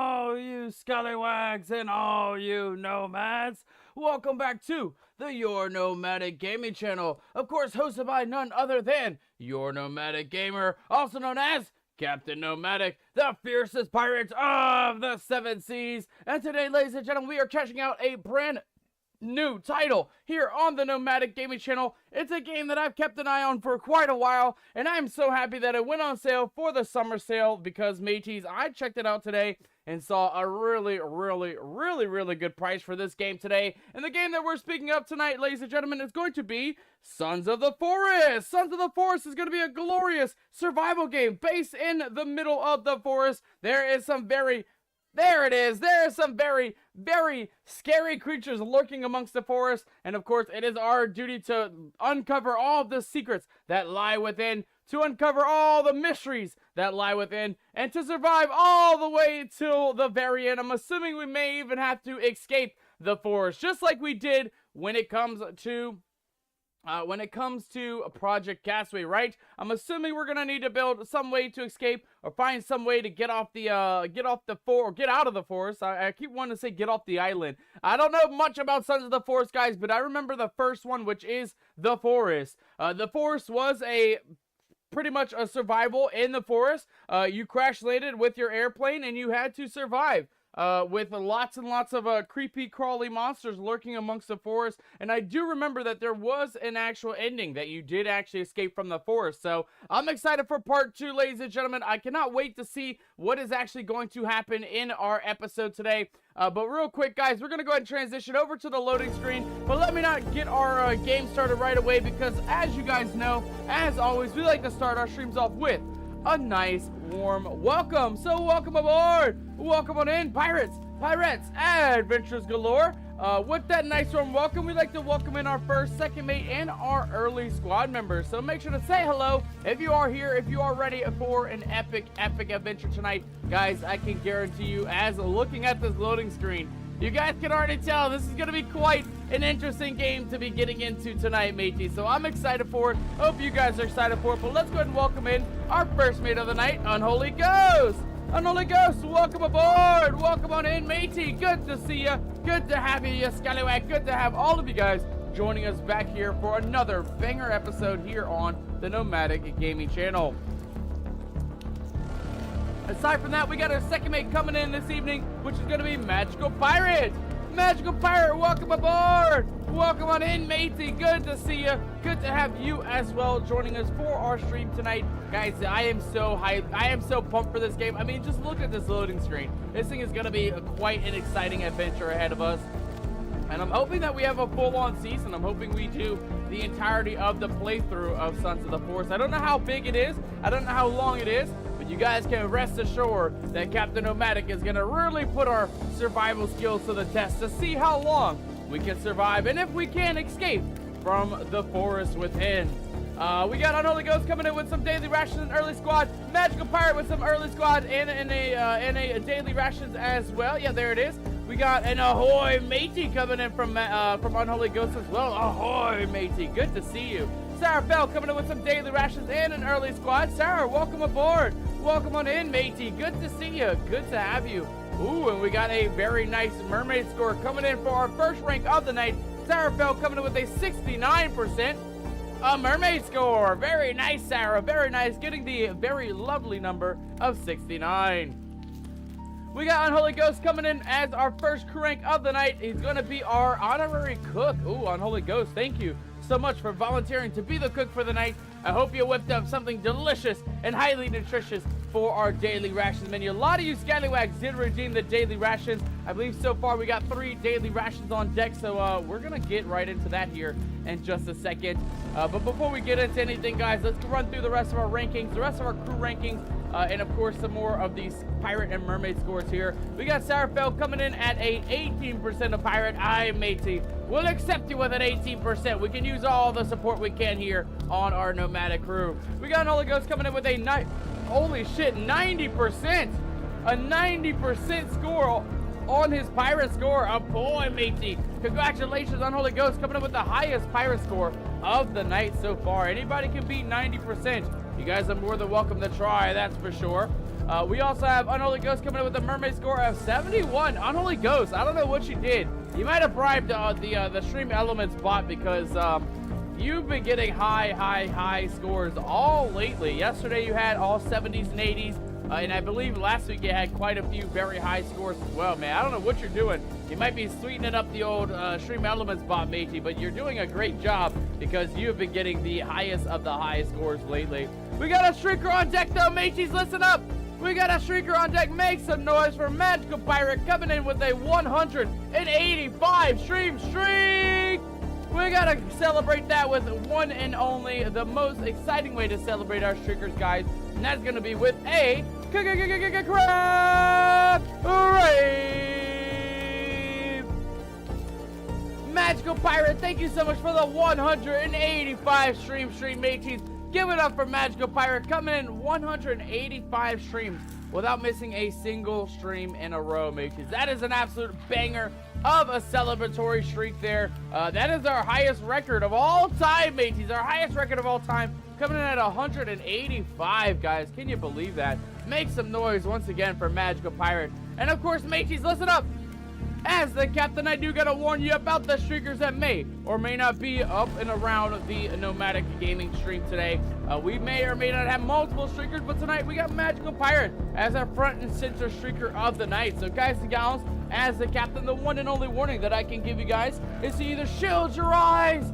all you scallywags and all you nomads. Welcome back to the Your Nomadic Gaming channel. Of course, hosted by none other than Your Nomadic Gamer, also known as Captain Nomadic, the fiercest pirate of the seven seas. And today, ladies and gentlemen, we are checking out a brand new title here on the Nomadic Gaming channel. It's a game that I've kept an eye on for quite a while, and I'm so happy that it went on sale for the summer sale because, mateys, I checked it out today and saw a really good price for this game today. And the game that we're speaking of tonight, ladies and gentlemen, is going to be Sons of the Forest. Sons of the Forest is going to be a glorious survival game based in the middle of the forest. There are some very scary creatures lurking amongst the forest. And of course, it is our duty to uncover all of the secrets that lie within, to uncover all the mysteries that lie within, and to survive all the way till the very end. I'm assuming we may even have to escape the forest, just like we did when it comes to Project Castaway, right? I'm assuming we're gonna need to build some way to escape or find some way to get out of the forest. I keep wanting to say get off the island. I don't know much about Sons of the Forest, guys, but I remember the first one, which is the forest. The forest was pretty much a survival in the forest. You crash landed with your airplane and you had to survive. With lots and lots of creepy crawly monsters lurking amongst the forest. And I do remember that there was an actual ending that you did actually escape from the forest. So I'm excited for part 2, ladies and gentlemen. I cannot wait to see what is actually going to happen in our episode today. But real quick, guys, we're going to go ahead and transition over to the loading screen. But let me not get our game started right away because, as you guys know, as always, we like to start our streams off with a nice warm welcome. So welcome aboard, welcome on in, pirates, adventures galore. With that nice warm welcome, we like to welcome in our first, second mate, and our early squad members. So make sure to say hello if you are here, if you are ready for an epic adventure tonight. Guys, I can guarantee you, as looking at this loading screen, you guys can already tell this is going to be quite an interesting game to be getting into tonight, matey. So I'm excited for it. Hope you guys are excited for it. But let's go ahead and welcome in our first mate of the night, Unholy Ghost. Unholy Ghost, welcome aboard. Welcome on in, matey. Good to see you. Good to have you, you scallywag. Good to have all of you guys joining us back here for another banger episode here on the Nomadic Gaming channel. Aside from that, we got our second mate coming in this evening, which is going to be Magical Pirate. Magical Pirate, welcome aboard. Welcome on in, matey. Good to see you. Good to have you as well joining us for our stream tonight. Guys, I am so hyped. I am so pumped for this game. I mean, just look at this loading screen. This thing is going to be quite an exciting adventure ahead of us. And I'm hoping that we have a full-on season. I'm hoping we do the entirety of the playthrough of Sons of the Forest. I don't know how big it is. I don't know how long it is. But you guys can rest assured that Captain Nomadic is going to really put our survival skills to the test to see how long we can survive and if we can escape from the forest within. We got Unholy Ghost coming in with some daily rations and early squad. Magical Pirate with some early squad and a daily rations as well. Yeah, there it is. We got an ahoy matey coming in from Unholy Ghost as well. Ahoy matey, good to see you. Sarah Bell coming in with some daily rations and an early squad. Sarah, welcome aboard. Welcome on in, matey. Good to see you. Good to have you. Ooh, and we got a very nice mermaid score coming in for our first rank of the night. Sarah Bell coming in with a 69%. A mermaid score. Very nice, Sarah. Very nice. Getting the very lovely number of 69. We got Unholy Ghost coming in as our first crew rank of the night. He's going to be our honorary cook. Ooh, Unholy Ghost, thank you so much for volunteering to be the cook for the night. I hope you whipped up something delicious and highly nutritious for our daily rations menu. A lot of you scallywags did redeem the daily rations. I believe so far we got 3 daily rations on deck, so we're going to get right into that here in just a second. But before we get into anything, guys, let's run through the rest of our rankings, the rest of our crew rankings, and of course some more of these pirate and mermaid scores here. We got Sarah Bell coming in at a 18% of pirate. Aye, matey. We'll accept you with an 18%. We can use all the support we can here on our nomadic crew. We got Holy Ghost coming in with a holy shit, 90%. A 90% score on his pirate score. Oh boy, matey. Congratulations on Holy Ghost coming in with the highest pirate score of the night so far. Anybody can beat 90%. You guys are more than welcome to try, that's for sure. We also have Unholy Ghost coming in with a mermaid score of 71. Unholy Ghost, I don't know what you did. You might have bribed the Stream Elements bot because you've been getting high scores all lately. Yesterday you had all 70s and 80s. And I believe last week you had quite a few very high scores as well, man. I don't know what you're doing. You might be sweetening up the old Stream Elements bot, matey, but you're doing a great job because you have been getting the highest of the high scores lately. We got a Shrieker on deck, though, mateys. Listen up. We got a Shrieker on deck. Make some noise for Magical Pirate coming in with a 185 stream streak. We gotta celebrate that with one and only, the most exciting way to celebrate our streakers, guys, and that's gonna be with a crab rave. Magical Pirate, thank you so much for the 185 stream mateys. Give it up for Magical Pirate coming in 185 streams without missing a single stream in a row, mateys. That is an absolute banger of a celebratory streak there. That is our highest record of all time, mateys. Our highest record of all time, coming in at 185, guys. Can you believe that? Make some noise once again for Magical Pirate. And of course, mateys, listen up. As the captain, I do gotta warn you about the streakers that may or may not be up and around the Nomadic Gaming stream today. We may or may not have multiple streakers, but tonight we got Magical Pirate as our front and center streaker of the night. So guys and gals, as the captain, the one and only warning that I can give you guys is to either shield your eyes,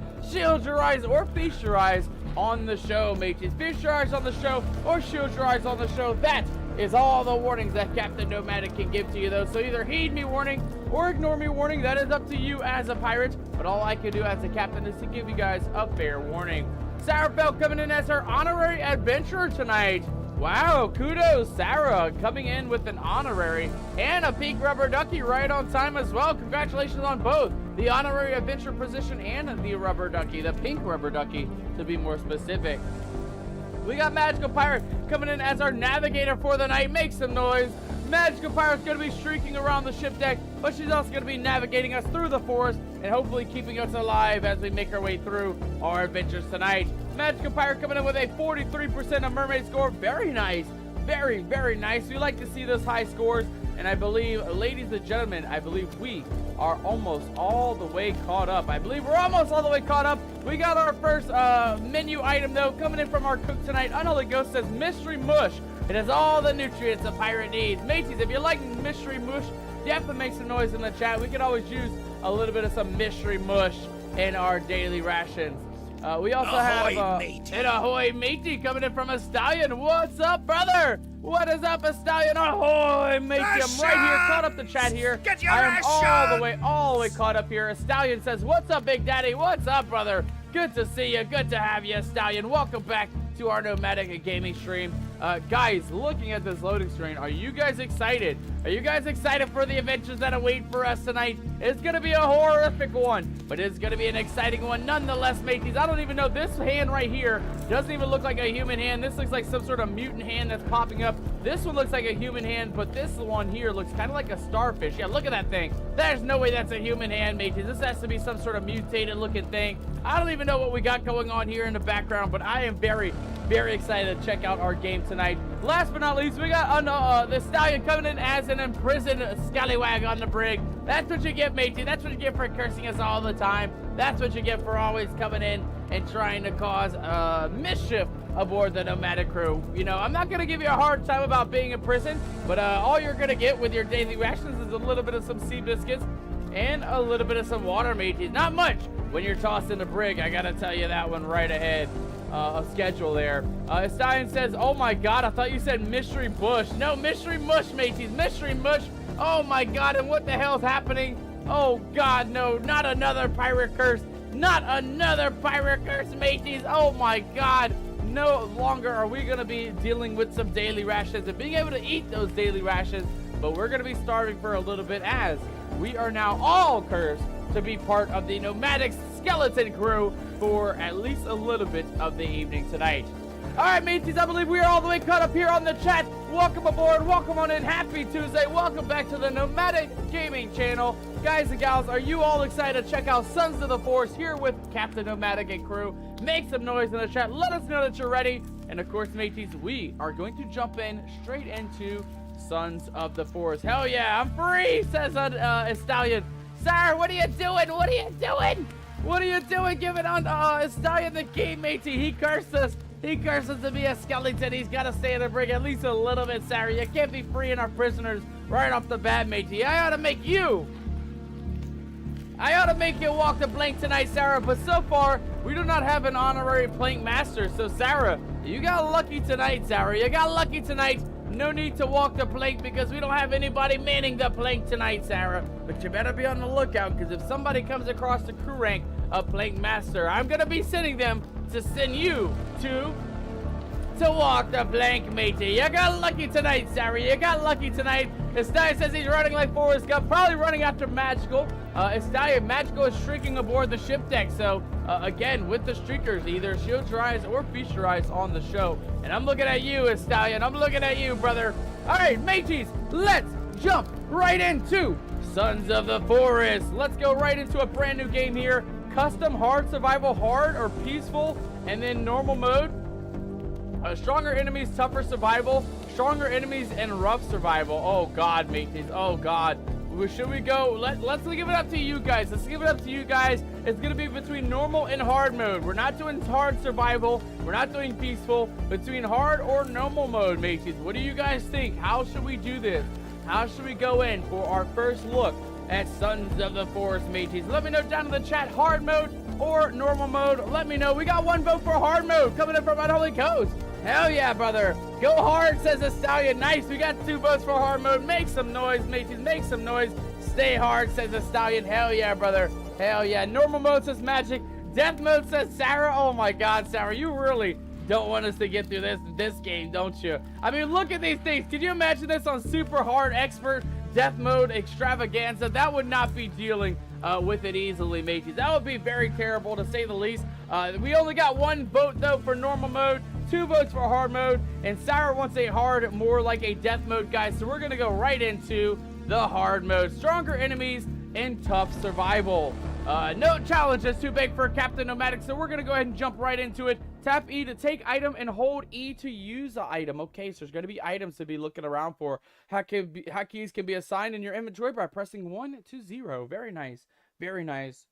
or feast your eyes on the show, mateys. Feast your eyes on the show or shield your eyes on the show. That is all the warnings that Captain Nomadic can give to you, though. So either heed me warning or ignore me warning. That is up to you as a pirate. But all I can do as a captain is to give you guys a fair warning. Sarah Bell coming in as our honorary adventurer tonight. Wow, kudos, Sarah, coming in with an honorary and a pink rubber ducky right on time as well. Congratulations on both the honorary adventure position and the rubber ducky, the pink rubber ducky to be more specific. We got Magical Pirate coming in as our navigator for the night. Make some noise. Magical Pirate's going to be streaking around the ship deck, but she's also going to be navigating us through the forest and hopefully keeping us alive as we make our way through our adventures tonight. Magical Pirate coming in with a 43% of mermaid score. Very nice. Very, very nice. We like to see those high scores. And I believe, ladies and gentlemen, I believe we are almost all the way caught up. I believe we're almost all the way caught up. We got our first menu item, though, coming in from our cook tonight. Unholy Ghost says Mystery Mush. It has all the nutrients a pirate needs. Mateys, if you like Mystery Mush, definitely make some noise in the chat. We could always use a little bit of some Mystery Mush in our daily rations. We also have an ahoy matey coming in from a stallion. What's up, brother? What is up, a stallion? Ahoy, matey! I'm right here, caught up the chat here. I am all the way caught up here. A stallion says, "What's up, Big Daddy? What's up, brother? Good to see you. Good to have you, stallion. Welcome back to our Nomadic Gaming stream." Guys, looking at this loading screen, are you guys excited? Are you guys excited for the adventures that await for us tonight? It's gonna be a horrific one, but it's gonna be an exciting one nonetheless, mateys. I don't even know, this hand right here doesn't even look like a human hand. This looks like some sort of mutant hand that's popping up. This one looks like a human hand, but this one here looks kind of like a starfish. Yeah, look at that thing. There's no way that's a human hand, mateys. This has to be some sort of mutated looking thing. I don't even know what we got going on here in the background, but I am very, very excited to check out our game tonight. Last but not least, we got the stallion coming in as an imprisoned scallywag on the brig. That's what you get, matey. That's what you get for cursing us all the time. That's what you get for always coming in and trying to cause mischief aboard the Nomadic crew. You know, I'm not going to give you a hard time about being in prison, but all you're going to get with your daily rations is a little bit of some sea biscuits and a little bit of some water, mateys. Not much when you're tossing the brig. I got to tell you that one right ahead. A schedule there. Stallion says, "Oh my god, I thought you said Mystery Bush." No, Mystery Mush, mateys. Mystery Mush. Oh my god, and what the hell's happening? Oh god, no, not another pirate curse. Not another pirate curse, mateys. Oh my god. No longer are we going to be dealing with some daily rations and being able to eat those daily rations, but we're going to be starving for a little bit as we are now all cursed to be part of the Nomadic skeleton crew for at least a little bit of the evening tonight. All right, mateys, I believe we are all the way caught up here on the chat. Welcome aboard. Welcome on in. Happy Tuesday. Welcome back to the Nomadic Gaming channel. Guys and gals, are you all excited to check out Sons of the Forest here with Captain Nomadic and crew? Make some noise in the chat. Let us know that you're ready. And of course, mateys, we are going to jump in straight into Sons of the Forest. Hell yeah, I'm free, says Stallion. Sir, what are you doing? What are you doing? What are you doing giving on Stallion the game, matey? He cursed us. He cursed us to be a skeleton. He's got to stay in the brig at least a little bit, Sarah. You can't be freeing our prisoners right off the bat, matey. I ought to make you walk the plank tonight, Sarah. But so far, we do not have an honorary plank master. So, Sarah, you got lucky tonight, Sarah. You got lucky tonight. No need to walk the plank because we don't have anybody manning the plank tonight, Sarah. But you better be on the lookout because if somebody comes across the crew rank of plank master, I'm going to be sending them to send you to walk the plank, matey. You got lucky tonight, Sarah. You got lucky tonight. Estallion says he's running like Forrest Gump, probably running after Magical. Estallion, Magical is streaking aboard the ship deck. So, again, with the streakers, either shield your eyes or feast your eyes on the show. And I'm looking at you, Estallion. I'm looking at you, brother. All right, mateys, let's jump right into Sons of the Forest. Let's go right into a brand new game here. Custom, hard, survival, hard, or peaceful, and then normal mode. Stronger enemies, tougher survival. Stronger enemies and rough survival. Oh, God, mateys. Oh, God. Should we go? Let's give it up to you guys. Let's give it up to you guys. It's going to be between normal and hard mode. We're not doing hard survival. We're not doing peaceful. Between hard or normal mode, mateys. What do you guys think? How should we do this? How should we go in for our first look at Sons of the Forest, mateys? Let me know down in the chat, hard mode or normal mode. Let me know. We got one vote for hard mode coming in from Unholy Coast. Hell yeah, brother. Go hard, says Estallion. Nice. We got 2 votes for hard mode. Make some noise, mateys. Make some noise. Stay hard, says Estallion. Hell yeah, brother. Hell yeah. Normal mode says Magic. Death mode says Sarah. Oh my God, Sarah. You really don't want us to get through this game, don't you? I mean, look at these things. Can you imagine this on super hard expert death mode extravaganza? That would not be dealing with it easily, mateys. That would be very terrible, to say the least. We only got 1 vote, though, for normal mode. 2 votes for hard mode, and Sarah wants a hard, more like a death mode, guys. So we're gonna go right into the hard mode. Stronger enemies and tough survival. No challenge is too big for Captain Nomadic, so we're gonna go ahead and jump right into it. Tap E to take item and hold E to use the item. Okay, so there's gonna be items to be looking around for. Hotkeys can be assigned in your inventory by pressing 1 to 0. Very nice. Very nice.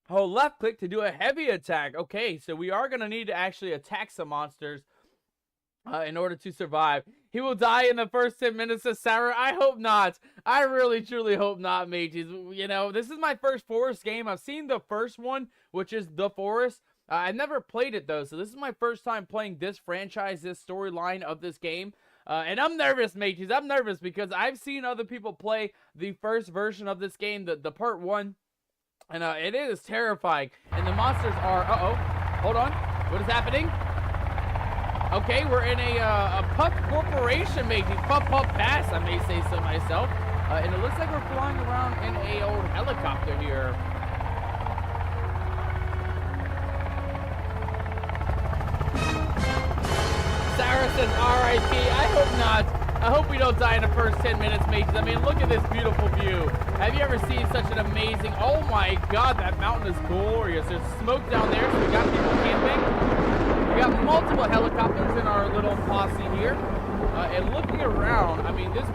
Hold left click to do a heavy attack. Okay, so we are going to need to actually attack some monsters in order to survive. He will die in the first 10 minutes, says Sarah. I hope not. I really, truly hope not, mateys. You know, this is my first Forest game. I've seen the first one, which is The Forest. I've never played it, though, so this is my first time playing this franchise, this storyline of this game. And I'm nervous, mateys. I'm nervous because I've seen other people play the first version of this game, the part 1. And it is terrifying. And the monsters are... Hold on. What is happening? Okay, we're in a pup corporation, matey. Pup pass, I may say so myself. And it looks like we're flying around in a old helicopter here. Sarah says R.I.P. I hope not. I hope we don't die in the first 10 minutes, mates. I mean, look at this beautiful view. Have you ever seen such an amazing... Oh my God, that mountain is glorious. There's smoke down there, so we got people camping. We got multiple helicopters in our little posse here. And looking around, I mean, this...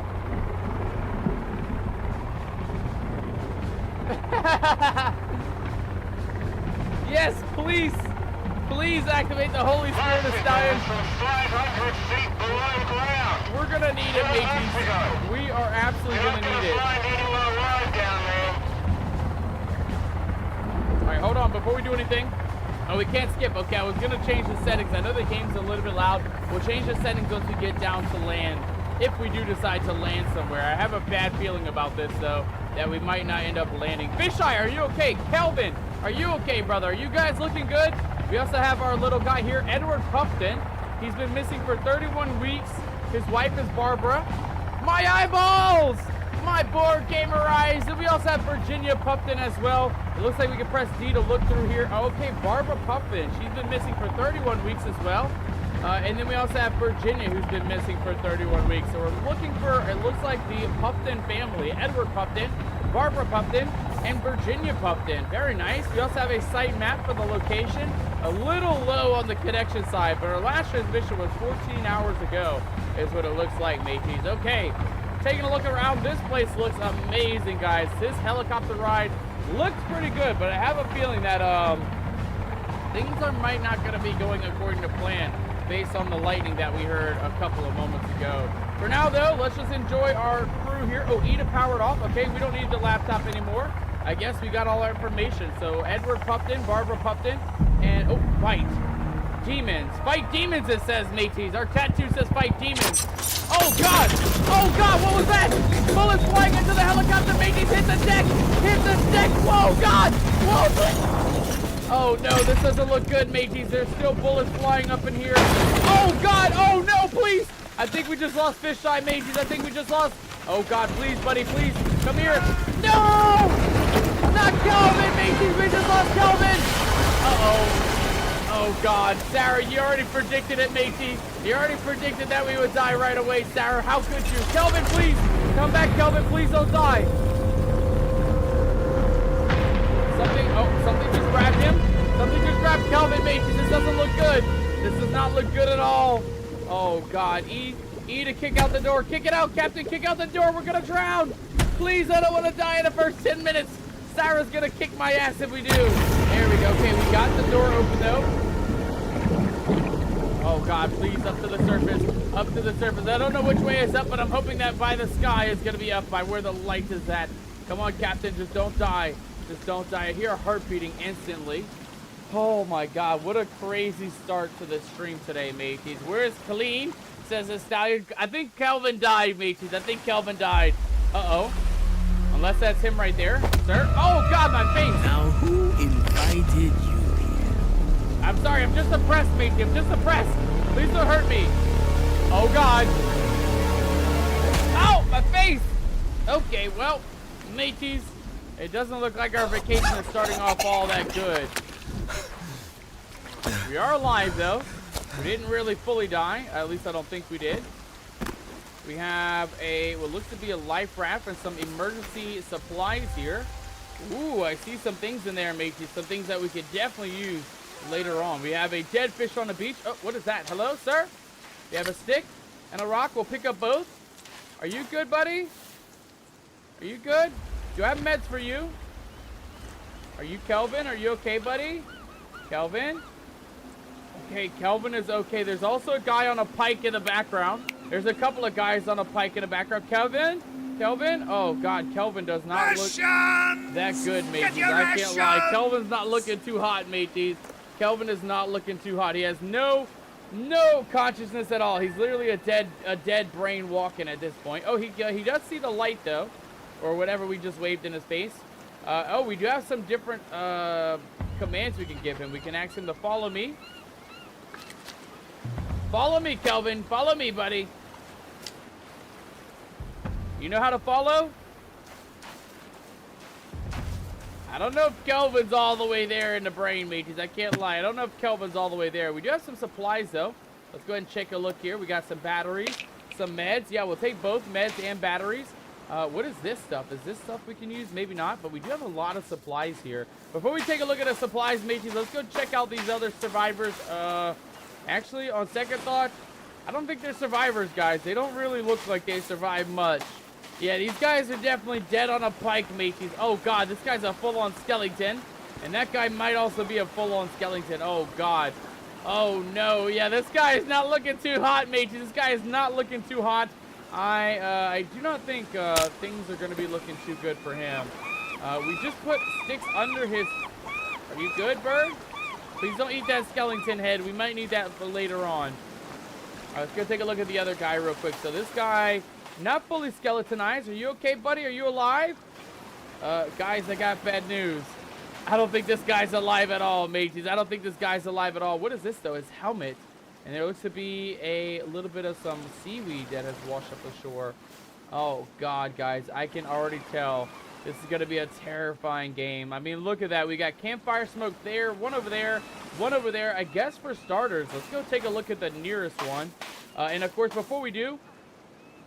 Yes, please. Please activate the Holy Spirit of Stallion. We're gonna need it, mateys. We are absolutely gonna need it. Alright, hold on, before we do anything. Oh, we can't skip. Okay, I was gonna change the settings. I know the game's a little bit loud. We'll change the settings once we get down to land. If we do decide to land somewhere. I have a bad feeling about this, though, that we might not end up landing. Fisheye, are you okay? Kelvin, are you okay, brother? Are you guys looking good? We also have our little guy here, Edward Puffton. He's been missing for 31 weeks. His wife is Barbara. My eyeballs! my board gamer eyes. And we also have Virginia Puffin as well. It looks like we can press D to look through here. Okay, Barbara Puffin. She's been missing for 31 weeks as well. And then we also have Virginia, who's been missing for 31 weeks. So we're looking for, it looks like the Puffin family. Edward Puffin, Barbara Puffin, and Virginia Puffin. Very nice. We also have a site map for the location. A little low on the connection side, but our last transmission was 14 hours ago, is what it looks like, mateys. Okay, taking a look around. This place looks amazing, guys. This helicopter ride looks pretty good, but I have a feeling that things might not going to be going according to plan based on the lightning that we heard a couple of moments ago. For now, though, let's just enjoy our crew here. Oh, Eda powered off. Okay, we don't need the laptop anymore. I guess we got all our information. So Edward Puffin, Barbara Puffin, and, oh, fight demons. Fight demons, it says, mateys. Our tattoo says fight demons. Oh, God. Oh, God, what was that? Bullets flying into the helicopter, mateys. Hit the deck. Hit the deck. Whoa, God. Whoa. Oh, no, this doesn't look good, mateys. There's still bullets flying up in here. Oh, God. Oh, no, please. I think we just lost Fisheye, mateys. I think we just lost. Oh, God, please, buddy, please. Come here. No! Not Kelvin, mateys. We just lost Kelvin. Uh-oh. Oh, God. Sarah, you already predicted it, matey. You already predicted that we would die right away, Sarah. How could you? Kelvin, please. Come back, Kelvin. Please don't die. Something just grabbed him. Something just grabbed Kelvin, matey. This doesn't look good. This does not look good at all. Oh, God. E to kick out the door. Kick it out, Captain. Kick out the door. We're going to drown. Please, I don't want to die in the first 10 minutes. Sarah's going to kick my ass if we do. There we go. Okay, we got the door open, though. Oh, God, please, up to the surface. Up to the surface. I don't know which way is up, but I'm hoping that by the sky is going to be up by where the light is at. Come on, Captain. Just don't die. Just don't die. I hear a heart beating instantly. Oh, my God. What a crazy start to the stream today, mateys. Where's Colleen? Says the stallion. I think Kelvin died, mateys. I think Kelvin died. Uh-oh. Unless that's him right there. Sir? Oh, God, my face. Now, who invited you here? I'm sorry. I'm just oppressed, matey. I'm just oppressed. Please don't hurt me. Oh, God. Ow, my face. Okay, well, mateys, it doesn't look like our vacation is starting off all that good. We are alive, though. We didn't really fully die. At least I don't think we did. We have what looks to be a life raft and some emergency supplies here. Ooh, I see some things in there, matey. Some things that we could definitely use later on. We have a dead fish on the beach. Oh, what is that? Hello, sir? We have a stick and a rock. We'll pick up both. Are you good, buddy? Are you good? Do I have meds for you? Are you Kelvin? Are you okay, buddy? Kelvin? Okay, Kelvin is okay. There's also a guy on a pike in the background. There's a couple of guys on a pike in the background. Kelvin? Kelvin? Oh, God. Kelvin does not look that good, mateys. I can't lie. Kelvin's not looking too hot, mateys. Kelvin is not looking too hot. He has no consciousness at all. He's literally a dead brain walking at this point. Oh, he does see the light, though. Or whatever we just waved in his face. Oh, we do have some different commands we can give him. We can ask him to follow me. Follow me, Kelvin. Follow me, buddy. You know how to follow? I don't know if Kelvin's all the way there in the brain, mateys. I can't lie. I don't know if Kelvin's all the way there. We do have some supplies, though. Let's go ahead and take a look here. We got some batteries, some meds. Yeah, we'll take both meds and batteries. What is this stuff? Is this stuff we can use? Maybe not, but we do have a lot of supplies here. Before we take a look at the supplies, mateys, let's go check out these other survivors. Actually, on second thought, I don't think they're survivors, guys. They don't really look like they survived much. Yeah, these guys are definitely dead on a pike, mateys. Oh, God, this guy's a full-on skeleton. And that guy might also be a full-on skeleton. Oh, God. Oh, no. Yeah, this guy is not looking too hot, mateys. This guy is not looking too hot. I do not think things are going to be looking too good for him. We just put sticks under his... Are you good, bird? Please don't eat that skeleton head. We might need that for later on. Let's go take a look at the other guy real quick. So this guy, not fully skeletonized. Are you okay, buddy? Are you alive? Guys, I got bad news. I don't think this guy's alive at all, mateys. I don't think this guy's alive at all. What is this, though? His helmet. And there looks to be a little bit of some seaweed that has washed up the shore. Oh, God, guys. I can already tell this is going to be a terrifying game. I mean, look at that. We got campfire smoke there, one over there, one over there. I guess for starters, let's go take a look at the nearest one. And, of course, before we do,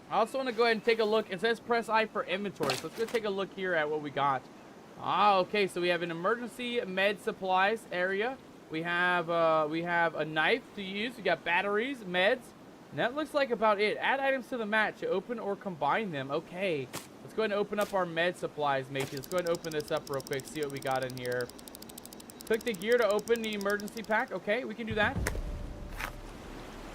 I also want to go ahead and take a look. It says press I for inventory. So let's go take a look here at what we got. Ah, okay. So we have an emergency med supplies area. We have a knife to use. We got batteries, meds. And that looks like about it. Add items to the mat to open or combine them. Okay. Let's go ahead and open up our med supplies, matey. Let's go ahead and open this up real quick. See what we got in here. Click the gear to open the emergency pack. Okay, we can do that.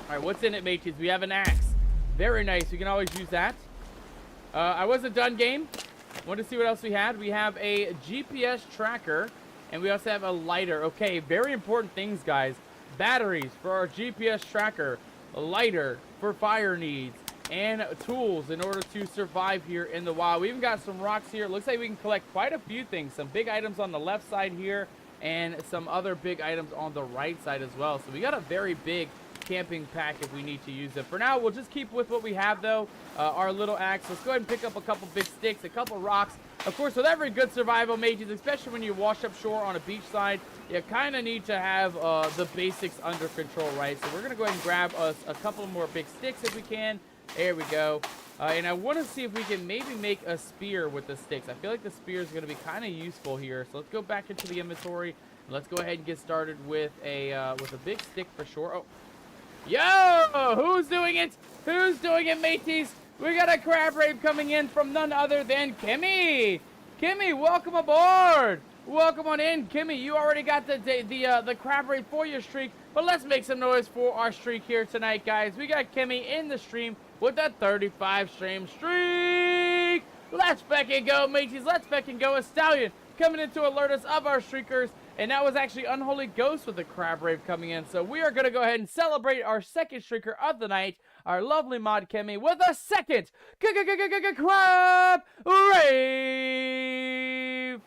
All right, what's in it, mateys? We have an axe. Very nice. We can always use that. I wasn't done, game. Want to see what else we had? We have a GPS tracker, and we also have a lighter. Okay, very important things, guys. Batteries for our GPS tracker, a lighter for fire needs, and tools in order to survive here in the wild. We even got some rocks here. It looks like we can collect quite a few things. Some big items on the left side here, and some other big items on the right side as well. So we got a very big camping pack if we need to use it. For now, we'll just keep with what we have, though. Our little axe. Let's go ahead and pick up a couple big sticks, a couple rocks. Of course, with every good survival, mages, especially when you wash up shore on a beach side, you kind of need to have the basics under control, right? So we're going to go ahead and grab us a couple more big sticks if we can. There we go. And I want to see if we can maybe make a spear with the sticks. I feel like the spear is going to be kind of useful here. So let's go back into the inventory. Let's go ahead and get started with a big stick for sure. Oh. Yo! Who's doing it? Who's doing it, mateys? We got a crab rave coming in from none other than Kimmy. Kimmy, welcome aboard. Welcome on in, Kimmy. You already got the crab rave for your streak, but let's make some noise for our streak here tonight, guys. We got Kimmy in the stream with a 35 stream streak. Let's fucking go, mateys. Let's fucking go. A stallion coming in to alert us of our streakers. And that was actually Unholy Ghost with the crab rave coming in. So we are going to go ahead and celebrate our second streaker of the night, our lovely mod Kimmy, with a second crab rave.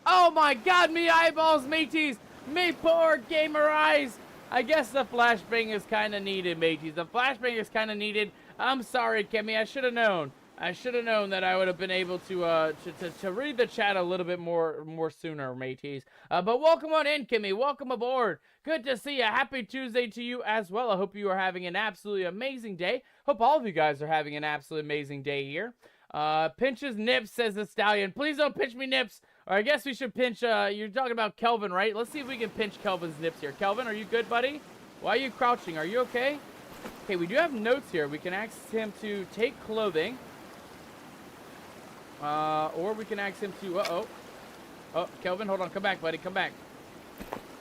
Oh my God, me eyeballs, mateys. Me poor gamer eyes. I guess the flashbang is kind of needed, mateys. The flashbang is kind of needed. I'm sorry, Kimmy. I should have known. I should have known that I would have been able to read the chat a little bit more sooner, mateys. But welcome on in, Kimmy. Welcome aboard. Good to see you. Happy Tuesday to you as well. I hope you are having an absolutely amazing day. Hope all of you guys are having an absolutely amazing day here. Pinches nips, says the stallion. Please don't pinch me nips. Or I guess we should pinch, you're talking about Kelvin, right? Let's see if we can pinch Kelvin's nips here. Kelvin, are you good, buddy? Why are you crouching? Are you okay? Okay, we do have notes here. We can ask him to take clothing. Or we can ask him to, oh, Kelvin, hold on, come back, buddy, come back.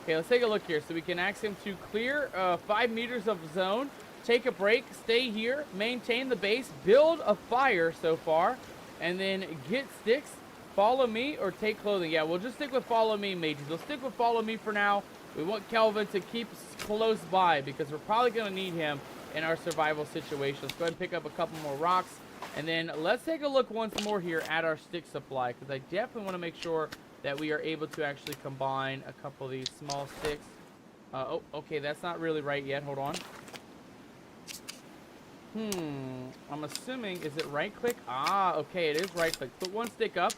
Okay, let's take a look here. So we can ask him to clear 5 meters of zone, take a break, stay here, maintain the base, build a fire so far, and then get sticks, follow me, or take clothing. Yeah, we'll just stick with follow me, mages. We'll stick with follow me for now. We want Kelvin to keep close by because we're probably going to need him in our survival situation. Let's go ahead and pick up a couple more rocks. And then let's take a look once more here at our stick supply, because I definitely want to make sure that we are able to actually combine a couple of these small sticks. Oh, okay, that's not really right yet. Hold on. I'm assuming, is it right-click? Ah, okay, it is right-click. Put one stick up,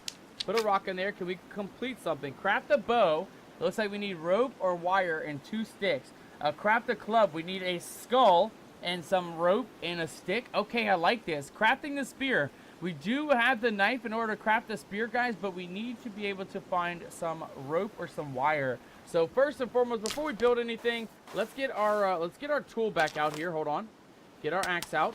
put a rock in there. Can we complete something? Craft a bow. It looks like we need rope or wire and 2 sticks. Craft a club. We need a skull and some rope and a stick. Okay, I like this. Crafting the spear. We do have the knife in order to craft the spear, guys, but we need to be able to find some rope or some wire. So first and foremost, before we build anything, let's get our tool back out here. Hold on. Get our axe out.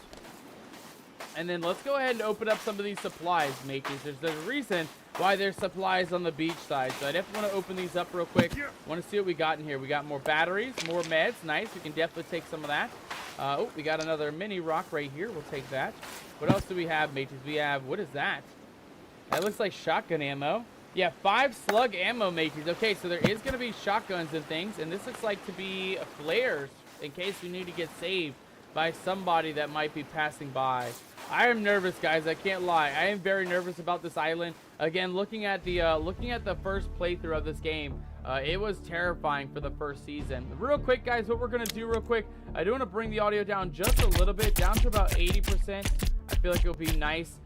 And then let's go ahead and open up some of these supplies, mateys. There's a reason why there's supplies on the beach side. So I definitely want to open these up real quick. Want to see what we got in here. We got more batteries, more meds. Nice. We can definitely take some of that. Oh, we got another mini rock right here. We'll take that. What else do we have, mateys? We have, what is that? That looks like shotgun ammo. Yeah, 5 slug ammo, mateys. Okay, so there is going to be shotguns and things. And this looks like to be flares in case we need to get saved by somebody that might be passing by. I am nervous, guys. I can't lie. I am very nervous about this island. Again, looking at the first playthrough of this game, It was terrifying for the first season. Real quick, guys, what we're going to do real quick, I do want to bring the audio down just a little bit, down to about 80%. I feel like it'll be nice.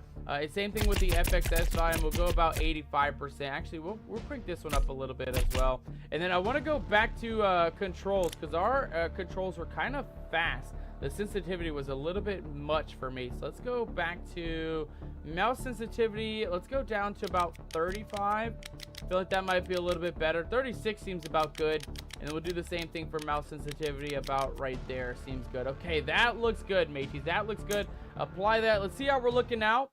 Same thing with the FXS volume. We'll go about 85%. Actually, we'll crank this one up a little bit as well. And then I want to go back to controls, because our controls were kind of fast. The sensitivity was a little bit much for me. So let's go back to mouse sensitivity. Let's go down to about 35. I feel like that might be a little bit better. 36 seems about good. And then we'll do the same thing for mouse sensitivity about right there. Seems good. Okay, that looks good, mateys. That looks good. Apply that. Let's see how we're looking now.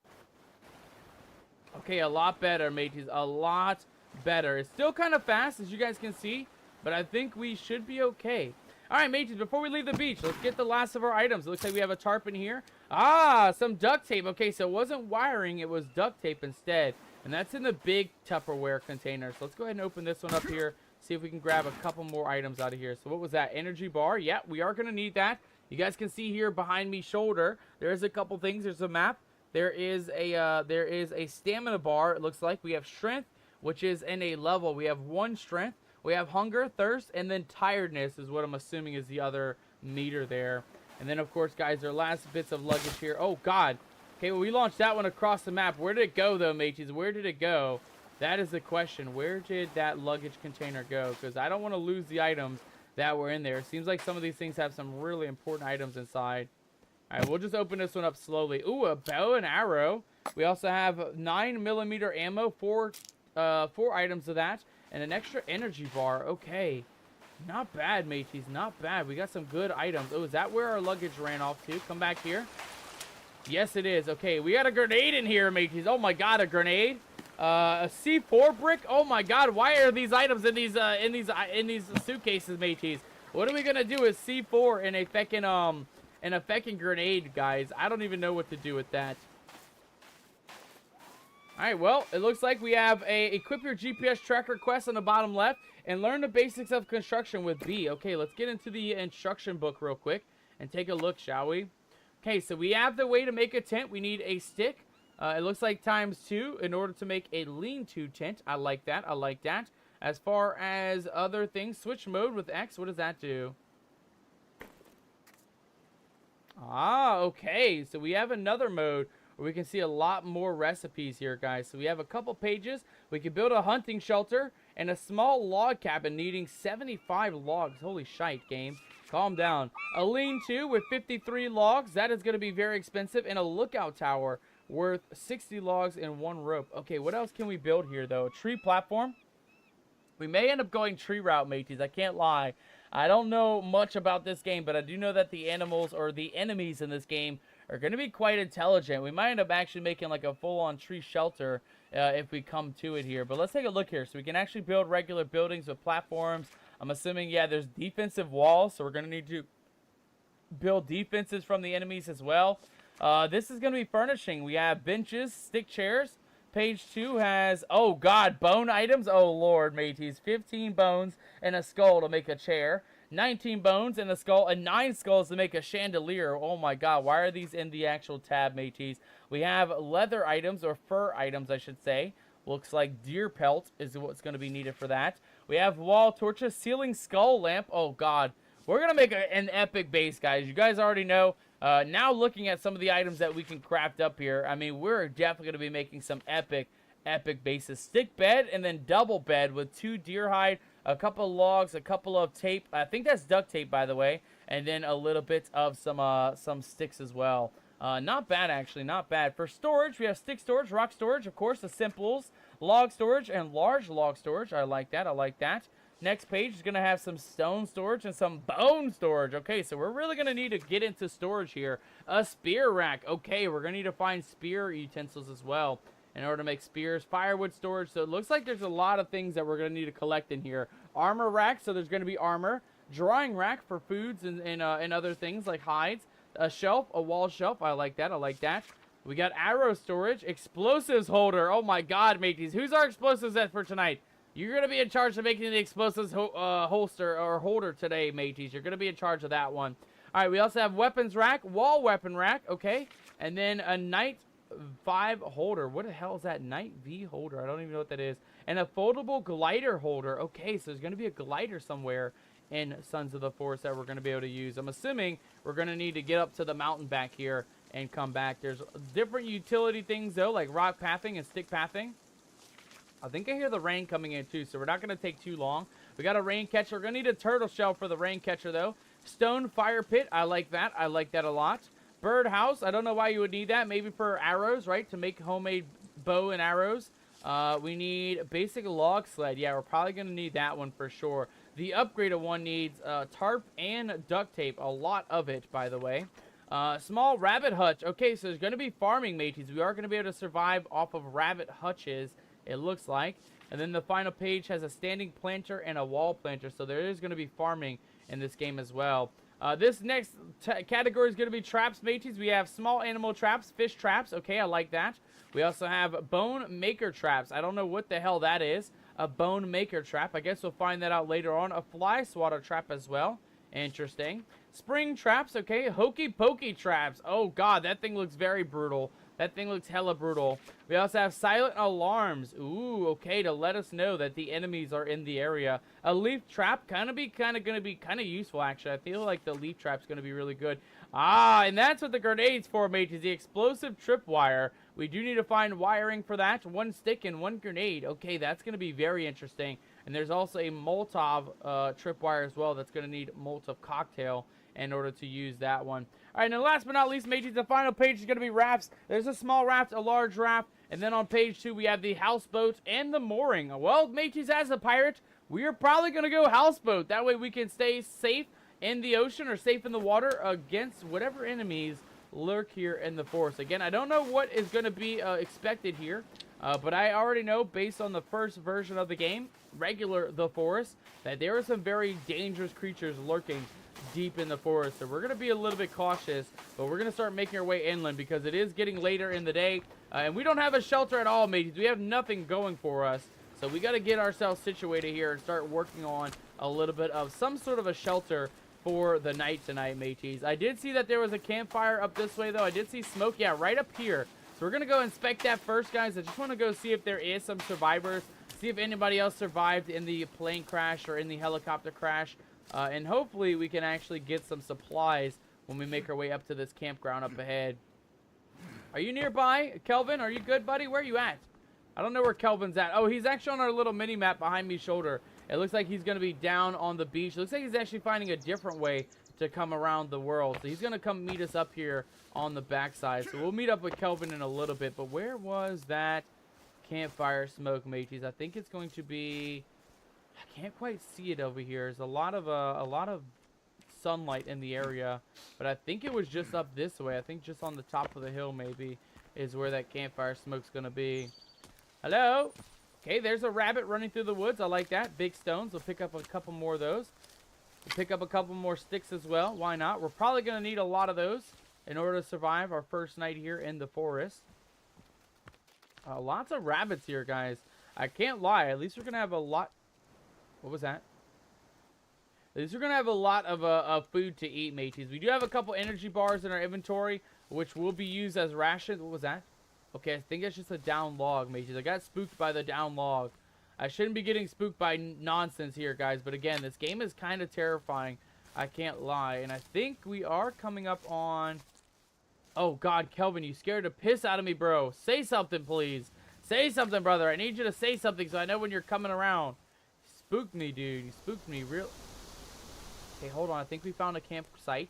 Okay, a lot better, mateys. A lot better. It's still kind of fast, as you guys can see. But I think we should be okay. All right, mateys, before we leave the beach, let's get the last of our items. It looks like we have a tarp in here. Ah, some duct tape. Okay, so it wasn't wiring. It was duct tape instead. And that's in the big Tupperware container. So let's go ahead and open this one up here. See if we can grab a couple more items out of here. So what was that? Energy bar. Yeah, we are going to need that. You guys can see here behind me shoulder, there's a couple things. There's a map. There is a stamina bar. It looks like we have strength, which is in a level. We have 1 strength. We have hunger, thirst, and then tiredness is what I'm assuming is the other meter there. And then, of course, guys, our last bits of luggage here. Oh, God. Okay, well, we launched that one across the map. Where did it go, though, mateys? Where did it go? That is the question. Where did that luggage container go? Because I don't want to lose the items that were in there. It seems like some of these things have some really important items inside. All right, we'll just open this one up slowly. Ooh, a bow and arrow. We also have 9mm ammo, 4 items of that. And an extra energy bar. Okay. Not bad, mateys. Not bad. We got some good items. Oh, is that where our luggage ran off to? Come back here. Yes, it is. Okay, we got a grenade in here, mateys. Oh, my God, a grenade. A C4 brick. Oh, my God. Why are these items in these suitcases, mateys? What are we going to do with C4 in a feckin' grenade, guys? I don't even know what to do with that. Alright, well, it looks like we have a equip your GPS tracker quest on the bottom left and learn the basics of construction with B. Okay, let's get into the instruction book real quick and take a look, shall we? Okay, so we have the way to make a tent. We need a stick. It looks like ×2 in order to make a lean-to tent. I like that. I like that. As far as other things, switch mode with X. What does that do? Ah, okay. So we have another mode where we can see a lot more recipes here, guys. So we have a couple pages. We can build a hunting shelter and a small log cabin needing 75 logs. Holy shite, game. Calm down. A lean-to with 53 logs. That is going to be very expensive. And a lookout tower worth 60 logs and 1 rope. Okay, what else can we build here, though? A tree platform. We may end up going tree route, mateys. I can't lie. I don't know much about this game, but I do know that the animals or the enemies in this game are going to be quite intelligent. We might end up actually making like a full-on tree shelter if we come to it here. But let's take a look here. So we can actually build regular buildings with platforms. I'm assuming, yeah, there's defensive walls. So we're going to need to build defenses from the enemies as well. This is going to be furnishing. We have benches, stick chairs. Page 2 has, oh God, bone items. Oh Lord, mateys. 15 bones and a skull to make a chair. 19 bones and a skull, and 9 skulls to make a chandelier. Oh my God, why are these in the actual tab, mateys? We have leather items, or fur items, I should say. Looks like deer pelt is what's going to be needed for that. We have wall torches, ceiling skull lamp. Oh God, we're going to make an epic base, guys. You guys already know. Now looking at some of the items that we can craft up here, I mean, we're definitely going to be making some epic bases. Stick bed and then double bed with 2 deer hide, a couple of logs, a couple of tape. I think that's duct tape, by the way. And then a little bit of some sticks as well. Not bad, actually. Not bad. For storage, we have stick storage, rock storage, of course, the simples, log storage, and large log storage. I like that. I like that. Next page is going to have some stone storage and some bone storage. Okay, so we're really going to need to get into storage here. A spear rack. Okay, we're going to need to find spear utensils as well in order to make spears. Firewood storage. So it looks like there's a lot of things that we're going to need to collect in here. Armor rack. So there's going to be armor. Drying rack for foods and other things like hides. A shelf. A wall shelf. I like that. I like that. We got arrow storage. Explosives holder. Oh my God, mateys. Who's our explosives at for tonight? You're going to be in charge of making the explosives holster or holder today, mateys. You're going to be in charge of that one. All right, we also have weapons rack, wall weapon rack, okay? And then a night 5 holder. What the hell is that? Night V holder. I don't even know what that is. And a foldable glider holder. Okay, so there's going to be a glider somewhere in Sons of the Forest that we're going to be able to use. I'm assuming we're going to need to get up to the mountain back here and come back. There's different utility things, though, like rock pathing and stick pathing. I think I hear the rain coming in, too, so we're not going to take too long. We got a rain catcher. We're going to need a turtle shell for the rain catcher, though. Stone fire pit. I like that. I like that a lot. Bird house. I don't know why you would need that. Maybe for arrows, right? To make homemade bow and arrows. We need basic log sled. Yeah, we're probably going to need that one for sure. The upgraded one needs tarp and duct tape. A lot of it, by the way. Small rabbit hutch. Okay, so there's going to be farming, mateys. We are going to be able to survive off of rabbit hutches, it looks like. And then the final page has a standing planter and a wall planter. So there is going to be farming in this game as well. This next category is going to be traps, mateys. We have small animal traps, fish traps. Okay, I like that. We also have bone maker traps. I don't know what the hell that is. A bone maker trap. I guess we'll find that out later on. A fly swatter trap as well. Interesting. Spring traps. Okay, hokey pokey traps. Oh, God, that thing looks very brutal. That thing looks hella brutal. We also have silent alarms. Ooh, okay, to let us know that the enemies are in the area. A leaf trap, kind of going to be kind of useful, actually. I feel like the leaf trap's going to be really good. Ah, and that's what the grenade's for, mates, is the explosive tripwire. We do need to find wiring for that. 1 stick and 1 grenade. Okay, that's going to be very interesting. And there's also a Molotov tripwire as well that's going to need Molotov cocktail in order to use that one. All right, and last but not least, mateys, the final page is going to be rafts. There's a small raft, a large raft, and then on page 2 we have the houseboat and the mooring. Well, mateys, as a pirate, we are probably going to go houseboat. That way we can stay safe in the ocean or safe in the water against whatever enemies lurk here in the forest. Again, I don't know what is going to be expected here, but I already know based on the first version of the game, regular the forest, that there are some very dangerous creatures lurking deep in the forest. So we're going to be a little bit cautious, but we're going to start making our way inland because it is getting later in the day, and we don't have a shelter at all, mateys. We have nothing going for us, so we got to get ourselves situated here and start working on a little bit of some sort of a shelter for the night tonight, mateys. I did see that there was a campfire up this way, though. I did see smoke, yeah, right up here. So we're going to go inspect that first, guys. I just want to go see if there is some survivors, see if anybody else survived in the plane crash or in the helicopter crash. And hopefully we can actually get some supplies when we make our way up to this campground up ahead. Are you nearby? Kelvin, are you good, buddy? Where are you at? I don't know where Kelvin's at. Oh, he's actually on our little mini-map behind me shoulder. It looks like he's going to be down on the beach. It looks like he's actually finding a different way to come around the world. So he's going to come meet us up here on the backside. So we'll meet up with Kelvin in a little bit. But where was that campfire smoke, mateys? I think it's going to be... I can't quite see it over here. There's a lot of sunlight in the area, but I think it was just up this way. I think just on the top of the hill maybe is where that campfire smoke's gonna be. Hello? Okay, there's a rabbit running through the woods. I like that. Big stones. We'll pick up a couple more of those. We'll pick up a couple more sticks as well. Why not? We're probably gonna need a lot of those in order to survive our first night here in the forest. Lots of rabbits here, guys. I can't lie. At least we're gonna have a lot... What was that? At least we're going to have a lot of food to eat, mateys. We do have a couple energy bars in our inventory, which will be used as rations. What was that? Okay, I think that's just a down log, mateys. I got spooked by the down log. I shouldn't be getting spooked by nonsense here, guys. But again, this game is kind of terrifying. I can't lie. And I think we are coming up on... Oh, God, Kelvin, you scared the piss out of me, bro. Say something, please. Say something, brother. I need you to say something so I know when you're coming around. Spooked me, dude. You spooked me real... Okay, hold on. I think we found a campsite.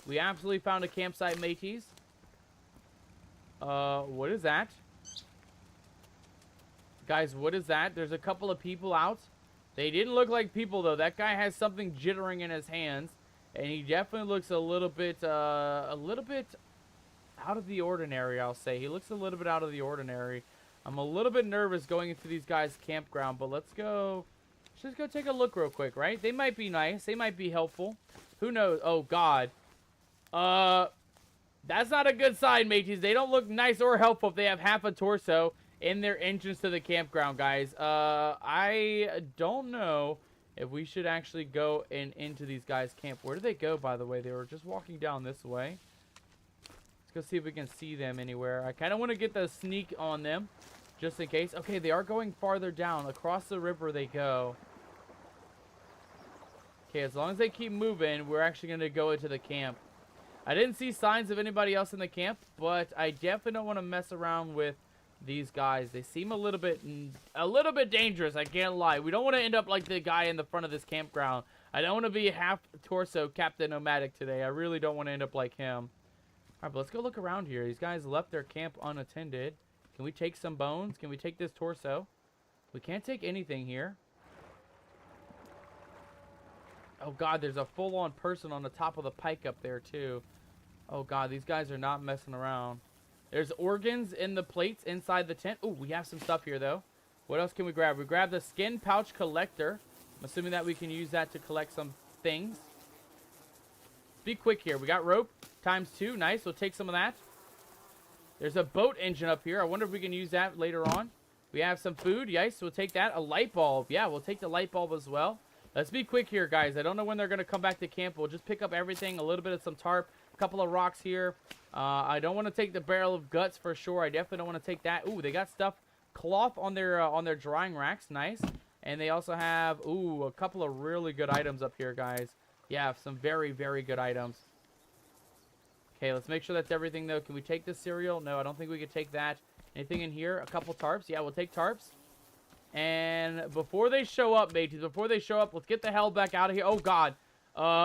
We absolutely found a campsite, mateys. What is that? Guys, what is that? There's a couple of people out. They didn't look like people, though. That guy has something jittering in his hands. And he definitely looks a little bit out of the ordinary, I'll say. He looks a little bit out of the ordinary. I'm a little bit nervous going into these guys' campground, but let's go... Just go take a look real quick, right? They might be nice. They might be helpful. Who knows? Oh, God. That's not a good sign, mateys. They don't look nice or helpful if they have half a torso in their entrance to the campground, guys. I don't know if we should actually go into these guys' camp. Where did they go, by the way? They were just walking down this way. Let's Let's go see if we can see them anywhere. I kind of want to get the sneak on them, just in case. Okay, they are going farther down. Across the river they go. Okay, as long as they keep moving, we're actually going to go into the camp. I didn't see signs of anybody else in the camp, but I definitely don't want to mess around with these guys. They seem a little bit dangerous, I can't lie. We don't want to end up like the guy in the front of this campground. I don't want to be half torso Captain Nomadic today. I really don't want to end up like him. All right, but let's go look around here. These guys left their camp unattended. Can we take some bones? Can we take this torso? We can't take anything here. Oh god, there's a full-on person on the top of the pike up there too. Oh god, these guys are not messing around. There's organs in the plates inside the tent. Oh, we have some stuff here though. What else can we grab? We grab the skin pouch collector. I'm assuming that we can use that to collect some things. Be quick here. We got rope ×2. Nice. We'll take some of that. There's a boat engine up here. I wonder if we can use that later on. We have some food. Yes, we'll take that. A light bulb. Yeah, we'll take the light bulb as well. Let's be quick here, guys. I don't know when they're going to come back to camp. We'll just pick up everything. A little bit of some tarp. A couple of rocks here. I don't want to take the barrel of guts for sure. I definitely don't want to take that. Ooh, they got stuff. Cloth on their drying racks. Nice. And they also have, ooh, a couple of really good items up here, guys. Yeah, some very, very good items. Okay, let's make sure that's everything, though. Can we take this cereal? No, I don't think we could take that. Anything in here? A couple tarps? Yeah, we'll take tarps. And before they show up, mateys, before they show up, let's get the hell back out of here. Oh, God.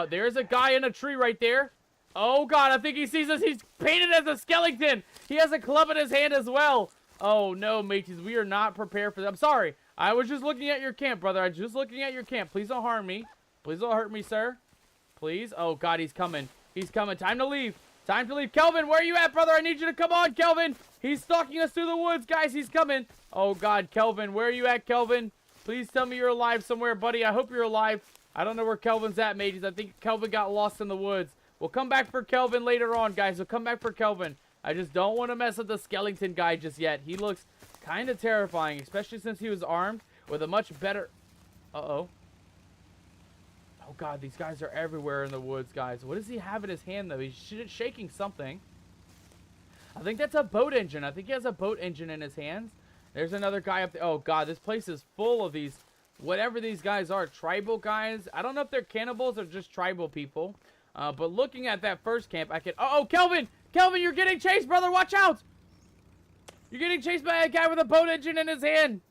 There's a guy in a tree right there. Oh, God, I think he sees us. He's painted as a skeleton. He has a club in his hand as well. Oh, no, mateys, we are not prepared for that. I'm sorry. I was just looking at your camp, brother. I was just looking at your camp. Please don't harm me. Please don't hurt me, sir. Please. Oh, God, he's coming. He's coming. Time to leave. Time to leave. Kelvin, where are you at, brother? I need you to come on, Kelvin. He's stalking us through the woods, guys. He's coming. Oh, God, Kelvin. Where are you at, Kelvin? Please tell me you're alive somewhere, buddy. I hope you're alive. I don't know where Kelvin's at, mateys. I think Kelvin got lost in the woods. We'll come back for Kelvin later on, guys. We'll come back for Kelvin. I just don't want to mess with the skeleton guy just yet. He looks kind of terrifying, especially since he was armed with a much better... Uh-oh. Oh, God, these guys are everywhere in the woods, guys. What does he have in his hand, though? He's shaking something. I think that's a boat engine. I think he has a boat engine in his hands. There's another guy up there. Oh, God, this place is full of these, whatever these guys are, tribal guys. I don't know if they're cannibals or just tribal people. But looking at that first camp, I can... Uh-oh, Kelvin! Kelvin, you're getting chased, brother! Watch out! You're getting chased by a guy with a boat engine in his hand!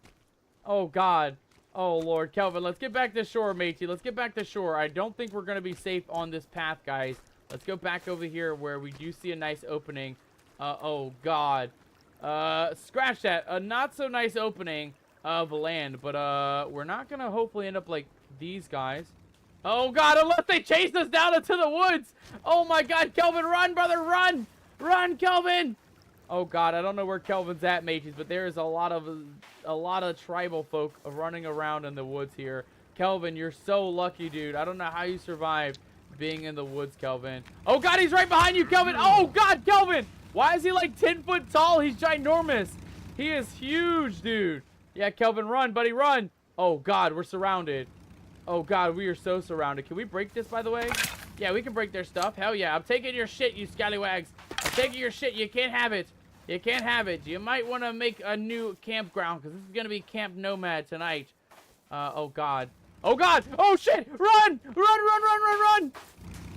Oh, God. Oh, Lord. Kelvin, let's get back to shore, matey. Let's get back to shore. I don't think we're going to be safe on this path, guys. Let's go back over here where we do see a nice opening. Oh, God. Scratch that. A not-so-nice opening of land. But, we're not going to hopefully end up like these guys. Oh, God, unless they chase us down into the woods. Oh, my God, Kelvin, run, brother, run. Run, Kelvin. Oh, God, I don't know where Kelvin's at, mateys, but there is a lot of tribal folk running around in the woods here. Kelvin, you're so lucky, dude. I don't know how you survived being in the woods, Kelvin. Oh, God, he's right behind you, Kelvin. Oh, God, Kelvin. Why is he like 10 foot tall? He's ginormous. He is huge, dude. Yeah, Kelvin, run, buddy, run. Oh, God, we're surrounded. Oh, God, we are so surrounded. Can we break this, by the way? Yeah, we can break their stuff. Hell yeah. I'm taking your shit, you scallywags. I'm taking your shit. You can't have it. You can't have it. You might want to make a new campground, because this is going to be Camp Nomad tonight. Oh, God. Oh, God. Oh, shit. Run. Run, run, run, run, run.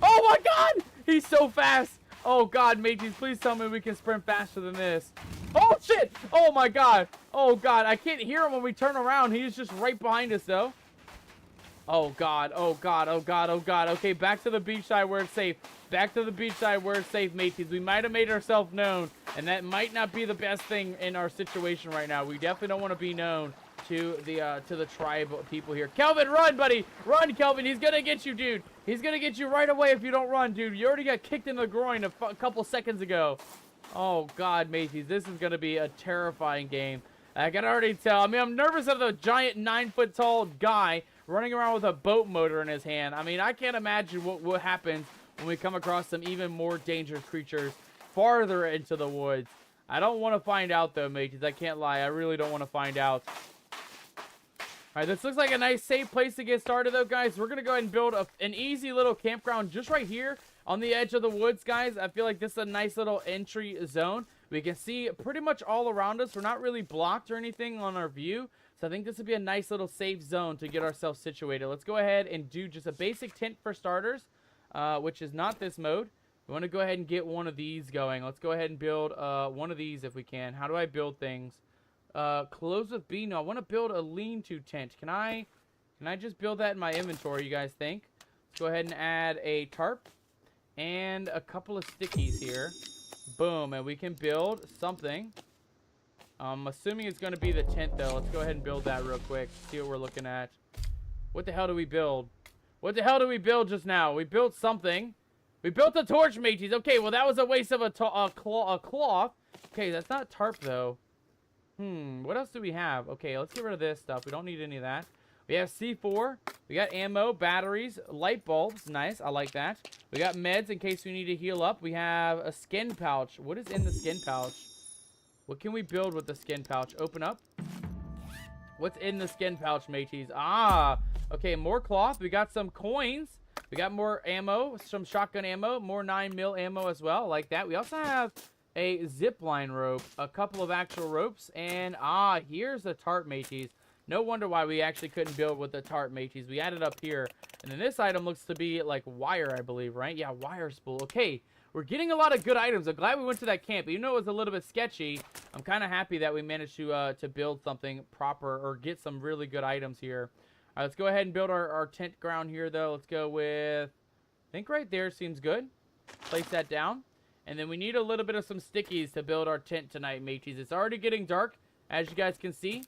Oh, my God. He's so fast. Oh, God, mateys, please tell me we can sprint faster than this. Oh, shit. Oh, my God. Oh, God. I can't hear him when we turn around. He's just right behind us, though. Oh, God. Oh, God. Oh, God. Oh, God. Okay, back to the beach side where it's safe. Back to the beach side where it's safe, mateys. We might have made ourselves known, and that might not be the best thing in our situation right now. We definitely don't want to be known to the tribe people here. Kelvin, run, buddy. Run, Kelvin. He's going to get you, dude. He's going to get you right away if you don't run, dude. You already got kicked in the groin a couple seconds ago. Oh, God, mateys. This is going to be a terrifying game. I can already tell. I mean, I'm nervous of the giant 9-foot-tall guy running around with a boat motor in his hand. I mean, I can't imagine what happens when we come across some even more dangerous creatures farther into the woods. I don't want to find out, though, mateys. I can't lie. I really don't want to find out. All right, this looks like a nice, safe place to get started, though, guys. We're going to go ahead and build an easy little campground just right here. on the edge of the woods, guys. I feel like this is a nice little entry zone. We can see pretty much all around us. We're not really blocked or anything on our view. So I think this would be a nice little safe zone to get ourselves situated. Let's go ahead and do just a basic tent for starters, which is not this mode. We want to go ahead and get one of these going. Let's go ahead and build one of these if we can. How do I build things? Close with B. No, I want to build a lean-to tent. Can I just build that in my inventory, you guys think? Let's go ahead and add a tarp and a couple of stickies here. Boom, and we can build something. I'm assuming it's going to be the tent, though. Let's go ahead and build that real quick. See what we're looking at. What the hell do we build? What the hell did we build just now? We built something. We built a torch, mateys. Okay, well, that was a waste of a cloth. Okay, that's not tarp, though. What else do we have? Okay, let's get rid of this stuff. We don't need any of that. We have C4. We got ammo, batteries, light bulbs. Nice, I like that. We got meds in case we need to heal up. We have a skin pouch. What is in the skin pouch? What can we build with the skin pouch? Open up. What's in the skin pouch, mateys? Ah, okay, more cloth. We got some coins. We got more ammo, some shotgun ammo, more 9mm ammo as well. I like that. We also have a zipline rope, a couple of actual ropes, and here's the tarp, mateys. No wonder why we actually couldn't build with the tarp, mateys. We added up here. And then this item looks to be like wire, I believe, right? Yeah, wire spool. Okay, we're getting a lot of good items. I'm glad we went to that camp. Even though it was a little bit sketchy, I'm kind of happy that we managed to build something proper or get some really good items here. All right, let's go ahead and build our tent ground here, though. Let's go with, I think right there seems good. Place that down. And then we need a little bit of some stickies to build our tent tonight, mateys. It's already getting dark, as you guys can see.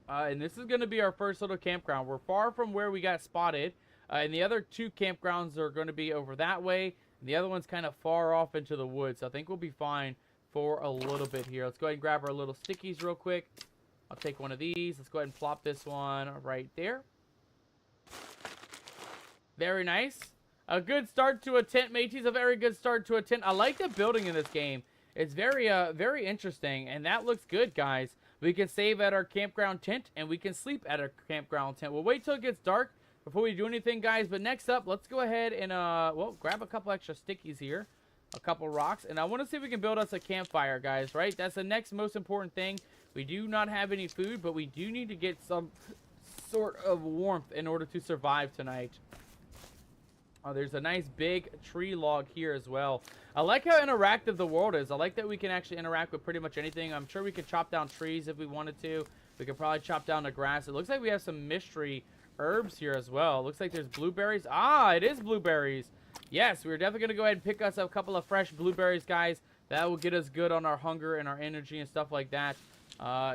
And this is going to be our first little campground. We're far from where we got spotted. And the other two campgrounds are going to be over that way. And the other one's kind of far off into the woods. So I think we'll be fine for a little bit here. Let's go ahead and grab our little stickies real quick. I'll take one of these. Let's go ahead and plop this one right there. Very nice. A good start to a tent, mateys. A very good start to a tent. I like the building in this game. It's very, very interesting. And that looks good, guys. We can save at our campground tent, and we can sleep at our campground tent. We'll wait till it gets dark before we do anything, guys. But next up, let's go ahead and, well, grab a couple extra stickies here. A couple rocks. And I want to see if we can build us a campfire, guys, right? That's the next most important thing. We do not have any food, but we do need to get some sort of warmth in order to survive tonight. Oh, there's a nice big tree log here as well. I like how interactive the world is. I like that we can actually interact with pretty much anything. I'm sure we could chop down trees if we wanted to. We could probably chop down the grass. It looks like we have some mystery herbs here as well. It looks like there's blueberries. Ah, it is blueberries. Yes, we're definitely going to go ahead and pick us up a couple of fresh blueberries, guys. That will get us good on our hunger and our energy and stuff like that.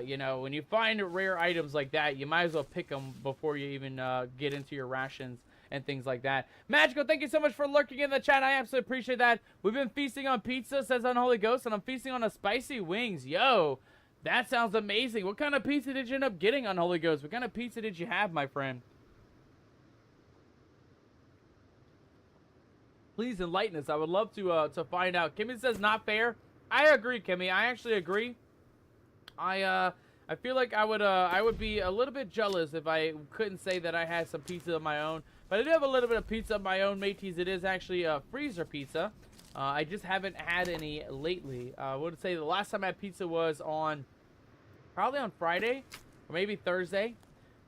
You know, when you find rare items like that, you might as well pick them before you even get into your rations and things like that. Magical, thank you so much for lurking in the chat. I absolutely appreciate that. We've been feasting on pizza, says Unholy Ghost, and I'm feasting on a spicy wings. Yo, that sounds amazing. What kind of pizza did you end up getting, Unholy Ghost? What kind of pizza did you have, my friend? Please enlighten us. I would love to find out. Kimmy says not fair. I agree, Kimmy. I actually agree. I feel like I would be a little bit jealous if I couldn't say that I had some pizza of my own. But I do have a little bit of pizza of my own, mateys. It is actually a freezer pizza. I just haven't had any lately. I would say the last time I had pizza was probably on Friday or maybe Thursday.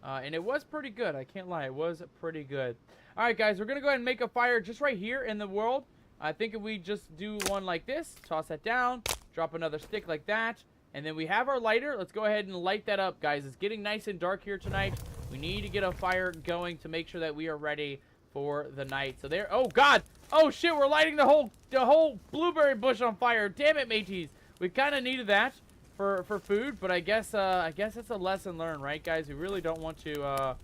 And it was pretty good. I can't lie. It was pretty good. All right, guys. We're going to go ahead and make a fire just right here in the world. I think if we just do one like this, toss that down, drop another stick like that. And then we have our lighter. Let's go ahead and light that up, guys. It's getting nice and dark here tonight. We need to get a fire going to make sure that we are ready for the night. So there. Oh, God. Oh, shit. We're lighting the whole blueberry bush on fire. Damn it, mateys. We kind of needed that for food. But I guess it's a lesson learned, right, guys? We really don't want to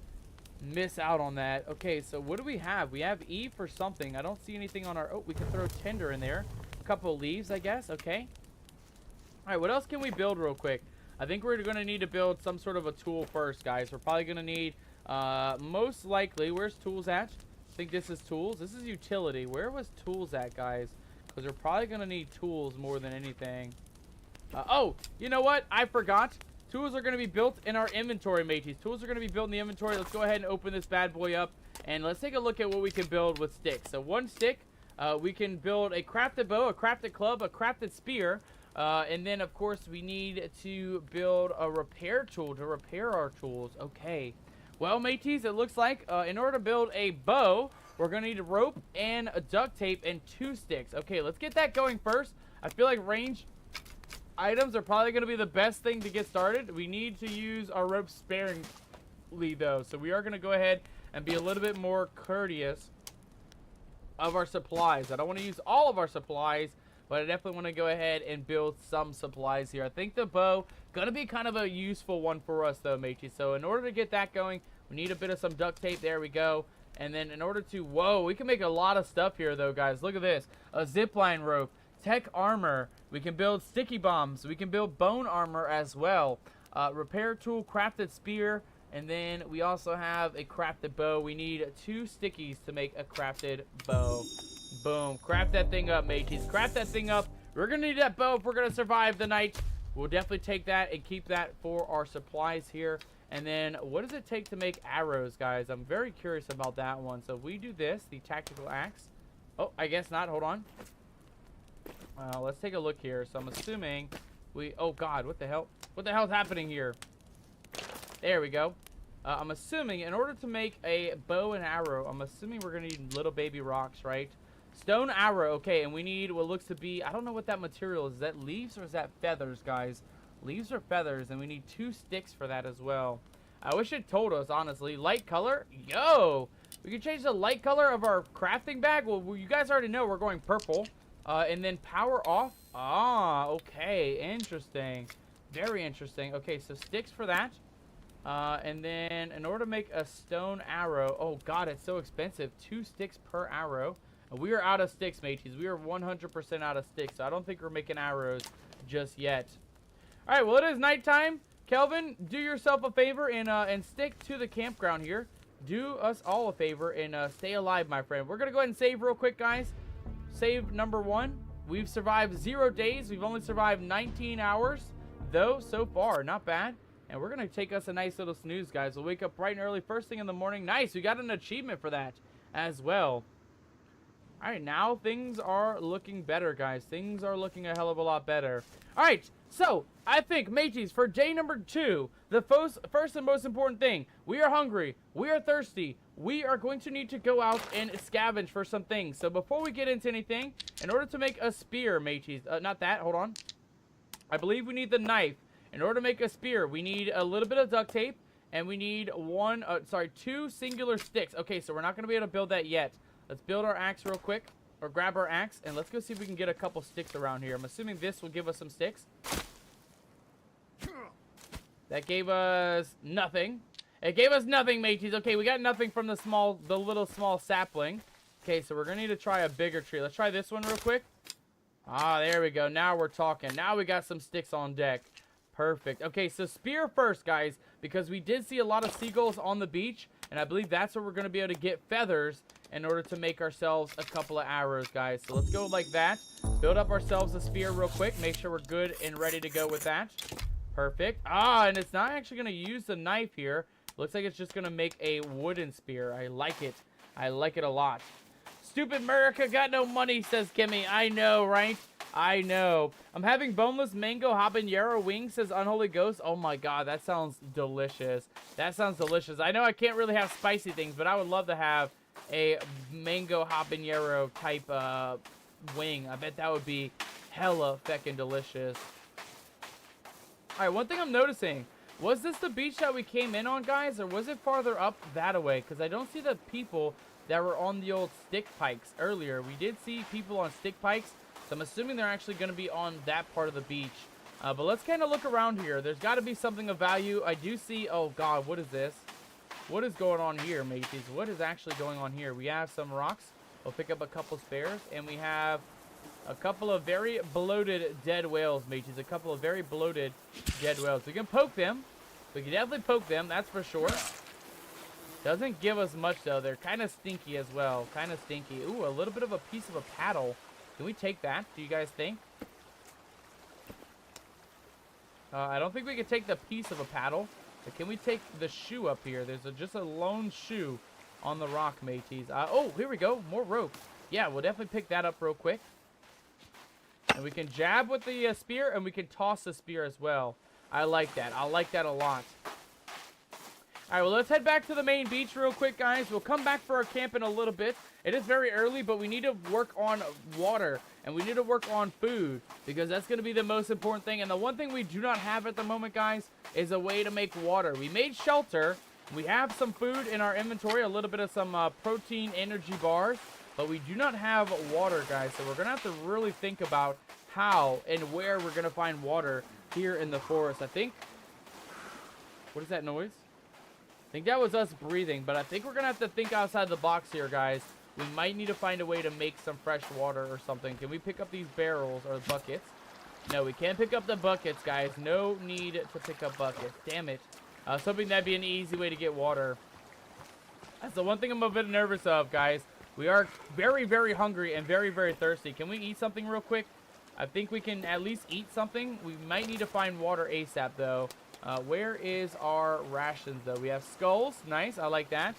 miss out on that. Okay, so what do we have? We have E for something. I don't see anything on our... Oh, we can throw tinder in there. A couple of leaves, I guess. Okay. All right, what else can we build real quick? I think we're going to need to build some sort of a tool first, guys. We're probably going to need, most likely, where's tools at? I think this is tools. This is utility. Where was tools at, guys? Because we're probably going to need tools more than anything. Oh, you know what? I forgot. Tools are going to be built in our inventory, mateys. Tools are going to be built in the inventory. Let's go ahead and open this bad boy up. And let's take a look at what we can build with sticks. So one stick We can build a crafted bow, a crafted club, a crafted spear. And then, of course, we need to build a repair tool to repair our tools. Okay. Well, mateys, it looks like in order to build a bow, we're going to need a rope and a duct tape and 2 sticks. Okay, let's get that going first. I feel like range items are probably going to be the best thing to get started. We need to use our rope sparingly, though. So we are going to go ahead and be a little bit more courteous of our supplies. I don't want to use all of our supplies, but I definitely want to go ahead and build some supplies here. I think the bow going to be kind of a useful one for us, though, matey. So in order to get that going, we need a bit of some duct tape. There we go. And then in order to, whoa, we can make a lot of stuff here, though, guys. Look at this. A zipline rope, tech armor. We can build sticky bombs. We can build bone armor as well. Repair tool, crafted spear. And then we also have a crafted bow. We need 2 stickies to make a crafted bow. Boom. Craft that thing up, mateys. Craft that thing up. We're going to need that bow if we're going to survive the night. We'll definitely take that and keep that for our supplies here. And then what does it take to make arrows, guys? I'm very curious about that one. So if we do this, the tactical axe. Oh, I guess not. Hold on. Let's take a look here. So I'm assuming we... Oh, God. What the hell? What the hell's happening here? There we go. I'm assuming in order to make a bow and arrow, I'm assuming we're going to need little baby rocks, right? Stone arrow. Okay, and we need what looks to be... I don't know what that material is. Is that leaves or is that feathers, guys? Leaves or feathers, and we need 2 sticks for that as well. I wish it told us, honestly. Light color? Yo! We can change the light color of our crafting bag. Well, you guys already know we're going purple. And then power off. Ah, okay. Interesting. Very interesting. Okay, so sticks for that. And then in order to make a stone arrow, oh god, it's so expensive. 2 sticks per arrow. And we are out of sticks, mateys. We are 100% out of sticks. So I don't think we're making arrows just yet. All right, well, it is nighttime. Kelvin, do yourself a favor and stick to the campground here. Do us all a favor and stay alive, my friend. We're going to go ahead and save real quick, guys. Save number 1. We've survived 0 days. We've only survived 19 hours, though, so far. Not bad. And we're going to take us a nice little snooze, guys. We'll wake up bright and early first thing in the morning. Nice. We got an achievement for that as well. All right, now things are looking better, guys. Things are looking a hell of a lot better. All right, so I think, mateys, for day number 2, the first and most important thing, we are hungry. We are thirsty. We are going to need to go out and scavenge for some things. So before we get into anything, in order to make a spear, mateys, not that, hold on. I believe we need the knife. In order to make a spear, we need a little bit of duct tape, and we need 2 singular sticks. Okay, so we're not going to be able to build that yet. Let's build our axe real quick, or grab our axe, and let's go see if we can get a couple sticks around here. I'm assuming this will give us some sticks. That gave us nothing. It gave us nothing, mateys. Okay, we got nothing from the little small sapling. Okay, so we're going to need to try a bigger tree. Let's try this one real quick. Ah, there we go. Now we're talking. Now we got some sticks on deck. Perfect. Okay, so spear first, guys, because we did see a lot of seagulls on the beach, and I believe that's where we're going to be able to get feathers in order to make ourselves a couple of arrows, guys. So let's go like that. Build up ourselves a spear real quick. Make sure we're good and ready to go with that. Perfect. Ah, and it's not actually going to use the knife here. Looks like it's just going to make a wooden spear. I like it. I like it a lot. Stupid America got no money, says Kimmy. I know, right? I know. I'm having boneless mango habanero wings, says Unholy Ghost. Oh my god, that sounds delicious. That sounds delicious. I know I can't really have spicy things, but I would love to have a mango habanero type wing. I bet that would be hella feckin' delicious. Alright, one thing I'm noticing. Was this the beach that we came in on, guys? Or was it farther up that way? Because I don't see the people that were on the old stick pikes earlier. We did see people on stick pikes. So I'm assuming they're actually going to be on that part of the beach. But let's kind of look around here. There's got to be something of value. I do see... Oh, God. What is this? What is going on here, mateys? What is actually going on here? We have some rocks. We'll pick up a couple spares. And we have a couple of very bloated dead whales, mateys. A couple of very bloated dead whales. We can poke them. We can definitely poke them. That's for sure. Doesn't give us much, though. They're kind of stinky as well. Kind of stinky. Ooh, a little bit of a piece of a paddle. Can we take that? Do you guys think? I don't think we can take the piece of a paddle. But can we take the shoe up here? There's just a lone shoe on the rock, mateys. Oh, here we go. More rope. Yeah, we'll definitely pick that up real quick. And we can jab with the spear, and we can toss the spear as well. I like that. I like that a lot. All right, well, let's head back to the main beach real quick, guys. We'll come back for our camp in a little bit. It is very early, but we need to work on water, and we need to work on food, because that's going to be the most important thing. And the one thing we do not have at the moment, guys, is a way to make water. We made shelter. We have some food in our inventory, a little bit of some protein energy bars, but we do not have water, guys. So we're going to have to really think about how and where we're going to find water here in the forest. I think, what is that noise? I think that was us breathing, but I think we're going to have to think outside the box here, guys. We might need to find a way to make some fresh water or something. Can we pick up these barrels or buckets? No, we can't pick up the buckets, guys. No need to pick up buckets. Damn it. I was hoping that'd be an easy way to get water. That's the one thing I'm a bit nervous of, guys. We are very, very hungry and very, very thirsty. Can we eat something real quick? I think we can at least eat something. We might need to find water ASAP, though. Where is our rations, though? We have skulls. Nice. I like that.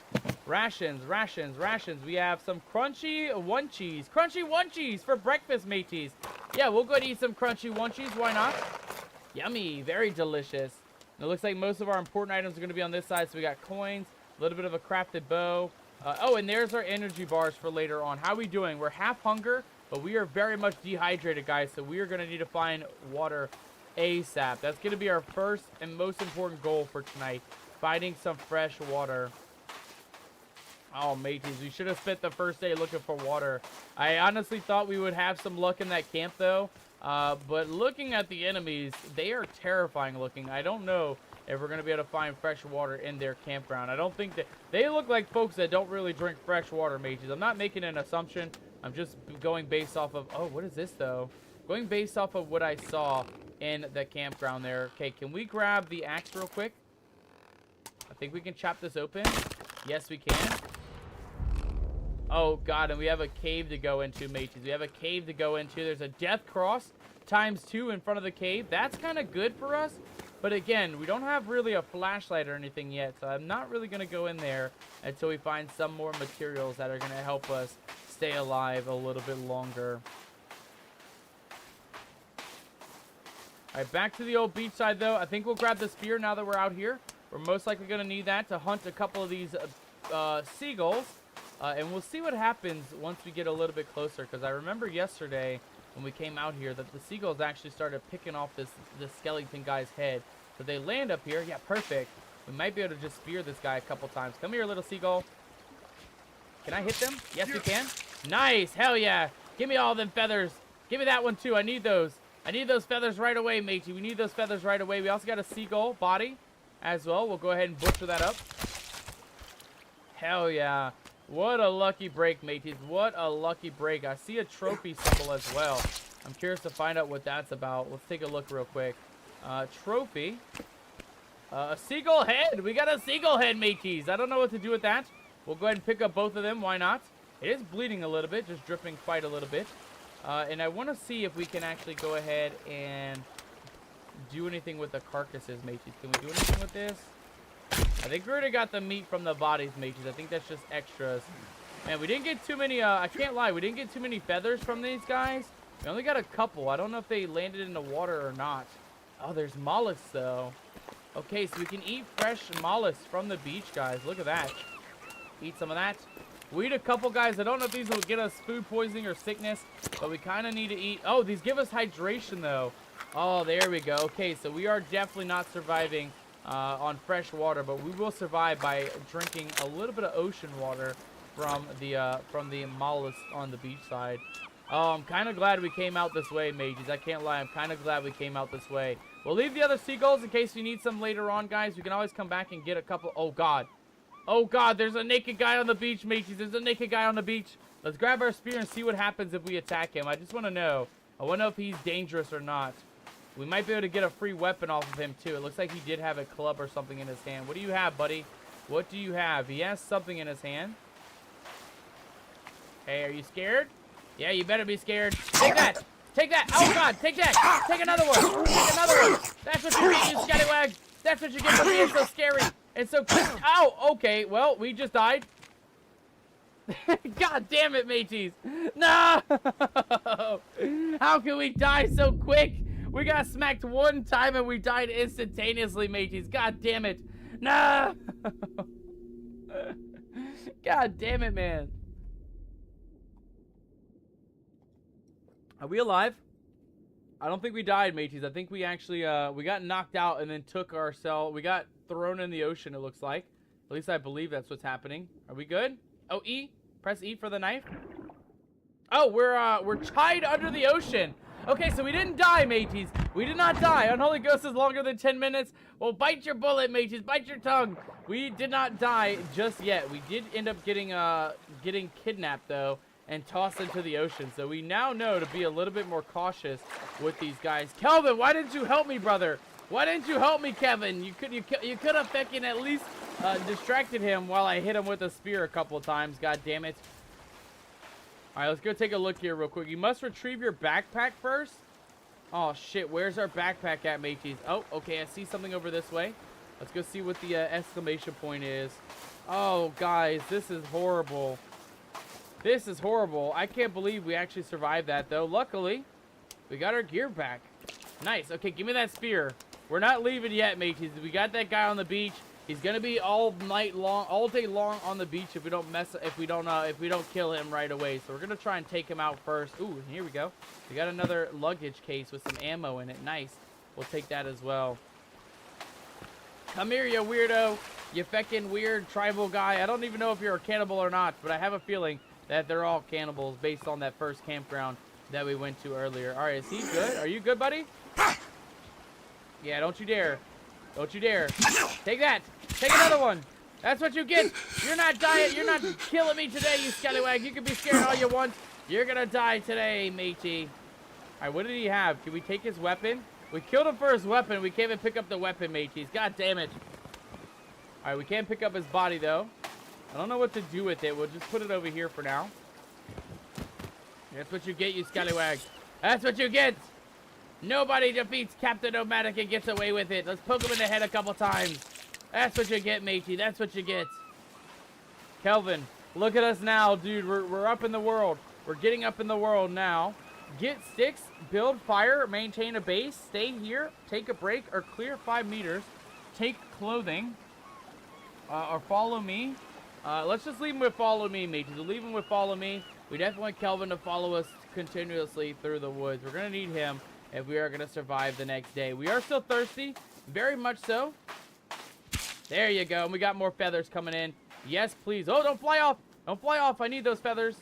Rations, rations, rations. We have some crunchy onchies. Crunchy onchies for breakfast, mateys. Yeah, we'll go ahead and eat some crunchy onchies. Why not? Yummy. Very delicious. And it looks like most of our important items are going to be on this side. So we got coins, a little bit of a crafted bow. Oh, and there's our energy bars for later on. How are we doing? We're half hunger, but we are very much dehydrated, guys. So we are going to need to find water ASAP. That's going to be our first and most important goal for tonight. Finding some fresh water. Oh, mateys, we should have spent the first day looking for water. I honestly thought we would have some luck in that camp, though. But looking at the enemies, they are terrifying looking. I don't know if we're going to be able to find fresh water in their campground. I don't think that... They look like folks that don't really drink fresh water, mateys. I'm not making an assumption. I'm just going based off of... Oh, what is this, though? Going based off of what I saw in the campground there. Okay, can we grab the axe real quick? I think we can chop this open. Yes, we can. Oh, God, and we have a cave to go into, mateys. We have a cave to go into. There's a death cross ×2 in front of the cave. That's kind of good for us. But again, we don't have really a flashlight or anything yet, so I'm not really going to go in there until we find some more materials that are going to help us stay alive a little bit longer. All right, back to the old beach side, though. I think we'll grab the spear now that we're out here. We're most likely going to need that to hunt a couple of these seagulls. And we'll see what happens once we get a little bit closer, because I remember yesterday when we came out here that the seagulls actually started picking off this skeleton guy's head. So they land up here. Yeah, perfect. We might be able to just spear this guy a couple times. Come here, little seagull. Can I hit them? Yes, we can. Nice. Hell yeah. Give me all them feathers. Give me that one, too. I need those. I need those feathers right away, matey. We need those feathers right away. We also got a seagull body as well. We'll go ahead and butcher that up. Hell yeah. What a lucky break, mateys. What a lucky break. I see a trophy symbol as well. I'm curious to find out what that's about. Let's take a look real quick. Trophy. A seagull head. We got a seagull head, mateys. I don't know what to do with that. We'll go ahead and pick up both of them. Why not? It is bleeding a little bit. Just dripping quite a little bit. And I want to see if we can actually go ahead and do anything with the carcasses, mateys. Can we do anything with this? I think we already got the meat from the bodies, mateys. I think that's just extras. Man, we didn't get too many, I can't lie, we didn't get too many feathers from these guys. We only got a couple. I don't know if they landed in the water or not. Oh, there's mollusks, though. Okay, so we can eat fresh mollusks from the beach, guys. Look at that. Eat some of that. We eat a couple, guys. I don't know if these will get us food poisoning or sickness, but we kind of need to eat. Oh, these give us hydration, though. Oh, there we go. Okay, so we are definitely not surviving on fresh water, but we will survive by drinking a little bit of ocean water from the mollusk on the beach side. Oh, I'm kind of glad we came out this way, mages. I can't lie. I'm kind of glad we came out this way. We'll leave the other seagulls in case we need some later on, guys. We can always come back and get a couple. Oh, God. Oh, God. There's a naked guy on the beach, mages. There's a naked guy on the beach. Let's grab our spear and see what happens if we attack him. I just want to know. I want to know if he's dangerous or not. We might be able to get a free weapon off of him, too. It looks like he did have a club or something in his hand. What do you have, buddy? What do you have? He has something in his hand. Hey, are you scared? Yeah, you better be scared. Take that! Take that! Oh, God! Take that! Take another one! Take another one! That's what you get, you scallywag! That's what you get for being so scary! It's so quick. Oh, okay. Well, we just died. God damn it, mateys. No! How can we die so quick? We got smacked one time and we died instantaneously, mateys. God damn it. No! God damn it, man. Are we alive? I don't think we died, mateys. I think we actually, we got knocked out and then took ourselves. We got thrown in the ocean, it looks like. At least I believe that's what's happening. Are we good? Oh, E. Press E for the knife. Oh, we're tied under the ocean. Okay, so we didn't die, mateys. We did not die. Unholy Ghost is longer than 10 minutes. Well, bite your bullet, mateys. Bite your tongue. We did not die just yet. We did end up getting kidnapped, though, and tossed into the ocean. So we now know to be a little bit more cautious with these guys. Kelvin, why didn't you help me, brother? Why didn't you help me, Kevin? You could have fucking at least distracted him while I hit him with a spear a couple of times. God damn it. All right, let's go take a look here real quick. You must retrieve your backpack first. Oh, shit. Where's our backpack at, mateys? Oh, okay. I see something over this way. Let's go see what the exclamation point is. Oh, guys. This is horrible. This is horrible. I can't believe we actually survived that, though. Luckily, we got our gear back. Nice. Okay, give me that spear. We're not leaving yet, mateys. We got that guy on the beach. He's gonna be all night long, all day long on the beach if we don't kill him right away. So we're gonna try and take him out first. Ooh, here we go. We got another luggage case with some ammo in it. Nice. We'll take that as well. Come here, you weirdo. You feckin' weird tribal guy. I don't even know if you're a cannibal or not, but I have a feeling that they're all cannibals based on that first campground that we went to earlier. All right, is he good? Are you good, buddy? Yeah, don't you dare. Don't you dare. Take that. Take another one. That's what you get. You're not dying. You're not killing me today, you scallywag. You can be scared all you want. You're going to die today, matey. All right, what did he have? Can we take his weapon? We killed him for his weapon. We can't even pick up the weapon, mateys. God damn it. All right, we can't pick up his body, though. I don't know what to do with it. We'll just put it over here for now. That's what you get, you scallywag. That's what you get. Nobody defeats Captain Nomadic and gets away with it. Let's poke him in the head a couple times. That's what you get, matey. That's what you get. Kelvin, look at us now, dude. We're up in the world. We're getting up in the world now. Get sticks, build fire, maintain a base, stay here, take a break, or clear 5 meters. Take clothing, or follow me. Let's just leave him with follow me, mateys. We'll leave him with follow me. We definitely want Kelvin to follow us continuously through the woods. We're going to need him if we are going to survive the next day. We are still thirsty, very much so. There you go. And we got more feathers coming in. Yes, please. Oh, don't fly off. Don't fly off. I need those feathers.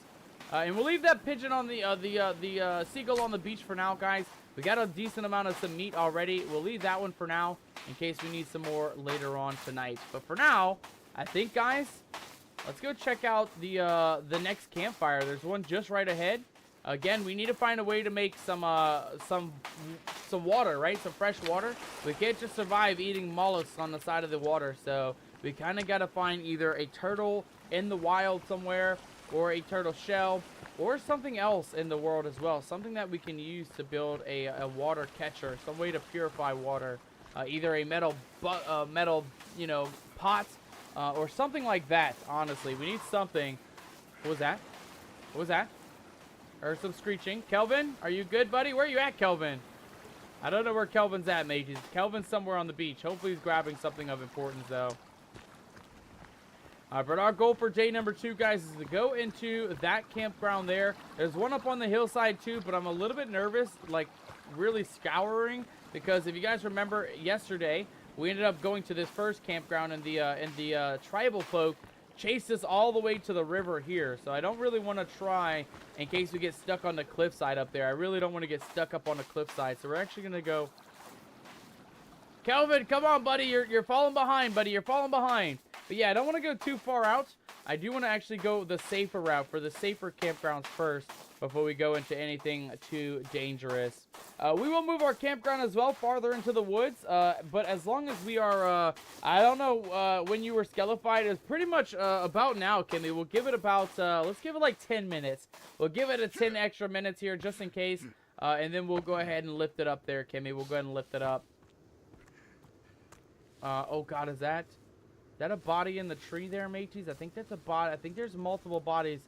And we'll leave that pigeon on the seagull on the beach for now, guys. We got a decent amount of some meat already. We'll leave that one for now in case we need some more later on tonight. But for now, I think, guys, let's go check out the next campfire. There's one just right ahead. Again, we need to find a way to make some water, right? Some fresh water. We can't just survive eating mollusks on the side of the water. So we kind of got to find either a turtle in the wild somewhere, or a turtle shell, or something else in the world as well. Something that we can use to build a water catcher. Some way to purify water. Either a metal, you know, pot, or something like that. Honestly, we need something. What was that? What was that? Or some screeching. Kelvin, are you good, buddy? Where are you at, Kelvin? I don't know where Kelvin's at, mages. Kelvin's somewhere on the beach. Hopefully he's grabbing something of importance, though. But our goal for day number 2, guys, is to go into that campground there. There's one up on the hillside, too, but I'm a little bit nervous, like, really scouring. Because if you guys remember yesterday, we ended up going to this first campground, and the tribal folk chased us all the way to the river here. So I don't really want to try in case we get stuck on the cliffside up there. I really don't want to get stuck up on the cliffside. So we're actually going to go... Kelvin, come on, buddy. You're falling behind, buddy. You're falling behind. But yeah, I don't want to go too far out. I do want to actually go the safer route for the safer campgrounds first before we go into anything too dangerous. We will move our campground as well farther into the woods. But as long as we are, I don't know when you were scalified. It's pretty much about now, Kimmy. We'll give it about, let's give it like 10 minutes. We'll give it a 10 extra minutes here just in case. And then we'll go ahead and lift it up there, Kimmy. We'll go ahead and lift it up. Oh, God, is that that a body in the tree there, mateys? I think that's a body. I think there's multiple bodies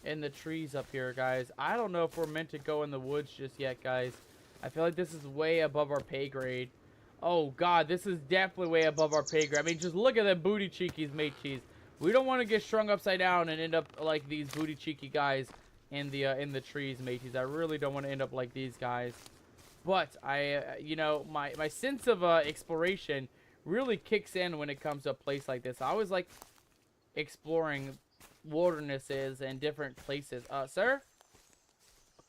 in the trees up here, guys. I don't know if we're meant to go in the woods just yet, guys. I feel like this is way above our pay grade. Oh, God, this is definitely way above our pay grade. I mean, just look at the booty cheekies, mateys. We don't want to get strung upside down and end up like these booty cheeky guys in the trees, mateys. I really don't want to end up like these guys. But you know, my sense of exploration really kicks in when it comes to a place like this. I always like exploring wildernesses and different places. Sir?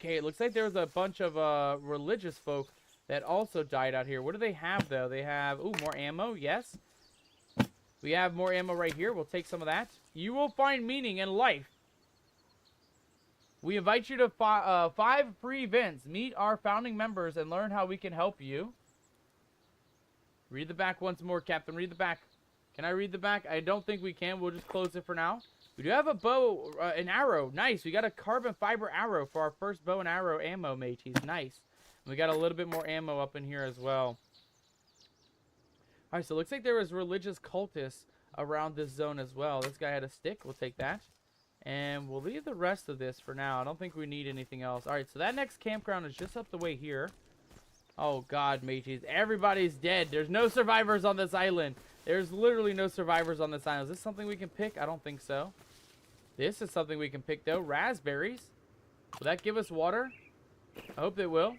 Okay, it looks like there's a bunch of religious folk that also died out here. What do they have, though? They have, ooh, more ammo, yes. We have more ammo right here. We'll take some of that. You will find meaning in life. We invite you to 5 free events. Meet our founding members and learn how we can help you. Read the back once more, Captain. Read the back. Can I read the back? I don't think we can. We'll just close it for now. We do have a bow, an arrow. Nice. We got a carbon fiber arrow for our first bow and arrow ammo, mateys. Nice. And we got a little bit more ammo up in here as well. Alright, so it looks like there was religious cultists around this zone as well. This guy had a stick. We'll take that. And we'll leave the rest of this for now. I don't think we need anything else. Alright, so that next campground is just up the way here. Oh, God, mateys. Everybody's dead. There's no survivors on this island. There's literally no survivors on this island. Is this something we can pick? I don't think so. This is something we can pick, though. Raspberries. Will that give us water? I hope it will.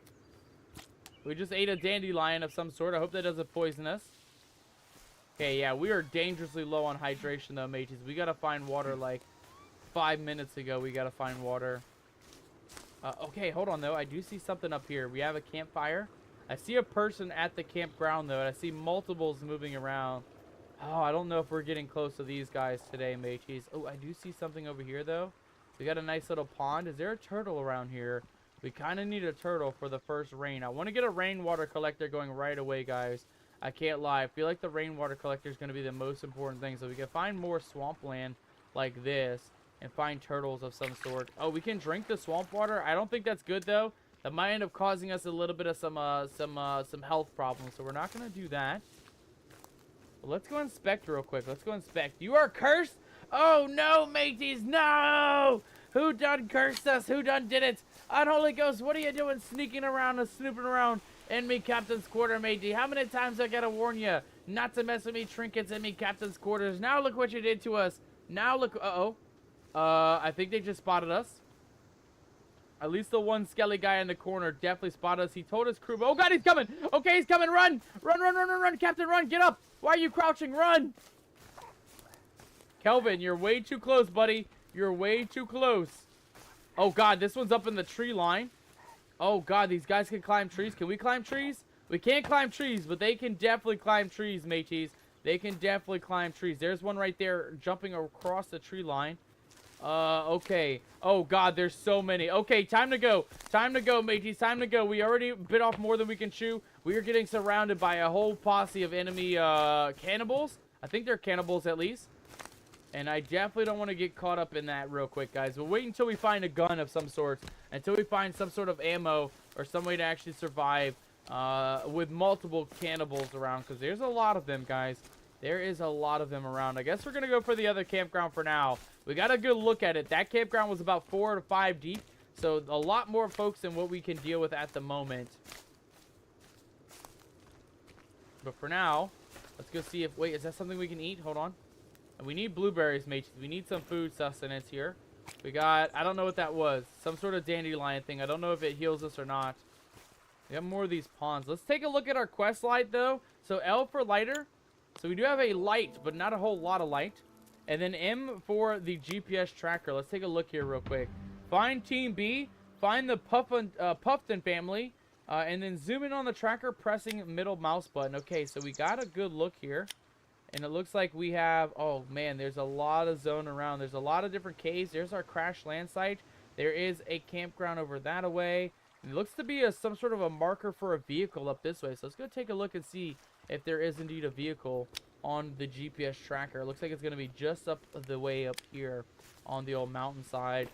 We just ate a dandelion of some sort. I hope that doesn't poison us. Okay, yeah, we are dangerously low on hydration, though, mateys. We gotta find water, like, 5 minutes ago. We gotta find water. Okay, hold on, though. I do see something up here. We have a campfire. I see a person at the campground, though, and I see multiples moving around. Oh, I don't know if we're getting close to these guys today, mateys. Oh, I do see something over here, though. We got a nice little pond. Is there a turtle around here? We kind of need a turtle for the first rain. I want to get a rainwater collector going right away, guys. I can't lie. I feel like the rainwater collector is going to be the most important thing. So we can find more swampland like this and find turtles of some sort. Oh, we can drink the swamp water. I don't think that's good, though. That might end up causing us a little bit of some health problems. So we're not going to do that. Well, let's go inspect real quick. Let's go inspect. You are cursed? Oh, no, mateys. No! Who done cursed us? Who done did it? Unholy Ghost, what are you doing sneaking around and snooping around in me captain's quarter, matey? How many times I gotta warn you not to mess with me trinkets in me captain's quarters? Now look what you did to us. Now look. Uh-oh. I think they just spotted us. At least the one skelly guy in the corner definitely spotted us. He told his crew. Oh, God, he's coming. Okay, he's coming. Run. Run, run, run, run, run. Captain, run. Get up. Why are you crouching? Run. Kelvin, you're way too close, buddy. You're way too close. Oh, God, this one's up in the tree line. Oh, God, these guys can climb trees. Can we climb trees? We can't climb trees, but they can definitely climb trees, mateys. They can definitely climb trees. There's one right there jumping across the tree line. Okay. Oh, God, there's so many. Okay, time to go. Time to go, mateys. Time to go. We already bit off more than we can chew. We are getting surrounded by a whole posse of enemy cannibals. I think they're cannibals, at least. And I definitely don't want to get caught up in that real quick, guys. We'll wait until we find a gun of some sort. Until we find some sort of ammo or some way to actually survive with multiple cannibals around. Because there's a lot of them, guys. There is a lot of them around. I guess we're going to go for the other campground for now. We got a good look at it. That campground was about 4 to 5 deep. So a lot more folks than what we can deal with at the moment. But for now, let's go see if... Wait, is that something we can eat? Hold on. We need blueberries, mates. We need some food sustenance here. We got... I don't know what that was. Some sort of dandelion thing. I don't know if it heals us or not. We got more of these ponds. Let's take a look at our quest light, though. So L for lighter. So we do have a light, but not a whole lot of light. And then M for the GPS tracker. Let's take a look here real quick. Find Team B. Find the Puffton family. And then zoom in on the tracker, pressing middle mouse button. Okay, so we got a good look here. And it looks like we have... Oh, man, there's a lot of zone around. There's a lot of different caves. There's our crash land site. There is a campground over that away. It looks to be some sort of a marker for a vehicle up this way. So let's go take a look and see if there is indeed a vehicle on the GPS tracker. It looks like it's going to be just up the way up here on the old mountainside.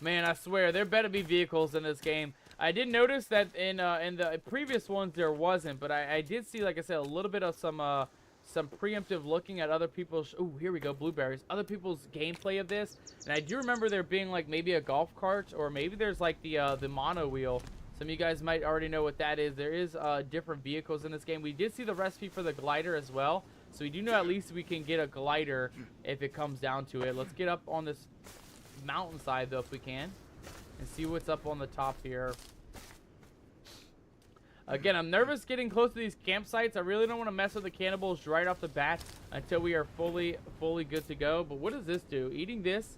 Man, I swear, there better be vehicles in this game. I did notice that in the previous ones there wasn't, but I did see, like I said, a little bit of some preemptive looking at other people's. Ooh, here we go, blueberries. Other people's gameplay of this, and I do remember there being like maybe a golf cart, or maybe there's like the mono wheel. Some of you guys might already know what that is. There is different vehicles in this game. We did see the recipe for the glider as well, so we do know at least we can get a glider if it comes down to it. Let's get up on this mountainside though if we can, and see what's up on the top here. Again, I'm nervous getting close to these campsites. I really don't want to mess with the cannibals right off the bat until we are fully good to go. But what does this do? Eating this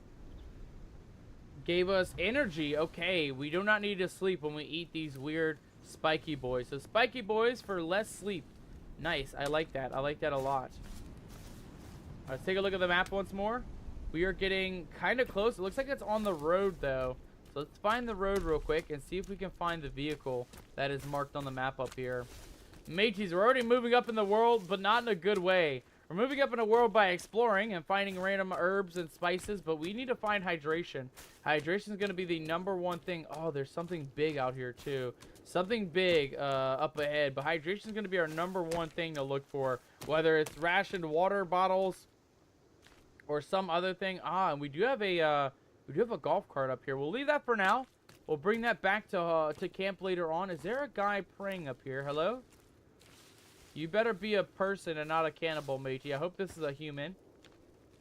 gave us energy. Okay, we do not need to sleep when we eat these weird spiky boys. So spiky boys for less sleep. Nice. I like that. I like that a lot. Let's take a look at the map once more. We are getting kind of close. It looks like it's on the road though. So let's find the road real quick and see if we can find the vehicle that is marked on the map up here. Mateys, we're already moving up in the world, but not in a good way. We're moving up in the world by exploring and finding random herbs and spices, but we need to find hydration. Hydration is going to be the #1 thing. Oh, there's something big out here too. Something big up ahead, but hydration is going to be our #1 thing to look for. Whether it's rationed water bottles or some other thing. Ah, and we do have a golf cart up here. We'll leave that for now. We'll bring that back to camp later on. Is there a guy praying up here? Hello? You better be a person and not a cannibal, matey. I hope this is a human.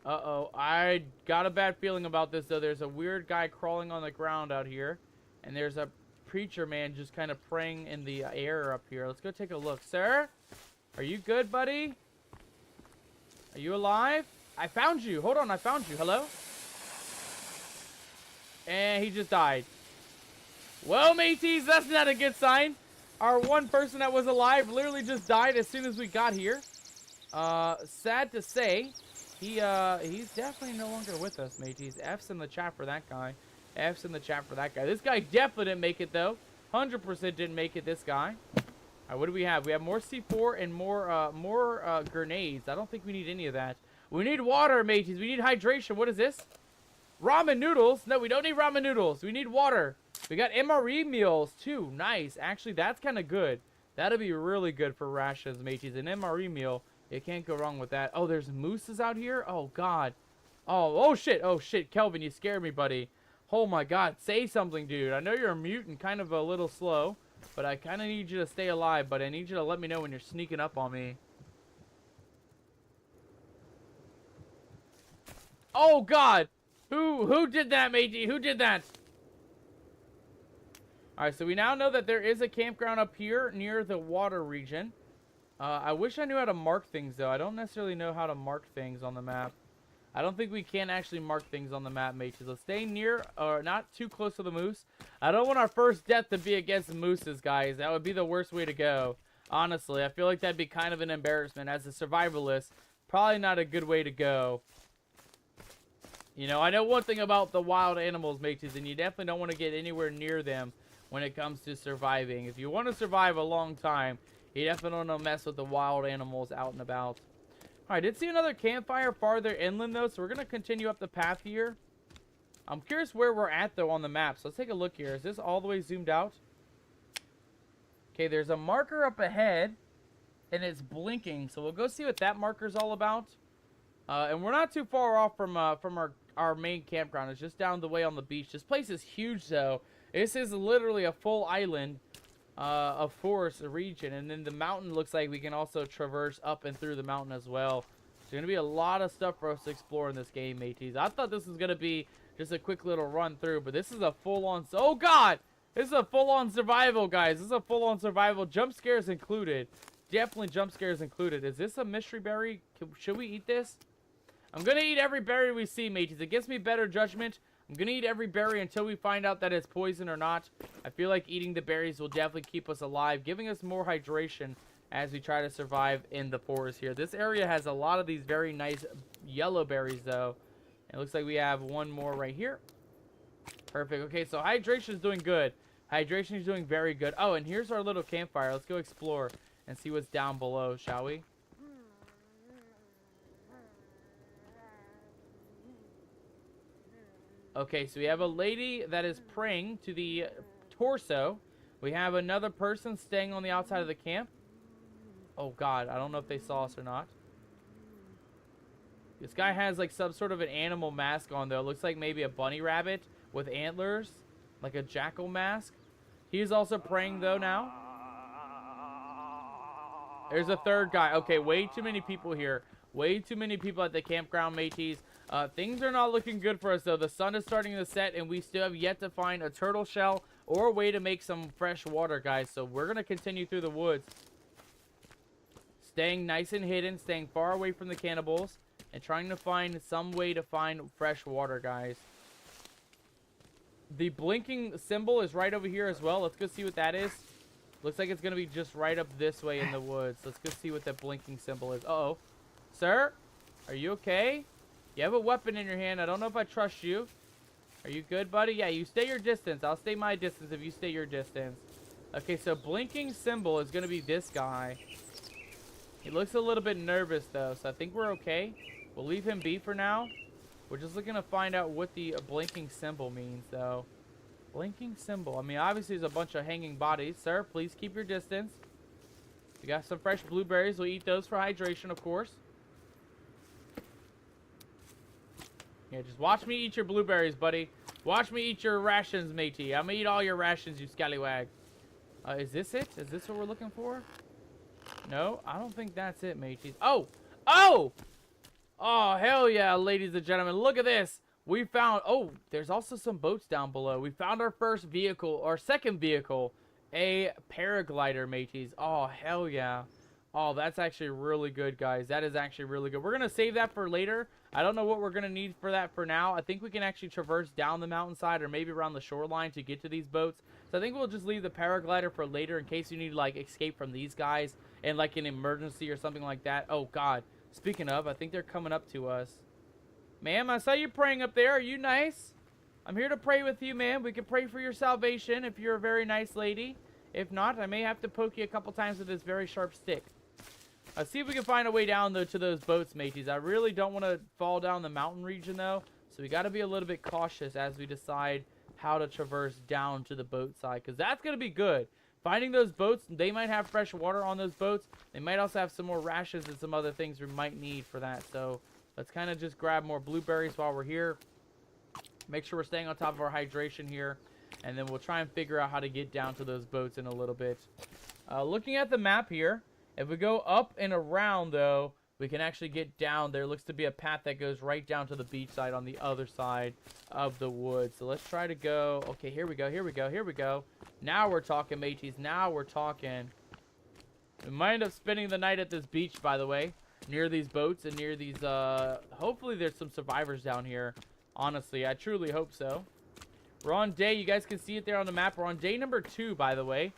Uh-oh. I got a bad feeling about this, though. There's a weird guy crawling on the ground out here. And there's a preacher man just kind of praying in the air up here. Let's go take a look. Sir? Are you good, buddy? Are you alive? I found you. Hold on. I found you. Hello? And he just died. Well, mateys, that's not a good sign. Our one person that was alive literally just died as soon as we got here. Sad to say, he's definitely no longer with us, mateys. F's in the chat for that guy. F's in the chat for that guy. This guy definitely didn't make it, though. 100% didn't make it, this guy. All right, what do we have? We have more C4 and more grenades. I don't think we need any of that. We need water, mateys. We need hydration. What is this? Ramen noodles? No, we don't need ramen noodles. We need water. We got MRE meals, too. Nice. Actually, that's kind of good. That'll be really good for rations, mateys. An MRE meal. You can't go wrong with that. Oh, there's mooses out here? Oh, God. Oh, shit. Oh, shit. Kelvin, you scared me, buddy. Oh, my God. Say something, dude. I know you're a mute and kind of a little slow, but I kind of need you to stay alive, but I need you to let me know when you're sneaking up on me. Oh, God. Who did that, matey? Who did that? Alright, so we now know that there is a campground up here near the water region. I wish I knew how to mark things, though. I don't necessarily know how to mark things on the map. I don't think we can actually mark things on the map, mateys. Let's stay near, or not too close to the moose. I don't want our first death to be against the mooses, guys. That would be the worst way to go. Honestly, I feel like that'd be kind of an embarrassment. As a survivalist, probably not a good way to go. You know, I know one thing about the wild animals, mateys, and you definitely don't want to get anywhere near them when it comes to surviving. If you want to survive a long time, you definitely don't want to mess with the wild animals out and about. Alright, I did see another campfire farther inland, though, so we're going to continue up the path here. I'm curious where we're at, though, on the map. So let's take a look here. Is this all the way zoomed out? Okay, there's a marker up ahead, and it's blinking. So we'll go see what that marker's all about. And we're not too far off from our main campground. It's just down the way on the beach. This place is huge, though. This is literally a full island of forest region. And then the mountain looks like we can also traverse up and through the mountain as well. There's going to be a lot of stuff for us to explore in this game, mateys. I thought this was going to be just a quick little run through, but this is a full-on... Oh, God! This is a full-on survival, guys. This is a full-on survival. Jump scares included. Definitely jump scares included. Is this a mystery berry? Should we eat this? I'm going to eat every berry we see, mateys. It gives me better judgment. I'm going to eat every berry until we find out that it's poison or not. I feel like eating the berries will definitely keep us alive, giving us more hydration as we try to survive in the forest here. This area has a lot of these very nice yellow berries, though. It looks like we have one more right here. Perfect. Okay, so hydration is doing good. Hydration is doing very good. Oh, and here's our little campfire. Let's go explore and see what's down below, shall we? Okay, so we have a lady that is praying to the torso. We have another person staying on the outside of the camp. Oh God, I don't know if they saw us or not. This guy has like some sort of an animal mask on though. It looks like maybe a bunny rabbit with antlers, like a jackal mask. He's also praying though now. There's a third guy. Okay, way too many people here. Way too many people at the campground, mateys. Things are not looking good for us though. The sun is starting to set and we still have yet to find a turtle shell or a way to make some fresh water, guys. So we're going to continue through the woods. Staying nice and hidden, staying far away from the cannibals, and trying to find some way to find fresh water, guys. The blinking symbol is right over here as well. Let's go see what that is. Looks like it's going to be just right up this way in the woods. Let's go see what that blinking symbol is. Uh-oh. Sir? Are you okay? You have a weapon in your hand. I don't know if I trust you. Are you good, buddy? Yeah, you stay your distance. I'll stay my distance if you stay your distance. Okay, so blinking symbol is going to be this guy. He looks a little bit nervous, though, so I think we're okay. We'll leave him be for now. We're just looking to find out what the blinking symbol means, though. Blinking symbol. I mean, obviously, there's a bunch of hanging bodies. Sir, please keep your distance. We got some fresh blueberries. We'll eat those for hydration, of course. Yeah, just watch me eat your blueberries, buddy. Watch me eat your rations, matey. I'm gonna eat all your rations, you scallywag. Is this it? Is this what we're looking for? No, I don't think that's it, mateys. Oh! Oh! Oh, hell yeah, ladies and gentlemen. Look at this. We found... Oh, there's also some boats down below. We found our first vehicle, our second vehicle. A paraglider, mateys. Oh, hell yeah. Oh, that's actually really good, guys. That is actually really good. We're going to save that for later. I don't know what we're going to need for that for now. I think we can actually traverse down the mountainside or maybe around the shoreline to get to these boats. So I think we'll just leave the paraglider for later in case you need to, like, escape from these guys in, like, an emergency or something like that. Oh, God. Speaking of, I think they're coming up to us. Ma'am, I saw you praying up there. Are you nice? I'm here to pray with you, ma'am. We can pray for your salvation if you're a very nice lady. If not, I may have to poke you a couple times with this very sharp stick. Let's see if we can find a way down, though, to those boats, mateys. I really don't want to fall down the mountain region, though. So we got to be a little bit cautious as we decide how to traverse down to the boat side. Because that's going to be good. Finding those boats, they might have fresh water on those boats. They might also have some more rations and some other things we might need for that. So let's kind of just grab more blueberries while we're here. Make sure we're staying on top of our hydration here. And then we'll try and figure out how to get down to those boats in a little bit. Looking at the map here, if we go up and around, though, we can actually get down. There looks to be a path that goes right down to the beach side on the other side of the woods. So let's try to go. Okay, here we go, here we go, here we go. Now we're talking, mateys. Now we're talking. We might end up spending the night at this beach, by the way, near these boats and near these, hopefully there's some survivors down here. Honestly, I truly hope so. We're on day, you guys can see it there on the map. We're on day number 2, by the way.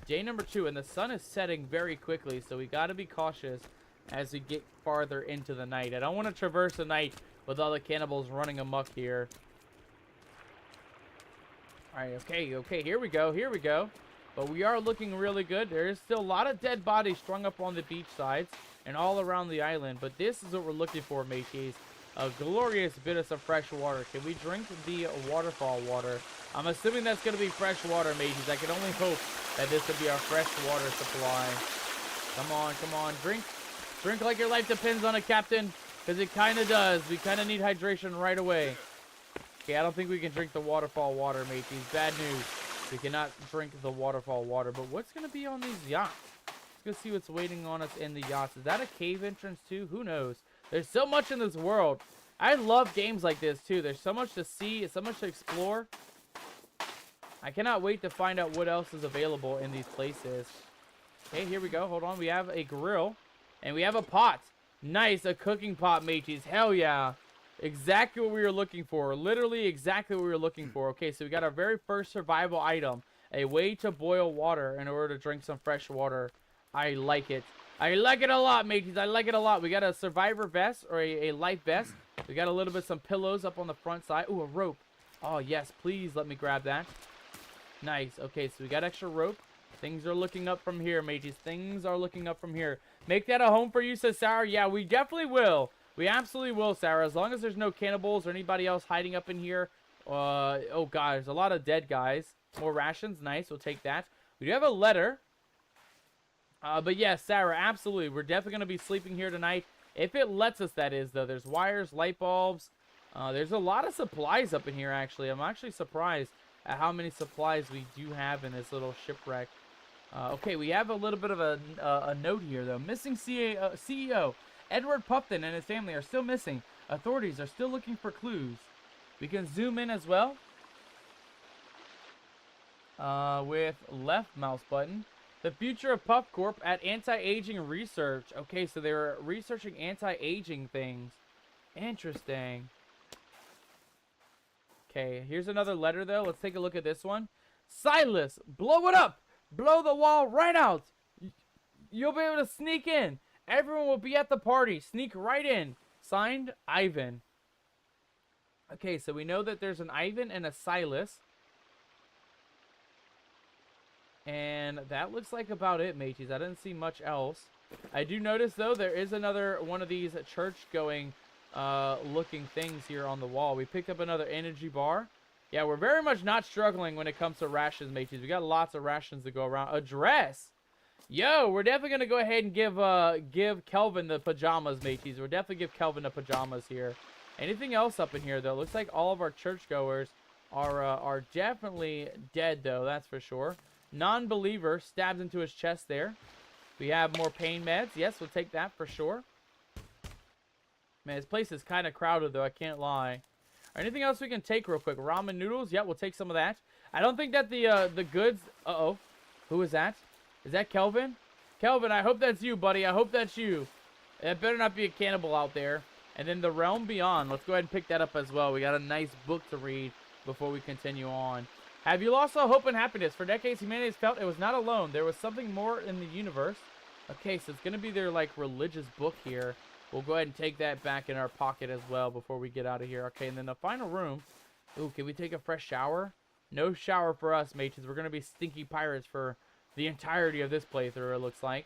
Day number 2, and the sun is setting very quickly, so we got to be cautious as we get farther into the night. I don't want to traverse the night with all the cannibals running amok here. Alright, okay, here we go, here we go. But we are looking really good. There is still a lot of dead bodies strung up on the beach sides and all around the island. But this is what we're looking for, mateys. A glorious bit of some fresh water. Can we drink the waterfall water? I'm assuming that's going to be fresh water, mateys. I can only hope that this will be our fresh water supply. Come on, drink. Drink like your life depends on it, Captain. Because it kind of does. We kind of need hydration right away. Okay, I don't think we can drink the waterfall water, mateys. Bad news. We cannot drink the waterfall water. But what's going to be on these yachts? Let's go see what's waiting on us in the yachts. Is that a cave entrance too? Who knows? There's so much in this world. I love games like this too. There's so much to see, so much to explore. I cannot wait to find out what else is available in these places. Okay, here we go. Hold on. We have a grill and we have a pot. Nice, a cooking pot, mateys. Hell yeah. Exactly what we were looking for. Literally exactly what we were looking for. Okay, so we got our very first survival item. A way to boil water in order to drink some fresh water. I like it. I like it a lot, mateys. I like it a lot. We got a survivor vest or a life vest. We got a little bit some pillows up on the front side. Ooh, a rope. Oh, yes. Please let me grab that. Nice. Okay, so we got extra rope. Things are looking up from here, mateys. Things are looking up from here. Make that a home for you, says Sarah. Yeah, we definitely will. We absolutely will, Sarah. As long as there's no cannibals or anybody else hiding up in here. Oh, God. There's a lot of dead guys. More rations. Nice. We'll take that. We do have a letter. But yes, Sarah, absolutely. We're definitely going to be sleeping here tonight. If it lets us, that is, though. There's wires, light bulbs. There's a lot of supplies up in here, actually. I'm actually surprised at how many supplies we do have in this little shipwreck. Okay, we have a little bit of a note here, though. Missing CEO Edward Puffton and his family are still missing. Authorities are still looking for clues. We can zoom in as well. With left mouse button. The future of Puff Corp at anti-aging research. Okay, so they're researching anti-aging things. Interesting. Okay, here's another letter, though. Let's take a look at this one. Silas, blow it up! Blow the wall right out! You'll be able to sneak in. Everyone will be at the party. Sneak right in. Signed, Ivan. Okay, so we know that there's an Ivan and a Silas. And that looks like about it, mateys. I didn't see much else. I do notice, though, there is another one of these church-going looking things here on the wall. We picked up another energy bar. Yeah, we're very much not struggling when it comes to rations, mateys. We got lots of rations to go around. A dress! Yo, we're definitely going to go ahead and give Kelvin the pajamas, mateys. We'll definitely give Kelvin the pajamas here. Anything else up in here, though? Looks like all of our churchgoers are definitely dead, though. That's for sure. Non-believer stabs into his chest there. We have more pain meds. Yes, we'll take that for sure. Man, this place is kind of crowded, though. I can't lie. Anything else we can take real quick? Ramen noodles? Yeah, we'll take some of that. I don't think that the goods... Uh-oh. Who is that? Is that Kelvin? Kelvin, I hope that's you, buddy. I hope that's you. That better not be a cannibal out there. And then the Realm Beyond. Let's go ahead and pick that up as well. We got a nice book to read before we continue on. Have you lost all hope and happiness? For decades, humanity has felt it was not alone. There was something more in the universe. Okay, so it's going to be their, like, religious book here. We'll go ahead and take that back in our pocket as well before we get out of here. Okay, and then the final room. Ooh, can we take a fresh shower? No shower for us, mates. We're going to be stinky pirates for the entirety of this playthrough, it looks like.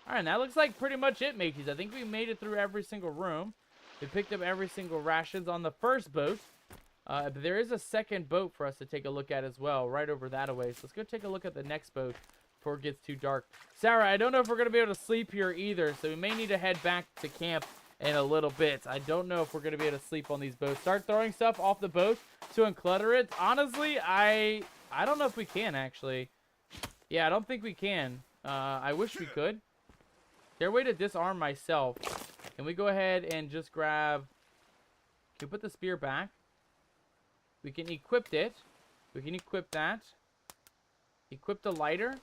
Alright, and that looks like pretty much it, mateys. I think we made it through every single room. We picked up every single rations on the first boat. But there is a second boat for us to take a look at as well, right over that away. So let's go take a look at the next boat before it gets too dark. Sarah, I don't know if we're going to be able to sleep here either, so we may need to head back to camp in a little bit. I don't know if we're going to be able to sleep on these boats. Start throwing stuff off the boat to unclutter it. Honestly, I don't know if we can, actually. Yeah, I don't think we can. I wish we could. Is there a way to disarm myself? Can we go ahead and just grab... Can we put the spear back? We can equip it. We can equip that. Equip the lighter.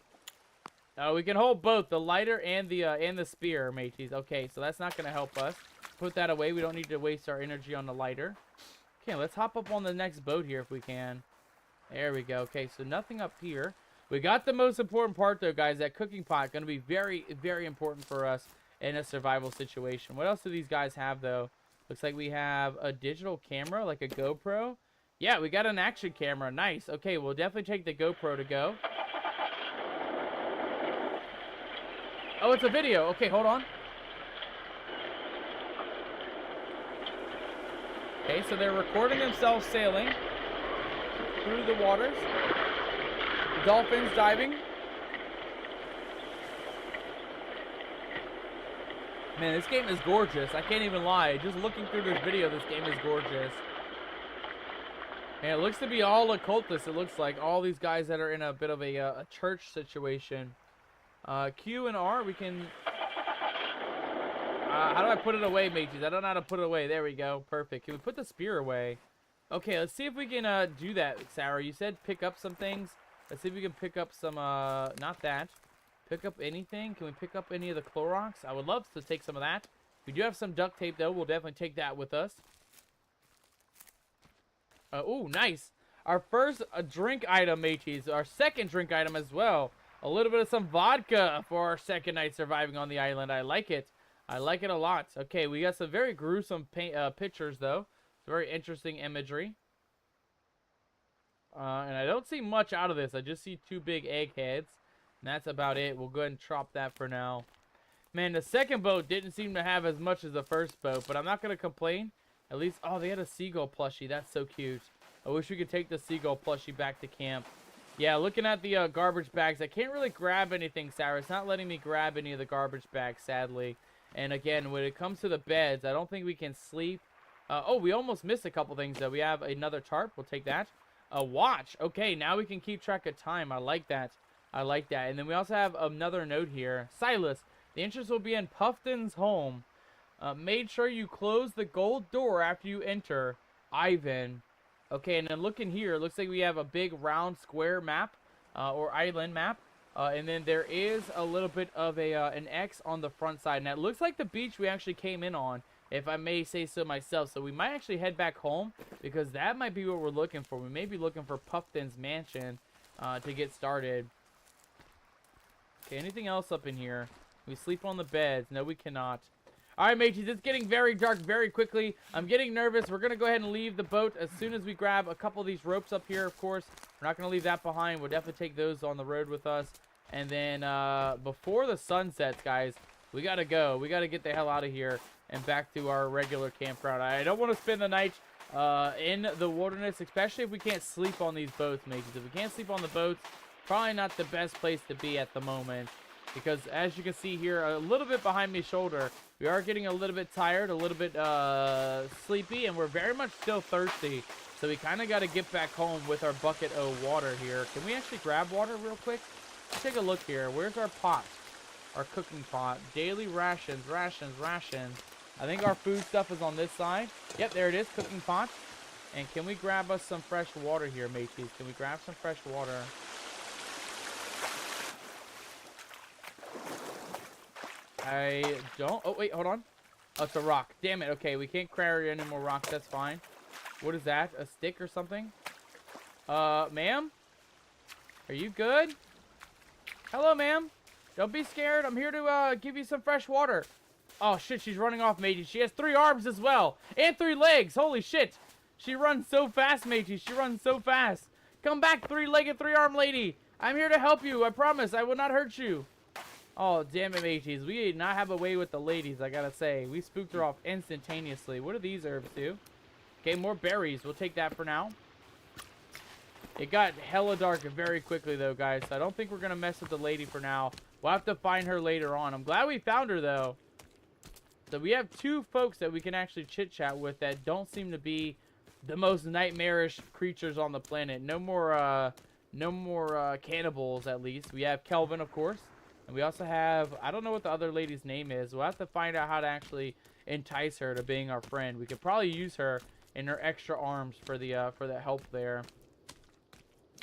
We can hold both the lighter and the spear, mateys. Okay, so that's not going to help us. Put that away. We don't need to waste our energy on the lighter. Okay, let's hop up on the next boat here if we can. There we go. Okay, so nothing up here. We got the most important part, though, guys. That cooking pot. Going to be very, very important for us in a survival situation. What else do these guys have, though? Looks like we have a digital camera, like a GoPro. Yeah, we got an action camera. Nice. Okay, we'll definitely take the GoPro to go. Oh, it's a video. Okay, hold on. Okay, so they're recording themselves sailing through the waters. Dolphins diving. Man, this game is gorgeous. I can't even lie. Just looking through this video, this game is gorgeous. And it looks to be all occultists. It looks like all these guys that are in a bit of a church situation. Q and R, we can... how do I put it away, mateys? I don't know how to put it away. There we go. Perfect. Can we put the spear away? Okay, let's see if we can do that, Sarah. You said pick up some things. Let's see if we can pick up some... not that. Pick up anything. Can we pick up any of the Clorox? I would love to take some of that. We do have some duct tape, though. We'll definitely take that with us. Oh, nice. Our first drink item, mateys. Our second drink item as well. A little bit of some vodka for our second night surviving on the island. I like it. I like it a lot. Okay, we got some very gruesome pictures, though. It's very interesting imagery. And I don't see much out of this. I just see two big egg heads. And that's about it. We'll go ahead and drop that for now. Man, the second boat didn't seem to have as much as the first boat. But I'm not going to complain. At least, oh, they had a seagull plushie. That's so cute. I wish we could take the seagull plushie back to camp. Yeah, looking at the garbage bags, I can't really grab anything, Sarah. It's not letting me grab any of the garbage bags, sadly. And again, when it comes to the beds, I don't think we can sleep. Oh, we almost missed a couple things, though. We have another tarp. We'll take that. A watch. Okay, now we can keep track of time. I like that. I like that. And then we also have another note here. Silas, the entrance will be in Puffton's home. Made sure you close the gold door after you enter. Ivan. Okay, and then looking here, it looks like we have a big round square map, or island map. And then there is a little bit of an X on the front side. Now, it looks like the beach we actually came in on, if I may say so myself. So we might actually head back home, because that might be what we're looking for. We may be looking for Puffton's mansion to get started. Okay, anything else up in here? We sleep on the beds. No, we cannot. All right, mateys, it's getting very dark very quickly. I'm getting nervous. We're going to go ahead and leave the boat as soon as we grab a couple of these ropes up here, of course. We're not going to leave that behind. We'll definitely take those on the road with us. And then before the sun sets, guys, we got to go. We got to get the hell out of here and back to our regular campground. I don't want to spend the night in the wilderness, especially if we can't sleep on these boats, mateys. If we can't sleep on the boats, probably not the best place to be at the moment. Because as you can see here, a little bit behind my shoulder, we are getting a little bit tired, a little bit sleepy, and we're very much still thirsty. So we kind of got to get back home with our bucket of water here. Can we actually grab water real quick? Let's take a look here. Where's our pot? Our cooking pot. Daily rations, rations, rations. I think our food stuff is on this side. Yep, there it is, cooking pot. And can we grab us some fresh water here, mateys? Can we grab some fresh water? I don't. Oh, wait, hold on. Oh, it's a rock. Damn it. Okay, we can't carry any more rocks. That's fine. What is that? A stick or something? Ma'am? Are you good? Hello, ma'am. Don't be scared. I'm here to, give you some fresh water. Oh, shit. She's running off, matey. She has 3 arms as well. And 3 legs. Holy shit. She runs so fast, matey. She runs so fast. Come back, 3-legged, 3-armed lady. I'm here to help you. I promise. I will not hurt you. Oh, damn it, mateys. We did not have a way with the ladies, I gotta say. We spooked her off instantaneously. What do these herbs do? Okay, more berries. We'll take that for now. It got hella dark very quickly, though, guys. So I don't think we're gonna mess with the lady for now. We'll have to find her later on. I'm glad we found her, though. So we have 2 folks that we can actually chit-chat with that don't seem to be the most nightmarish creatures on the planet. No more cannibals, at least. We have Kelvin, of course. And we also have, I don't know what the other lady's name is. We'll have to find out how to actually entice her to being our friend. We could probably use her in her extra arms for the help there.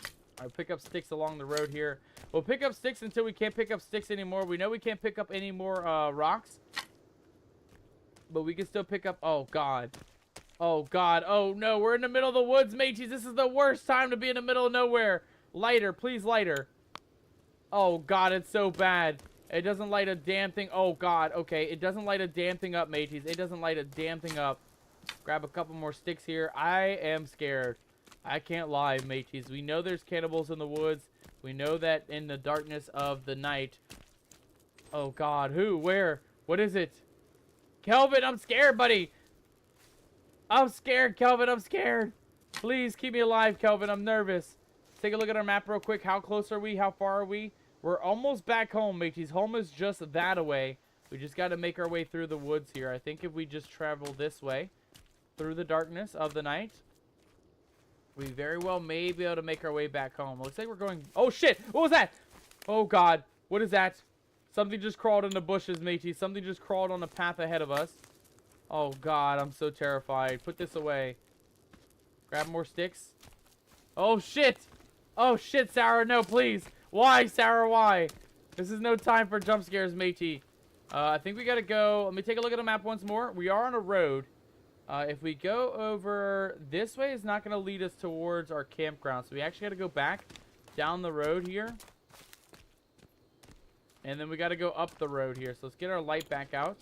All right, pick up sticks along the road here. We'll pick up sticks until we can't pick up sticks anymore. We know we can't pick up any more rocks. But we can still pick up, oh God. Oh God, oh no, we're in the middle of the woods, mateys. This is the worst time to be in the middle of nowhere. Lighter, please, lighter. Oh, God, it's so bad. It doesn't light a damn thing. Oh, God. Okay, it doesn't light a damn thing up, mateys. It doesn't light a damn thing up. Grab a couple more sticks here. I am scared. I can't lie, mateys. We know there's cannibals in the woods. We know that in the darkness of the night. Oh, God. Who? Where? What is it? Kelvin, I'm scared, buddy. I'm scared, Kelvin. I'm scared. Please keep me alive, Kelvin. I'm nervous. Take a look at our map real quick. How close are we? How far are we? We're almost back home, mateys. Home is just that away. We just got to make our way through the woods here. I think if we just travel this way, through the darkness of the night, we very well may be able to make our way back home. Looks like we're going... Oh, shit! What was that? Oh, God. What is that? Something just crawled in the bushes, mateys. Something just crawled on the path ahead of us. Oh, God. I'm so terrified. Put this away. Grab more sticks. Oh, shit! Oh, shit, Sarah. No, please. Why, Sarah? Why? This is no time for jump scares, matey. I think we gotta go. Let me take a look at the map once more. We are on a road. If we go over this way, it's not gonna lead us towards our campground. So we actually gotta go back down the road here. And then we gotta go up the road here. So let's get our light back out.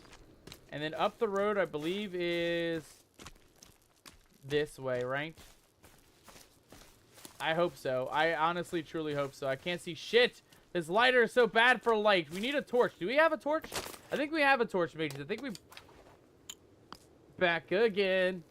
And then up the road, I believe, is this way, right? I hope so. I honestly, truly hope so. I can't see shit. This lighter is so bad for light. We need a torch. Do we have a torch? I think we have a torch, mateys. I think we... Back again.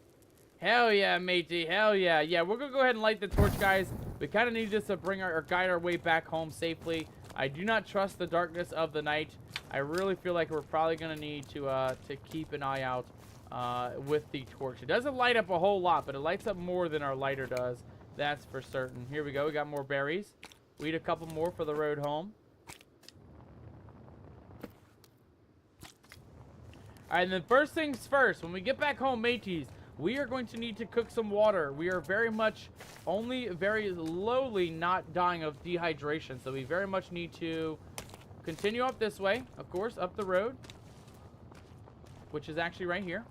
Hell yeah, matey. Hell yeah. Yeah, we're going to go ahead and light the torch, guys. We kind of need this to bring or guide our way back home safely. I do not trust the darkness of the night. I really feel like we're probably going to need to keep an eye out with the torch. It doesn't light up a whole lot, but it lights up more than our lighter does. That's for certain. Here we go. We got more berries. We eat a couple more for the road home. All right, and then first things first, when we get back home, mateys, we are going to need to cook some water. We are very much only very lowly not dying of dehydration, so we very much need to continue up this way, of course, up the road, which is actually right here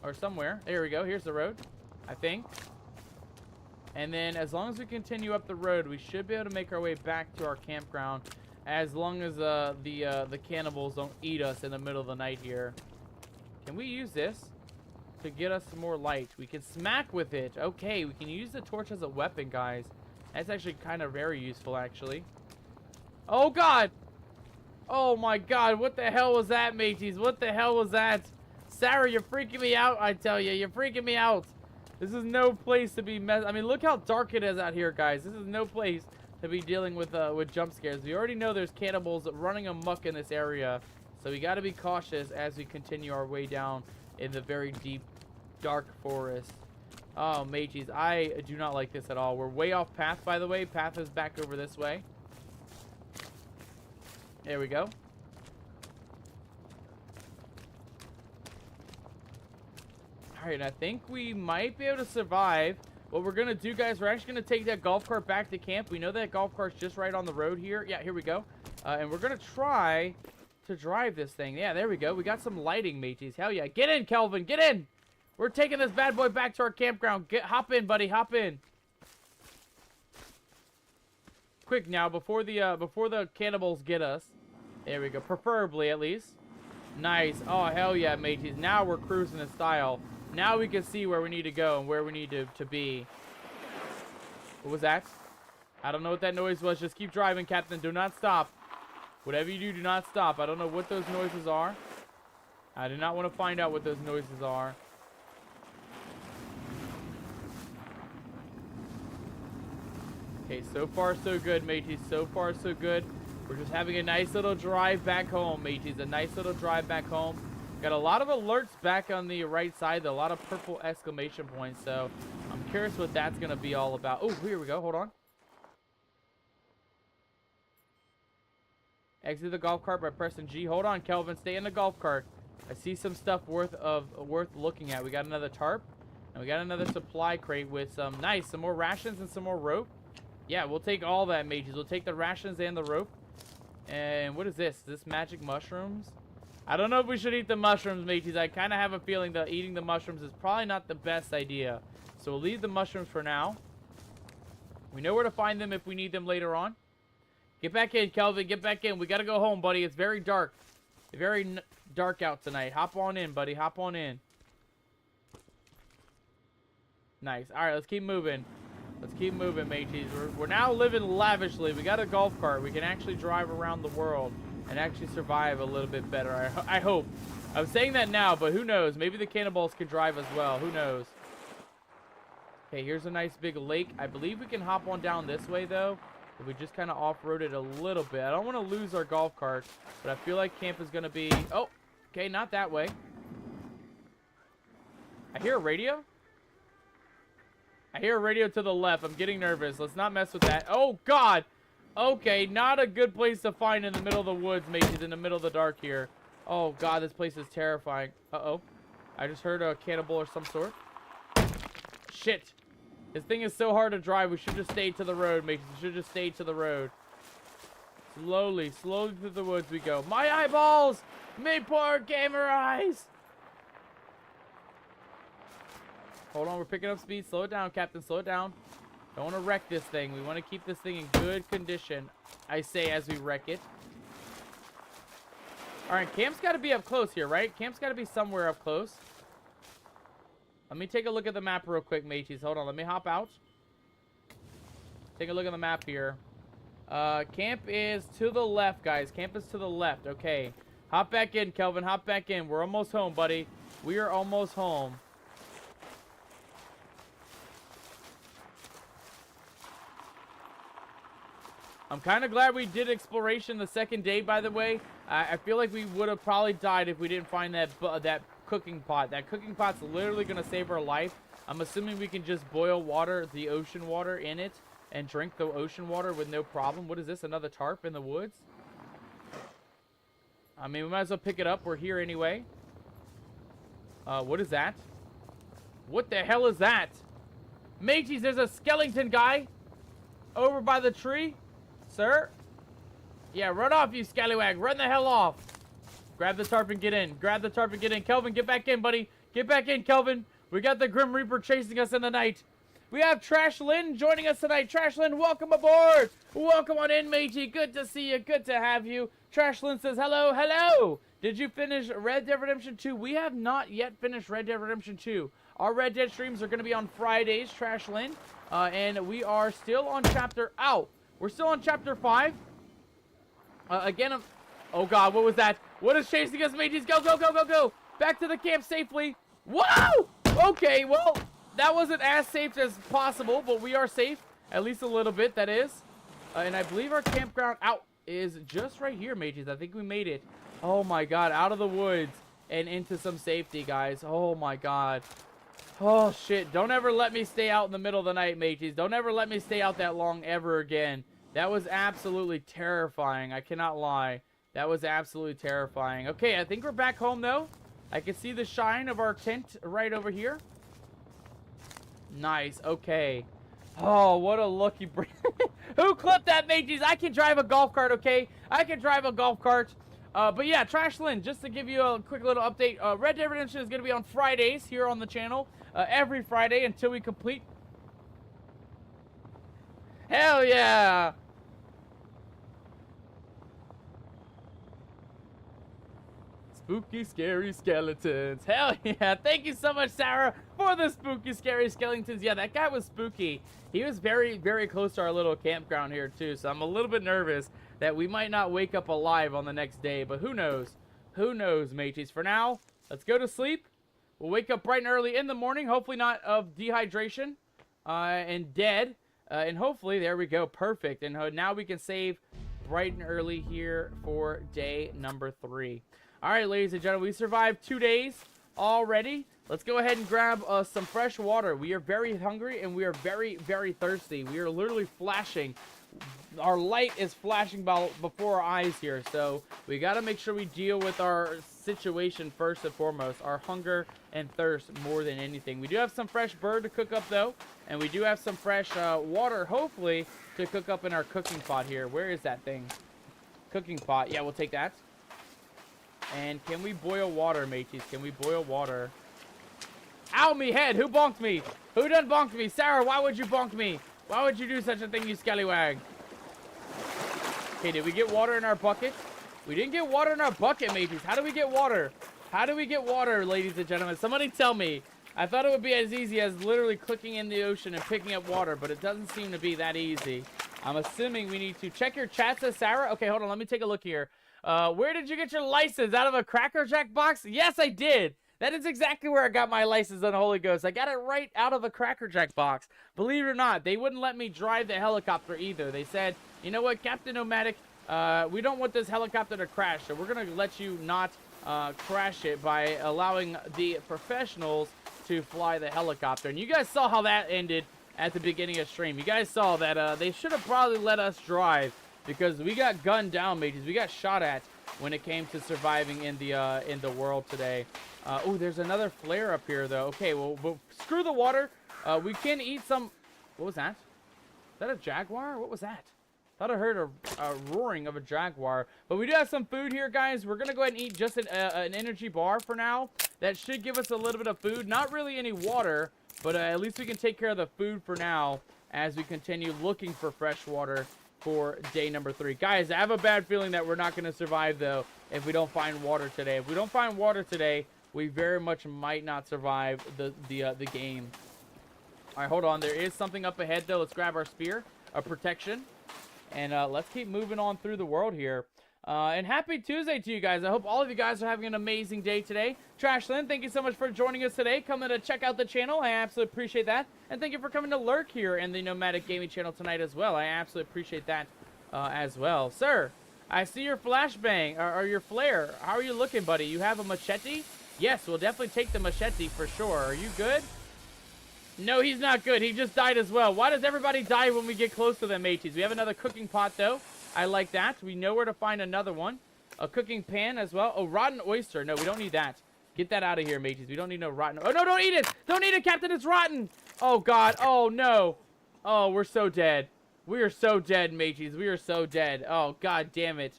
or somewhere. There we go. Here's the road, I think. And then as long as we continue up the road, we should be able to make our way back to our campground, as long as the cannibals don't eat us in the middle of the night here. Can we use this to get us some more light? We can smack with it. Okay, we can use the torch as a weapon, guys. That's actually kind of very useful, actually. Oh, God. Oh, my God. What the hell was that, mateys? What the hell was that? Sarah, you're freaking me out, I tell you. You're freaking me out. This is no place to be I mean, look how dark it is out here, guys. This is no place to be dealing with jump scares. We already know there's cannibals running amok in this area. So we got to be cautious as we continue our way down in the very deep, dark forest. Oh, mateys, I do not like this at all. We're way off path, by the way. Path is back over this way. There we go. All right, I think we might be able to survive. What we're going to do, guys, we're actually going to take that golf cart back to camp. We know that golf cart's just right on the road here. Yeah, here we go. And we're going to try to drive this thing. Yeah, there we go. We got some lighting, mateys. Hell yeah. Get in, Kelvin. Get in. We're taking this bad boy back to our campground. Hop in, buddy. Hop in. Quick now, before the cannibals get us. There we go. Preferably, at least. Nice. Oh, hell yeah, mateys. Now we're cruising in style. Now we can see where we need to go and where we need to be. What was that? I don't know what that noise was. Just keep driving, Captain. Do not stop. Whatever you do, do not stop. I don't know what those noises are. I do not want to find out what those noises are. Okay, so far so good, mateys. So far so good. We're just having a nice little drive back home, mateys. A nice little drive back home. Got a lot of alerts back on the right side, though. A lot of purple exclamation points. So I'm curious what that's going to be all about. Oh, here we go. Hold on. Exit the golf cart by pressing G. Hold on, Kelvin. Stay in the golf cart. I see some stuff worth looking at. We got another tarp. And we got another supply crate with some more rations and some more rope. Yeah, we'll take all that, mages. We'll take the rations and the rope. And what is this? Is this magic mushrooms? I don't know if we should eat the mushrooms, mateys. I kind of have a feeling that eating the mushrooms is probably not the best idea. So we'll leave the mushrooms for now. We know where to find them if we need them later on. Get back in, Kelvin. Get back in. We got to go home, buddy. It's very dark. Very dark out tonight. Hop on in, buddy. Hop on in. Nice. All right, let's keep moving. Let's keep moving, mateys. We're now living lavishly. We got a golf cart. We can actually drive around the world and actually survive a little bit better. I hope. I'm saying that now, but who knows? Maybe the cannibals can drive as well. Who knows? Okay, here's a nice big lake. I believe we can hop on down this way, though. If we just kind of off-road it a little bit. I don't want to lose our golf cart, but I feel like camp is going to be... Oh, okay, not that way. I hear a radio. I hear a radio to the left. I'm getting nervous. Let's not mess with that. Oh, God. Okay, not a good place to find in the middle of the woods, mateys, in the middle of the dark here. Oh, God, this place is terrifying. Uh-oh. I just heard a cannibal or some sort. Shit. This thing is so hard to drive. We should just stay to the road, mateys. We should just stay to the road. Slowly through the woods we go. My eyeballs! Me poor gamer eyes! Hold on, we're picking up speed. Slow it down, Captain. Slow it down. Don't want to wreck this thing. We want to keep this thing in good condition, I say, as we wreck it. Alright, camp's got to be up close here, right? Camp's got to be somewhere up close. Let me take a look at the map real quick, mateys. Hold on, let me hop out. Take a look at the map here. Camp is to the left, guys. Camp is to the left. Okay. Hop back in, Kelvin. Hop back in. We're almost home, buddy. We are almost home. I'm kind of glad we did exploration the second day, by the way. I feel like we would have probably died if we didn't find that cooking pot. That cooking pot's literally going to save our life. I'm assuming we can just boil water, the ocean water in it, and drink the ocean water with no problem. What is this? Another tarp in the woods? I mean, we might as well pick it up. We're here anyway. What is that? What the hell is that? Mateys, there's a skeleton guy over by the tree. Sir? Yeah, run off, you scallywag. Run the hell off. Grab the tarp and get in. Grab the tarp and get in. Kelvin, get back in, buddy. Get back in, Kelvin. We got the Grim Reaper chasing us in the night. We have Trash Lynn joining us tonight. Trash Lynn, welcome aboard. Welcome on in, matey. Good to see you. Good to have you. Trash Lynn says, hello, hello. Did you finish Red Dead Redemption 2? We have not yet finished Red Dead Redemption 2. Our Red Dead streams are going to be on Fridays, Trash Lynn. And we are still on chapter... Ow! We're still on chapter 5. Again, oh god, what was that? What is chasing us, mateys? Go, go, go, go, go! Back to the camp safely. Whoa! Okay, well, that wasn't as safe as possible, but we are safe. At least a little bit, that is. And I believe our campground out is just right here, mateys. I think we made it. Oh my god, out of the woods and into some safety, guys. Oh my god. Oh shit, don't ever let me stay out in the middle of the night, mateys. Don't ever let me stay out that long ever again. That was absolutely terrifying. I cannot lie. That was absolutely terrifying. Okay, I think we're back home, though. I can see the shine of our tent right over here. Nice. Okay. Oh, what a lucky break. Who clipped that, mateys? I can drive a golf cart, okay? I can drive a golf cart. But yeah, Trash Lynn, just to give you a quick little update. Red Dead Redemption is going to be on Fridays here on the channel. Every Friday until we complete. Hell yeah! Spooky, scary skeletons. Hell yeah. Thank you so much, Sarah, for the spooky, scary skeletons. Yeah, that guy was spooky. He was very, very close to our little campground here, too. So I'm a little bit nervous that we might not wake up alive on the next day. But who knows? Who knows, mateys? For now, let's go to sleep. We'll wake up bright and early in the morning. Hopefully not of dehydration and dead. And hopefully, there we go. Perfect. And now we can save bright and early here for day number 3. All right, ladies and gentlemen, we survived 2 days already. Let's go ahead and grab some fresh water. We are very hungry and we are very, very thirsty. We are literally flashing. Our light is flashing before our eyes here. So we got to make sure we deal with our situation first and foremost. Our hunger and thirst more than anything. We do have some fresh bird to cook up, though. And we do have some fresh water, hopefully, to cook up in our cooking pot here. Where is that thing? Cooking pot. Yeah, we'll take that. And can we boil water, mateys? Can we boil water? Ow, me head! Who bonked me? Who done bonked me? Sarah, why would you bonk me? Why would you do such a thing, you scallywag? Okay, did we get water in our bucket? We didn't get water in our bucket, mateys. How do we get water? How do we get water, ladies and gentlemen? Somebody tell me. I thought it would be as easy as literally clicking in the ocean and picking up water, but it doesn't seem to be that easy. I'm assuming we need to check your chat, says Sarah. Okay, hold on. Let me take a look here. Where did you get your license? Out of a Cracker Jack box? Yes, I did. That is exactly where I got my license on the Holy Ghost. I got it right out of a Cracker Jack box. Believe it or not, they wouldn't let me drive the helicopter either. They said, you know what, Captain Nomadic, we don't want this helicopter to crash, so we're going to let you not crash it by allowing the professionals to fly the helicopter. And you guys saw how that ended at the beginning of stream. You guys saw that they should have probably let us drive, because we got gunned down, mateys. We got shot at when it came to surviving in the world today. Oh, there's another flare up here, though. Okay, well, screw the water. We can eat some... What was that? Is that a jaguar? What was that? Thought I heard a roaring of a jaguar. But we do have some food here, guys. We're going to go ahead and eat just an energy bar for now. That should give us a little bit of food. Not really any water, but at least we can take care of the food for now as we continue looking for fresh water for day number 3. Guys, I have a bad feeling that we're not going to survive, though, if we don't find water today. If we don't find water today, we very much might not survive the game. All right, hold on. There is something up ahead, though. Let's grab our spear of protection. And let's keep moving on through the world here. And happy Tuesday to you guys. I hope all of you guys are having an amazing day today. Trash Lynn, thank you so much for joining us today. Coming to check out the channel. I absolutely appreciate that. And thank you for coming to Lurk here in the Nomadic Gaming channel tonight as well. I absolutely appreciate that as well. Sir, I see your flashbang, or your flare. How are you looking, buddy? You have a machete? Yes, we'll definitely take the machete for sure. Are you good? No, he's not good. He just died as well. Why does everybody die when we get close to them, mateys? We have another cooking pot, though. I like that. We know where to find another one. A cooking pan as well. Oh, rotten oyster. No, we don't need that. Get that out of here, mateys. We don't need no rotten... Oh, no, don't eat it! Don't eat it, Captain! It's rotten! Oh, God. Oh, no. Oh, we're so dead. We are so dead, mateys. We are so dead. Oh, God damn it.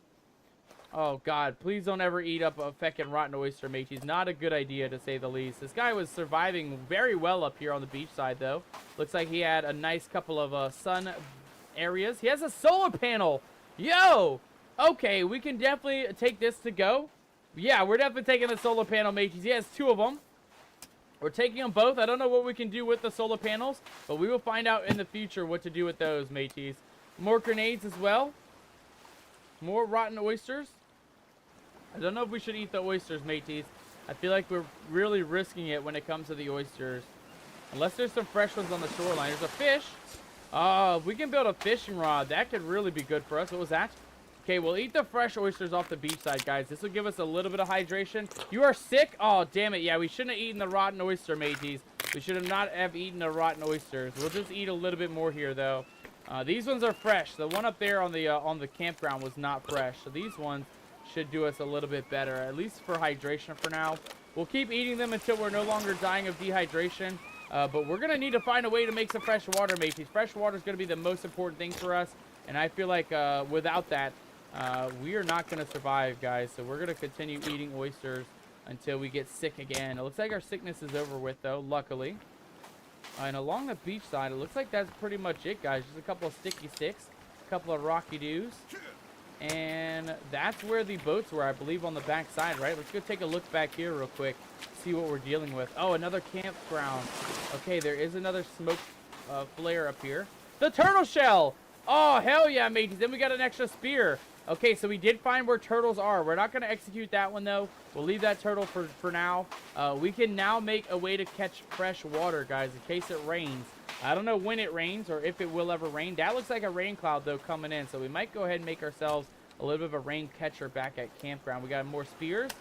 Oh, God. Please don't ever eat up a feckin' rotten oyster, mateys. Not a good idea, to say the least. This guy was surviving very well up here on the beach side, though. Looks like he had a nice couple of sun areas. He has a solar panel. Yo! Okay, we can definitely take this to go. Yeah, we're definitely taking the solar panel, mateys. He has 2 of them. We're taking them both. I don't know what we can do with the solar panels, but we will find out in the future what to do with those, mateys. More grenades as well. More rotten oysters. I don't know if we should eat the oysters, mateys. I feel like we're really risking it when it comes to the oysters. Unless there's some fresh ones on the shoreline. There's a fish. If we can build a fishing rod, that could really be good for us. What was that? Okay, we'll eat the fresh oysters off the beach side, guys. This will give us a little bit of hydration. You are sick? Oh, damn it. Yeah, we shouldn't have eaten the rotten oyster, mateys. We should have not have eaten the rotten oysters. We'll just eat a little bit more here, though. These ones are fresh. The one up there on the campground was not fresh. So these ones should do us a little bit better, at least for hydration for now. We'll keep eating them until we're no longer dying of dehydration. But we're going to need to find a way to make some fresh water, mateys. Fresh water is going to be the most important thing for us. And I feel like without that, we are not going to survive, guys. So we're going to continue eating oysters until we get sick again. It looks like our sickness is over with, though, luckily. And along the beach side, it looks like that's pretty much it, guys. Just a couple of sticky sticks, a couple of rocky doos. And that's where the boats were, I believe, on the back side, right? Let's go take a look back here real quick, see what we're dealing with. Oh, another campground. Okay, there is another smoke flare up here. The turtle shell! Oh, hell yeah, mateys. Then we got an extra spear. Okay, so we did find where turtles are. We're not going to execute that one, though. We'll leave that turtle for now. We can now make a way to catch fresh water, guys, in case it rains. I don't know when it rains or if it will ever rain. That looks like a rain cloud, though, coming in. So we might go ahead and make ourselves a little bit of a rain catcher back at campground. We got more spears.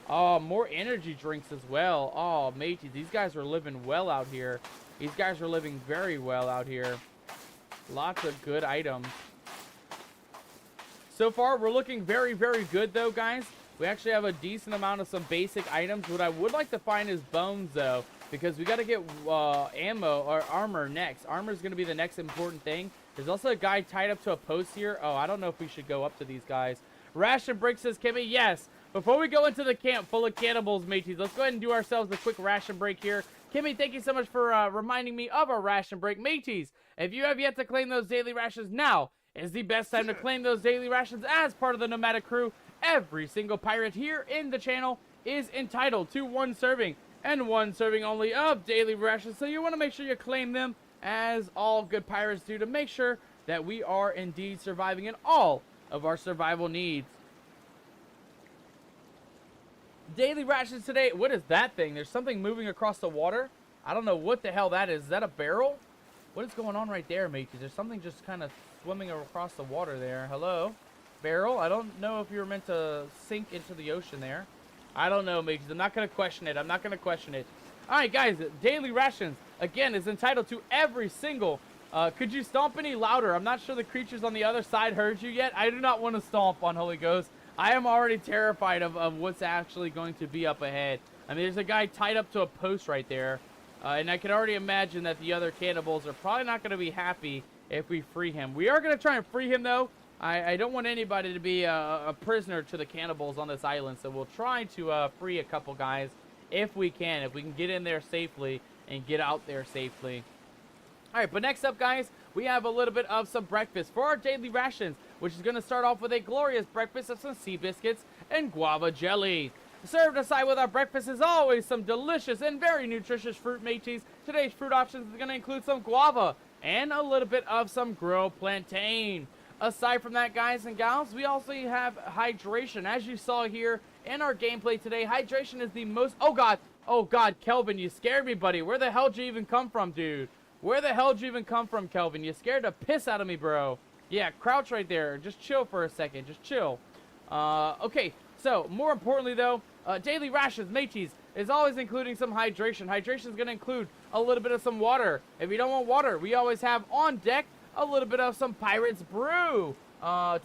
Oh, more energy drinks as well. Oh, matey, these guys are living well out here. These guys are living very well out here. Lots of good items. So far, we're looking very, very good, though, guys. We actually have a decent amount of some basic items. What I would like to find is bones, though, because we got to get ammo or armor next. Armor is going to be the next important thing. There's also a guy tied up to a post here. Oh, I don't know if we should go up to these guys. Ration break, says Kimmy. Yes. Before we go into the camp full of cannibals, mateys, let's go ahead and do ourselves a quick ration break here. Kimmy, thank you so much for reminding me of our ration break. Mateys, if you have yet to claim those daily rations, now is the best time to claim those daily rations as part of the Nomadic crew. Every single pirate here in the channel is entitled to 1 serving and 1 serving only of daily rations. So you want to make sure you claim them, as all good pirates do, to make sure that we are indeed surviving in all of our survival needs. Daily rations today. What is that thing? There's something moving across the water. I don't know what the hell that is. Is that a barrel? What is going on right there, mateys? There's something just kind of swimming across the water there. Hello? Barrel? I don't know if you were meant to sink into the ocean there. I don't know, mateys. I'm not going to question it. I'm not going to question it. Alright, guys. Daily rations, again, is entitled to every single... could you stomp any louder? I'm not sure the creatures on the other side heard you yet. I do not want to stomp on Holy Ghost. I am already terrified of what's actually going to be up ahead. I mean, there's a guy tied up to a post right there. And I can already imagine that the other cannibals are probably not going to be happy if we free him. We are going to try and free him, though. I don't want anybody to be a prisoner to the cannibals on this island. So we'll try to free a couple guys if we can. If we can get in there safely and get out there safely. All right, but next up, guys, we have a little bit of some breakfast for our daily rations, which is going to start off with a glorious breakfast of some sea biscuits and guava jelly. Served aside with our breakfast is always some delicious and very nutritious fruit, mateys. Today's fruit options is going to include some guava and a little bit of some grilled plantain. Aside from that, guys and gals, we also have hydration. As you saw here in our gameplay today, hydration is the most... Oh, God, Kelvin, you scared me, buddy. Where the hell did you even come from, dude? Where the hell did you even come from, Kelvin? You scared the piss out of me, bro. Yeah, crouch right there. Just chill for a second. Just chill. Okay, so more importantly though, daily rations, mateys, is always including some hydration. Hydration is going to include a little bit of some water. If you don't want water, we always have on deck a little bit of some Pirate's Brew.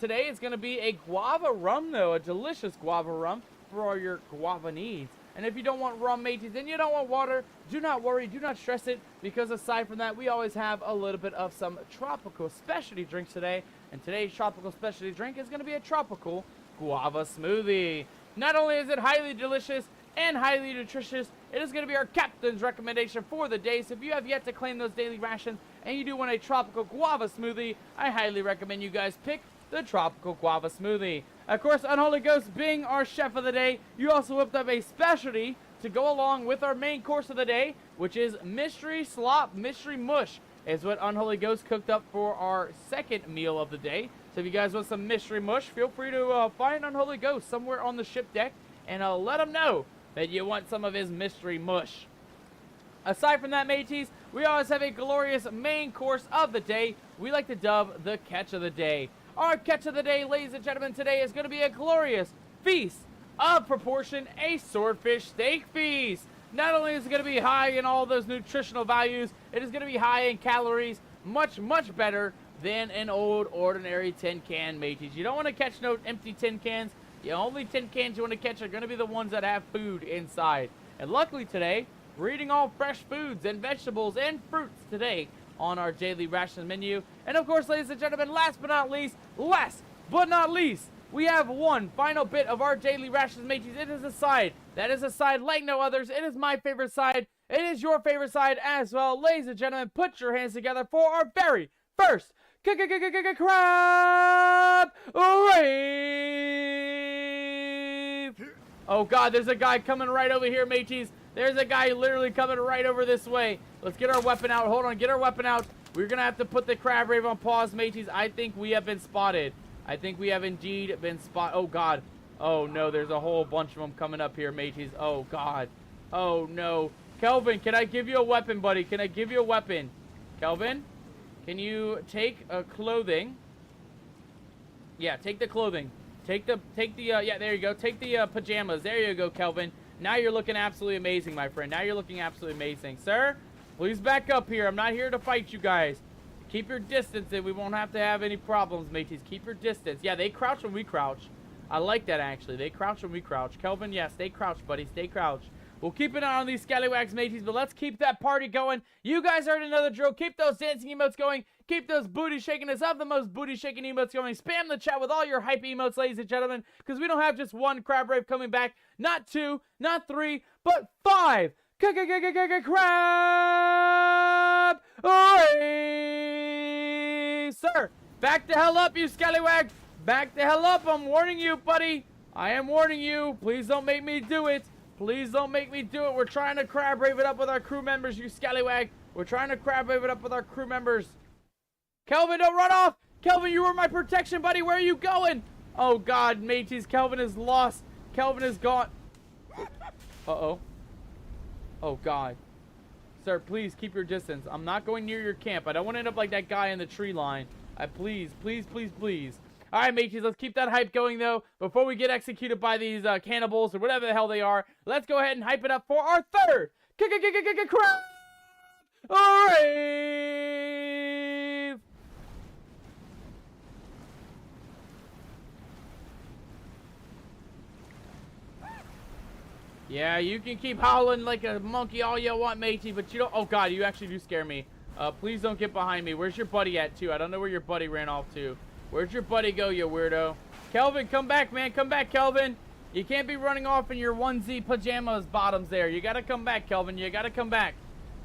Today it's going to be a guava rum though, a delicious guava rum for all your guava needs. And if you don't want rum, mateys, and you don't want water, do not worry, do not stress it, because aside from that, we always have a little bit of some tropical specialty drinks today. And today's tropical specialty drink is going to be a tropical guava smoothie. Not only is it highly delicious and highly nutritious, it is going to be our captain's recommendation for the day. So if you have yet to claim those daily rations and you do want a tropical guava smoothie, I highly recommend you guys pick the tropical guava smoothie. Of course, Unholy Ghost being our chef of the day, you also whipped up a specialty to go along with our main course of the day, which is mystery slop, mystery mush, is what Unholy Ghost cooked up for our second meal of the day. So if you guys want some mystery mush, feel free to find Unholy Ghost somewhere on the ship deck and let him know that you want some of his mystery mush. Aside from that, mateys, we always have a glorious main course of the day we like to dub the catch of the day. Our catch of the day, ladies and gentlemen, today is going to be a glorious feast of proportion, a swordfish steak feast. Not only is it going to be high in all those nutritional values, it is going to be high in calories, much, much better than an old ordinary tin can, mateys. You don't want to catch no empty tin cans. The only tin cans you want to catch are going to be the ones that have food inside. And luckily today, we're eating all fresh foods and vegetables and fruits today on our daily ration menu. And of course, ladies and gentlemen, last but not least, we have one final bit of our daily rations, mateys. It is a side. That is a side like no others. It is my favorite side. It is your favorite side as well. Ladies and gentlemen, put your hands together for our very first crab rave. Oh God, there's a guy coming right over here, mateys. There's a guy literally coming right over this way. Let's get our weapon out. Hold on, get our weapon out. We're gonna have to put the crab rave on pause, mateys. I think we have been spotted. I think we have indeed been spotted. Oh God. Oh no, there's a whole bunch of them coming up here, mateys. Oh God. Oh no. Kelvin, can I give you a weapon, buddy? Can I give you a weapon? Kelvin, can you take clothing? Yeah, take the clothing. Take the yeah, there you go. Take the pajamas. There you go, Kelvin. Now you're looking absolutely amazing, my friend. Now you're looking absolutely amazing. Sir, please back up here. I'm not here to fight you guys. Keep your distance and we won't have to have any problems, mateys. Keep your distance. Yeah, they crouch when we crouch. I like that, actually. They crouch when we crouch. Kelvin, yeah, stay crouched, buddy. Stay crouched. We'll keep an eye on these scallywags, mateys, but let's keep that party going. You guys already know the drill. Keep those dancing emotes going. Keep those booty shaking us up, the most booty shaking emotes going. Spam the chat with all your hype emotes, ladies and gentlemen, because we don't have just one crab rave coming back. Not 2, not 3, but 5. Crab rave! Sir, back the hell up, you scallywag. Back the hell up. I'm warning you, buddy. I am warning you. Please don't make me do it. Please don't make me do it. We're trying to crab rave it up with our crew members, you scallywag. We're trying to crab rave it up with our crew members. Kelvin, don't run off. Kelvin, you were my protection, buddy. Where are you going? Oh, God, mateys. Kelvin is lost. Kelvin is gone. Uh-oh. Oh, God. Sir, please keep your distance. I'm not going near your camp. I don't want to end up like that guy in the tree line. Please, please, please, please. All right, mateys, let's keep that hype going, though. Before we get executed by these cannibals or whatever the hell they are, let's go ahead and hype it up for our third crab rave. Yeah, you can keep howling like a monkey all you want, matey, but you don't... Oh, God, you actually do scare me. Please don't get behind me. Where's your buddy at, too? I don't know where your buddy ran off to. Where'd your buddy go, you weirdo? Kelvin, come back, man. Come back, Kelvin. You can't be running off in your onesie pajamas bottoms there. You gotta come back, Kelvin. You gotta come back.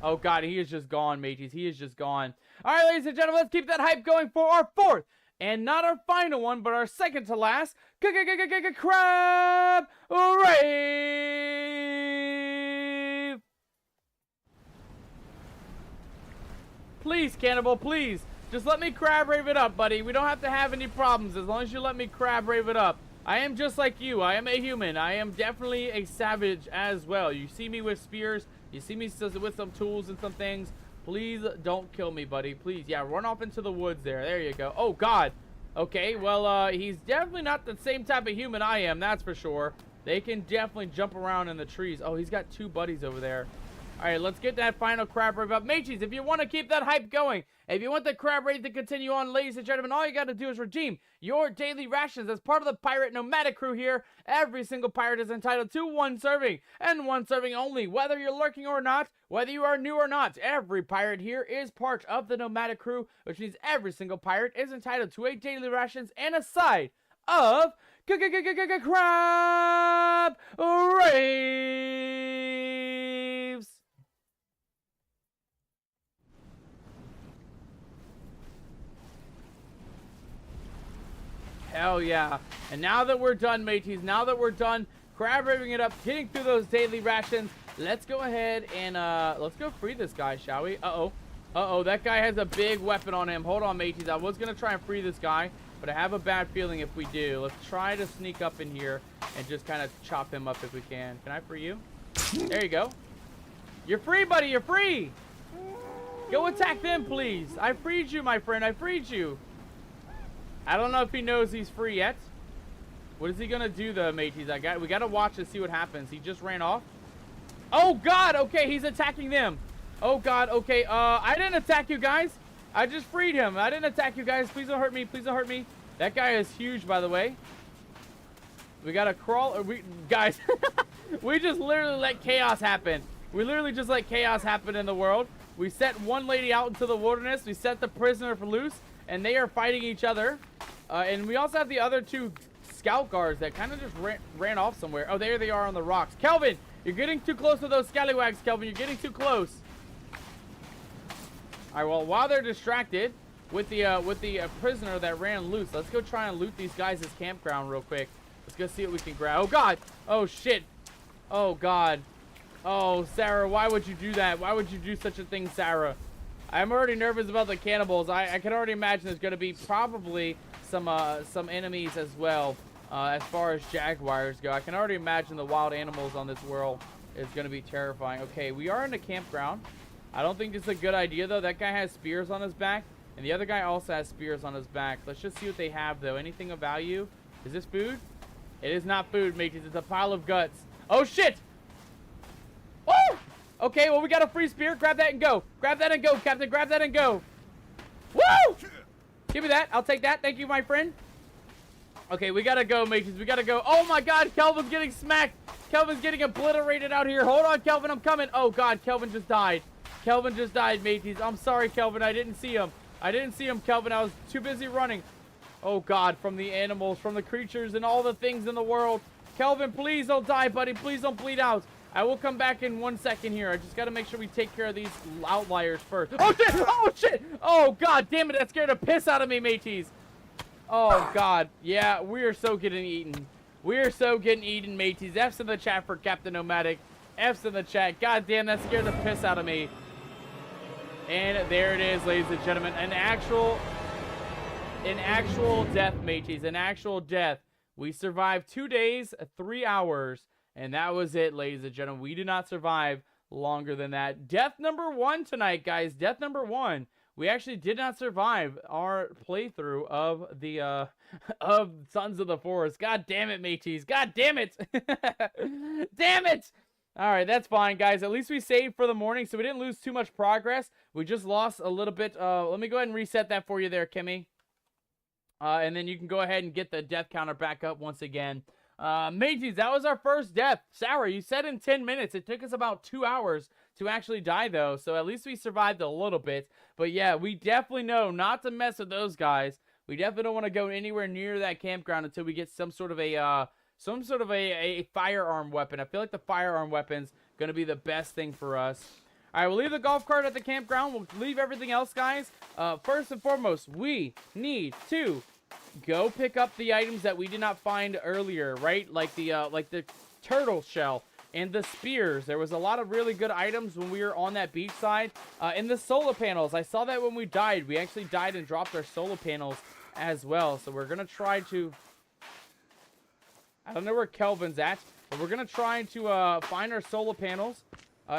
Oh, God, he is just gone, mateys. He is just gone. All right, ladies and gentlemen, let's keep that hype going for our fourth, and not our final one, but our second to last, crab rave. Please, cannibal, please. Just let me crab rave it up, buddy. We don't have to have any problems as long as you let me crab rave it up. I am just like you. I am a human. I am definitely a savage as well. You see me with spears. You see me with some tools and some things. Please don't kill me, buddy. Please, yeah, run off into the woods there. There you go. Oh, God. Okay, well, he's definitely not the same type of human I am, that's for sure. They can definitely jump around in the trees. Oh, he's got 2 buddies over there. All right, let's get that final crab rave up. Mateys, if you want to keep that hype going, if you want the crab rave to continue on, ladies and gentlemen, all you got to do is redeem your daily rations as part of the pirate nomadic crew here. Every single pirate is entitled to 1 serving, and 1 serving only. Whether you're lurking or not, whether you are new or not, every pirate here is part of the nomadic crew, which means every single pirate is entitled to a daily rations and a side of crab raves. Hell yeah. And now that we're done, mateys, now that we're done crab raving it up, getting through those daily rations, let's go ahead and let's go free this guy, shall we? Uh-oh, that guy has a big weapon on him. Hold on, mateys. I was gonna try and free this guy, but I have a bad feeling if we do. Let's try to sneak up in here and just kind of chop him up if we can. Can I free you? There you go. You're free, buddy. You're free. Go attack them, please. I freed you, my friend. I freed you. I don't know if he knows he's free yet. What is he gonna do, though, mateys? We gotta watch and see what happens. He just ran off. Oh God! Okay, he's attacking them. Oh God! Okay. I didn't attack you guys. I just freed him. I didn't attack you guys. Please don't hurt me. Please don't hurt me. That guy is huge, by the way. We gotta crawl. Guys, we just literally let chaos happen. We literally just let chaos happen in the world. We set one lady out into the wilderness. We set the prisoner for loose, and they are fighting each other. And we also have the other 2 scout guards that kind of just ran off somewhere. Oh, there they are on the rocks. Kelvin, you're getting too close to those scallywags, Kelvin. You're getting too close. All right, well, while they're distracted with the prisoner that ran loose, let's go try and loot these guys' campground real quick. Let's go see what we can grab. Oh, God. Oh, shit. Oh, God. Oh, Sarah, why would you do that? Why would you do such a thing, Sarah? I'm already nervous about the cannibals. I can already imagine there's going to be probably some enemies as well, as far as jaguars go. I can already imagine the wild animals on this world is going to be terrifying. Okay, we are in a campground. I don't think it's a good idea, though. That guy has spears on his back, and the other guy also has spears on his back. Let's just see what they have, though. Anything of value? Is this food? It is not food, mateys. It's a pile of guts. Oh, shit! Woo! Okay, well, we got a free spear. Grab that and go. Grab that and go, Captain. Grab that and go. Woo! Give me that. I'll take that. Thank you, my friend. Okay, we gotta go, mateys. We gotta go. Oh, my God. Kelvin's getting smacked. Kelvin's getting obliterated out here. Hold on, Kelvin. I'm coming. Oh, God. Kelvin just died. Kelvin just died, mateys. I'm sorry, Kelvin. I didn't see him. I didn't see him, Kelvin. I was too busy running. Oh, God. From the animals, from the creatures, and all the things in the world. Kelvin, please don't die, buddy. Please don't bleed out. I will come back in 1 second here. I just got to make sure we take care of these outliers first. Oh, shit. Oh, shit. Oh, God damn it. That scared the piss out of me, mateys. Oh, God. Yeah, we are so getting eaten. We are so getting eaten, mateys. F's in the chat for Captain Nomadic. F's in the chat. God damn, that scared the piss out of me. And there it is, ladies and gentlemen. An actual death, mateys. An actual death. We survived 2 days, 3 hours. And that was it, ladies and gentlemen. We did not survive longer than that. Death number 1 tonight, guys. Death number 1. We actually did not survive our playthrough of the of Sons of the Forest. God damn it, mateys. God damn it. Damn it. All right, that's fine, guys. At least we saved for the morning, so we didn't lose too much progress. We just lost a little bit. Let me go ahead and reset that for you there, Kimmy. And then you can go ahead and get the death counter back up once again. Mateys, that was our first death. Sarah, you said in 10 minutes. It took us about 2 hours to actually die, though. So at least we survived a little bit. But yeah, we definitely know not to mess with those guys. We definitely don't want to go anywhere near that campground until we get some sort of a firearm weapon. I feel like the firearm weapon's going to be the best thing for us. All right, we'll leave the golf cart at the campground. We'll leave everything else, guys. First and foremost, we need to go pick up the items that we did not find earlier, right? Like the turtle shell and the spears. There was a lot of really good items when we were on that beach side. And the solar panels. I saw that when we died. We actually died and dropped our solar panels as well. So we're going to try to... I don't know where Kelvin's at, but we're going to try to find our solar panels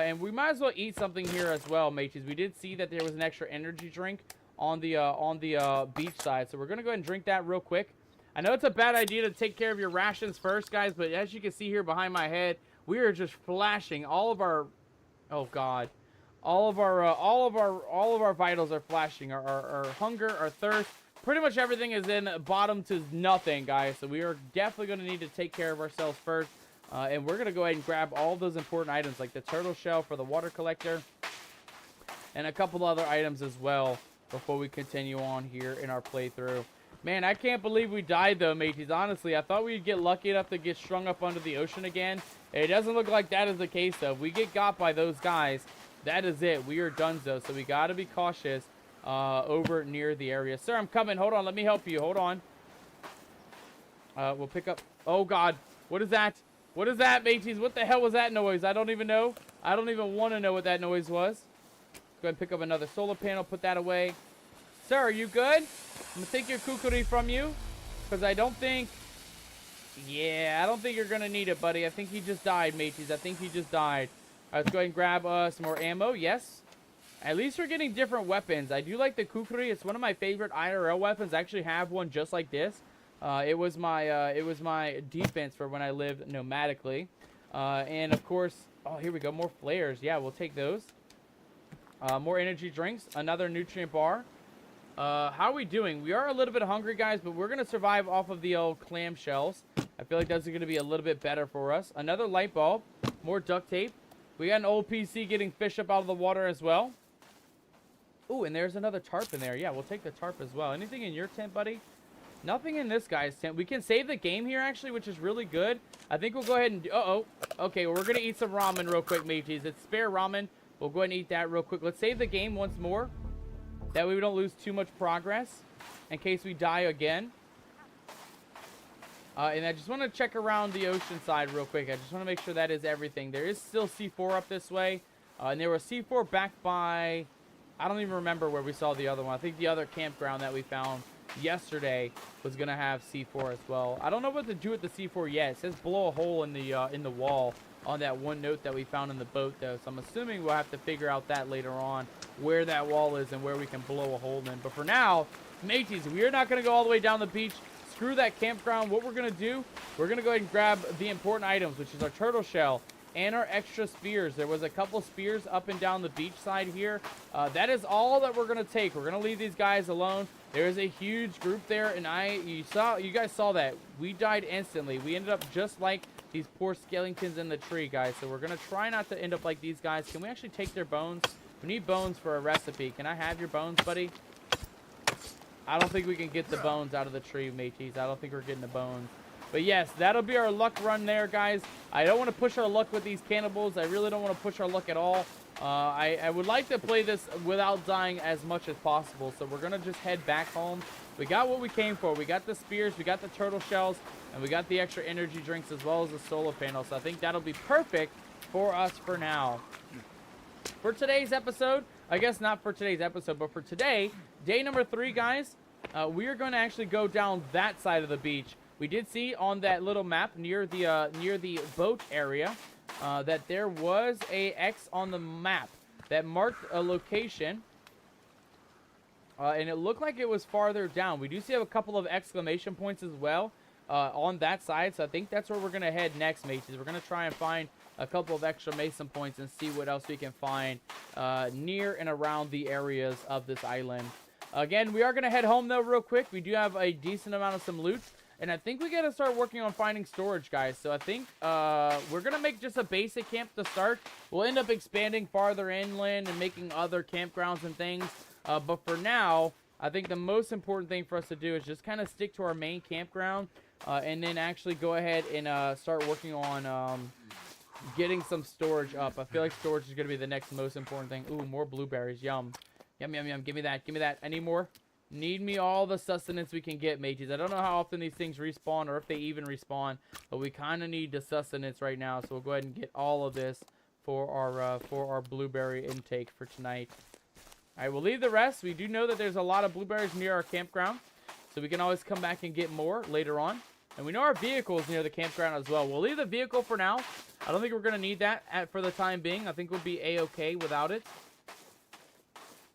And we might as well eat something here as well, mateys. We did see that there was an extra energy drink on the beach side, so we're gonna go ahead and drink that real quick. I know it's a bad idea to take care of your rations first, guys, but as you can see here behind my head, we are just flashing all of our, oh god, all of our vitals are flashing. Our hunger, our thirst, pretty much everything is in bottom to nothing, guys. So we are definitely going to need to take care of ourselves first. And we're going to go ahead and grab all those important items, like the turtle shell for the water collector, and a couple other items as well before we continue on here in our playthrough. Man, I can't believe we died, though, mateys. Honestly, I thought we'd get lucky enough to get strung up under the ocean again. It doesn't look like that is the case, though. If we get got by those guys, that is it. We are done, though, so we got to be cautious over near the area. Sir, I'm coming. Hold on. Let me help you. Hold on. We'll pick up... Oh, God. What is that? What is that, mateys? What the hell was that noise? I don't even know. I don't even want to know what that noise was. Go ahead and pick up another solar panel. Put that away. Sir, are you good? I'm going to take your kukuri from you. Because I don't think... Yeah, I don't think you're going to need it, buddy. I think he just died, mateys. I think he just died. All right, let's go ahead and grab some more ammo. Yes. At least we're getting different weapons. I do like the kukuri. It's one of my favorite IRL weapons. I actually have one just like this. It was my defense for when I lived nomadically. And, of course... Oh, here we go. More flares. Yeah, we'll take those. More energy drinks. Another nutrient bar. How are we doing? We are a little bit hungry, guys, but we're going to survive off of the old clam shells. I feel like that's going to be a little bit better for us. Another light bulb. More duct tape. We got an old PC getting fish up out of the water as well. Ooh, and there's another tarp in there. Yeah, we'll take the tarp as well. Anything in your tent, buddy? Nothing in this guy's tent. We can save the game here, actually, which is really good. I think we'll go ahead and... Uh-oh. Okay, well, we're going to eat some ramen real quick, mateys. It's spare ramen. We'll go ahead and eat that real quick. Let's save the game once more. That way we don't lose too much progress in case we die again. And I just want to check around the ocean side real quick. I just want to make sure that is everything. There is still C4 up this way. And there was C4 back by... I don't even remember where we saw the other one. I think the other campground that we found yesterday was going to have C4 as well. I don't know what to do with the C4 yet. It says blow a hole in the wall on that one note that we found in the boat, though. So I'm assuming we'll have to figure out that later on, where that wall is and where we can blow a hole in. But for now, mateys, we are not going to go all the way down the beach. Screw that campground. What we're going to do, we're going to go ahead and grab the important items, which is our turtle shell and our extra spears. There was a couple spears up and down the beach side here. That is all that we're going to take. We're going to leave these guys alone. There is a huge group there, and you guys saw that. We died instantly. We ended up just like these poor skeletons in the tree, guys. So we're going to try not to end up like these guys. Can we actually take their bones? We need bones for a recipe. Can I have your bones, buddy? I don't think we can get the bones out of the tree, mateys. I don't think we're getting the bones. But yes, that'll be our luck run there, guys. I don't want to push our luck with these cannibals. I really don't want to push our luck at all. I would like to play this without dying as much as possible. So we're going to just head back home. We got what we came for. We got the spears, we got the turtle shells, and we got the extra energy drinks as well as the solar panel. So I think that'll be perfect for us for now. For today's episode, I guess not for today's episode, but for today, day number 3, guys, we are going to actually go down that side of the beach. We did see on that little map near the boat area that there was a X on the map that marked a location. And it looked like it was farther down. We do see a couple of exclamation points as well on that side. So I think that's where we're going to head next, mates. We're going to try and find a couple of extra Mason points and see what else we can find near and around the areas of this island. Again, we are going to head home, though, real quick. We do have a decent amount of some loot. And I think we got to start working on finding storage, guys. So I think we're going to make just a basic camp to start. We'll end up expanding farther inland and making other campgrounds and things. But for now, I think the most important thing for us to do is just kind of stick to our main campground. And then actually go ahead and start working on getting some storage up. I feel like storage is going to be the next most important thing. Ooh, more blueberries. Yum. Yum, yum, yum. Give me that. Give me that. Any more? Need me all the sustenance we can get, mages. I don't know how often these things respawn or if they even respawn, but we kind of need the sustenance right now. So we'll go ahead and get all of this for our blueberry intake for tonight. All right, we'll leave the rest. We do know that there's a lot of blueberries near our campground, so we can always come back and get more later on. And we know our vehicle is near the campground as well. We'll leave the vehicle for now. I don't think we're going to need that for the time being. I think we'll be A-okay without it.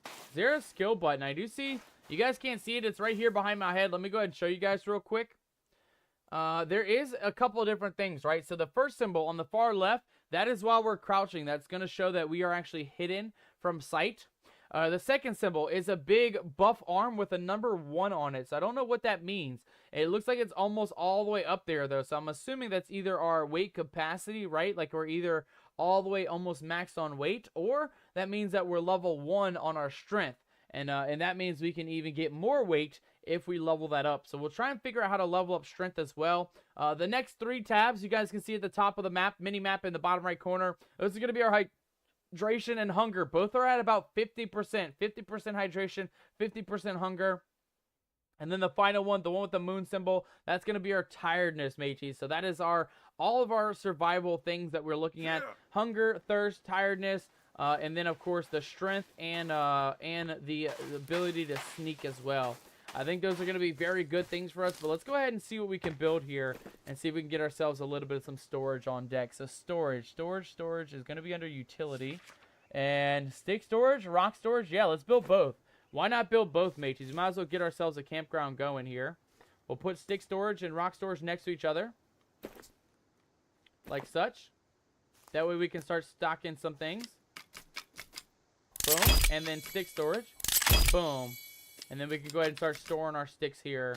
Is there a skill button? I do see. You guys can't see it. It's right here behind my head. Let me go ahead and show you guys real quick. There is a couple of different things, right? So the first symbol on the far left, that is while we're crouching. That's going to show that we are actually hidden from sight. The second symbol is a big buff arm with a number 1 on it. So I don't know what that means. It looks like it's almost all the way up there, though. So I'm assuming that's either our weight capacity, right? Like we're either all the way almost maxed on weight, or that means that we're level 1 on our strength. And that means we can even get more weight if we level that up. So we'll try and figure out how to level up strength as well. The next 3 tabs you guys can see at the top of the map, mini map in the bottom right corner. Those are going to be our hydration and hunger. Both are at about 50%. 50% hydration, 50% hunger. And then the final one, the one with the moon symbol, that's going to be our tiredness, mateys. So that is all of our survival things that we're looking at. Hunger, thirst, tiredness, and then, of course, the strength and the ability to sneak as well. I think those are going to be very good things for us. But let's go ahead and see what we can build here and see if we can get ourselves a little bit of some storage on deck. So storage is going to be under utility. And stick storage, rock storage, yeah, let's build both. Why not build both, mateys? We might as well get ourselves a campground going here. We'll put stick storage and rock storage next to each other. Like such. That way we can start stocking some things. Boom. And then stick storage. Boom. And then we can go ahead and start storing our sticks here.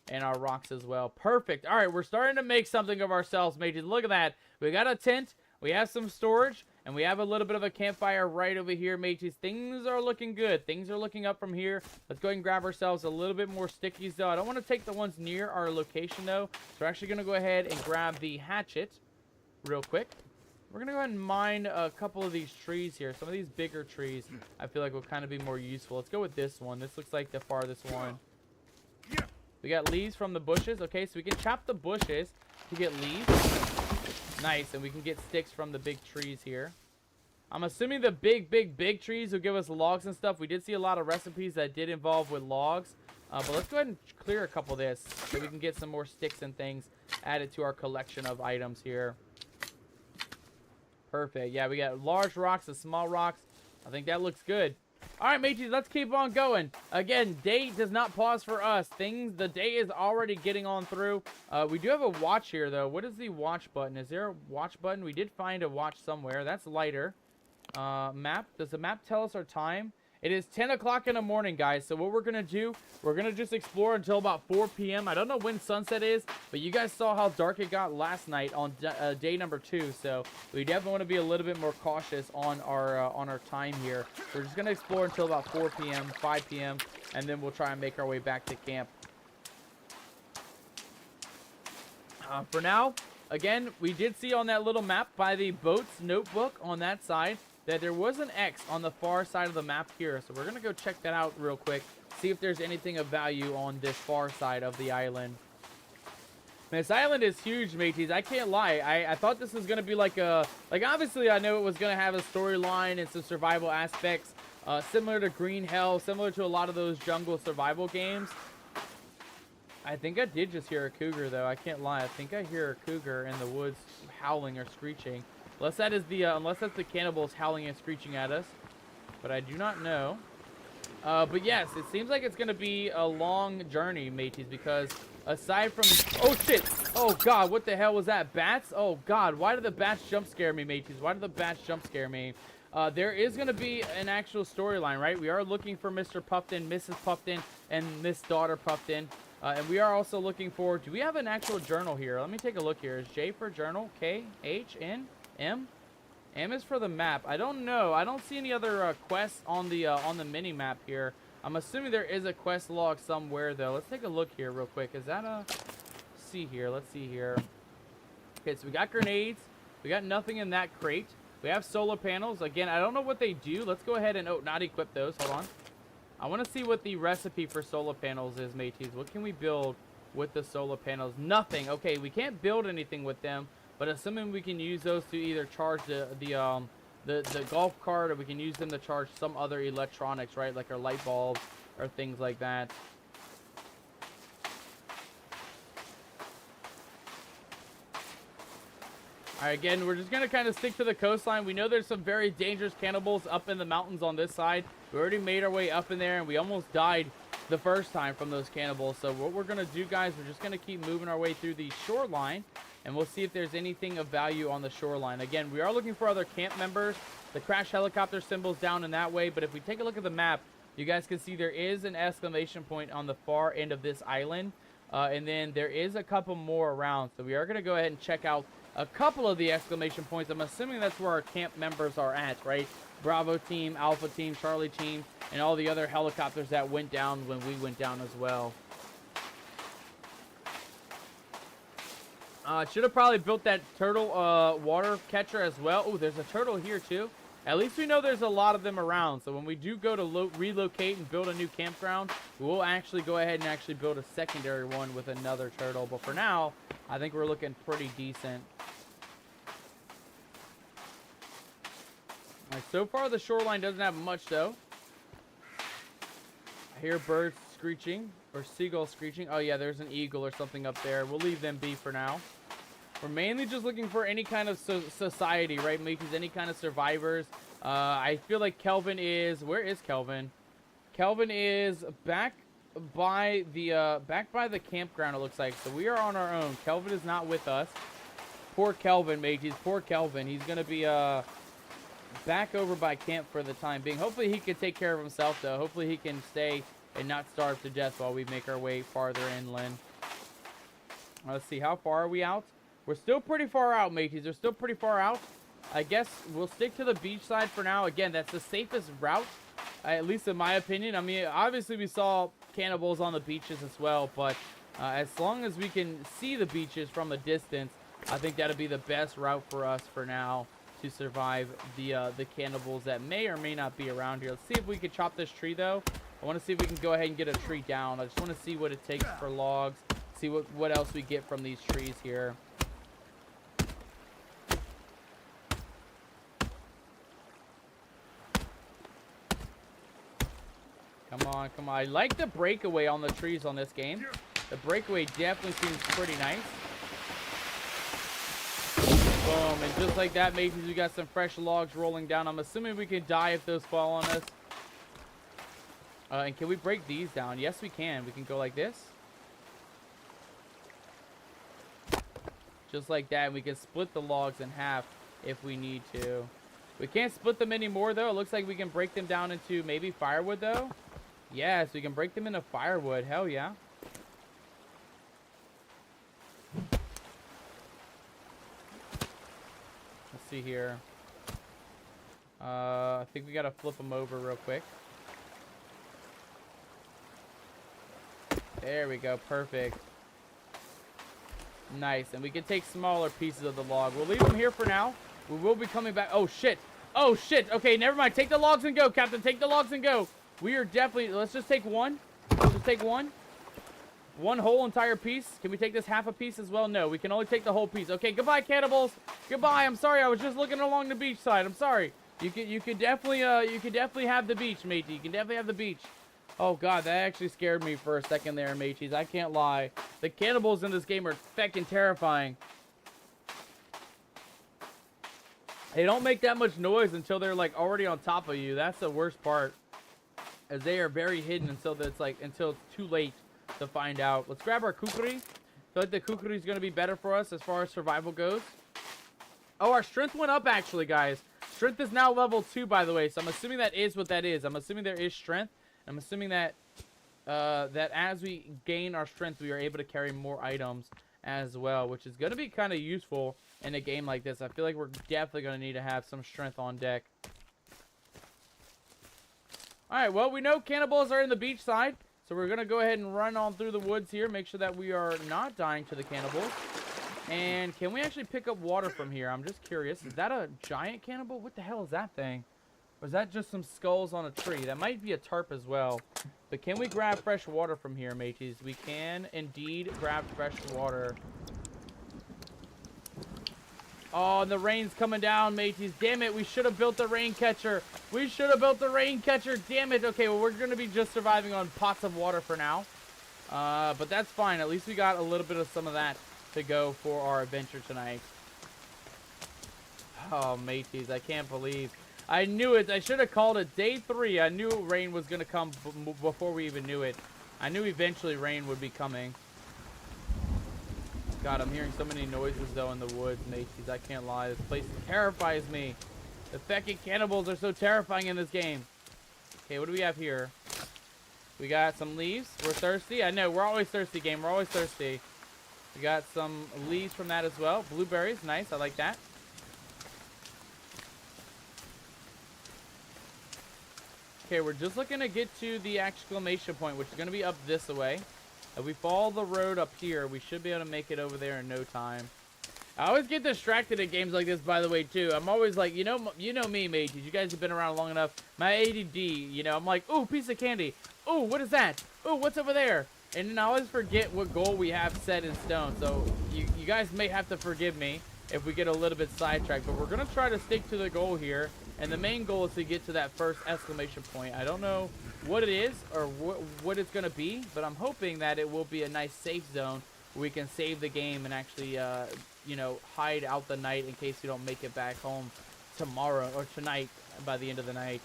And our rocks as well. Perfect. Alright, we're starting to make something of ourselves, mateys. Look at that. We got a tent. We have some storage. And we have a little bit of a campfire right over here, mateys. Things are looking good. Things are looking up from here. Let's go ahead and grab ourselves a little bit more stickies, though. I don't want to take the ones near our location, though. So we're actually going to go ahead and grab the hatchet real quick. We're going to go ahead and mine a couple of these trees here. Some of these bigger trees I feel like will kind of be more useful. Let's go with this one. This looks like the farthest one. We got leaves from the bushes. Okay, so we can chop the bushes to get leaves. Nice, and we can get sticks from the big trees here. I'm assuming the big trees will give us logs and stuff. We did see a lot of recipes that did involve with logs. But let's go ahead and clear a couple of this so we can get some more sticks and things added to our collection of items here. Perfect. Yeah, we got large rocks and small rocks. I think that looks good. All right, mateys, let's keep on going. Again, day does not pause for us. The day is already getting on through. We do have a watch here, though. What is the watch button? Is there a watch button? We did find a watch somewhere. That's lighter. Map. Does the map tell us our time? It is 10 o'clock in the morning, guys. So what we're going to do, we're going to just explore until about 4 p.m. I don't know when sunset is, but you guys saw how dark it got last night on day number 2. So we definitely want to be a little bit more cautious on our time here. We're just going to explore until about 4 p.m., 5 p.m., and then we'll try and make our way back to camp. For now, again, we did see on that little map by the boat's notebook on that side that there was an X on the far side of the map here. So we're going to go check that out real quick. See if there's anything of value on this far side of the island. This island is huge, mateys. I can't lie. I thought this was going to be like a... obviously, I know it was going to have a storyline and some survival aspects. Similar to Green Hell. Similar to a lot of those jungle survival games. I think I did just hear a cougar, though. I can't lie. I think I hear a cougar in the woods howling or screeching. Unless that is unless that's the cannibals howling and screeching at us. But I do not know. But yes, it seems like it's going to be a long journey, mateys, because aside from... Oh, shit! Oh, God, what the hell was that? Bats? Oh, God, why did the bats jump scare me, mateys? Why did the bats jump scare me? There is going to be an actual storyline, right? We are looking for Mr. Puffton, Mrs. Puffton, and Miss Daughter Puffton. And we are also looking for... Do we have an actual journal here? Let me take a look here. Is J for journal? K, H, N, M? M is for the map. I don't know. I don't see any other quests on the mini map here. I'm assuming there is a quest log somewhere, though. Let's take a look here real quick. Is that a... Let's see here. Let's see here. Okay, so we got grenades. We got nothing in that crate. We have solar panels. Again, I don't know what they do. Let's go ahead and... Oh, not equip those. Hold on. I want to see what the recipe for solar panels is, mateys. What can we build with the solar panels? Nothing. Okay, we can't build anything with them. But assuming we can use those to either charge the golf cart, or we can use them to charge some other electronics, right? Like our light bulbs or things like that. All right, again, we're just going to kind of stick to the coastline. We know there's some very dangerous cannibals up in the mountains on this side. We already made our way up in there, and we almost died the first time from those cannibals. So what we're going to do, guys, we're just going to keep moving our way through the shoreline, and we'll see if there's anything of value on the shoreline. Again, we are looking for other camp members. The crash helicopter symbol's down in that way, but if we take a look at the map, you guys can see there is an exclamation point on the far end of this island, and then there is a couple more around. So we are going to go ahead and check out a couple of the exclamation points. I'm assuming that's where our camp members are at, right? Bravo team, Alpha team, Charlie team, and all the other helicopters that went down when we went down as well. Should have probably built that turtle water catcher as well. Oh, there's a turtle here too. At least we know there's a lot of them around. So when we do go to relocate and build a new campground, we'll actually go ahead and actually build a secondary one with another turtle. But for now, I think we're looking pretty decent. All right, so far the shoreline doesn't have much though. I hear birds screeching or seagulls screeching. Oh yeah, there's an eagle or something up there. We'll leave them be for now. We're mainly just looking for any kind of society, right, Macy's? Any kind of survivors. I feel like Kelvin is... Where is Kelvin? Kelvin is back by the campground, it looks like. So we are on our own. Kelvin is not with us. Poor Kelvin, Macy's. Poor Kelvin. He's going to be back over by camp for the time being. Hopefully he can take care of himself, though. Hopefully he can stay and not starve to death while we make our way farther inland. Let's see. How far are we out? We're still pretty far out, mateys. We're still pretty far out. I guess we'll stick to the beach side for now. Again, that's the safest route, at least in my opinion. I mean, obviously we saw cannibals on the beaches as well, but as long as we can see the beaches from a distance, I think that'll be the best route for us for now to survive the cannibals that may or may not be around here. Let's see if we can chop this tree, though. I want to see if we can go ahead and get a tree down. I just want to see what it takes for logs, see what else we get from these trees here. Come on, come on. I like the breakaway on the trees on this game. The breakaway definitely seems pretty nice. Boom, and just like that, maybe we got some fresh logs rolling down. I'm assuming we can die if those fall on us. And can we break these down? Yes, we can. We can go like this. Just like that. And we can split the logs in half if we need to. We can't split them anymore, though. It looks like we can break them down into maybe firewood, though. Yes, we can break them into firewood. Hell yeah. Let's see here. I think we gotta flip them over real quick. There we go. Perfect. Nice. And we can take smaller pieces of the log. We'll leave them here for now. We will be coming back. Oh, shit. Oh, shit. Okay, never mind. Take the logs and go, Captain. Take the logs and go. We are definitely... Let's just take one. Let's just take one. One whole entire piece. Can we take this half a piece as well? No, we can only take the whole piece. Okay, goodbye, cannibals. Goodbye. I'm sorry. I was just looking along the beach side. I'm sorry. You could definitely have the beach, matey. You can definitely have the beach. Oh, God, that actually scared me for a second there, mateys. I can't lie. The cannibals in this game are feckin' terrifying. They don't make that much noise until they're, like, already on top of you. That's the worst part. As they are very hidden until it's too late to find out. Let's grab our kukri. I feel like the kukri is going to be better for us as far as survival goes. Oh, our strength went up, actually, guys. Strength is now level 2, by the way. So I'm assuming that is what that is. I'm assuming there is strength. I'm assuming that that as we gain our strength, we are able to carry more items as well, which is going to be kind of useful in a game like this. I feel like we're definitely going to need to have some strength on deck. Alright, well, we know cannibals are in the beach side, so we're going to go ahead and run on through the woods here, make sure that we are not dying to the cannibals. And can we actually pick up water from here? I'm just curious. Is that a giant cannibal? What the hell is that thing? Or is that just some skulls on a tree? That might be a tarp as well. But can we grab fresh water from here, mateys? We can indeed grab fresh water. Oh, and the rain's coming down, mateys. Damn it, we should have built the rain catcher. We should have built the rain catcher. Damn it. Okay, well, we're going to be just surviving on pots of water for now. But that's fine. At least we got a little bit of some of that to go for our adventure tonight. Oh, mateys, I can't believe. I knew it. I should have called it day 3. I knew rain was going to come before we even knew it. I knew eventually rain would be coming. God, I'm hearing so many noises, though, in the woods, mateys. I can't lie. This place terrifies me. The feckin' cannibals are so terrifying in this game. Okay, what do we have here? We got some leaves. We're thirsty. I know, we're always thirsty, game. We're always thirsty. We got some leaves from that as well. Blueberries. Nice. I like that. Okay, we're just looking to get to the exclamation point, which is going to be up this way. If we follow the road up here, we should be able to make it over there in no time. I always get distracted at games like this, by the way, too. I'm always like, you know me, mateys. You guys have been around long enough. My ADD, you know, I'm like, ooh, piece of candy. Ooh, what is that? Ooh, what's over there? And then I always forget what goal we have set in stone. So you guys may have to forgive me if we get a little bit sidetracked. But we're going to try to stick to the goal here. And the main goal is to get to that first exclamation point. I don't know what it is or what it's going to be, but I'm hoping that it will be a nice safe zone where we can save the game and actually, you know, hide out the night in case we don't make it back home tomorrow or tonight by the end of the night.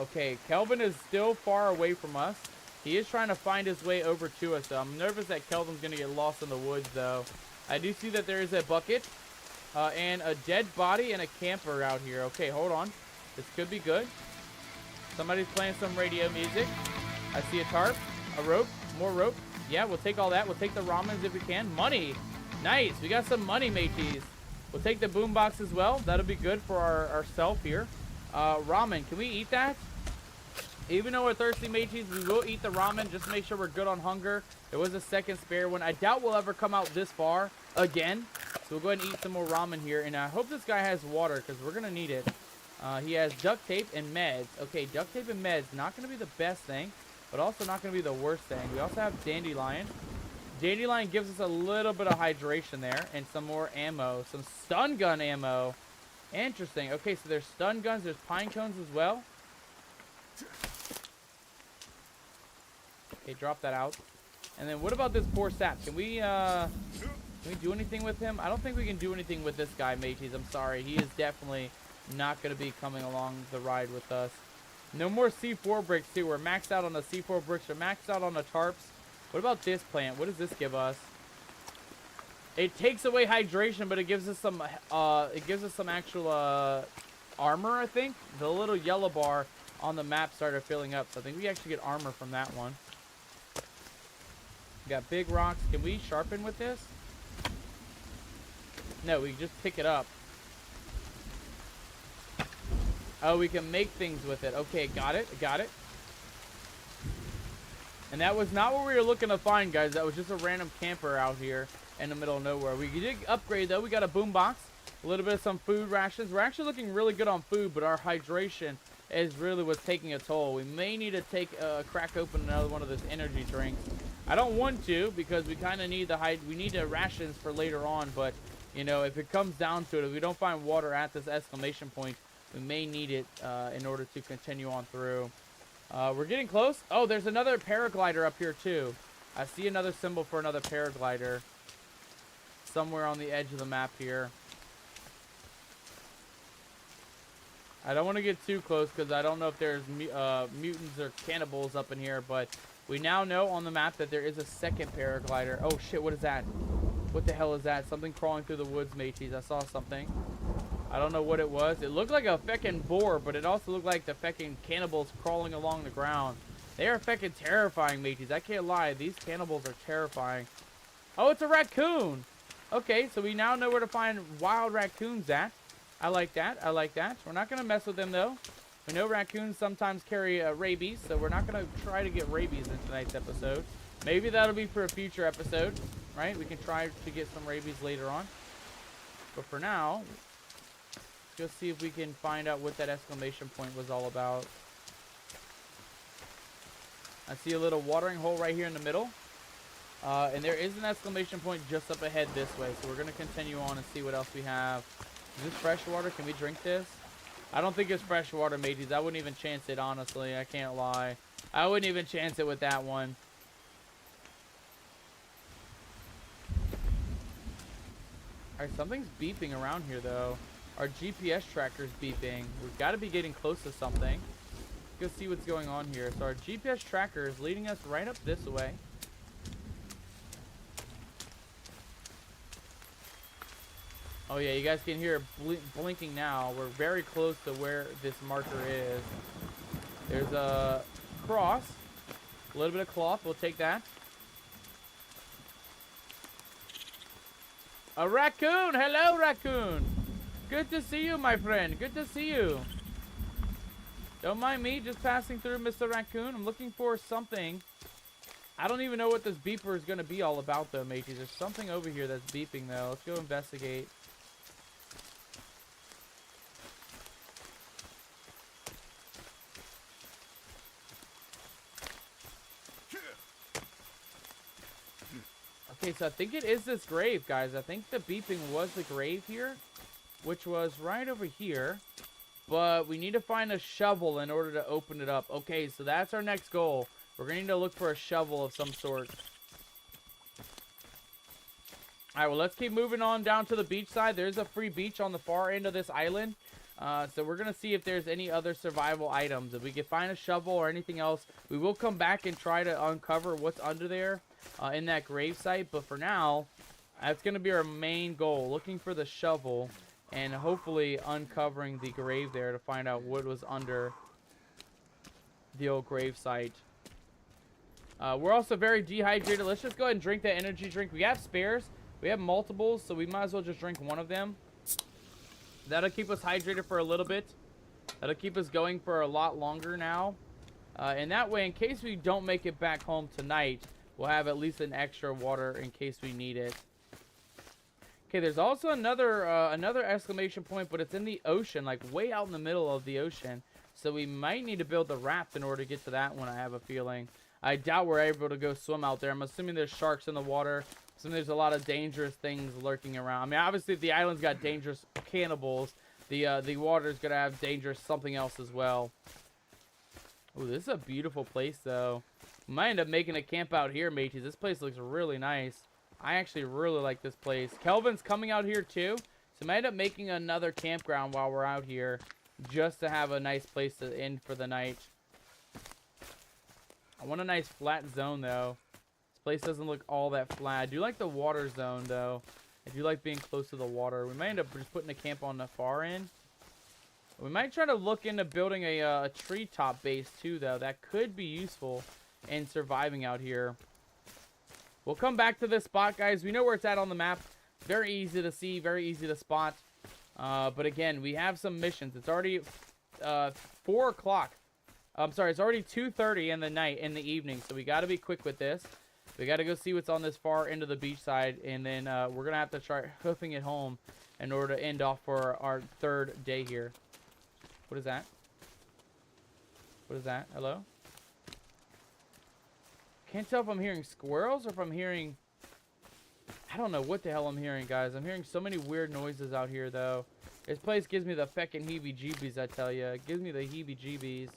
Okay, Kelvin is still far away from us. He is trying to find his way over to us, though. I'm nervous that Kelvin's going to get lost in the woods, though. I do see that there is a bucket and a dead body and a camper out here. Okay, hold on. This could be good. Somebody's playing some radio music. I see a tarp, a rope, more rope. Yeah, we'll take all that. We'll take the ramens if we can. Money. Nice. We got some money, mateys. We'll take the boombox as well. That'll be good for ourself here. Ramen. Can we eat that? Even though we're thirsty, mateys, we will eat the ramen just to make sure we're good on hunger. There was a second spare one. I doubt we'll ever come out this far again. So we'll go ahead and eat some more ramen here. And I hope this guy has water because we're going to need it. He has duct tape and meds. Okay, duct tape and meds. Not going to be the best thing, but also not going to be the worst thing. We also have dandelion. Dandelion gives us a little bit of hydration there and some more ammo. Some stun gun ammo. Interesting. Okay, so there's stun guns. There's pine cones as well. Okay, drop that out. And then what about this poor sap? Can we do anything with him? I don't think we can do anything with this guy, mateys. I'm sorry. He is definitely not going to be coming along the ride with us. No more C4 bricks, too. We're maxed out on the C4 bricks. We're maxed out on the tarps. What about this plant? What does this give us? It takes away hydration, but it gives us some actual armor, I think. The little yellow bar on the map started filling up, so I think we actually get armor from that one. We got big rocks. Can we sharpen with this? No, we just pick it up. Oh, we can make things with it. Okay, got it. Got it. And that was not what we were looking to find, guys. That was just a random camper out here in the middle of nowhere. We did upgrade, though. We got a boombox. A little bit of some food rations. We're actually looking really good on food, but our hydration is really what's taking a toll. We may need to crack open another one of those energy drinks. I don't want to because we kind of need the rations for later on, but you know, if it comes down to it, if we don't find water at this exclamation point, we may need it in order to continue on through. We're getting close. Oh, there's another paraglider up here too. I see another symbol for another paraglider somewhere on the edge of the map here. I don't want to get too close because I don't know if there's mutants or cannibals up in here, but we now know on the map that there is a second paraglider. Oh shit, what is that? What the hell is that? Something crawling through the woods, mateys. I saw something. I don't know what it was. It looked like a feckin' boar, but it also looked like the feckin' cannibals crawling along the ground. They are feckin' terrifying, mateys. I can't lie. These cannibals are terrifying. Oh, it's a raccoon. Okay, so we now know where to find wild raccoons at. I like that. I like that. We're not going to mess with them, though. We know raccoons sometimes carry rabies, so we're not going to try to get rabies in tonight's episode. Maybe that'll be for a future episode, right? We can try to get some rabies later on. But for now, let's go see if we can find out what that exclamation point was all about. I see a little watering hole right here in the middle. And there is an exclamation point just up ahead this way. So we're going to continue on and see what else we have. Is this fresh water? Can we drink this? I don't think it's fresh water, mateys. I wouldn't even chance it, honestly. I can't lie. I wouldn't even chance it with that one. Alright, something's beeping around here, though. Our GPS tracker's beeping. We've got to be getting close to something. Let's go see what's going on here. So our GPS tracker is leading us right up this way. Oh yeah, you guys can hear it blinking now. We're very close to where this marker is. There's a cross. A little bit of cloth. We'll take that. A raccoon! Hello, raccoon! Good to see you, my friend. Good to see you. Don't mind me, just passing through, Mr. Raccoon. I'm looking for something. I don't even know what this beeper is going to be all about, though, matey. There's something over here that's beeping, though. Let's go investigate. Okay, so I think it is this grave, guys. I think the beeping was the grave here, which was right over here. But we need to find a shovel in order to open it up. Okay, so that's our next goal. We're going to need to look for a shovel of some sort. Alright, well, let's keep moving on down to the beach side. There's a free beach on the far end of this island. So we're going to see if there's any other survival items. If we can find a shovel or anything else, we will come back and try to uncover what's under there in that grave site. But for now, that's going to be our main goal. Looking for the shovel and hopefully uncovering the grave there to find out what was under the old grave site. We're also very dehydrated. Let's just go ahead and drink that energy drink. We have spares. We have multiples, so we might as well just drink one of them. That'll keep us hydrated for a little bit. That'll keep us going for a lot longer now. And that way, in case we don't make it back home tonight, we'll have at least an extra water in case we need it. Okay, there's also another exclamation point, but it's in the ocean, like way out in the middle of the ocean. So we might need to build a raft in order to get to that one, I have a feeling. I doubt we're able to go swim out there. I'm assuming there's sharks in the water. There's a lot of dangerous things lurking around. I mean, obviously, if the island's got dangerous cannibals, the water's gonna have dangerous something else as well. Oh, this is a beautiful place, though. We might end up making a camp out here, mateys. This place looks really nice. I actually really like this place. Kelvin's coming out here, too. So we might end up making another campground while we're out here, just to have a nice place to end for the night. I want a nice flat zone, though. Place doesn't look all that flat. I do like the water zone, though. I do like being close to the water. We might end up just putting a camp on the far end. We might try to look into building a treetop base, too, though. That could be useful in surviving out here. We'll come back to this spot, guys. We know where it's at on the map. Very easy to see, very easy to spot. But again, we have some missions. It's already 4 o'clock. I'm sorry, it's already 2:30 in the evening. So we got to be quick with this. We got to go see what's on this far end of the beach side, and then we're going to have to try hoofing it home in order to end off for our 3rd day here. What is that? What is that? Hello? Can't tell if I'm hearing squirrels or if I'm hearing... I don't know what the hell I'm hearing, guys. I'm hearing so many weird noises out here, though. This place gives me the feckin' heebie-jeebies, I tell you. It gives me the heebie-jeebies.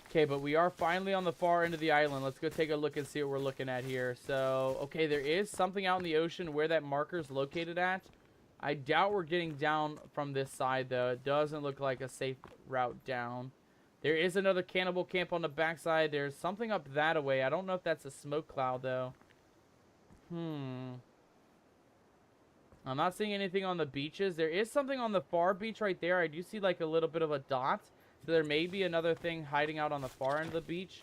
Okay, but we are finally on the far end of the island. Let's go take a look and see what we're looking at here. So, okay, there is something out in the ocean where that marker is located at. I doubt we're getting down from this side, though. It doesn't look like a safe route down. There is another cannibal camp on the backside. There's something up that way. I don't know if that's a smoke cloud, though. I'm not seeing anything on the beaches. There is something on the far beach right there. I do see like a little bit of a dot. So there may be another thing hiding out on the far end of the beach.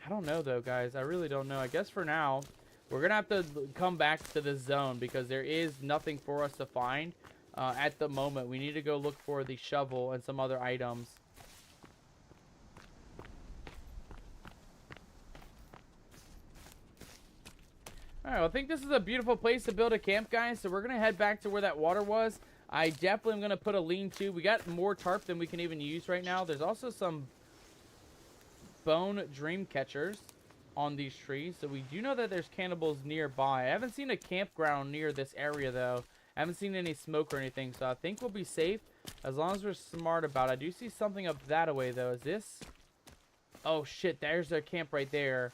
I don't know, though, guys. I really don't know. I guess for now, we're going to have to come back to this zone because there is nothing for us to find at the moment. We need to go look for the shovel and some other items. Alright, well, I think this is a beautiful place to build a camp, guys. So we're going to head back to where that water was. I definitely am going to put a lean-to. We got more tarp than we can even use right now. There's also some bone dream catchers on these trees. So we do know that there's cannibals nearby. I haven't seen a campground near this area, though. I haven't seen any smoke or anything. So I think we'll be safe as long as we're smart about it. I do see something up that way, though. Is this? Oh, shit. There's their camp right there.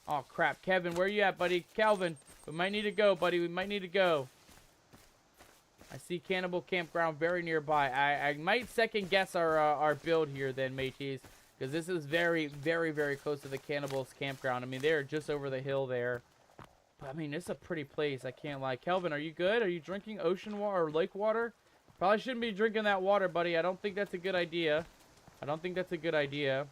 Oh, crap. Kevin, where you at, buddy? Calvin, we might need to go, buddy. We might need to go. I see Cannibal Campground very nearby. I might second guess our build here then, mateys. Because this is very, very, very close to the Cannibals Campground. I mean, they're just over the hill there. But, I mean, it's a pretty place. I can't lie. Kelvin, are you good? Are you drinking ocean water or lake water? Probably shouldn't be drinking that water, buddy. I don't think that's a good idea. I don't think that's a good idea.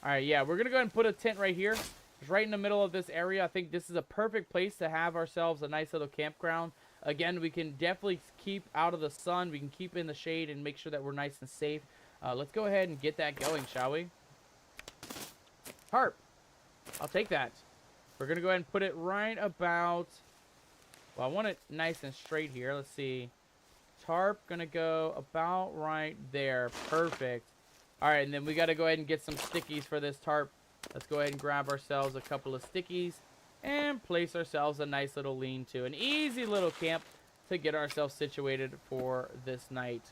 Alright, yeah. We're going to go ahead and put a tent right here. It's right in the middle of this area. I think this is a perfect place to have ourselves a nice little campground. Again, we can definitely keep out of the sun. We can keep in the shade and make sure that we're nice and safe. Let's go ahead and get that going, shall we? Harp. I'll take that. We're going to go ahead and put it right about... Well, I want it nice and straight here. Let's see. Tarp going to go about right there. Perfect. All right, and then we got to go ahead and get some stickies for this tarp. Let's go ahead and grab ourselves a couple of stickies and place ourselves a nice little lean-to. An easy little camp to get ourselves situated for this night.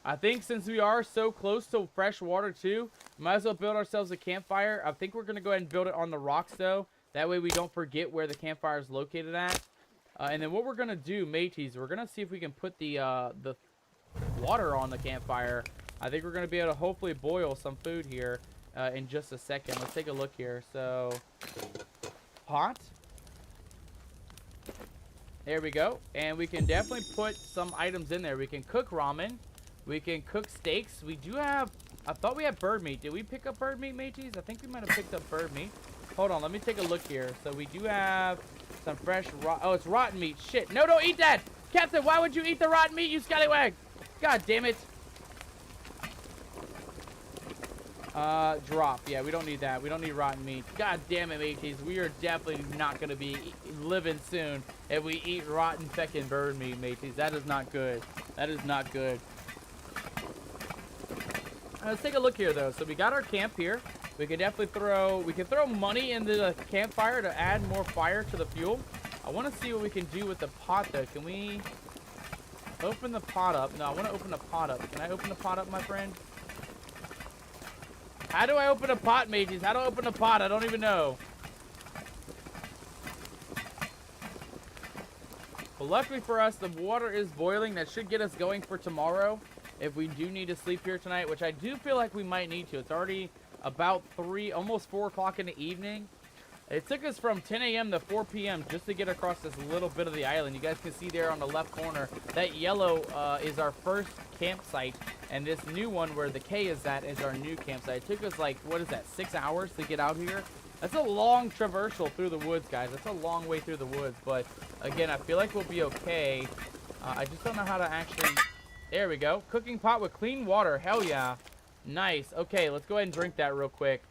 I think since we are so close to fresh water too, might as well build ourselves a campfire. I think we're going to go ahead and build it on the rocks though. That way we don't forget where the campfire is located at. And then what we're going to do, mateys, we're going to see if we can put the water on the campfire. I think we're going to be able to hopefully boil some food here in just a second. Let's take a look here. So, pot. There we go. And we can definitely put some items in there. We can cook ramen. We can cook steaks. We do have... I thought we had bird meat. Did we pick up bird meat, mateys? I think we might have picked up bird meat. Hold on. Let me take a look here. So we do have some fresh... Oh, it's rotten meat. Shit. No, don't eat that! Captain, why would you eat the rotten meat, you scallywag? God damn it. Drop. Yeah, we don't need that. We don't need rotten meat. God damn it, mateys. We are definitely not going to be living soon if we eat rotten feckin' bird meat, mateys. That is not good. That is not good. Let's take a look here, though. So we got our camp here. We can definitely throw money into the campfire to add more fire to the fuel. I want to see what we can do with the pot, though. Can we open the pot up? No, I want to open the pot up. Can I open the pot up, my friend? How do I open a pot, mateys? How do I open a pot? I don't even know. Well, luckily for us, the water is boiling. That should get us going for tomorrow if we do need to sleep here tonight, which I do feel like we might need to. It's already about 3, almost 4 o'clock in the evening. It took us from 10 a.m. to 4 p.m. just to get across this little bit of the island. You guys can see there on the left corner, that yellow is our first campsite. And this new one where the K is at is our new campsite. It took us like, what is that, 6 hours to get out here? That's a long traversal through the woods, guys. That's a long way through the woods. But, again, I feel like we'll be okay. I just don't know how to actually... There we go. Cooking pot with clean water. Hell yeah. Nice. Okay, let's go ahead and drink that real quick.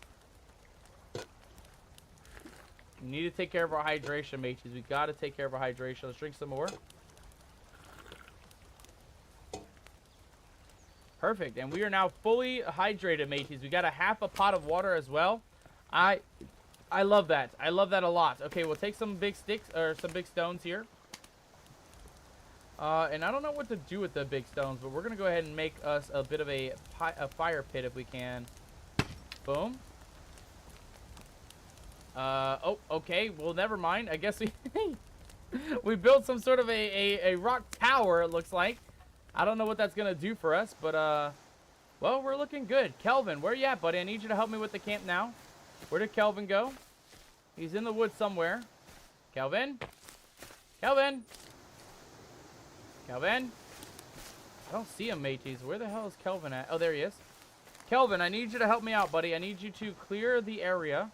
We need to take care of our hydration, mateys. We got to take care of our hydration. Let's drink some more. Perfect. And we are now fully hydrated, mateys. We got a half a pot of water as well. I love that. I love that a lot. Okay, we'll take some big sticks or some big stones here. And I don't know what to do with the big stones, but we're going to go ahead and make us a bit of a fire pit if we can. Boom. Oh, okay. Well, never mind. I guess we built some sort of a rock tower, it looks like. I don't know what that's going to do for us, but, well, we're looking good. Kelvin, where you at, buddy? I need you to help me with the camp now. Where did Kelvin go? He's in the woods somewhere. Kelvin? Kelvin? Kelvin? I don't see him, mateys. Where the hell is Kelvin at? Oh, there he is. Kelvin, I need you to help me out, buddy. I need you to clear the area.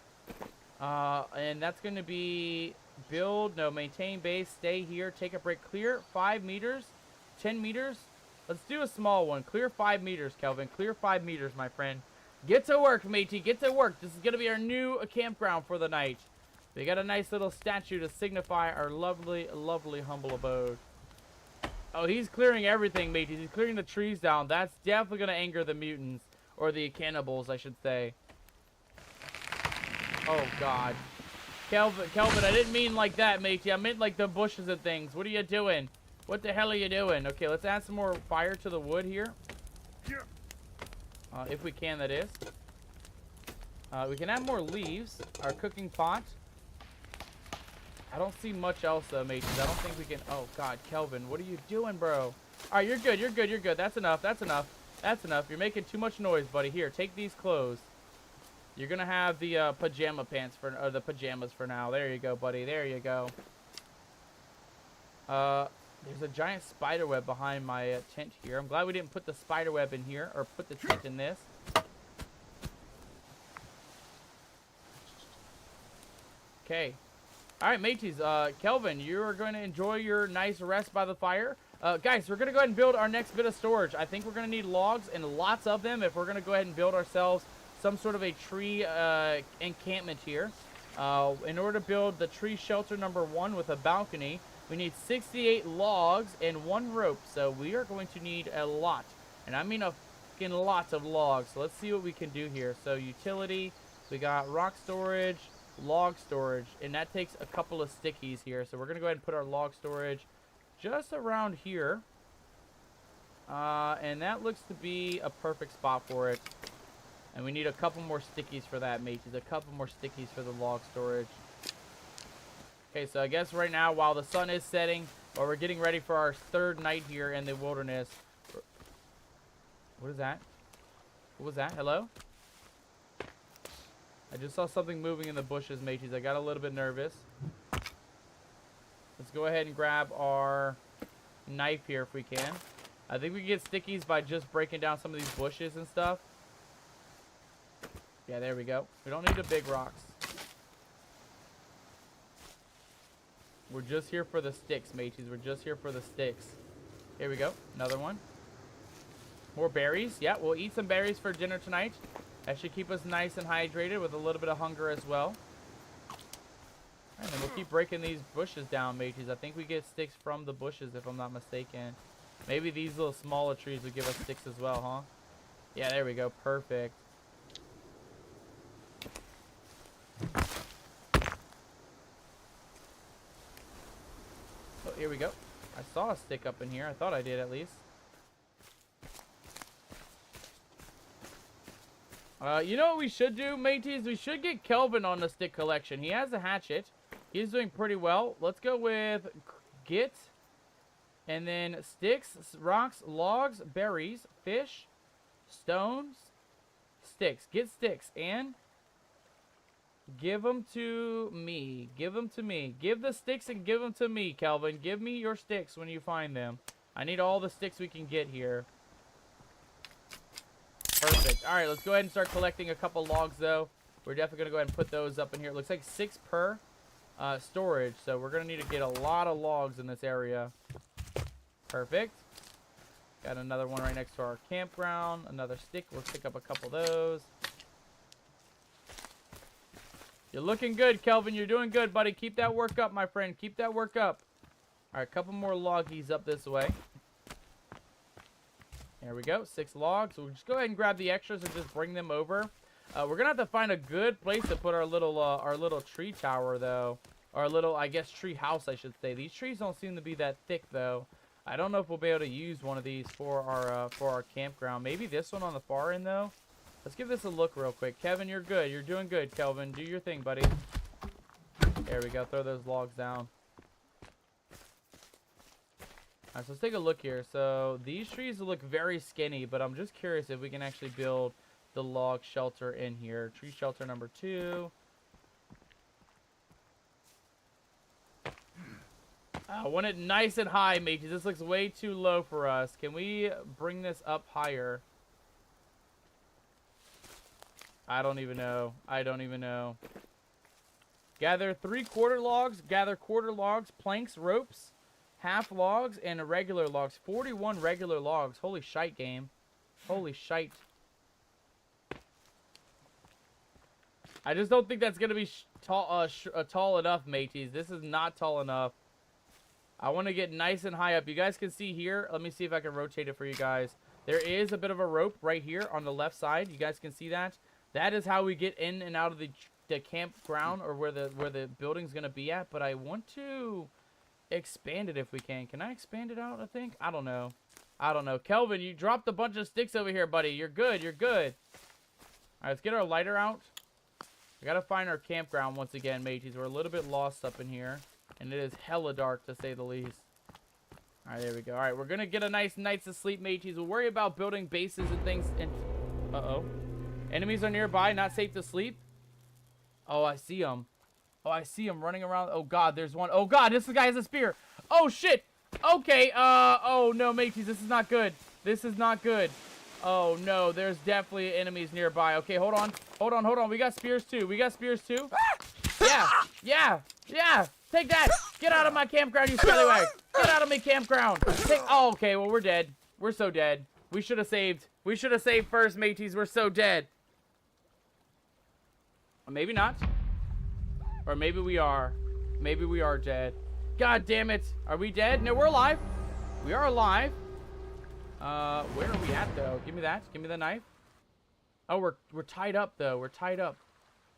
And that's going to be build, no, maintain base, stay here, take a break. Clear 5 meters, 10 meters. Let's do a small one. Clear 5 meters, Kelvin. Clear 5 meters, my friend. Get to work, matey. Get to work. This is going to be our new campground for the night. We got a nice little statue to signify our lovely, lovely, humble abode. Oh, he's clearing everything, mateys. He's clearing the trees down. That's definitely going to anger the mutants. Or the cannibals, I should say. Oh, God. Kelvin, I didn't mean like that, matey. I meant like the bushes and things. What are you doing? What the hell are you doing? Okay, let's add some more fire to the wood here. If we can, that is. We can add more leaves. Our cooking pot. I don't see much else though, mateys. I don't think we can. Oh God, Kelvin, what are you doing, bro? All right, you're good. You're good. You're good. That's enough. That's enough. That's enough. You're making too much noise, buddy. Here, take these clothes. You're gonna have the pajama pants for, or the pajamas for now. There you go, buddy. There you go. There's a giant spider web behind my tent here. I'm glad we didn't put the spider web in here, or put the tent in this. Okay. All right, mateys. Kelvin, you are going to enjoy your nice rest by the fire. Guys, we're going to go ahead and build our next bit of storage. I think we're going to need logs, and lots of them, if we're going to go ahead and build ourselves some sort of a tree encampment here. In order to build the tree shelter number 1 with a balcony, we need 68 logs and 1 rope. So we are going to need a lot, and I mean a fucking lot of logs. So let's see what we can do here. So utility, we got rock storage, log storage, and that takes a couple of stickies here. So we're going to go ahead and put our log storage just around here. And that looks to be a perfect spot for it. And we need a couple more stickies for that, mateys. A couple more stickies for the log storage. Okay, so I guess right now, while the sun is setting, while we're getting ready for our 3rd night here in the wilderness. What is that? What was that? Hello? I just saw something moving in the bushes, mateys. I got a little bit nervous. Let's go ahead and grab our knife here if we can. I think we can get stickies by just breaking down some of these bushes and stuff. Yeah, there we go. We don't need the big rocks. We're just here for the sticks, mateys. We're just here for the sticks. Here we go. Another one. More berries. Yeah, we'll eat some berries for dinner tonight. That should keep us nice and hydrated with a little bit of hunger as well. And then we'll keep breaking these bushes down, mateys. I think we get sticks from the bushes, if I'm not mistaken. Maybe these little smaller trees would give us sticks as well, huh? Yeah, there we go. Perfect. Oh, here we go. I saw a stick up in here. I thought I did, at least. You know what we should do, mateys? We should get Kelvin on the stick collection. He has a hatchet. He's doing pretty well. Let's go with get, and then sticks, rocks, logs, berries, fish, stones, sticks. Get sticks, and give them to me. Give them to me. Give the sticks and give them to me, Kelvin. Give me your sticks when you find them. I need all the sticks we can get here. Perfect. All right, let's go ahead and start collecting a couple logs, though. We're definitely going to go ahead and put those up in here. It looks like 6 per storage, so we're going to need to get a lot of logs in this area. Perfect. Got another one right next to our campground. Another stick. We'll pick up a couple of those. You're looking good, Kelvin. You're doing good, buddy. Keep that work up, my friend. Keep that work up. All right, a couple more loggies up this way. There we go. 6 logs. We'll just go ahead and grab the extras and just bring them over. We're going to have to find a good place to put our little tree tower, though. Our little, I guess, tree house, I should say. These trees don't seem to be that thick, though. I don't know if we'll be able to use one of these for our campground. Maybe this one on the far end, though. Let's give this a look real quick. Kevin, you're good. You're doing good, Kelvin. Do your thing, buddy. There we go. Throw those logs down. All right, so let's take a look here. So these trees look very skinny, but I'm just curious if we can actually build the log shelter in here. Tree shelter number 2. I want it nice and high, mateys. This looks way too low for us. Can we bring this up higher? I don't even know. I don't even know. Gather 3/4 logs. Gather quarter logs, planks, ropes, half logs, and regular logs. 41 regular logs. Holy shite, game. Holy shite. I just don't think that's going to be tall enough, mateys. This is not tall enough. I want to get nice and high up. You guys can see here. Let me see if I can rotate it for you guys. There is a bit of a rope right here on the left side. You guys can see that. That is how we get in and out of the campground, or where the building's going to be at. But I want to expand it if we can. Can I expand it out, I think? I don't know. I don't know. Kelvin, you dropped a bunch of sticks over here, buddy. You're good. You're good. All right, let's get our lighter out. We got to find our campground once again, mateys. We're a little bit lost up in here. And it is hella dark, to say the least. Alright, there we go. Alright, we're gonna get a nice night's of sleep, mateys. We'll worry about building bases and things. And uh-oh. Enemies are nearby, not safe to sleep. Oh, I see them. Oh, I see him running around. Oh, God, there's one. Oh, God, this guy has a spear. Oh, shit. Okay, oh, no, mateys, this is not good. This is not good. Oh, no, there's definitely enemies nearby. Okay, hold on. Hold on, hold on. We got spears, too. We got spears, too. Yeah, yeah, yeah. Take that. Get out of my campground, you scallywag. Get out of my campground. Oh, okay, well, we're dead. We're so dead. We should have saved. We should have saved first, mateys. We're so dead. Or maybe not. Or maybe we are. Maybe we are dead. God damn it. Are we dead? No, we're alive. We are alive. Where are we at, though? Give me that. Give me the knife. Oh, we're tied up, though. We're tied up.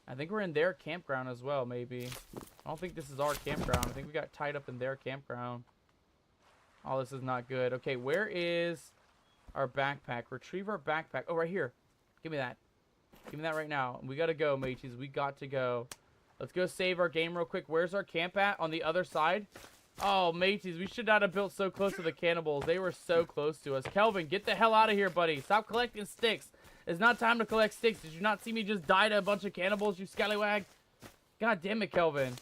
I think we're in their campground as well, maybe. I don't think this is our campground. I think we got tied up in their campground. Oh, this is not good. Okay, where is our backpack? Retrieve our backpack. Oh, right here. Give me that. Give me that right now. We got to go, mateys. We got to go. Let's go save our game real quick. Where's our camp at? On the other side? Oh, mateys, we should not have built so close to the cannibals. They were so close to us. Kelvin, get the hell out of here, buddy. Stop collecting sticks. It's not time to collect sticks. Did you not see me just die to a bunch of cannibals, you scallywag? God damn it, Kelvin.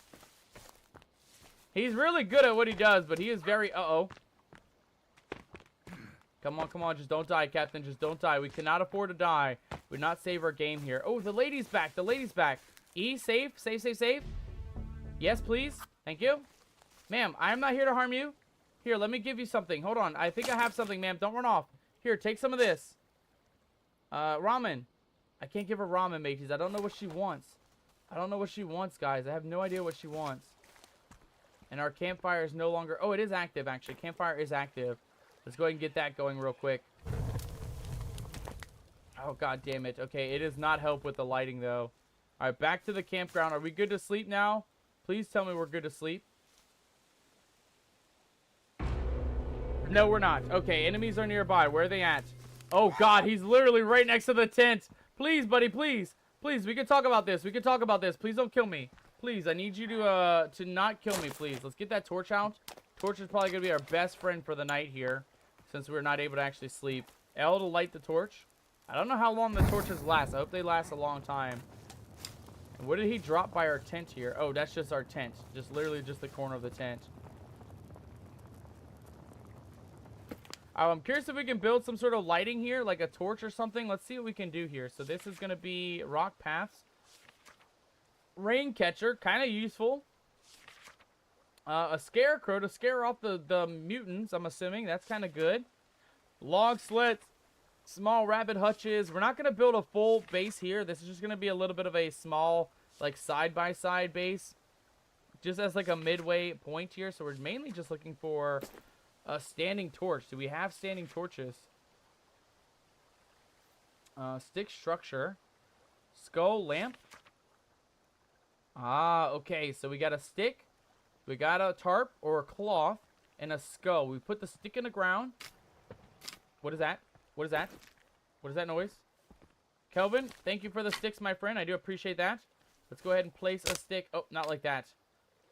He's really good at what he does, but he is very... Uh-oh. Come on, come on. Just don't die, Captain. Just don't die. We cannot afford to die. We not save our game here. Oh, the lady's back. The lady's back. E, save. Save, save, save. Yes, please. Thank you. Ma'am, I am not here to harm you. Here, let me give you something. Hold on. I think I have something, ma'am. Don't run off. Here, take some of this. Ramen. I can't give her ramen, mateys. I don't know what she wants. I don't know what she wants, guys. I have no idea what she wants. And our campfire is no longer... Oh, it is active, actually. Campfire is active. Let's go ahead and get that going real quick. Oh, god damn it. Okay, it does not help with the lighting, though. All right, back to the campground. Are we good to sleep now? Please tell me we're good to sleep. No, we're not. Okay, enemies are nearby. Where are they at? Oh, God, he's literally right next to the tent. Please, buddy, please. Please, we can talk about this. We can talk about this. Please don't kill me. Please, I need you to not kill me, please. Let's get that torch out. Torch is probably going to be our best friend for the night here, since we're not able to actually sleep. L to light the torch. I don't know how long the torches last. I hope they last a long time. And what did he drop by our tent here? Oh, that's just our tent. Just literally just the corner of the tent. I'm curious if we can build some sort of lighting here, like a torch or something. Let's see what we can do here. So this is going to be rock paths. Rain catcher, kind of useful. A scarecrow to scare off the mutants, I'm assuming. That's kind of good. Log slits. Small rabbit hutches. We're not going to build a full base here. This is just going to be a little bit of a small, like, side-by-side base. Just as, like, a midway point here. So we're mainly just looking for a standing torch. Do we have standing torches? Stick structure. Skull lamp. Ah, okay. So we got a stick. We got a tarp or a cloth and a skull. We put the stick in the ground. What is that? What is that? What is that noise? Kelvin, thank you for the sticks, my friend. I do appreciate that. Let's go ahead and place a stick. Oh, not like that.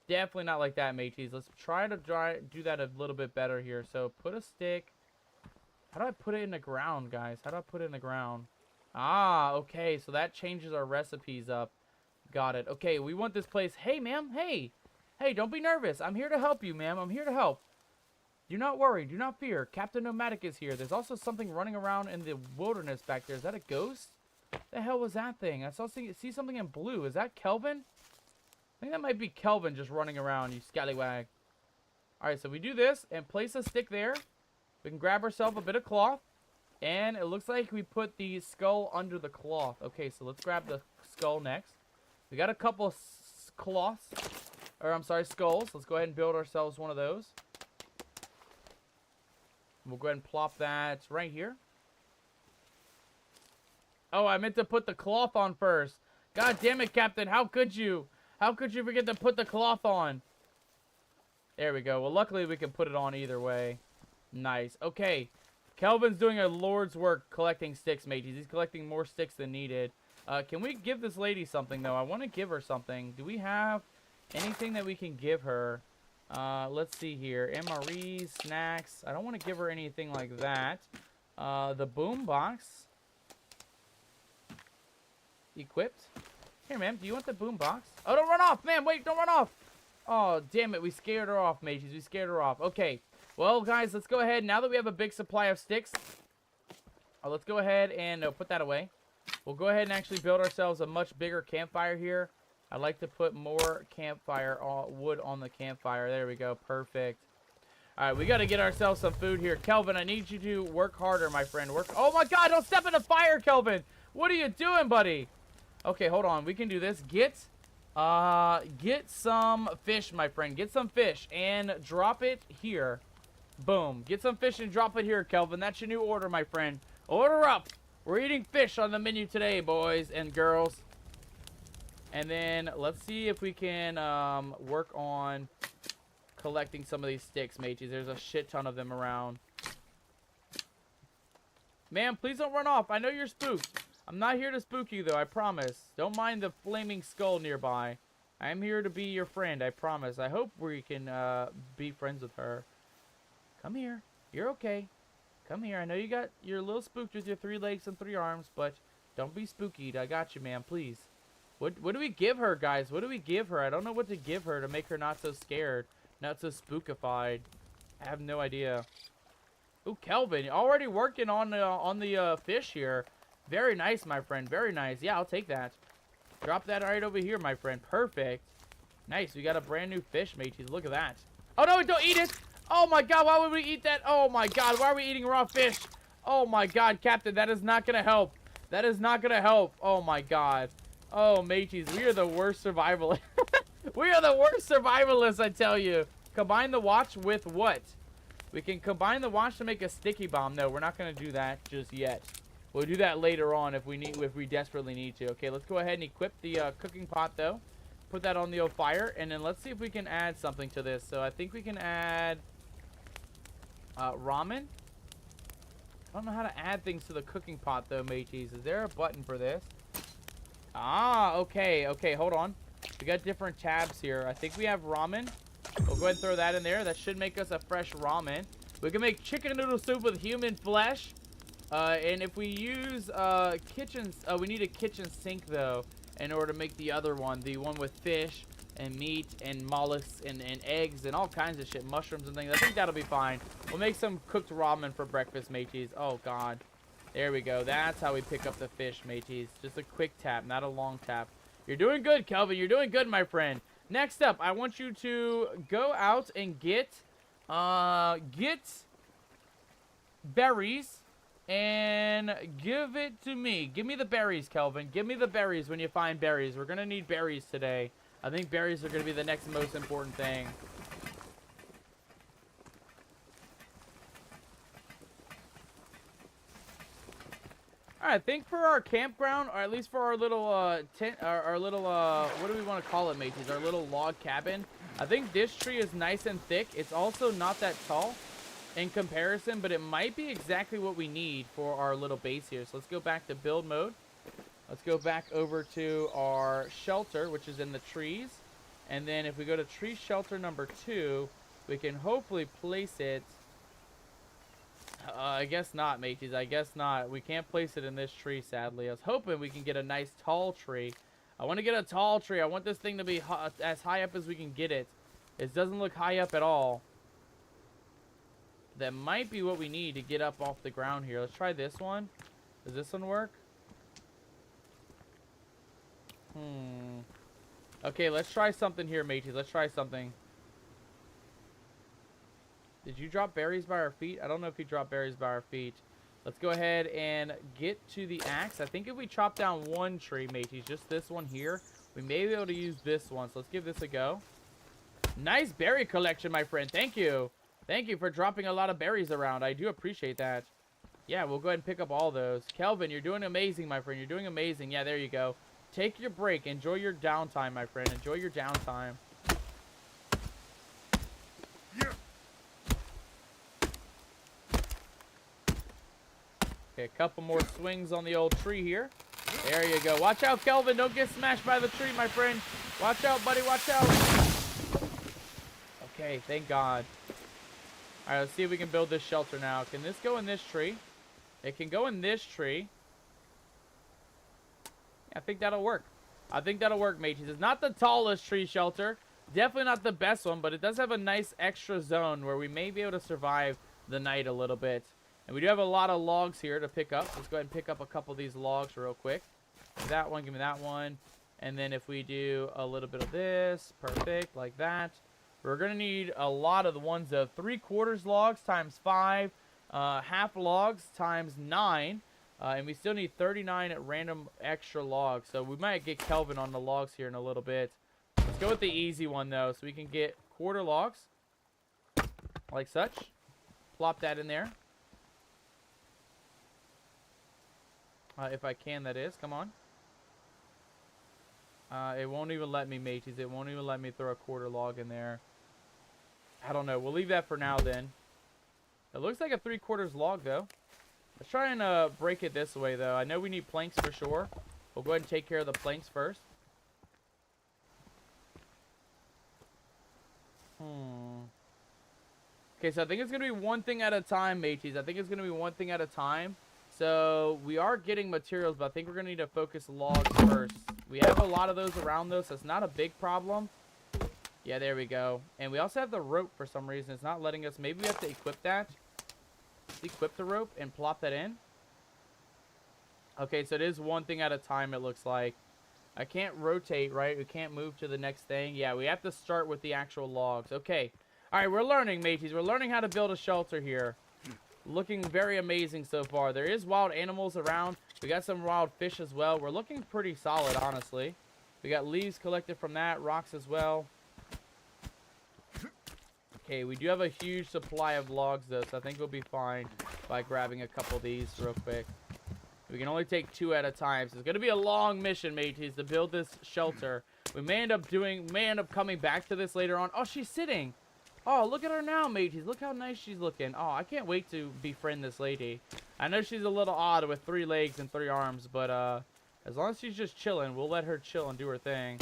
Definitely not like that, mateys. Let's try to do that a little bit better here. So put a stick. How do I put it in the ground, guys? How do I put it in the ground? Ah, okay. So that changes our recipes up. Got it. Okay, we want this place. Hey, ma'am. Hey. Hey, don't be nervous. I'm here to help you, ma'am. I'm here to help. Do not worry. Do not fear. Captain Nomadic is here. There's also something running around in the wilderness back there. Is that a ghost? The hell was that thing? I see something in blue. Is that Kelvin? I think that might be Kelvin just running around, you scallywag. Alright, so we do this and place a stick there. We can grab ourselves a bit of cloth. And it looks like we put the skull under the cloth. Okay, so let's grab the skull next. We got a couple cloths. Or, I'm sorry, skulls. Let's go ahead and build ourselves one of those. We'll go ahead and plop that right here. Oh, I meant to put the cloth on first. God damn it, Captain. How could you? How could you forget to put the cloth on? There we go. Well, luckily we can put it on either way. Nice. Okay. Kelvin's doing a lord's work collecting sticks, mateys. He's collecting more sticks than needed. Can we give this lady something, though? I want to give her something. Do we have anything that we can give her? Let's see here. MREs, snacks. I don't want to give her anything like that. The boom box. Equipped. Here, ma'am. Do you want the boom box? Oh, don't run off, ma'am. Wait, don't run off. Oh, damn it. We scared her off, mateys. We scared her off. Okay. Well, guys, let's go ahead. Now that we have a big supply of sticks, let's go ahead and put that away. We'll go ahead and actually build ourselves a much bigger campfire here. I'd like to put more campfire wood on the campfire. There we go. Perfect. All right, we got to get ourselves some food here. Kelvin, I need you to work harder, my friend. Work. Oh, my God. Don't step in the fire, Kelvin. What are you doing, buddy? Okay, hold on. We can do this. Get some fish, my friend. Get some fish and drop it here. Boom. Get some fish and drop it here, Kelvin. That's your new order, my friend. Order up. We're eating fish on the menu today, boys and girls. And then let's see if we can work on collecting some of these sticks, mateys. There's a shit ton of them around. Ma'am, please don't run off. I know you're spooked. I'm not here to spook you, though, I promise. Don't mind the flaming skull nearby. I'm here to be your friend, I promise. I hope we can be friends with her. Come here. You're okay. Come here. I know you're a little spooked with your 3 legs and 3 arms, but don't be spooky. I got you, ma'am, please. What do we give her, guys? What do we give her? I don't know what to give her to make her not so scared, not so spookified. I have no idea. Ooh, Kelvin, already working on the fish here. Very nice, my friend. Very nice. Yeah, I'll take that. Drop that right over here, my friend. Perfect. Nice. We got a brand new fish, mateys. Look at that. Oh, no, don't eat it. Oh, my God. Why would we eat that? Oh, my God. Why are we eating raw fish? Oh, my God, Captain. That is not going to help. That is not going to help. Oh, my God. Oh, mateys. We are the worst survivalists. We are the worst survivalists, I tell you. Combine the watch with what? We can combine the watch to make a sticky bomb. No, we're not going to do that just yet. We'll do that later on if we desperately need to. Okay, let's go ahead and equip the cooking pot, though. Put that on the old fire, and then let's see if we can add something to this. So I think we can add ramen. I don't know how to add things to the cooking pot, though, mateys. Is there a button for this? Ah, okay. Okay, hold on. We got different tabs here. I think we have ramen. We'll go ahead and throw that in there. That should make us a fresh ramen. We can make chicken noodle soup with human flesh. And if we use we need a kitchen sink, though, in order to make the other one. The one with fish and meat and mollusks and eggs and all kinds of shit. Mushrooms and things. I think that'll be fine. We'll make some cooked ramen for breakfast, mateys. Oh, God. There we go. That's how we pick up the fish, mateys. Just a quick tap, not a long tap. You're doing good, Kelvin. You're doing good, my friend. Next up, I want you to go out and get berries. And give it to me. Give me the berries, Kelvin. Give me the berries when you find berries. We're going to need berries today. I think berries are going to be the next most important thing. Alright, I think for our campground, or at least for our little tent, our little, what do we want to call it, mateys? Our little log cabin. I think this tree is nice and thick. It's also not that tall in comparison, but it might be exactly what we need for our little base here. So let's go back to build mode. Let's go back over to our shelter, which is in the trees. And then if we go to tree shelter number 2, we can hopefully place it. I guess not, mateys. I guess not. We can't place it in this tree, sadly. I was hoping we can get a nice tall tree. I want to get a tall tree. I want this thing to be as high up as we can get it. It doesn't look high up at all. That might be what we need to get up off the ground here. Let's try this one. Does this one work? Okay, let's try something here, mateys. Let's try something. Did you drop berries by our feet? I don't know if you dropped berries by our feet. Let's go ahead and get to the axe. I think if we chop down one tree, mateys, just this one here, we may be able to use this one. So let's give this a go. Nice berry collection, my friend. Thank you. Thank you for dropping a lot of berries around. I do appreciate that. Yeah, we'll go ahead and pick up all those. Kelvin, you're doing amazing, my friend. You're doing amazing. Yeah, there you go. Take your break. Enjoy your downtime, my friend. Enjoy your downtime. Yeah. Okay, a couple more swings on the old tree here. There you go. Watch out, Kelvin. Don't get smashed by the tree, my friend. Watch out, buddy. Watch out. Okay, thank God. All right, let's see if we can build this shelter now. Can this go in this tree? It can go in this tree. Yeah, I think that'll work. I think that'll work, mateys. It's not the tallest tree shelter. Definitely not the best one, but it does have a nice extra zone where we may be able to survive the night a little bit. And we do have a lot of logs here to pick up. Let's go ahead and pick up a couple of these logs real quick. That one, give me that one. And then if we do a little bit of this, perfect, like that. We're going to need a lot of the ones of 3/4 logs times 5, half logs times 9. And we still need 39 at random extra logs. So we might get Kelvin on the logs here in a little bit. Let's go with the easy one, though, so we can get 1/4 logs. Like such. Plop that in there. If I can, that is. Come on. It won't even let me, mateys. It won't even let me throw a 1/4 log in there. I don't know. We'll leave that for now, then. It looks like a 3/4 log, though. Let's try and break it this way, though. I know we need planks for sure. We'll go ahead and take care of the planks first. Okay, so I think it's going to be one thing at a time, mateys. I think it's going to be one thing at a time. So we are getting materials, but I think we're going to need to focus logs first. We have a lot of those around, though, so it's not a big problem. Yeah, there we go. And we also have the rope for some reason. It's not letting us. Maybe we have to equip that. Let's equip the rope and plop that in. Okay, so it is one thing at a time, it looks like. I can't rotate, right? We can't move to the next thing. Yeah, we have to start with the actual logs. Okay. All right, we're learning, mateys. We're learning how to build a shelter here. Looking very amazing so far. There is wild animals around. We got some wild fish as well. We're looking pretty solid, honestly. We got leaves collected from that, rocks as well. Okay, we do have a huge supply of logs, though, so I think we'll be fine by grabbing a couple of these real quick. We can only take 2 at a time, so it's going to be a long mission, mateys, to build this shelter. We may end up coming back to this later on. Oh, she's sitting. Oh, look at her now, mateys. Look how nice she's looking. Oh, I can't wait to befriend this lady. I know she's a little odd with 3 legs and 3 arms, but as long as she's just chilling, we'll let her chill and do her thing.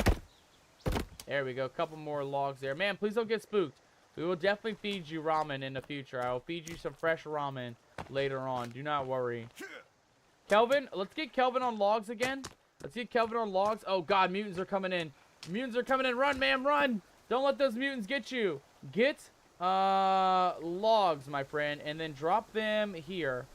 There we go. A couple more logs there. Man, please don't get spooked. We will definitely feed you ramen in the future. I will feed you some fresh ramen later on. Do not worry. Kelvin, let's get Kelvin on logs again. Let's get Kelvin on logs. Oh, God, mutants are coming in. Mutants are coming in. Run, man, run. Don't let those mutants get you. Get logs, my friend, and then drop them here.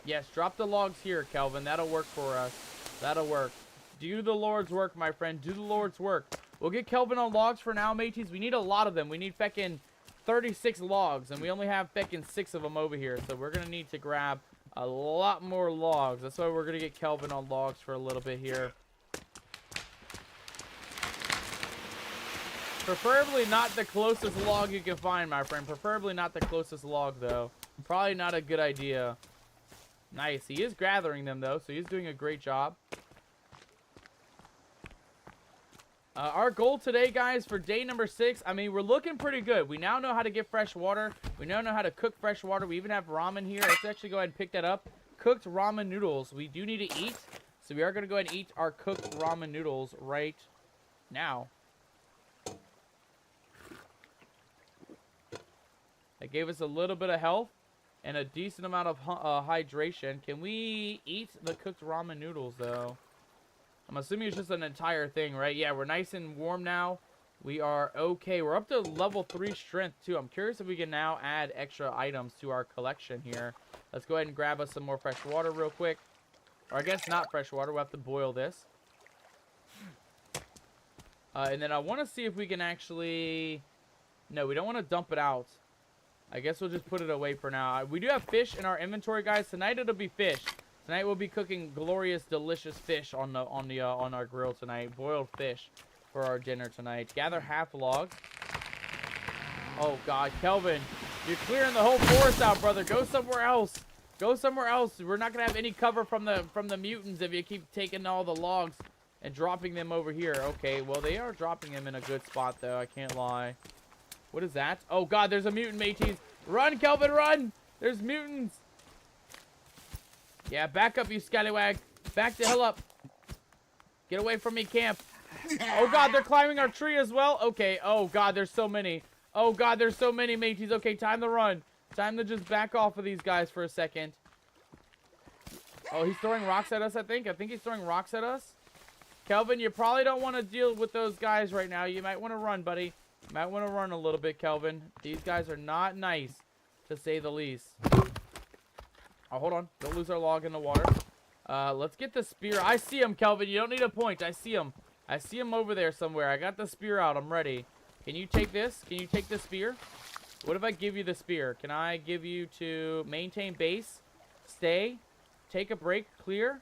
Yes, drop the logs here, Kelvin. That'll work for us. That'll work. Do the Lord's work, my friend. Do the Lord's work. We'll get Kelvin on logs for now, mateys. We need a lot of them. We need feckin' 36 logs, and we only have feckin' 6 of them over here. So we're going to need to grab a lot more logs. That's why we're going to get Kelvin on logs for a little bit here. Preferably not the closest log you can find, my friend. Preferably not the closest log, though. Probably not a good idea. Nice. He is gathering them, though, so he's doing a great job. Our goal today, guys, for day number 6, I mean, we're looking pretty good. We now know how to get fresh water. We now know how to cook fresh water. We even have ramen here. Let's actually go ahead and pick that up. Cooked ramen noodles. We do need to eat, so we are going to go ahead and eat our cooked ramen noodles right now. That gave us a little bit of health and a decent amount of hydration. Can we eat the cooked ramen noodles, though? I'm assuming it's just an entire thing, right? Yeah, we're nice and warm now. We are okay. We're up to level 3 strength, too. I'm curious if we can now add extra items to our collection here. Let's go ahead and grab us some more fresh water real quick. Or I guess not fresh water. We'll have to boil this. And then I want to see if we can actually... No, we don't want to dump it out. I guess we'll just put it away for now. We do have fish in our inventory, guys. Tonight it'll be fish. Tonight we'll be cooking glorious, delicious fish on our grill tonight. Boiled fish for our dinner tonight. Gather half logs. Oh God, Kelvin, you're clearing the whole forest out, brother. Go somewhere else. Go somewhere else. We're not gonna have any cover from the mutants if you keep taking all the logs and dropping them over here. Okay, well they are dropping them in a good spot though. I can't lie. What is that? Oh God, there's a mutant, mateys. Run, Kelvin, run! There's mutants. Yeah, back up, you scallywag. Back the hell up. Get away from me, camp. Oh, God, they're climbing our tree as well. Okay. Oh, God, there's so many. Oh, God, there's so many mateys. Okay, time to run. Time to just back off of these guys for a second. Oh, he's throwing rocks at us, I think. I think he's throwing rocks at us. Kelvin, you probably don't want to deal with those guys right now. You might want to run, buddy. You might want to run a little bit, Kelvin. These guys are not nice, to say the least. Oh, hold on. Don't lose our log in the water. Let's get the spear. I see him, Kelvin. You don't need a point. I see him. I see him over there somewhere. I got the spear out. I'm ready. Can you take this? Can you take the spear? What if I give you the spear? Can I give you to maintain base, stay, take a break, clear,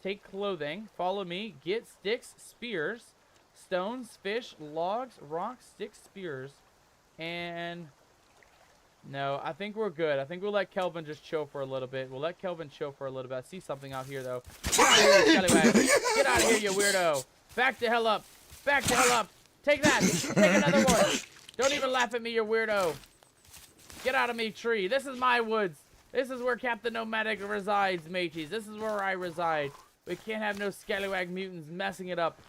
take clothing, follow me, get sticks, spears, stones, fish, logs, rocks, sticks, spears, and no, I think we're good. I think we'll let Kelvin just chill for a little bit. We'll let Kelvin chill for a little bit. I see something out here, though. Get out of here, scallywag. Get out of here, you weirdo. Back the hell up. Back the hell up. Take that. Take another one. Don't even laugh at me, you weirdo. Get out of me, tree. This is my woods. This is where Captain Nomadic resides, mateys. This is where I reside. We can't have no scallywag mutants messing it up.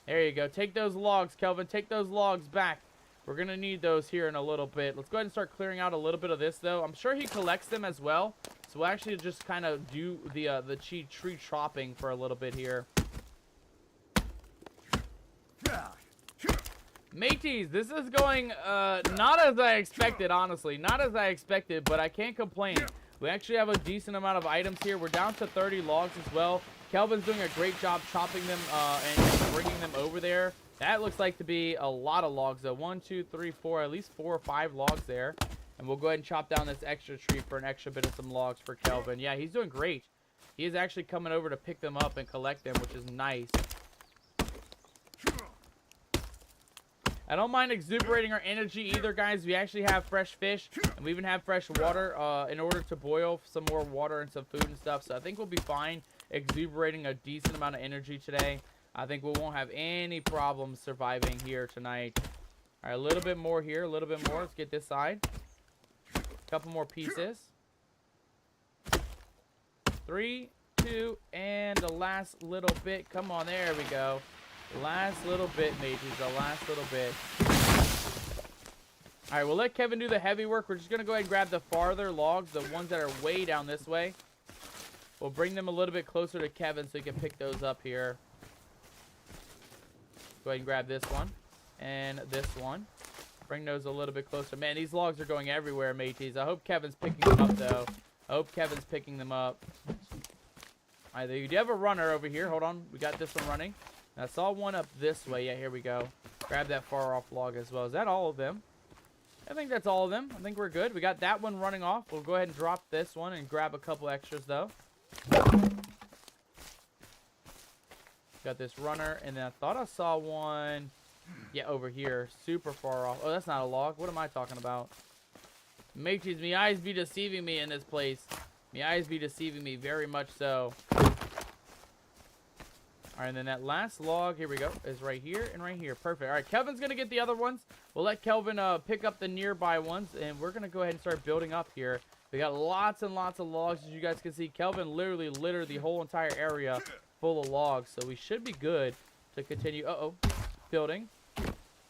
There you go. Take those logs, Kelvin. Take those logs back. We're going to need those here in a little bit. Let's go ahead and start clearing out a little bit of this, though. I'm sure he collects them as well. So we'll actually just kind of do the tree chopping for a little bit here. Mateys, this is going not as I expected, honestly. Not as I expected, but I can't complain. We actually have a decent amount of items here. We're down to 30 logs as well. Kelvin's doing a great job chopping them and bringing them over there. That looks like to be a lot of logs, though. 1, 2, 3, 4, at least 4 or 5 logs there. And we'll go ahead and chop down this extra tree for an extra bit of some logs for Kelvin. Yeah, he's doing great. He is actually coming over to pick them up and collect them, which is nice. I don't mind exuberating our energy either, guys. We actually have fresh fish, and we even have fresh water in order to boil some more water and some food and stuff. So I think we'll be fine exuberating a decent amount of energy today. I think we won't have any problems surviving here tonight. All right, a little bit more here, a little bit more. Let's get this side. A couple more pieces. 3, 2, and the last little bit. Come on, there we go. Last little bit, mateys. The last little bit. All right, we'll let Kevin do the heavy work. We're just going to go ahead and grab the farther logs, the ones that are way down this way. We'll bring them a little bit closer to Kevin so he can pick those up here. Go ahead and grab this one and this one. Bring those a little bit closer. Man, these logs are going everywhere, mateys. I hope Kevin's picking them up, though. I hope Kevin's picking them up. All right, you do have a runner over here. Hold on. We got this one running. I saw one up this way. Yeah, here we go. Grab that far off log as well. Is that all of them? I think that's all of them. I think we're good. We got that one running off. We'll go ahead and drop this one and grab a couple extras, though. Got this runner, and then I thought I saw one, yeah, over here, super far off. Oh, that's not a log. What am I talking about? Mateys, me eyes be deceiving me in this place. Me eyes be deceiving me, very much so. All right, and then that last log, here we go, is right here and right here. Perfect. All right, Kelvin's going to get the other ones. We'll let Kelvin pick up the nearby ones, and we're going to go ahead and start building up here. We got lots and lots of logs, as you guys can see. Kelvin literally littered the whole entire area full of logs, so we should be good to continue. Building.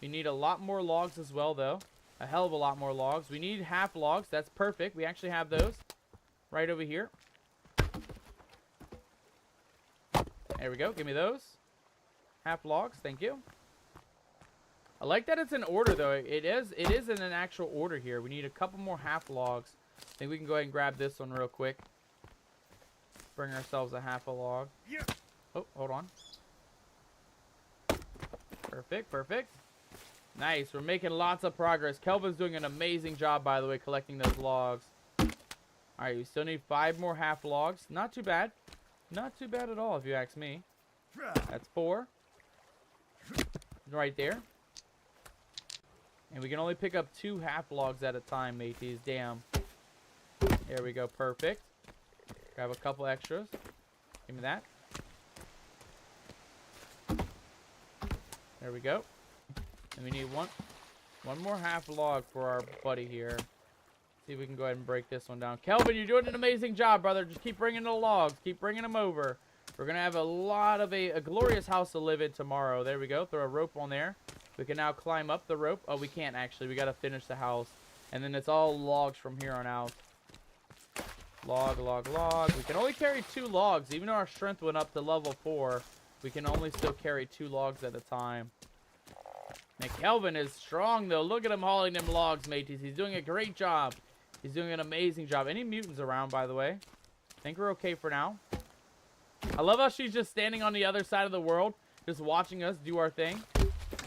We need a lot more logs as well, though. A hell of a lot more logs. We need half logs. That's perfect. We actually have those right over here. There we go. Give me those. Half logs. Thank you. I like that it's in order, though. It is in an actual order here. We need a couple more half logs. I think we can go ahead and grab this one real quick. Bring ourselves a half a log. Oh, hold on. Perfect, perfect. Nice. We're making lots of progress. Kelvin's doing an amazing job, by the way, collecting those logs. All right, we still need 5 more half logs. Not too bad. Not too bad at all, if you ask me. That's 4. Right there. And we can only pick up 2 half logs at a time, mateys. Damn. There we go. Perfect. Grab a couple extras. Give me that. There we go. And we need one more half log for our buddy here. See if we can go ahead and break this one down. Kelvin, you're doing an amazing job, brother. Just keep bringing the logs. Keep bringing them over. We're going to have a lot of a glorious house to live in tomorrow. There we go. Throw a rope on there. We can now climb up the rope. Oh, we can't actually. We got to finish the house. And then it's all logs from here on out. Log, log, log. We can only carry 2 logs. Even though our strength went up to level 4, we can only still carry 2 logs at a time. Now, Kelvin is strong, though. Look at him hauling them logs, mateys. He's doing a great job. He's doing an amazing job. Any mutants around, by the way? I think we're okay for now. I love how she's just standing on the other side of the world, just watching us do our thing.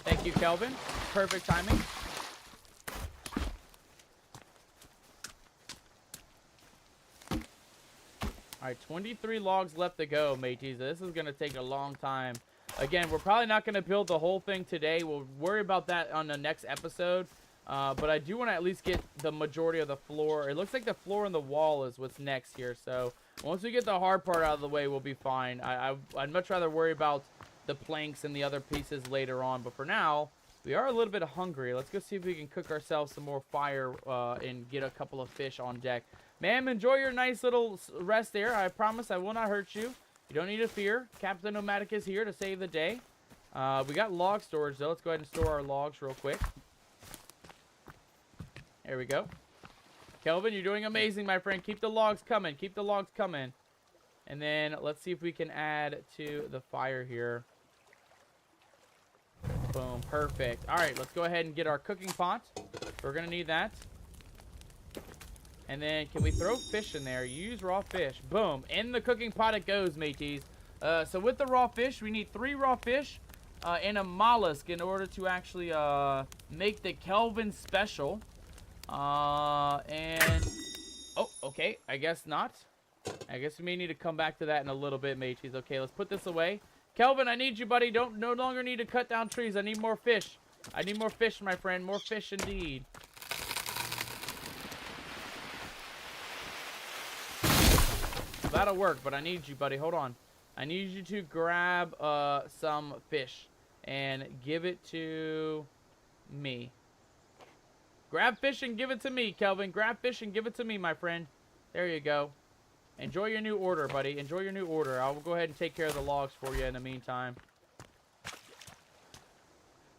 Thank you, Kelvin. Perfect timing. Alright, 23 logs left to go, mateys. This is going to take a long time. Again, we're probably not going to build the whole thing today. We'll worry about that on the next episode. But I do want to at least get the majority of the floor. It looks like the floor and the wall is what's next here. So once we get the hard part out of the way, we'll be fine. I'd much rather worry about the planks and the other pieces later on. But for now, we are a little bit hungry. Let's go see if we can cook ourselves some more fire and get a couple of fish on deck. Ma'am, enjoy your nice little rest there. I promise I will not hurt you. You don't need to fear. Captain Nomadic is here to save the day. We got log storage, though. Let's go ahead and store our logs real quick. There we go. Kelvin, you're doing amazing, my friend. Keep the logs coming. Keep the logs coming. And then let's see if we can add to the fire here. Boom. Perfect. All right, let's go ahead and get our cooking pot. We're going to need that. And then can we throw fish in there? Use raw fish. Boom. In the cooking pot it goes, mateys. So with the raw fish, we need 3 raw fish and a mollusk in order to actually make the Kelvin special. And... oh, okay. I guess not. I guess we may need to come back to that in a little bit, mateys. Okay, let's put this away. Kelvin, I need you, buddy. No longer need to cut down trees. I need more fish. I need more fish, my friend. More fish indeed. That'll work, but I need you, buddy. Hold on. I need you to grab some fish and give it to me. Grab fish and give it to me, Kelvin. Grab fish and give it to me, my friend. There you go. Enjoy your new order, buddy. Enjoy your new order. I'll go ahead and take care of the logs for you in the meantime.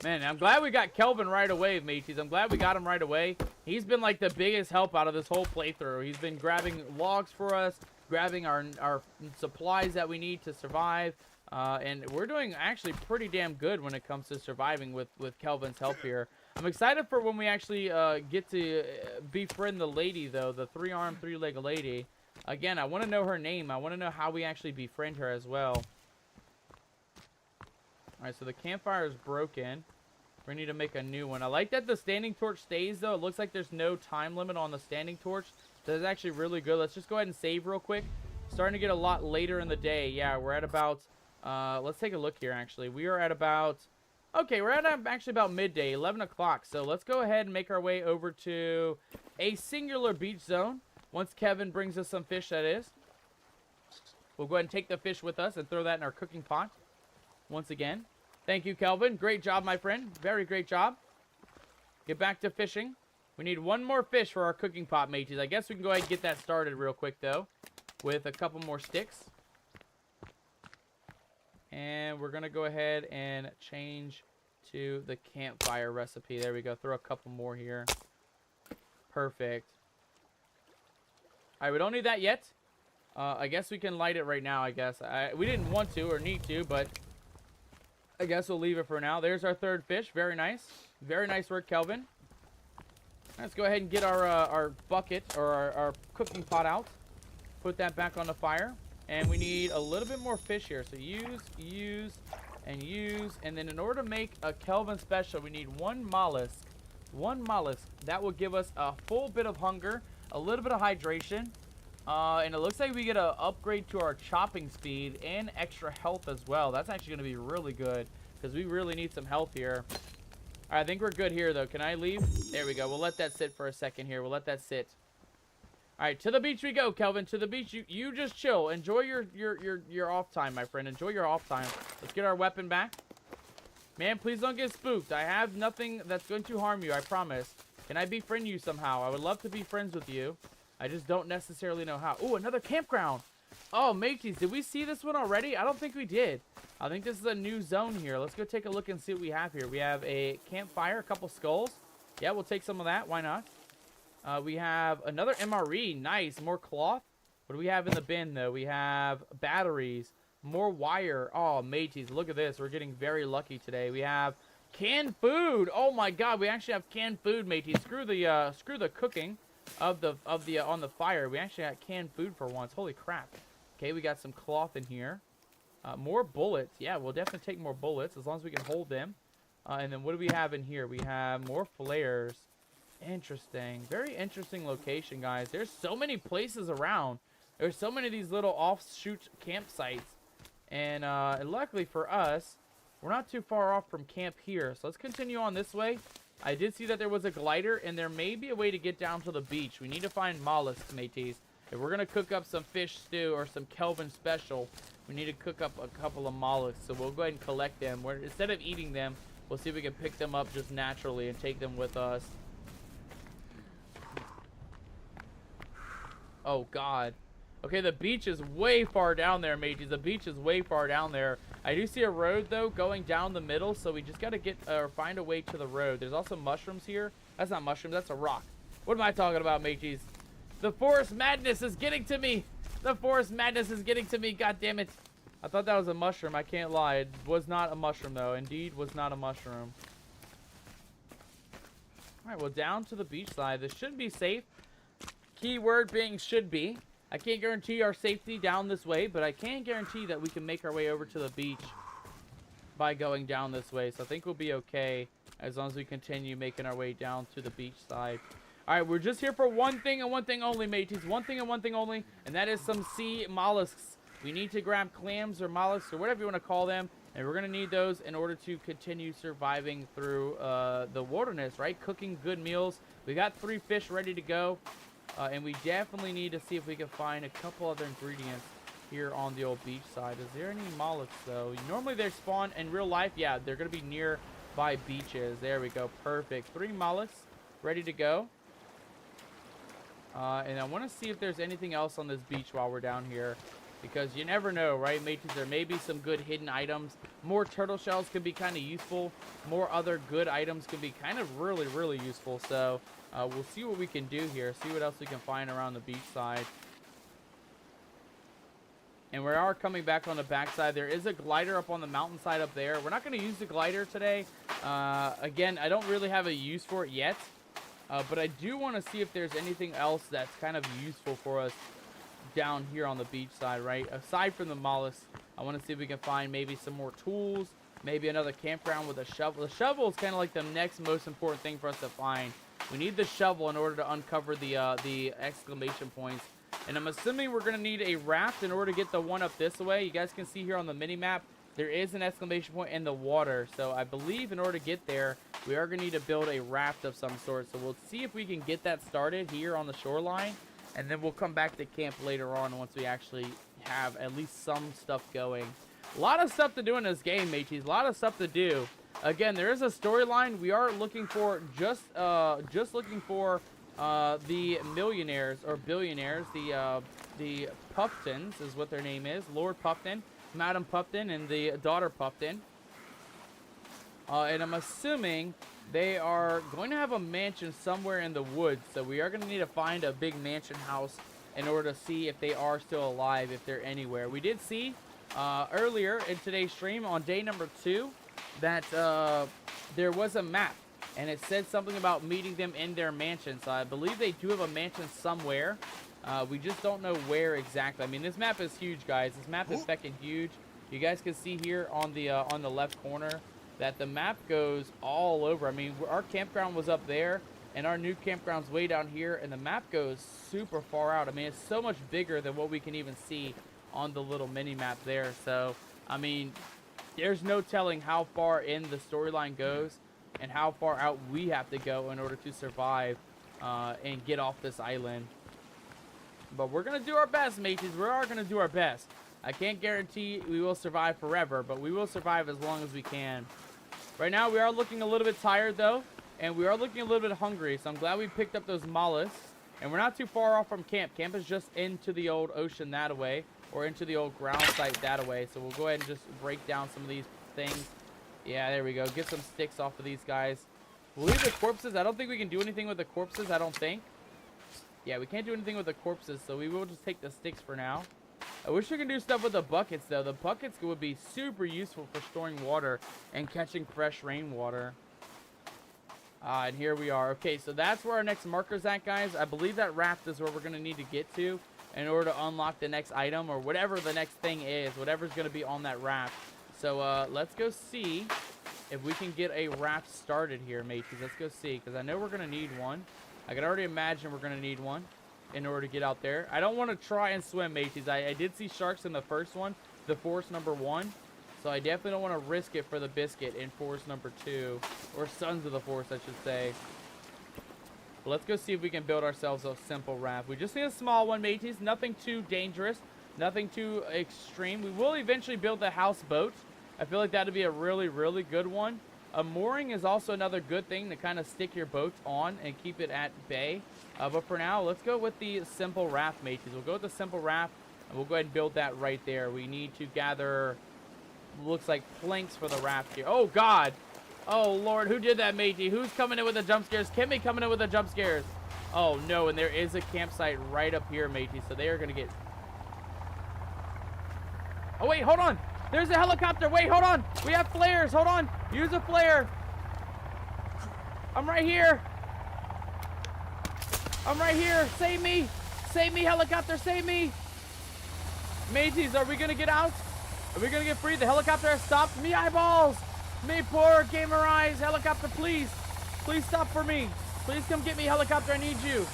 Man, I'm glad we got Kelvin right away, mateys. I'm glad we got him right away. He's been like the biggest help out of this whole playthrough. He's been grabbing logs for us, grabbing our supplies that we need to survive. And we're doing actually pretty damn good when it comes to surviving with Kelvin's help here. I'm excited for when we actually get to befriend the lady, though, the 3-armed, 3-legged lady. Again, I want to know her name. I want to know how we actually befriend her as well. Alright, so the campfire is broken. We need to make a new one. I like that the standing torch stays, though. It looks like there's no time limit on the standing torch. That's actually really good. Let's just go ahead and save real quick. Starting to get a lot later in the day. Yeah, we're at about... let's take a look here, actually. We are at about... okay, we're at actually about midday, 11 o'clock. So let's go ahead and make our way over to a singular beach zone. Once Kevin brings us some fish, that is. We'll go ahead and take the fish with us and throw that in our cooking pot. Once again. Thank you, Kelvin. Great job, my friend. Very great job. Get back to fishing. We need 1 more fish for our cooking pot, mateys. I guess we can go ahead and get that started real quick, though. With a couple more sticks. And we're going to go ahead and change to the campfire recipe. There we go. Throw a couple more here. Perfect. Alright, we don't need that yet. I guess we can light it right now, I guess. We didn't want to or need to, but I guess we'll leave it for now. There's our 3rd fish. Very nice. Very nice work, Kelvin. Let's go ahead and get our bucket or our cooking pot out. Put that back on the fire. And we need a little bit more fish here. So use, and use. And then in order to make a Kelvin special, we need 1 mollusk. 1 mollusk. That will give us a full bit of hunger, a little bit of hydration. And it looks like we get an upgrade to our chopping speed and extra health as well. That's actually going to be really good because we really need some health here. All right, I think we're good here, though. Can I leave? There we go. We'll let that sit for a second here. We'll let that sit. All right, to the beach we go, Kelvin. To the beach. You just chill. Enjoy your off time, my friend. Enjoy your off time. Let's get our weapon back. Man, please don't get spooked. I have nothing that's going to harm you, I promise. Can I befriend you somehow? I would love to be friends with you. I just don't necessarily know how. Ooh, another campground. Oh, mateys, did we see this one already? I don't think we did. I think this is a new zone here. Let's go take a look and see what we have here. We have a campfire, a couple skulls. Yeah, we'll take some of that. Why not? We have another MRE. Nice. More cloth. What do we have in the bin, though? We have batteries, more wire. Oh, mateys, look at this. We're getting very lucky today. We have canned food. Oh my God, we actually have canned food, mateys. Screw the cooking of the on the fire. We actually got canned food for once. Holy crap. Okay, we got some cloth in here. More bullets. Yeah, we'll definitely take more bullets as long as we can hold them. And then what do we have in here? We have more flares. Interesting. Very interesting location, guys. There's so many places around. There's so many of these little offshoot campsites. And luckily for us, we're not too far off from camp here. So let's continue on this way. I did see that there was a glider, and there may be a way to get down to the beach. We need to find mollusks, mateys. If we're going to cook up some fish stew or some Kelvin special, we need to cook up a couple of mollusks. So we'll go ahead and collect them. Instead of eating them, we'll see if we can pick them up just naturally and take them with us. Oh, God. Okay, the beach is way far down there, mateys. The beach is way far down there. I do see a road, though, going down the middle, so we just got to get or find a way to the road. There's also mushrooms here. That's not mushrooms. That's a rock. What am I talking about, mateys? The forest madness is getting to me. The forest madness is getting to me. God damn it. I thought that was a mushroom. I can't lie. It was not a mushroom, though. Indeed, was not a mushroom. All right, well, down to the beach side. This should be safe. Keyword being should be. I can't guarantee our safety down this way, but I can guarantee that we can make our way over to the beach by going down this way. So I think we'll be okay as long as we continue making our way down to the beach side. All right, we're just here for one thing and one thing only, mateys. One thing and one thing only, and that is some sea mollusks. We need to grab clams or mollusks or whatever you want to call them, and we're going to need those in order to continue surviving through the wilderness, right? Cooking good meals. We got 3 fish ready to go, and we definitely need to see if we can find a couple other ingredients here on the old beach side. Is there any mollusks, though? Normally they spawn in real life. Yeah, they're going to be nearby beaches. There we go. Perfect. 3 mollusks ready to go. And I want to see if there's anything else on this beach while we're down here. Because you never know, right, mateys? There may be some good hidden items. More turtle shells can be kind of useful. More other good items can be kind of really, really useful. So we'll see what we can do here. See what else we can find around the beach side. And we are coming back on the backside. There is a glider up on the mountainside up there. We're not going to use the glider today. Again, I don't really have a use for it yet. But I do want to see if there's anything else that's kind of useful for us down here on the beach side, right? Aside from the mollusks, I want to see if we can find maybe some more tools, maybe another campground with a shovel. The shovel is kind of like the next most important thing for us to find. We need the shovel in order to uncover the exclamation points. And I'm assuming we're going to need a raft in order to get the one up this way. You guys can see here on the mini-map, there is an exclamation point in the water. So I believe in order to get there, we are going to need to build a raft of some sort. So we'll see if we can get that started here on the shoreline. And then we'll come back to camp later on once we actually have at least some stuff going. A lot of stuff to do in this game, mateys. A lot of stuff to do. Again, there is a storyline. We are looking for just looking for the millionaires or billionaires. The Puftons is what their name is. Lord Pufton, Madam Pufton, and the daughter Pufton. And I'm assuming they are going to have a mansion somewhere in the woods. So we are going to need to find a big mansion house in order to see if they are still alive, if they're anywhere. We did see earlier in today's stream on day number 2 that there was a map. And it said something about meeting them in their mansion. So I believe they do have a mansion somewhere. We just don't know where exactly. I mean, this map is huge, guys. This map is fucking huge. You guys can see here on the left corner that the map goes all over. I mean, our campground was up there, and our new campground's way down here, and the map goes super far out. I mean, it's so much bigger than what we can even see on the little mini-map there. So, I mean, there's no telling how far in the storyline goes and how far out we have to go in order to survive and get off this island. But we're going to do our best, mateys. We are going to do our best. I can't guarantee we will survive forever, but we will survive as long as we can. Right now, we are looking a little bit tired, though, and we are looking a little bit hungry, so I'm glad we picked up those mollusks. And we're not too far off from camp. Camp is just into the old ocean that way, or into the old ground site that way. So we'll go ahead and just break down some of these things. Yeah, there we go. Get some sticks off of these guys. We'll leave the corpses. I don't think we can do anything with the corpses, I don't think. Yeah, we can't do anything with the corpses, so we will just take the sticks for now. I wish we could do stuff with the buckets, though. The buckets would be super useful for storing water and catching fresh rainwater. And here we are. Okay, so that's where our next marker's at, guys. I believe that raft is where we're going to need to get to in order to unlock the next item or whatever the next thing is, whatever's going to be on that raft. So let's go see if we can get a raft started here, mateys. Let's go see, because I know we're going to need one. I can already imagine we're going to need one in order to get out there. I don't want to try and swim, mateys. I did see sharks in the first one, the force number 1. So I definitely don't want to risk it for the biscuit in force number 2. Or Sons of the Force, I should say. But let's go see if we can build ourselves a simple raft. We just need a small one, mateys. Nothing too dangerous. Nothing too extreme. We will eventually build the houseboat. I feel like that would be a really, really good one. A mooring is also another good thing to kind of stick your boat on and keep it at bay. But for now, let's go with the simple raft, mateys. We'll go with the simple raft, and we'll go ahead and build that right there. We need to gather, looks like planks for the raft here. Oh, God. Oh, Lord. Who did that, matey? Who's coming in with the jump scares? Kimmy coming in with the jump scares. Oh, no. And there is a campsite right up here, matey. So they are going to get... Oh, wait. Hold on. There's a helicopter. Wait, hold on. We have flares. Hold on. Use a flare. I'm right here. I'm right here. Save me. Save me, helicopter. Save me. Mateys, are we going to get out? Are we going to get free? The helicopter has stopped. Me eyeballs. Me poor gamer eyes. Helicopter, please. Please stop for me. Please come get me, helicopter. I need you.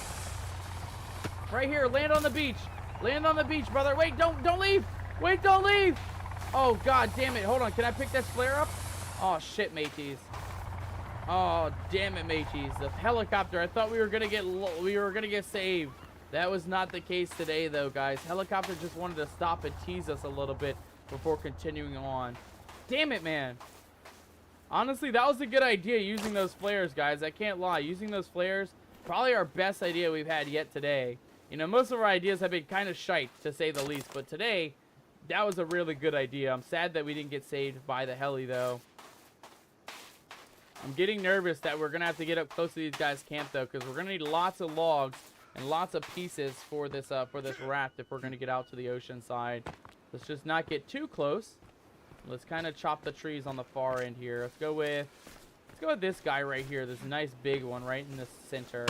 Right here. Land on the beach. Land on the beach, brother. Wait, don't leave. Wait, don't leave. Oh, God damn it. Hold on. Can I pick this flare up? Oh, shit, mateys. Oh, damn it, mateys. The helicopter. I thought we were going to get saved. That was not the case today, though, guys. Helicopter just wanted to stop and tease us a little bit before continuing on. Damn it, man. Honestly, that was a good idea, using those flares, guys. I can't lie. Using those flares, probably our best idea we've had yet today. You know, most of our ideas have been kind of shite, to say the least. But today... that was a really good idea. I'm sad that we didn't get saved by the heli, though. I'm getting nervous that we're going to have to get up close to these guys' camp, though, because we're going to need lots of logs and lots of pieces for this raft if we're going to get out to the ocean side. Let's just not get too close. Let's kind of chop the trees on the far end here. Let's go with this guy right here, this nice big one right in the center.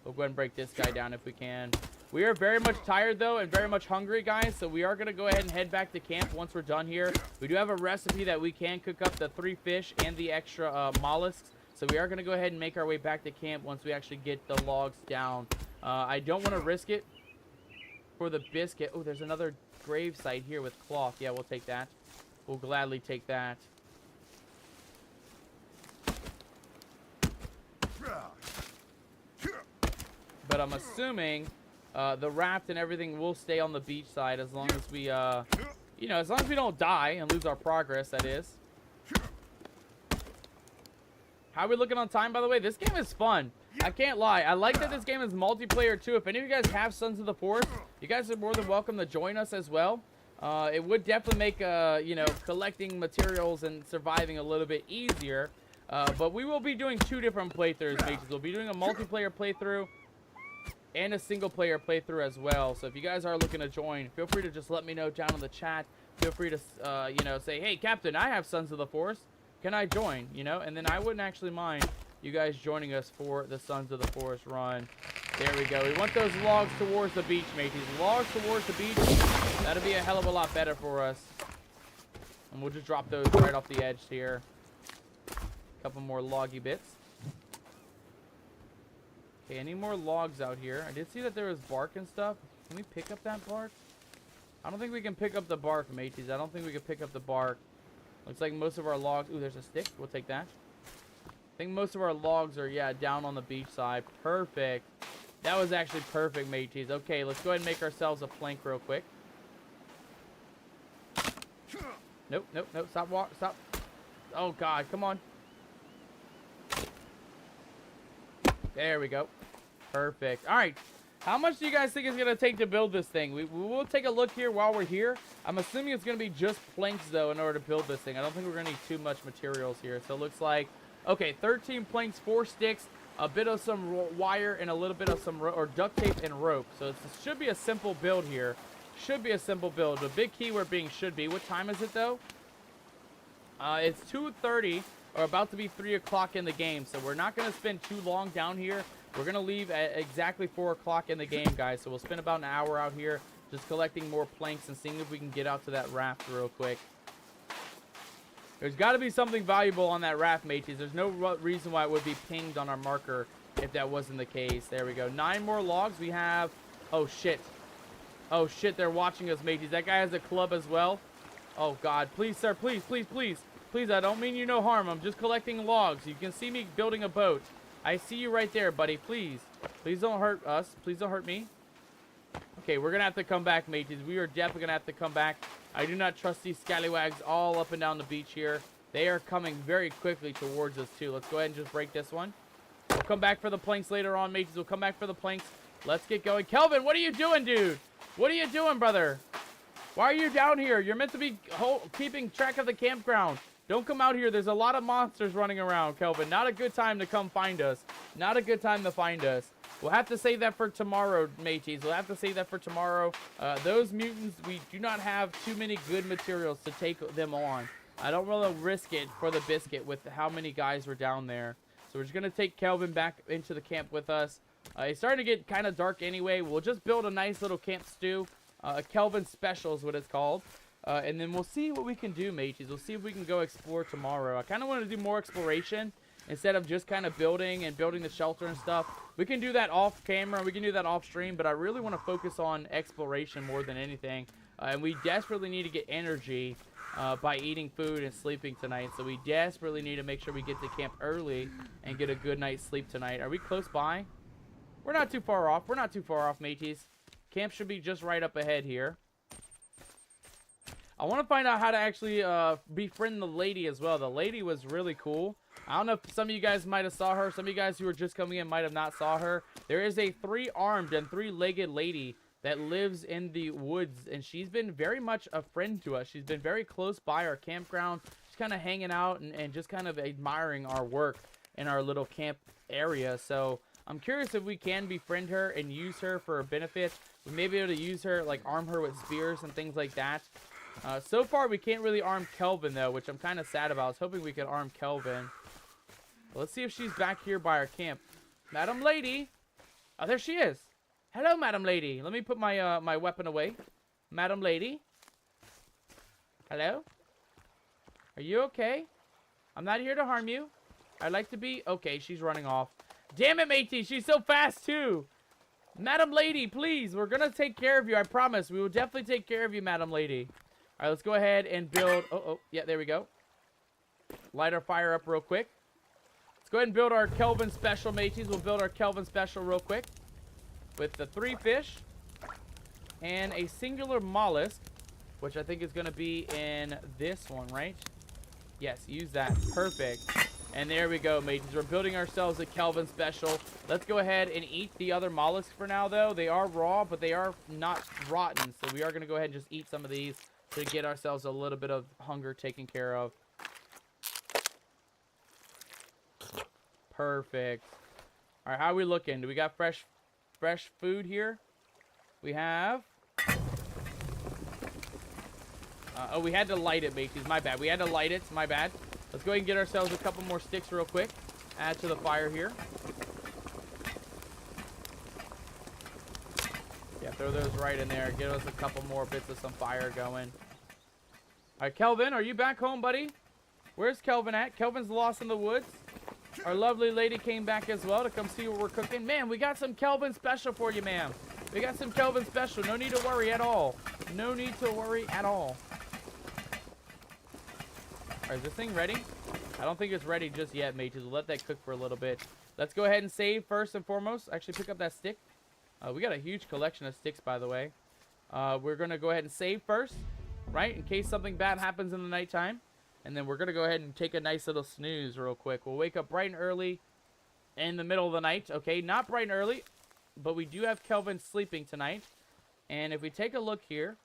We'll go ahead and break this guy down if we can. We are very much tired, though, and very much hungry, guys, so we are going to go ahead and head back to camp once we're done here. We do have a recipe that we can cook up the 3 fish and the extra mollusks, so we are going to go ahead and make our way back to camp once we actually get the logs down. I don't want to risk it for the biscuit. Oh, there's another grave site here with cloth. Yeah, we'll take that. We'll gladly take that. But I'm assuming... the raft and everything will stay on the beach side as long as we, you know, as long as we don't die and lose our progress, that is. How are we looking on time, by the way? This game is fun. I can't lie. I like that this game is multiplayer, too. If any of you guys have Sons of the Force, you guys are more than welcome to join us as well. It would definitely make, you know, collecting materials and surviving a little bit easier. But we will be doing 2 different playthroughs, mates. We'll be doing a multiplayer playthrough and a single player playthrough as well. So if you guys are looking to join, feel free to just let me know down in the chat. Feel free to, you know, say, hey, Captain, I have Sons of the Force. Can I join? You know, and then I wouldn't actually mind you guys joining us for the Sons of the Force run. There we go. We want those logs towards the beach, mateys. Logs towards the beach. That'll be a hell of a lot better for us. And we'll just drop those right off the edge here. A couple more loggy bits. Okay, any more logs out here? I did see that there was bark and stuff. Can we pick up that bark? I don't think we can pick up the bark, mateys. I don't think we can pick up the bark. Looks like most of our logs... Ooh, there's a stick. We'll take that. I think most of our logs are, yeah, down on the beach side. Perfect. That was actually perfect, mateys. Okay, let's go ahead and make ourselves a plank real quick. Nope, nope, nope. Stop. Oh, God. Come on. There we go. Perfect. All right. How much do you guys think it's going to take to build this thing? We will take a look here while we're here. I'm assuming it's going to be just planks, though, in order to build this thing. I don't think we're going to need too much materials here. So it looks like, okay, 13 planks, 4 sticks, a bit of some wire, and a little bit of some or duct tape and rope. So it should be a simple build here. Should be a simple build. The big keyword being should be. What time is it, though? It's 2:30, or about to be 3 o'clock in the game. So we're not going to spend too long down here. We're going to leave at exactly 4 o'clock in the game, guys. So we'll spend about an hour out here just collecting more planks and seeing if we can get out to that raft real quick. There's got to be something valuable on that raft, mateys. There's no reason why it would be pinged on our marker if that wasn't the case. There we go. 9 more logs. We have... Oh, shit. Oh, shit. They're watching us, mateys. That guy has a club as well. Oh, God. Please, sir. Please, please, please. Please, I don't mean you no harm. I'm just collecting logs. You can see me building a boat. I see you right there, buddy. Please. Please don't hurt us. Please don't hurt me. Okay, we're going to have to come back, mateys. We are definitely going to have to come back. I do not trust these scallywags all up and down the beach here. They are coming very quickly towards us, too. Let's go ahead and just break this one. We'll come back for the planks later on, mateys. We'll come back for the planks. Let's get going. Kelvin, what are you doing, dude? What are you doing, brother? Why are you down here? You're meant to be keeping track of the campground. Don't come out here. There's a lot of monsters running around, Kelvin. Not a good time to come find us. Not a good time to find us. We'll have to save that for tomorrow, mateys. We'll have to save that for tomorrow. Those mutants, we do not have too many good materials to take them on. I don't really risk it for the biscuit with how many guys were down there. So we're just going to take Kelvin back into the camp with us. It's starting to get kind of dark anyway. We'll just build a nice little camp stew. A Kelvin special is what it's called. And then we'll see what we can do, mateys. We'll see if we can go explore tomorrow. I kind of want to do more exploration instead of just kind of building the shelter and stuff. We can do that off camera. We can do that off stream. But I really want to focus on exploration more than anything. And we desperately need to get energy by eating food and sleeping tonight. So we desperately need to make sure we get to camp early and get a good night's sleep tonight. Are we close by? We're not too far off. We're not too far off, mateys. Camp should be just right up ahead here. I want to find out how to actually befriend the lady as well. The lady was really cool. I don't know if some of you guys might have saw her. Some of you guys who are just coming in might have not saw her. There is a 3-armed and 3-legged lady that lives in the woods, and she's been very much a friend to us. She's been very close by our campground. She's kind of hanging out and just kind of admiring our work in our little camp area. So I'm curious if we can befriend her and use her for a benefit. We may be able to use her, like arm her with spears and things like that. So far, we can't really arm Kelvin, though, which I'm kind of sad about. I was hoping we could arm Kelvin. Well, let's see if she's back here by our camp. Madam Lady. Oh, there she is. Hello, Madam Lady. Let me put my my weapon away. Madam Lady. Hello? Are you okay? I'm not here to harm you. I'd like to be... Okay, she's running off. Damn it, matey. She's so fast, too. Madam Lady, please. We're going to take care of you. I promise. We will definitely take care of you, Madam Lady. All right, let's go ahead and build... Oh, yeah, there we go. Light our fire up real quick. Let's go ahead and build our Kelvin special, mateys. We'll build our Kelvin special real quick. With the 3 fish. And a singular mollusk. Which I think is going to be in this one, right? Yes, use that. Perfect. And there we go, mateys. We're building ourselves a Kelvin special. Let's go ahead and eat the other mollusks for now, though. They are raw, but they are not rotten. So we are going to go ahead and just eat some of these to get ourselves a little bit of hunger taken care of. Perfect. All right, how are we looking? Do we got fresh food here? We have... oh, we had to light it, mateys. My bad. We had to light it. My bad. Let's go ahead and get ourselves a couple more sticks real quick. Add to the fire here. Yeah, throw those right in there. Get us a couple more bits of some fire going. All right, Kelvin, are you back home, buddy? Where's Kelvin at? Kelvin's lost in the woods. Our lovely lady came back as well to come see what we're cooking. Man, we got some Kelvin special for you, ma'am. We got some Kelvin special. No need to worry at all. No need to worry at all. All right, is this thing ready? I don't think it's ready just yet, mateys. We'll let that cook for a little bit. Let's go ahead and save first and foremost. Actually, pick up that stick. We got a huge collection of sticks, by the way. We're going to go ahead and save first, right, in case something bad happens in the nighttime. And then we're going to go ahead and take a nice little snooze real quick. We'll wake up bright and early in the middle of the night. Okay, not bright and early. but we do have Kelvin sleeping tonight. And if we take a look here,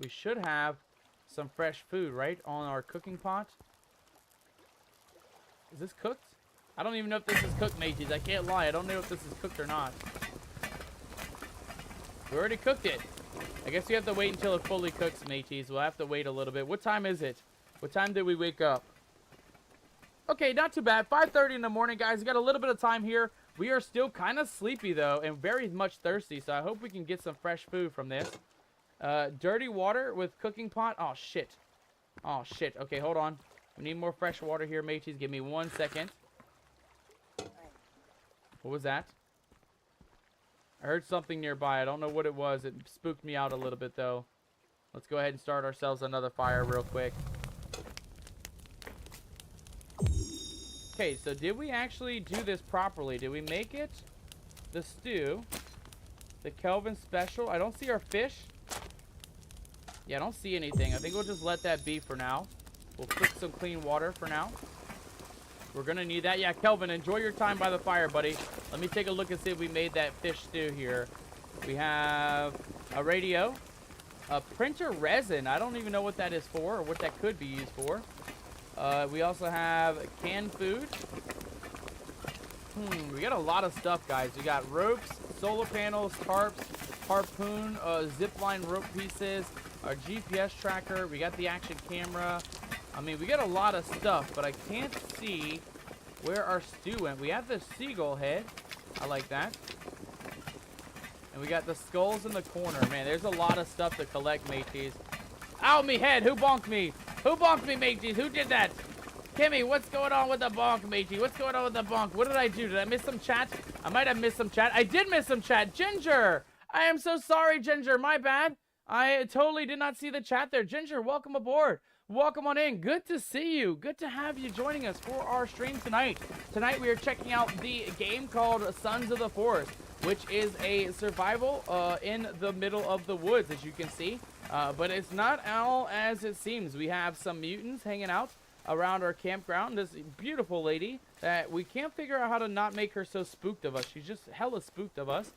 we should have some fresh food, right, on our cooking pot. Is this cooked? I don't even know if this is cooked, mateys. I can't lie. I don't know if this is cooked or not. We already cooked it. I guess we have to wait until it fully cooks, mateys. We'll have to wait a little bit. What time is it? What time did we wake up? Okay, not too bad. 5:30 in the morning, guys. We got a little bit of time here. We are still kind of sleepy, though, and very much thirsty, so I hope we can get some fresh food from this. Dirty water with cooking pot. Oh, shit. Oh, shit. Okay, hold on. We need more fresh water here, mateys. Give me 1 second. What was that? I heard something nearby. I don't know what it was. It spooked me out a little bit, though. Let's go ahead and start ourselves another fire real quick. Okay, so did we actually do this properly? Did we make it? The stew. The Kelvin special. I don't see our fish. Yeah, I don't see anything. I think we'll just let that be for now. We'll cook some clean water for now. We're going to need that. Yeah, Kelvin, enjoy your time by the fire, buddy. Let me take a look and see if we made that fish stew here. We have a radio. A printer resin. I don't even know what that is for or what that could be used for. We also have canned food. We got a lot of stuff, guys. We got ropes, solar panels, tarps, harpoon, zipline rope pieces, our GPS tracker. We got the action camera. I mean, we got a lot of stuff, but I can't see where our stew went. We have the seagull head. I like that. And we got the skulls in the corner. Man, there's a lot of stuff to collect, mateys. Ow, me head. Who bonked me? Who bonked me, mateys? Who did that? Kimmy, what's going on with the bonk, matey? What's going on with the bonk? What did I do? Did I miss some chat? I might have missed some chat. I did miss some chat. Ginger! I am so sorry, Ginger. My bad. I totally did not see the chat there. Ginger, welcome aboard. Welcome on in. Good to see you. Good to have you joining us for our stream tonight. Tonight we are checking out the game called Sons of the Forest, which is a survival in the middle of the woods, as you can see. But it's not all as it seems. We have some mutants hanging out around our campground. This beautiful lady that we can't figure out how to not make her so spooked of us. She's just hella spooked of us.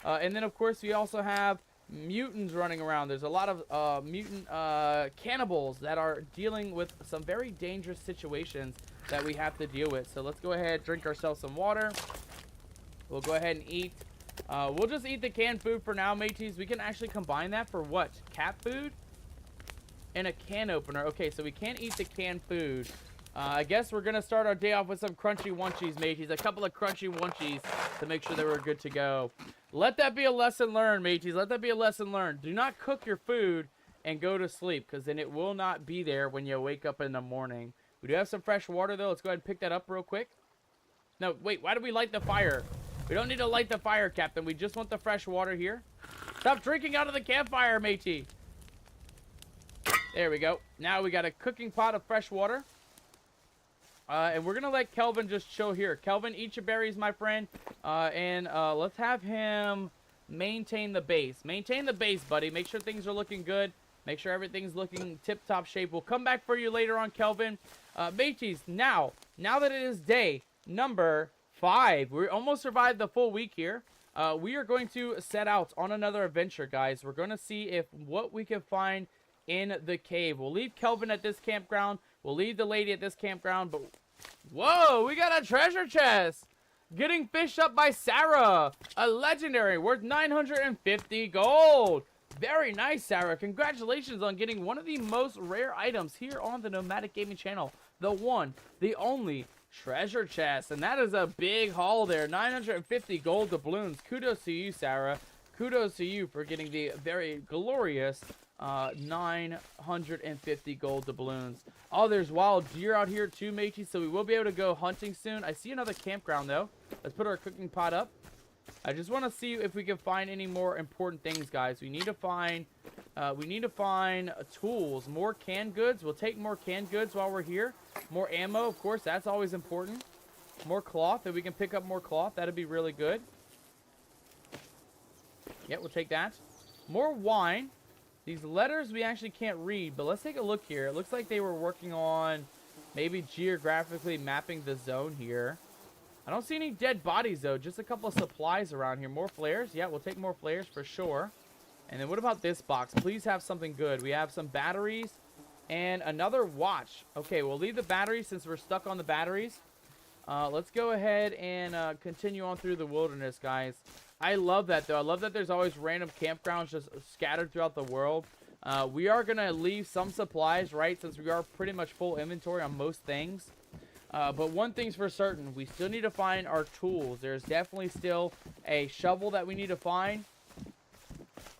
And then, of course, we also have mutants running around. There's a lot of mutant cannibals that are dealing with some very dangerous situations that we have to deal with. So let's go ahead, drink ourselves some water. We'll go ahead and eat. We'll just eat the canned food for now, mateys. We can actually combine that for what? Cat food? And a can opener. Okay, so we can't eat the canned food. I guess we're going to start our day off with some crunchy wunchies, mateys. A couple of crunchy wunchies to make sure that we're good to go. Let that be a lesson learned, mateys. Let that be a lesson learned. Do not cook your food and go to sleep, because then it will not be there when you wake up in the morning. We do have some fresh water, though. Let's go ahead and pick that up real quick. No, wait. Why do we light the fire? We don't need to light the fire, Captain. We just want the fresh water here. Stop drinking out of the campfire, matey. There we go. Now we got a cooking pot of fresh water. And we're going to let Kelvin just chill here. Kelvin, eat your berries, my friend. And let's have him maintain the base. Maintain the base, buddy. Make sure things are looking good. Make sure everything's looking tip-top shape. We'll come back for you later on, Kelvin. Mateys, now that it is day number 5, we almost survived the full week here. We are going to set out on another adventure, guys. We're going to see if what we can find in the cave. We'll leave Kelvin at this campground. We'll leave the lady at this campground. But whoa, we got a treasure chest. Getting fished up by Sarah. A legendary worth 950 gold. Very nice, Sarah. Congratulations on getting one of the most rare items here on the Nomadic Gaming channel. The one, the only treasure chest. And that is a big haul there. 950 gold doubloons. Kudos to you, Sarah. Kudos to you for getting the very glorious 950 gold doubloons. Oh, there's wild deer out here too, matey, so we will be able to go hunting soon. I see another campground, though. Let's put our cooking pot up. I just want to see if we can find any more important things, guys. We need to find tools, more canned goods. We'll take more canned goods while we're here. More ammo, of course, that's always important. More cloth, if we can pick up more cloth, that'd be really good. Yeah, we'll take that. More wine. These letters we actually can't read, but let's take a look here. It looks like they were working on maybe geographically mapping the zone here. I don't see any dead bodies, though. Just a couple of supplies around here. More flares. Yeah, we'll take more flares for sure. And then what about this box? Please have something good. We have some batteries and another watch. Okay, we'll leave the batteries since we're stuck on the batteries. Let's go ahead and continue on through the wilderness, guys. I love that, though. I love that there's always random campgrounds just scattered throughout the world. We are going to leave some supplies, right, since we are pretty much full inventory on most things. But one thing's for certain. We still need to find our tools. There's definitely still a shovel that we need to find.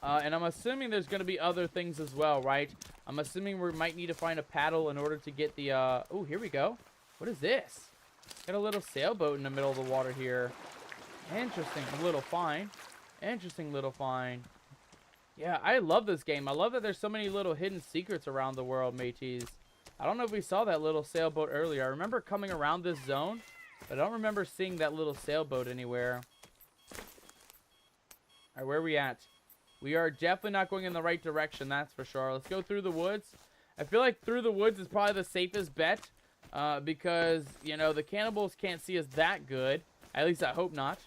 And I'm assuming there's going to be other things as well, right? I'm assuming we might need to find a paddle in order to get the... Oh, here we go. What is this? Got a little sailboat in the middle of the water here. Interesting little find. Interesting little find. Yeah, I love this game. I love that there's so many little hidden secrets around the world, mateys. I don't know if we saw that little sailboat earlier. I remember coming around this zone, but I don't remember seeing that little sailboat anywhere. All right, where are we at? We are definitely not going in the right direction, that's for sure. Let's go through the woods. I feel like through the woods is probably the safest bet because, you know, the cannibals can't see us that good. At least I hope not.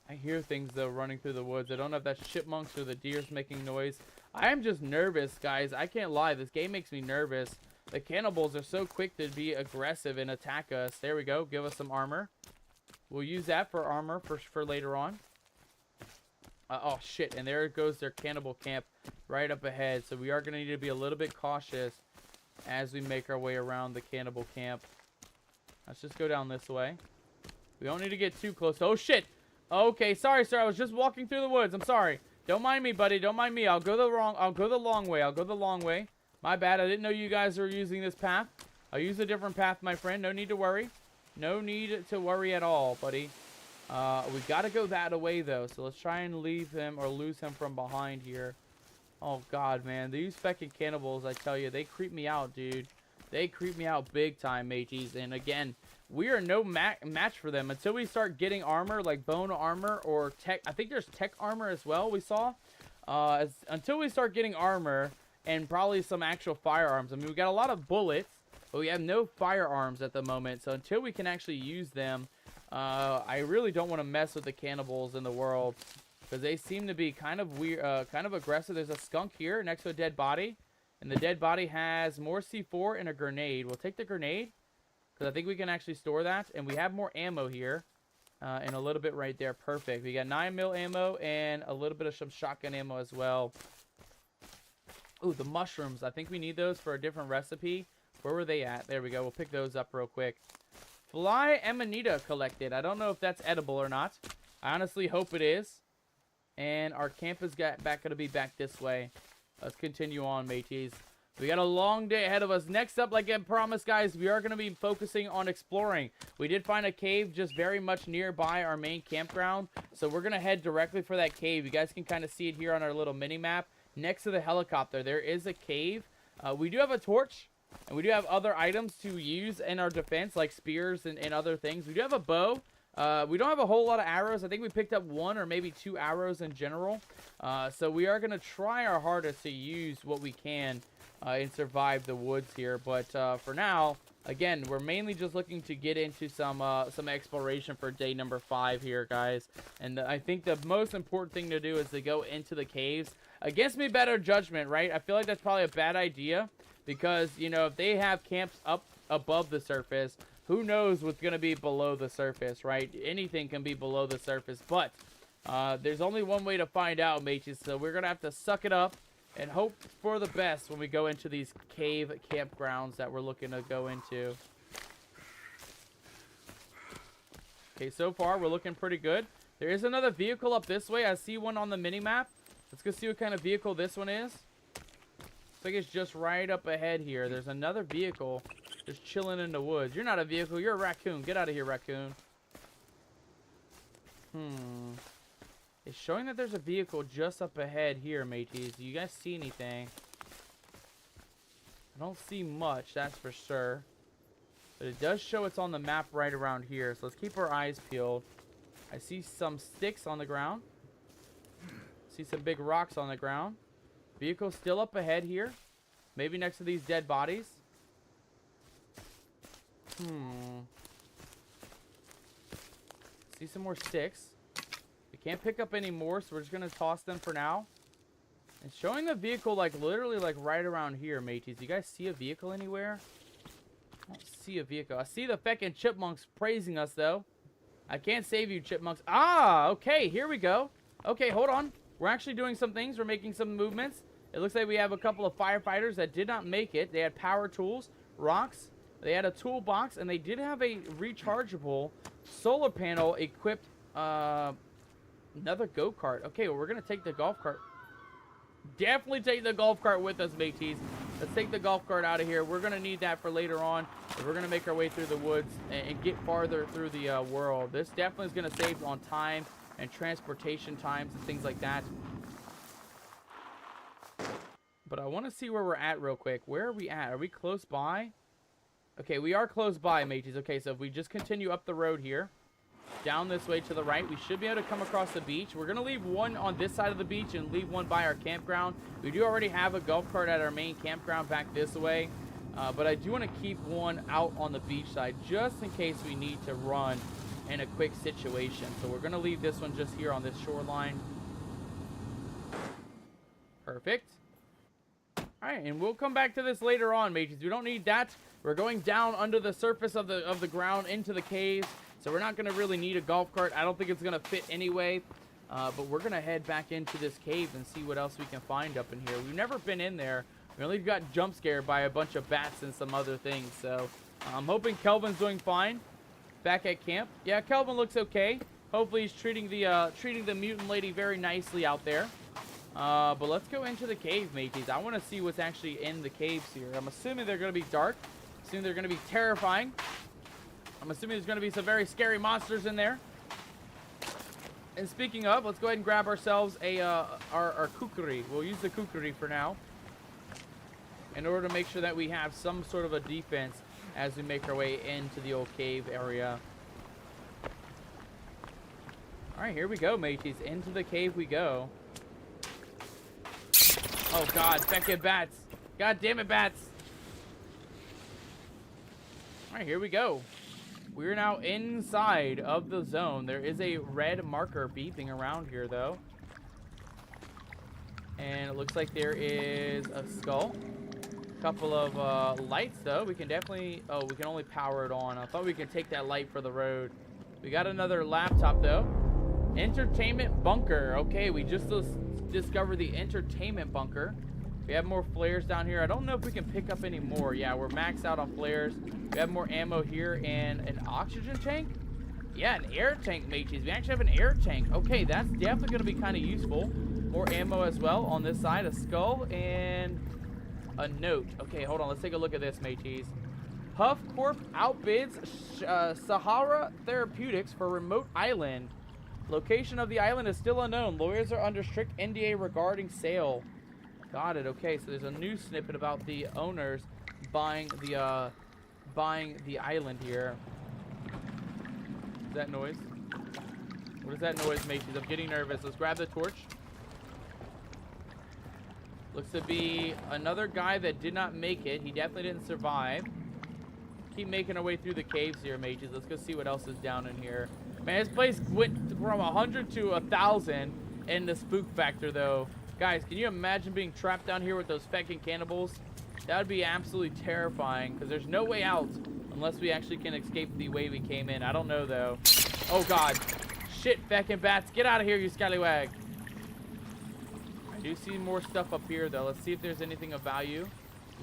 I hear things, though, running through the woods. I don't know if that's chipmunks or the deer's making noise. I am just nervous, guys. I can't lie. This game makes me nervous. The cannibals are so quick to be aggressive and attack us. There we go. Give us some armor. We'll use that for armor for later on. Oh, shit. And there goes their cannibal camp right up ahead. So we are going to need to be a little bit cautious as we make our way around the cannibal camp. Let's just go down this way. We don't need to get too close. Oh, shit. Okay, sorry, sir. I was just walking through the woods. I'm sorry. Don't mind me, buddy. Don't mind me. I'll go the long way. I'll go the long way. My bad. I didn't know you guys were using this path. I'll use a different path, my friend. No need to worry. No need to worry at all, buddy. We got to go that away, though. So let's try and leave him or lose him from behind here. Oh, God, man. These feckin' cannibals, I tell you, they creep me out, dude. They creep me out big time, mateys. And again, we are no match for them until we start getting armor, like bone armor or tech. I think there's tech armor as well, we saw. Until we start getting armor and probably some actual firearms. I mean, we got a lot of bullets, but we have no firearms at the moment. So until we can actually use them, I really don't want to mess with the cannibals in the world because they seem to be kind of weird, kind of aggressive. There's a skunk here next to a dead body, and the dead body has more C4 and a grenade. We'll take the grenade because I think we can actually store that, and we have more ammo here, and a little bit right there. Perfect. We got 9mm ammo and a little bit of some shotgun ammo as well. Ooh, the mushrooms. I think we need those for a different recipe. Where were they at? There we go. We'll pick those up real quick. Fly Amanita collected. I don't know if that's edible or not. I honestly hope it is. And our camp is going to be back this way. Let's continue on, mateys. We got a long day ahead of us. Next up, like I promised, guys, we are going to be focusing on exploring. We did find a cave just very much nearby our main campground. So we're going to head directly for that cave. You guys can kind of see it here on our little mini-map. Next to the helicopter, there is a cave. We do have a torch. And we do have other items to use in our defense, like spears and other things. We do have a bow. We don't have a whole lot of arrows. I think we picked up 1 or maybe 2 arrows in general. So we are going to try our hardest to use what we can and survive the woods here. But for now, again, we're mainly just looking to get into some exploration for day number 5 here, guys. And I think the most important thing to do is to go into the caves. Against me better judgment, right? I feel like that's probably a bad idea. Because, you know, if they have camps up above the surface, who knows what's going to be below the surface, right? Anything can be below the surface. But there's only one way to find out, mateys. So we're going to have to suck it up and hope for the best when we go into these cave campgrounds that we're looking to go into. Okay, so far we're looking pretty good. There is another vehicle up this way. I see one on the mini-map. Let's go see what kind of vehicle this one is. Looks like it's just right up ahead here. There's another vehicle just chilling in the woods. You're not a vehicle. You're a raccoon. Get out of here, raccoon. It's showing that there's a vehicle just up ahead here, mateys. Do you guys see anything? I don't see much, that's for sure. But it does show it's on the map right around here. So let's keep our eyes peeled. I see some sticks on the ground. See some big rocks on the ground. Vehicle still up ahead here. Maybe next to these dead bodies. See some more sticks. We can't pick up any more, so we're just gonna toss them for now. And showing the vehicle like literally like right around here, mateys. You guys see a vehicle anywhere? I don't see a vehicle. I see the feckin' chipmunks praising us though. I can't save you, chipmunks. Ah, okay, here we go. Okay, hold on. We're actually doing some things. We're making some movements. It looks like we have a couple of firefighters that did not make it. They had power tools, rocks. They had a toolbox, and they did have a rechargeable solar panel equipped. Another go-kart. Okay, well, we're going to take the golf cart. Definitely take the golf cart with us, mateys. Let's take the golf cart out of here. We're going to need that for later on. We're going to make our way through the woods and get farther through the world. This definitely is going to save on time and transportation times and things like that. But I want to see where we're at real quick. Where are we at? Are we close by? Okay, we are close by, mateys. Okay, so if we just continue up the road here, down this way to the right, we should be able to come across the beach. We're going to leave one on this side of the beach and leave one by our campground. We do already have a golf cart at our main campground back this way. But I do want to keep one out on the beach side just in case we need to run in a quick situation. So we're going to leave this one just here on this shoreline. Perfect. All right, and we'll come back to this later on, mateys. We don't need that. We're going down under the surface of the ground into the caves. So we're not going to really need a golf cart. I don't think it's going to fit anyway. But we're going to head back into this cave and see what else we can find up in here. We've never been in there. We only got jump scared by a bunch of bats and some other things. So I'm hoping Kelvin's doing fine back at camp. Yeah, Kelvin looks okay. Hopefully he's treating the mutant lady very nicely out there. But let's go into the cave, mateys. I want to see what's actually in the caves here. I'm assuming they're going to be dark. I'm assuming they're going to be terrifying. I'm assuming there's going to be some very scary monsters in there. And speaking of, let's go ahead and grab ourselves our kukri. We'll use the kukri for now, in order to make sure that we have some sort of a defense as we make our way into the old cave area. All right, here we go, mateys. Into the cave we go. Oh, God. Feckin' bats. God damn it, bats. All right, here we go. We're now inside of the zone. There is a red marker beeping around here, though. And it looks like there is a skull. A couple of lights, though. We can definitely... Oh, we can only power it on. I thought we could take that light for the road. We got another laptop, though. Entertainment bunker. Okay, we just discovered the entertainment bunker. We have more flares down here. I don't know if we can pick up any more. Yeah, we're maxed out on flares. We have more ammo here and an oxygen tank. Yeah, an air tank, mateys. We actually have an air tank. Okay, that's definitely going to be kind of useful. More ammo as well on this side. A skull and a note. Okay, hold on. Let's take a look at this, mateys. Huff Corp outbids Sahara Therapeutics for remote island. Location of the island is still unknown. Lawyers are under strict NDA regarding sale. Got it. Okay, so there's a new snippet about the owners buying the island here. Is that noise? What is that noise, mateys? I'm getting nervous. Let's grab the torch. Looks to be another guy that did not make it. He definitely didn't survive. Keep making our way through the caves here, mateys. Let's go see what else is down in here. Man, this place went from 100 to 1,000 in the spook factor, though. Guys, can you imagine being trapped down here with those feckin' cannibals? That would be absolutely terrifying, because there's no way out unless we actually can escape the way we came in. I don't know, though. Oh, God. Shit, feckin' bats. Get out of here, you scallywag. I do see more stuff up here, though. Let's see if there's anything of value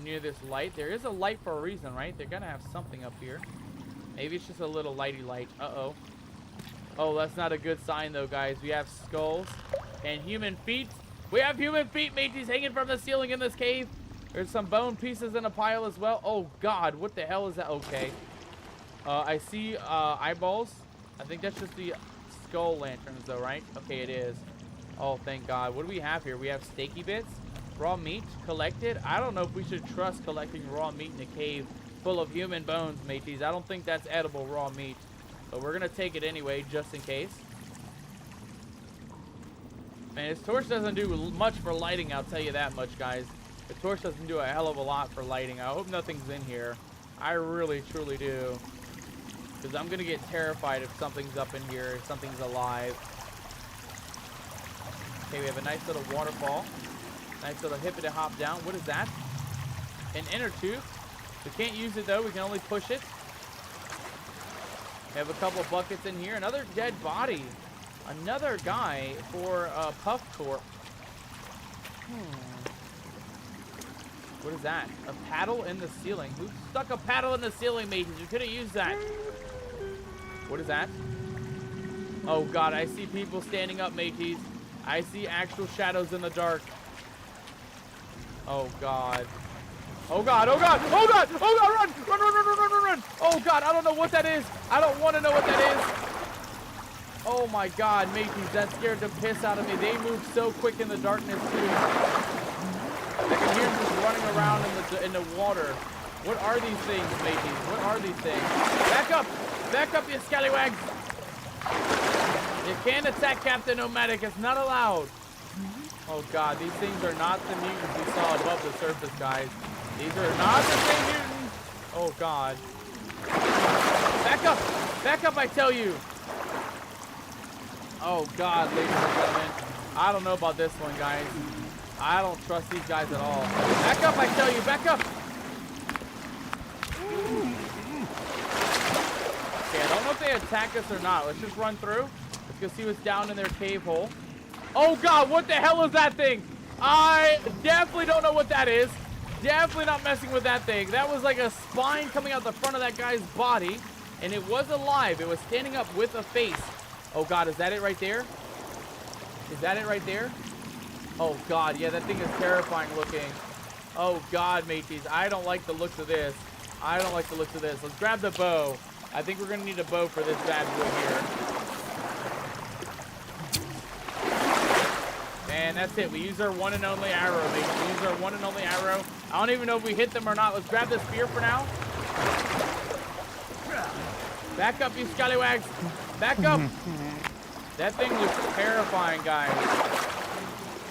near this light. There is a light for a reason, right? They're going to have something up here. Maybe it's just a little lighty light. Uh-oh. Oh, that's not a good sign, though, guys. We have skulls and human feet. We have human feet, mateys, hanging from the ceiling in this cave. There's some bone pieces in a pile as well. Oh, God. What the hell is that? Okay. I see eyeballs. I think that's just the skull lanterns, though, right? Okay, it is. Oh, thank God. What do we have here? We have steaky bits. Raw meat collected. I don't know if we should trust collecting raw meat in a cave full of human bones, mateys. I don't think that's edible raw meat. But we're going to take it anyway, just in case. Man, this torch doesn't do much for lighting, I'll tell you that much, guys. The torch doesn't do a hell of a lot for lighting. I hope nothing's in here. I really, truly do. Because I'm going to get terrified if something's up in here, if something's alive. Okay, we have a nice little waterfall. Nice little hippity hop down. What is that? An inner tooth. We can't use it though. We can only push it. We have a couple buckets in here. Another dead body. Another guy for Puff Corp. What is that? A paddle in the ceiling. Who stuck a paddle in the ceiling, mages? You could have used that. What is that? Oh god, I see people standing up, mateys. I see actual shadows in the dark. Oh god. Oh god, oh god, oh god, oh god, run! Run, run, run, run, run, run, run! Oh god, I don't know what that is. I don't want to know what that is. Oh my god, mateys, that scared the piss out of me. They move so quick in the darkness too. I can hear them just running around in the water. What are these things, mateys? What are these things? Back up! Back up, you scallywags! You can't attack Captain Nomadic. It's not allowed. Oh god, these things are not the mutants we saw above the surface, guys. These are not the same mutants. Oh god. Back up! Back up, I tell you! Oh god, ladies and gentlemen. I don't know about this one, guys. I don't trust these guys at all. Back up, I tell you! Back up! Okay, I don't know if they attack us or not. Let's just run through. Let's go see what's down in their cave hole. Oh god, what the hell is that thing? I definitely don't know what that is. Definitely not messing with that thing. That was like a spine coming out the front of that guy's body. And it was alive. It was standing up with a face. Oh god, is that it right there? Is that it right there? Oh god, yeah, that thing is terrifying looking. Oh god, mateys, I don't like the looks of this. I don't like the looks of this. Let's grab the bow. I think we're gonna need a bow for this bad boy here. And that's it. We use our one and only arrow, mateys. We use our one and only arrow. I don't even know if we hit them or not. Let's grab this spear for now. Back up, you scallywags. Back up. That thing looks terrifying, guys.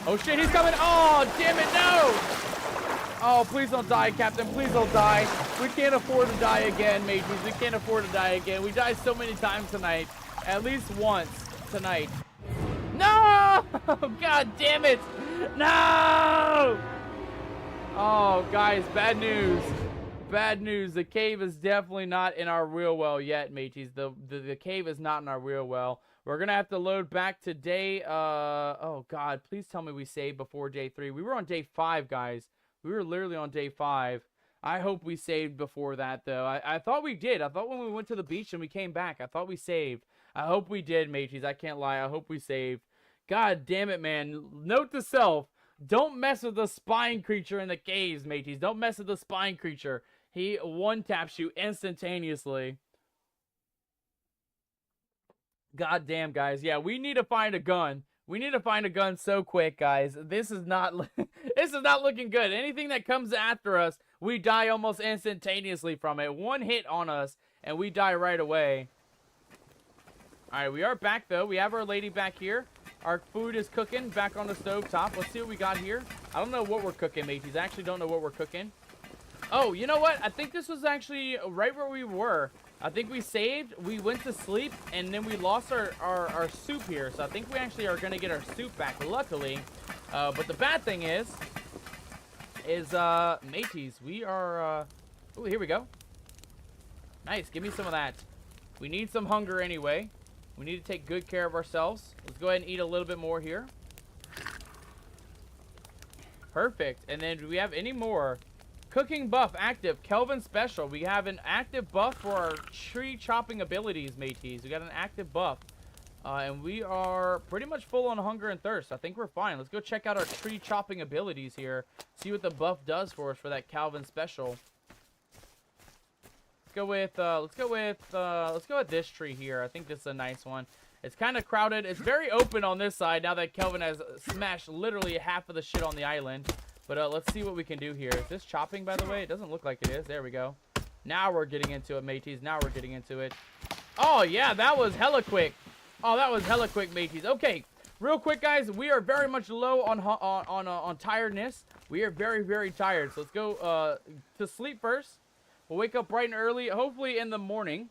Oh shit, he's coming. Oh, damn it, no. Oh, please don't die, Captain. Please don't die. We can't afford to die again, mateys. We can't afford to die again. We died so many times tonight. At least once tonight. No! God damn it. No! Oh, guys, bad news. Bad news. The cave is definitely not in our real well yet, mateys. The cave is not in our real well. We're going to have to load back to day... oh, God. Please tell me we saved before day 3. We were on day 5, guys. We were literally on day 5. I hope we saved before that, though. I thought we did. I thought when we went to the beach and we came back, I thought we saved. I hope we did, mateys. I can't lie. I hope we saved. God damn it, man. Note to self. Don't mess with the spine creature in the caves, mateys. Don't mess with the spine creature. He one-taps you instantaneously. God damn, guys. Yeah, we need to find a gun. We need to find a gun so quick, guys. This is not this is not looking good. Anything that comes after us, we die almost instantaneously from it. One hit on us, and we die right away. Alright, we are back, though. We have our lady back here. Our food is cooking back on the stove top. Let's see what we got here. I don't know what we're cooking, mateys. I actually don't know what we're cooking. Oh, you know what? I think this was actually right where we were. I think we saved, we went to sleep, and then we lost our soup here. So I think we actually are going to get our soup back, luckily. But the bad thing is mateys, we are, oh, here we go. Nice, give me some of that. We need some hunger anyway. We need to take good care of ourselves. Let's go ahead and eat a little bit more here. Perfect. And then do we have any more? Cooking buff active. Kelvin special. We have an active buff for our tree chopping abilities, mateys. We got an active buff. And we are pretty much full on hunger and thirst. I think we're fine. Let's go check out our tree chopping abilities here. See what the buff does for us for that Calvin special. Let's go with this tree here. I think this is a nice one. It's kind of crowded. It's very open on this side now that Kelvin has smashed literally half of the shit on the island. But let's see what we can do here. Is this chopping, by the way? It doesn't look like it is. There we go. Now we're getting into it, mateys. Now we're getting into it. Oh, yeah, that was hella quick. Oh, that was hella quick, mateys. Okay, real quick, guys. We are very much low on tiredness. We are very, very tired. So let's go to sleep first. We'll wake up bright and early, hopefully in the morning.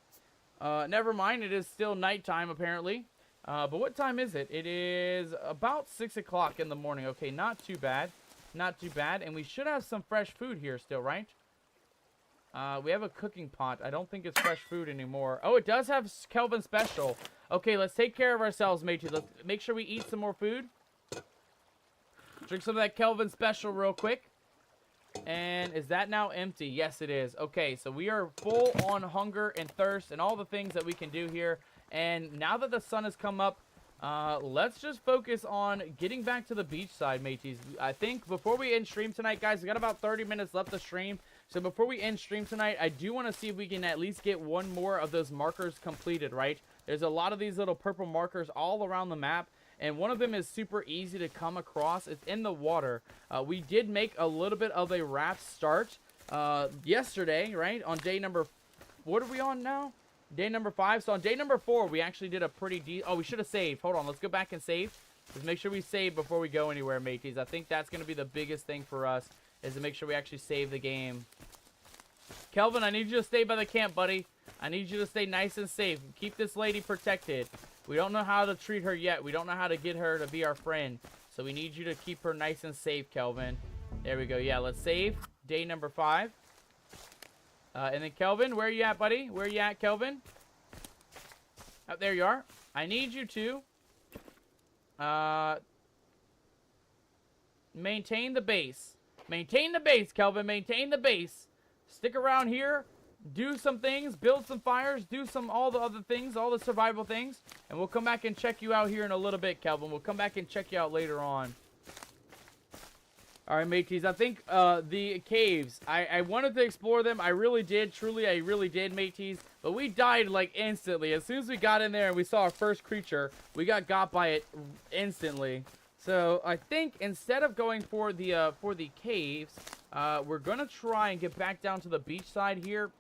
Never mind, it is still nighttime apparently. But what time is it? It is about 6 o'clock in the morning. Okay, not too bad. Not too bad. And we should have some fresh food here still, right? We have a cooking pot. I don't think it's fresh food anymore. Oh, it does have Kelvin Special. Okay, let's take care of ourselves, matey. Let's make sure we eat some more food. Drink some of that Kelvin Special real quick. And is that now empty? Yes, it is. Okay, so we are full on hunger and thirst and all the things that we can do here. And now that the sun has come up, let's just focus on getting back to the beach side, mateys. I think before we end stream tonight, guys, we got about 30 minutes left to stream. So before we end stream tonight, I do want to see if we can at least get one more of those markers completed, right? There's a lot of these little purple markers all around the map. And one of them is super easy to come across. It's in the water. We did make a little bit of a raft start yesterday, right? On day number... What are we on now? Day number 5. So on day number 4, we actually did a pretty... Oh, we should have saved. Hold on. Let's go back and save. Let's make sure we save before we go anywhere, mateys. I think that's going to be the biggest thing for us, is to make sure we actually save the game. Kelvin, I need you to stay by the camp, buddy. I need you to stay nice and safe. Keep this lady protected. We don't know how to treat her yet. We don't know how to get her to be our friend. So we need you to keep her nice and safe, Kelvin. There we go. Yeah, let's save. Day number 5. And then Kelvin, where are you at, buddy? Where are you at, Kelvin? Oh, there you are. I need you to maintain the base. Maintain the base, Kelvin. Maintain the base. Stick around here. Do some things, build some fires, do all the other things, all the survival things, and we'll come back and check you out here in a little bit, Kelvin. We'll come back and check you out later on. All right, mateys, I think the caves, I wanted to explore them. I really did, truly, I really did, mateys, but we died, like, instantly. As soon as we got in there and we saw our first creature, we got by it instantly. So I think instead of going for the caves, we're going to try and get back down to the beach side here.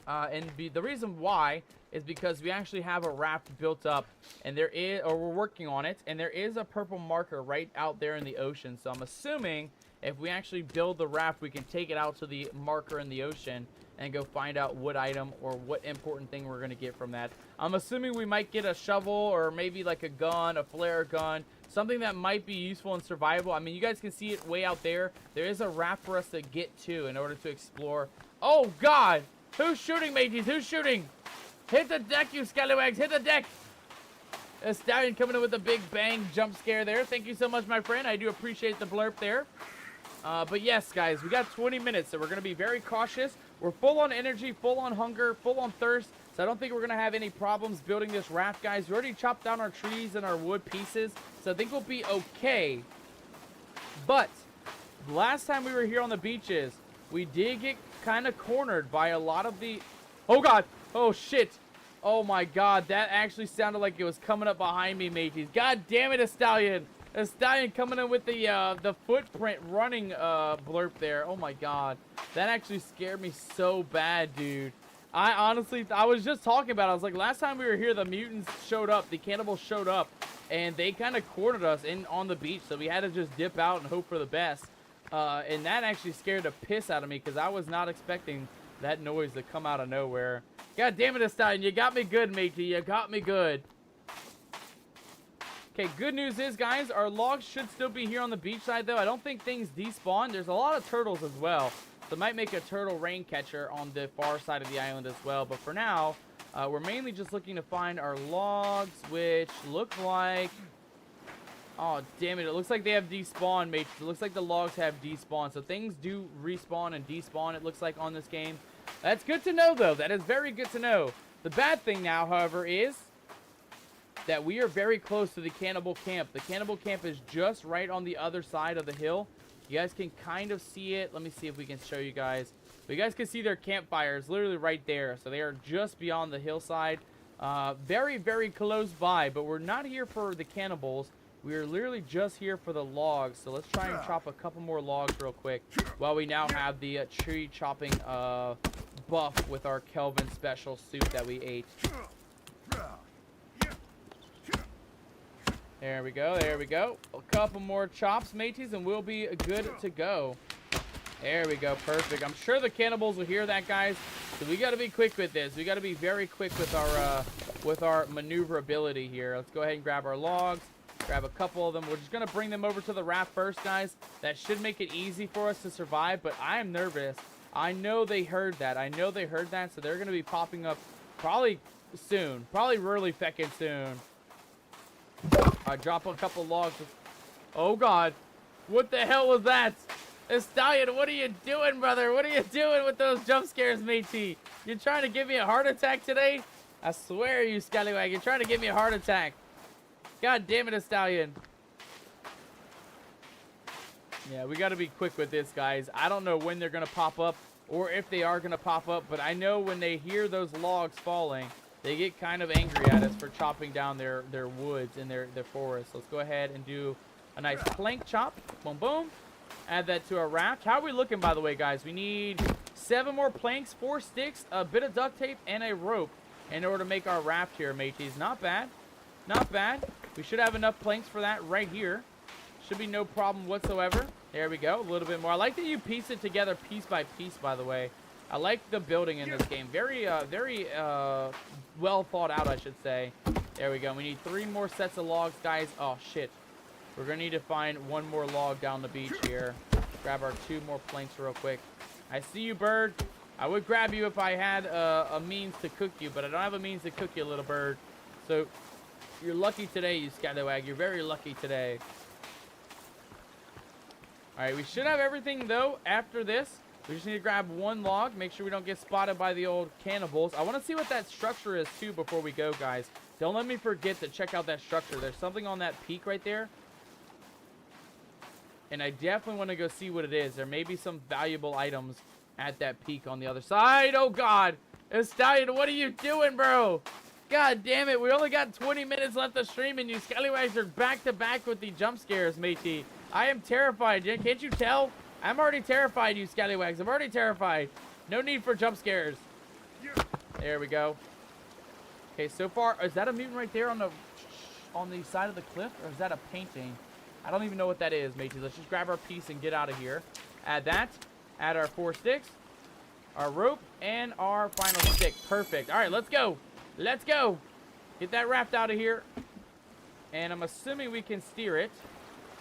The reason why is because we actually have a raft built up, and we're working on it, and there is a purple marker right out there in the ocean. So I'm assuming if we actually build the raft, we can take it out to the marker in the ocean and go find out what item or what important thing we're going to get from that. I'm assuming we might get a shovel or maybe like a gun, a flare gun, something that might be useful in survival. I mean, you guys can see it way out there. There is a raft for us to get to in order to explore. Oh, God! Who's shooting, mateys? Who's shooting? Hit the deck, you scallywags! Hit the deck! A stallion coming in with a big bang jump scare there. Thank you so much, my friend. I do appreciate the blurb there. But yes, guys, we got 20 minutes, so we're going to be very cautious. We're full on energy, full on hunger, full on thirst, so I don't think we're going to have any problems building this raft, guys. We already chopped down our trees and our wood pieces, so I think we'll be okay. But last time we were here on the beaches, we did get kind of cornered by a lot of the... Oh, God! Oh, shit! Oh, my God. That actually sounded like it was coming up behind me, mateys. God damn it, a stallion! A stallion coming in with the footprint running blurb there. Oh, my God. That actually scared me so bad, dude. I honestly... I was just talking about it. I was like, last time we were here, the mutants showed up. The cannibals showed up. And they kind of cornered us on the beach. So we had to just dip out and hope for the best. And that actually scared the piss out of me because I was not expecting that noise to come out of nowhere. God damn it, Stallion. You got me good, matey. You got me good. Okay, good news is, guys, our logs should still be here on the beach side, though. I don't think things despawn. There's a lot of turtles as well. So I might make a turtle rain catcher on the far side of the island as well. But for now, we're mainly just looking to find our logs, which look like... Oh, damn it. It looks like they have despawned, mates. It looks like the logs have despawned. So things do respawn and despawn, it looks like, on this game. That's good to know, though. That is very good to know. The bad thing now, however, is that we are very close to the cannibal camp. The cannibal camp is just right on the other side of the hill. You guys can kind of see it. Let me see if we can show you guys. But you guys can see their campfires literally right there. So they are just beyond the hillside. Very, very close by. But we're not here for the cannibals. We are literally just here for the logs. So let's try and chop a couple more logs real quick. While we now have the tree chopping buff with our Kelvin special soup that we ate. There we go, there we go. A couple more chops, mateys, and we'll be good to go. There we go. Perfect. I'm sure the cannibals will hear that, guys. So we got to be quick with this. We got to be very quick with our maneuverability here. Let's go ahead and grab our logs. Grab a couple of them. We're just going to bring them over to the raft first, guys. That should make it easy for us to survive, but I am nervous. I know they heard that. I know they heard that, so they're going to be popping up probably soon. Probably really feckin' soon. Drop a couple logs. Oh, God. What the hell was that? Stallion, what are you doing, brother? What are you doing with those jump scares, matey? You're trying to give me a heart attack today? I swear, you scallywag. You're trying to give me a heart attack. God damn it, Stallion. Yeah, we got to be quick with this, guys. I don't know when they're going to pop up or if they are going to pop up, but I know when they hear those logs falling, they get kind of angry at us for chopping down their woods and their forest. Let's go ahead and do a nice plank chop. Boom, boom. Add that to our raft. How are we looking, by the way, guys? We need 7 more planks, 4 sticks, a bit of duct tape, and a rope in order to make our raft here, mateys. Not bad. Not bad. We should have enough planks for that right here. Should be no problem whatsoever. There we go. A little bit more. I like that you piece it together piece by piece, by the way. I like the building in this game. Very well thought out, I should say. There we go. We need 3 more sets of logs, guys. Oh, shit. We're going to need to find 1 more log down the beach here. Grab our 2 more planks real quick. I see you, bird. I would grab you if I had a means to cook you, but I don't have a means to cook you, little bird. So, you're lucky today, you scallywag. You're very lucky today. Alright, we should have everything, though, after this. We just need to grab 1 log. Make sure we don't get spotted by the old cannibals. I want to see what that structure is, too, before we go, guys. Don't let me forget to check out that structure. There's something on that peak right there. And I definitely want to go see what it is. There may be some valuable items at that peak on the other side. Oh, God. Stallion, what are you doing, bro? God damn it. We only got 20 minutes left of stream, and you scallywags are back-to-back with the jump scares, matey. I am terrified. Can't you tell? I'm already terrified, you scallywags. I'm already terrified. No need for jump scares. There we go. Okay, so far, is that a mutant right there on the side of the cliff, or is that a painting? I don't even know what that is, matey. Let's just grab our piece and get out of here. Add that. Add our 4 sticks, our rope, and our final stick. Perfect. All right, let's go. Let's go. Get that raft out of here. And I'm assuming we can steer it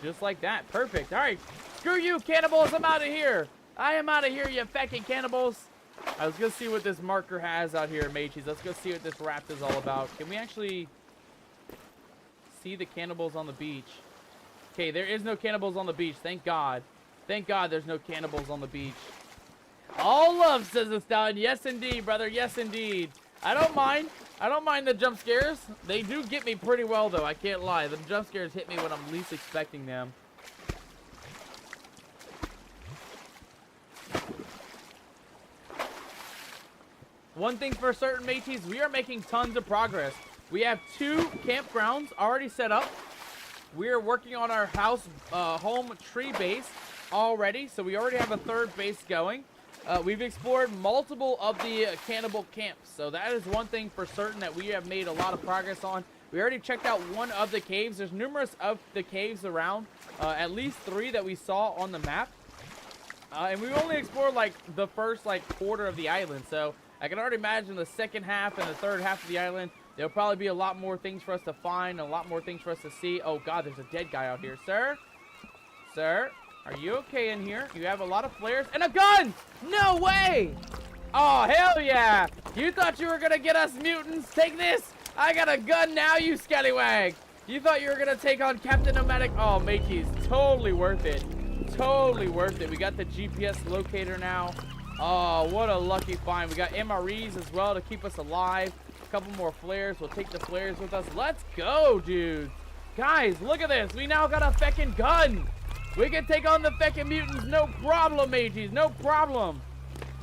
just like that. Perfect. All right. Screw you, cannibals. I'm out of here. I am out of here, you fucking cannibals. I was going to see what this marker has out here, mateys. Let's go see what this raft is all about. Can we actually see the cannibals on the beach? Okay, there is no cannibals on the beach. Thank God. Thank God there's no cannibals on the beach. All love, says the Stallion. Yes, indeed, brother. Yes, indeed. I don't mind. I don't mind the jump scares. They do get me pretty well, though. I can't lie. The jump scares hit me when I'm least expecting them. One thing for certain, mateys, we are making tons of progress. We have 2 campgrounds already set up. We are working on our home tree base already, so we already have a 3rd base going. We've explored multiple of the cannibal camps, so that is one thing for certain that we have made a lot of progress on. We already checked out 1 of the caves. There's numerous of the caves around, at least 3 that we saw on the map. And we only explored, like, the first, like, quarter of the island, so I can already imagine the second half and the third half of the island. There'll probably be a lot more things for us to find, a lot more things for us to see. Oh, God, there's a dead guy out here. Sir? Sir? Are you okay in here? You have a lot of flares and a gun! No way! Oh, hell yeah! You thought you were gonna get us mutants? Take this! I got a gun now, you scallywag! You thought you were gonna take on Captain Nomadic? Oh, mateys, totally worth it. Totally worth it. We got the GPS locator now. Oh, what a lucky find. We got MREs as well to keep us alive. A couple more flares. We'll take the flares with us. Let's go, dude. Guys, look at this. We now got a feckin' gun. We can take on the feckin' mutants. No problem, mateys. No problem.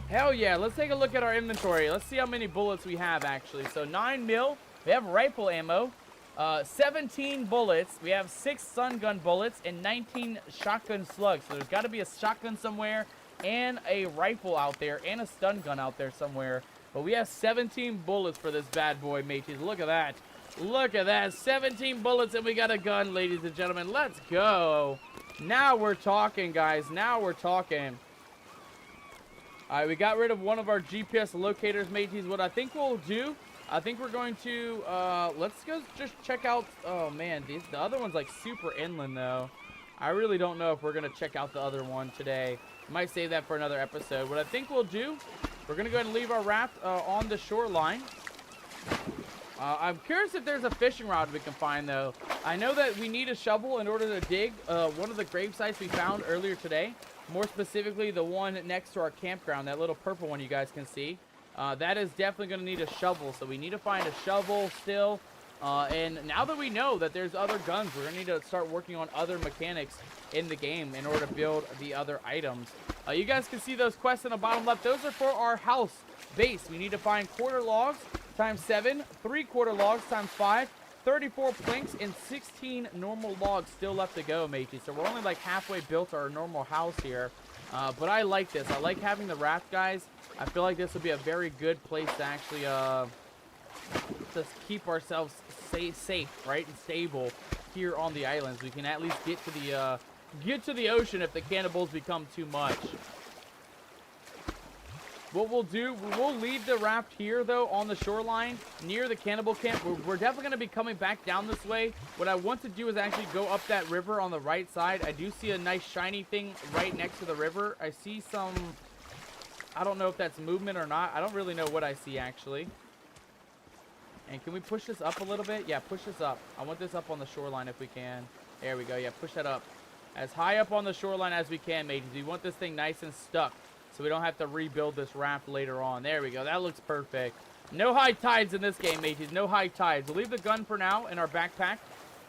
Hell yeah. Let's take a look at our inventory. Let's see how many bullets we have, actually. So 9 mil. We have rifle ammo. 17 bullets. We have 6 stun gun bullets and 19 shotgun slugs. So there's got to be a shotgun somewhere and a rifle out there and a stun gun out there somewhere. But we have 17 bullets for this bad boy, mateys. Look at that. Look at that. 17 bullets and we got a gun, ladies and gentlemen. Let's go. Now we're talking, guys. Now we're talking. All right, we got rid of one of our GPS locators, mateys. What I think we'll do, I think we're going to, let's go just check out, oh man, the other one's like super inland though. I really don't know if we're going to check out the other one today. Might save that for another episode. What I think we'll do, we're going to go ahead and leave our raft on the shoreline. I'm curious if there's a fishing rod we can find though. I know that we need a shovel in order to dig one of the grave sites we found earlier today. More specifically, the one next to our campground, that little purple one you guys can see. That is definitely going to need a shovel, so we need to find a shovel still. And now that we know that there's other guns, we're going to need to start working on other mechanics in the game in order to build the other items. You guys can see those quests in the bottom left. Those are for our house base. We need to find quarter logs times 7, 3/4 logs times 5, 34 planks, and 16 normal logs still left to go, matey. So we're only like halfway built our normal house here. But I like this. I like having the raft, guys. I feel like this will be a very good place to actually just keep ourselves safe, right, and stable here on the islands. We can at least get to the ocean if the cannibals become too much. What we'll do, we'll leave the raft here, though, on the shoreline near the cannibal camp. We're definitely going to be coming back down this way. What I want to do is actually go up that river on the right side. I do see a nice shiny thing right next to the river. I see some, I don't know if that's movement or not. I don't really know what I see, actually. And can we push this up a little bit? Yeah, push this up. I want this up on the shoreline if we can. There we go. Yeah, push that up. As high up on the shoreline as we can, mateys. We want this thing nice and stuck, so we don't have to rebuild this raft later on. There we go. That looks perfect. No high tides in this game, mateys. No high tides. We'll leave the gun for now in our backpack.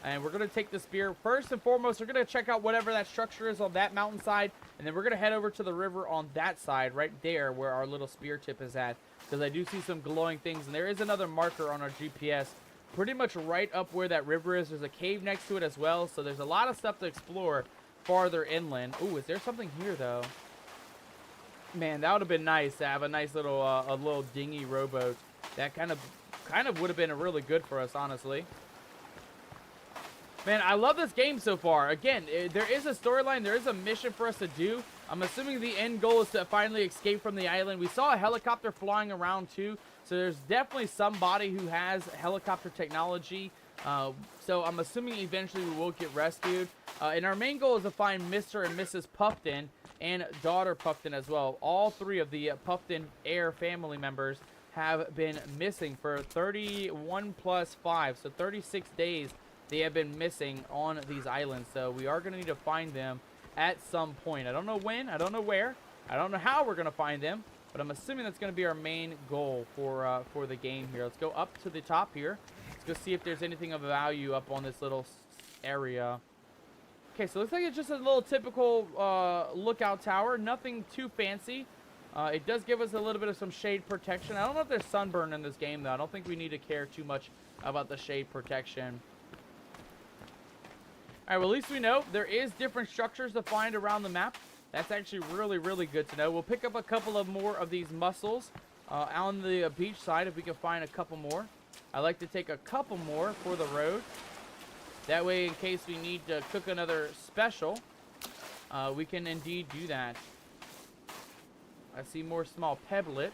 And we're going to take the spear. First and foremost, we're going to check out whatever that structure is on that mountainside. And then we're going to head over to the river on that side, right there where our little spear tip is at. Because I do see some glowing things. And there is another marker on our GPS. Pretty much right up where that river is. There's a cave next to it as well. So there's a lot of stuff to explore farther inland. Ooh, is there something here, though? Man, that would have been nice to have a nice little a little dinghy rowboat. That kind of would have been really good for us, honestly. Man, I love this game so far. Again, there is a storyline. There is a mission for us to do. I'm assuming the end goal is to finally escape from the island. We saw a helicopter flying around, too. So there's definitely somebody who has helicopter technology. So I'm assuming eventually we will get rescued. And our main goal is to find Mr. and Mrs. Puffton and daughter Puffton as well. All three of the Puffton heir family members have been missing for 31 plus 5. So 36 days they have been missing on these islands. So we are going to need to find them at some point. I don't know when. I don't know where. I don't know how we're going to find them. But I'm assuming that's going to be our main goal for the game here. Let's go up to the top here. Let's go see if there's anything of value up on this little area. Okay, so it looks like it's just a little typical lookout tower. Nothing too fancy. It does give us a little bit of some shade protection. I don't know if there's sunburn in this game, though. I don't think we need to care too much about the shade protection. All right, well, at least we know there is different structures to find around the map. That's actually really, really good to know. We'll pick up a couple of more of these mussels on the beach side if we can find a couple more. I like to take a couple more for the road. That way, in case we need to cook another special, we can indeed do that. I see more small pebblets.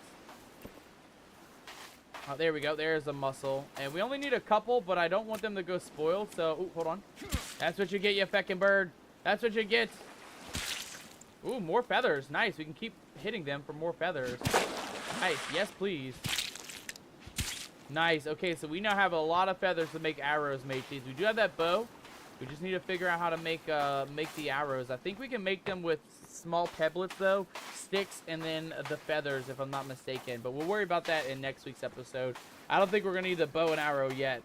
Oh, there we go. There's a mussel. And we only need a couple, but I don't want them to go spoiled. So, ooh, hold on. That's what you get, you feckin' bird. That's what you get. Ooh, more feathers. Nice. We can keep hitting them for more feathers. Nice. Yes, please. Nice. Okay, so we now have a lot of feathers to make arrows, mateys. We do have that bow. We just need to figure out how to make the arrows. I think we can make them with small pebblets, though. Sticks and then the feathers, if I'm not mistaken. But we'll worry about that in next week's episode. I don't think we're going to need the bow and arrow yet.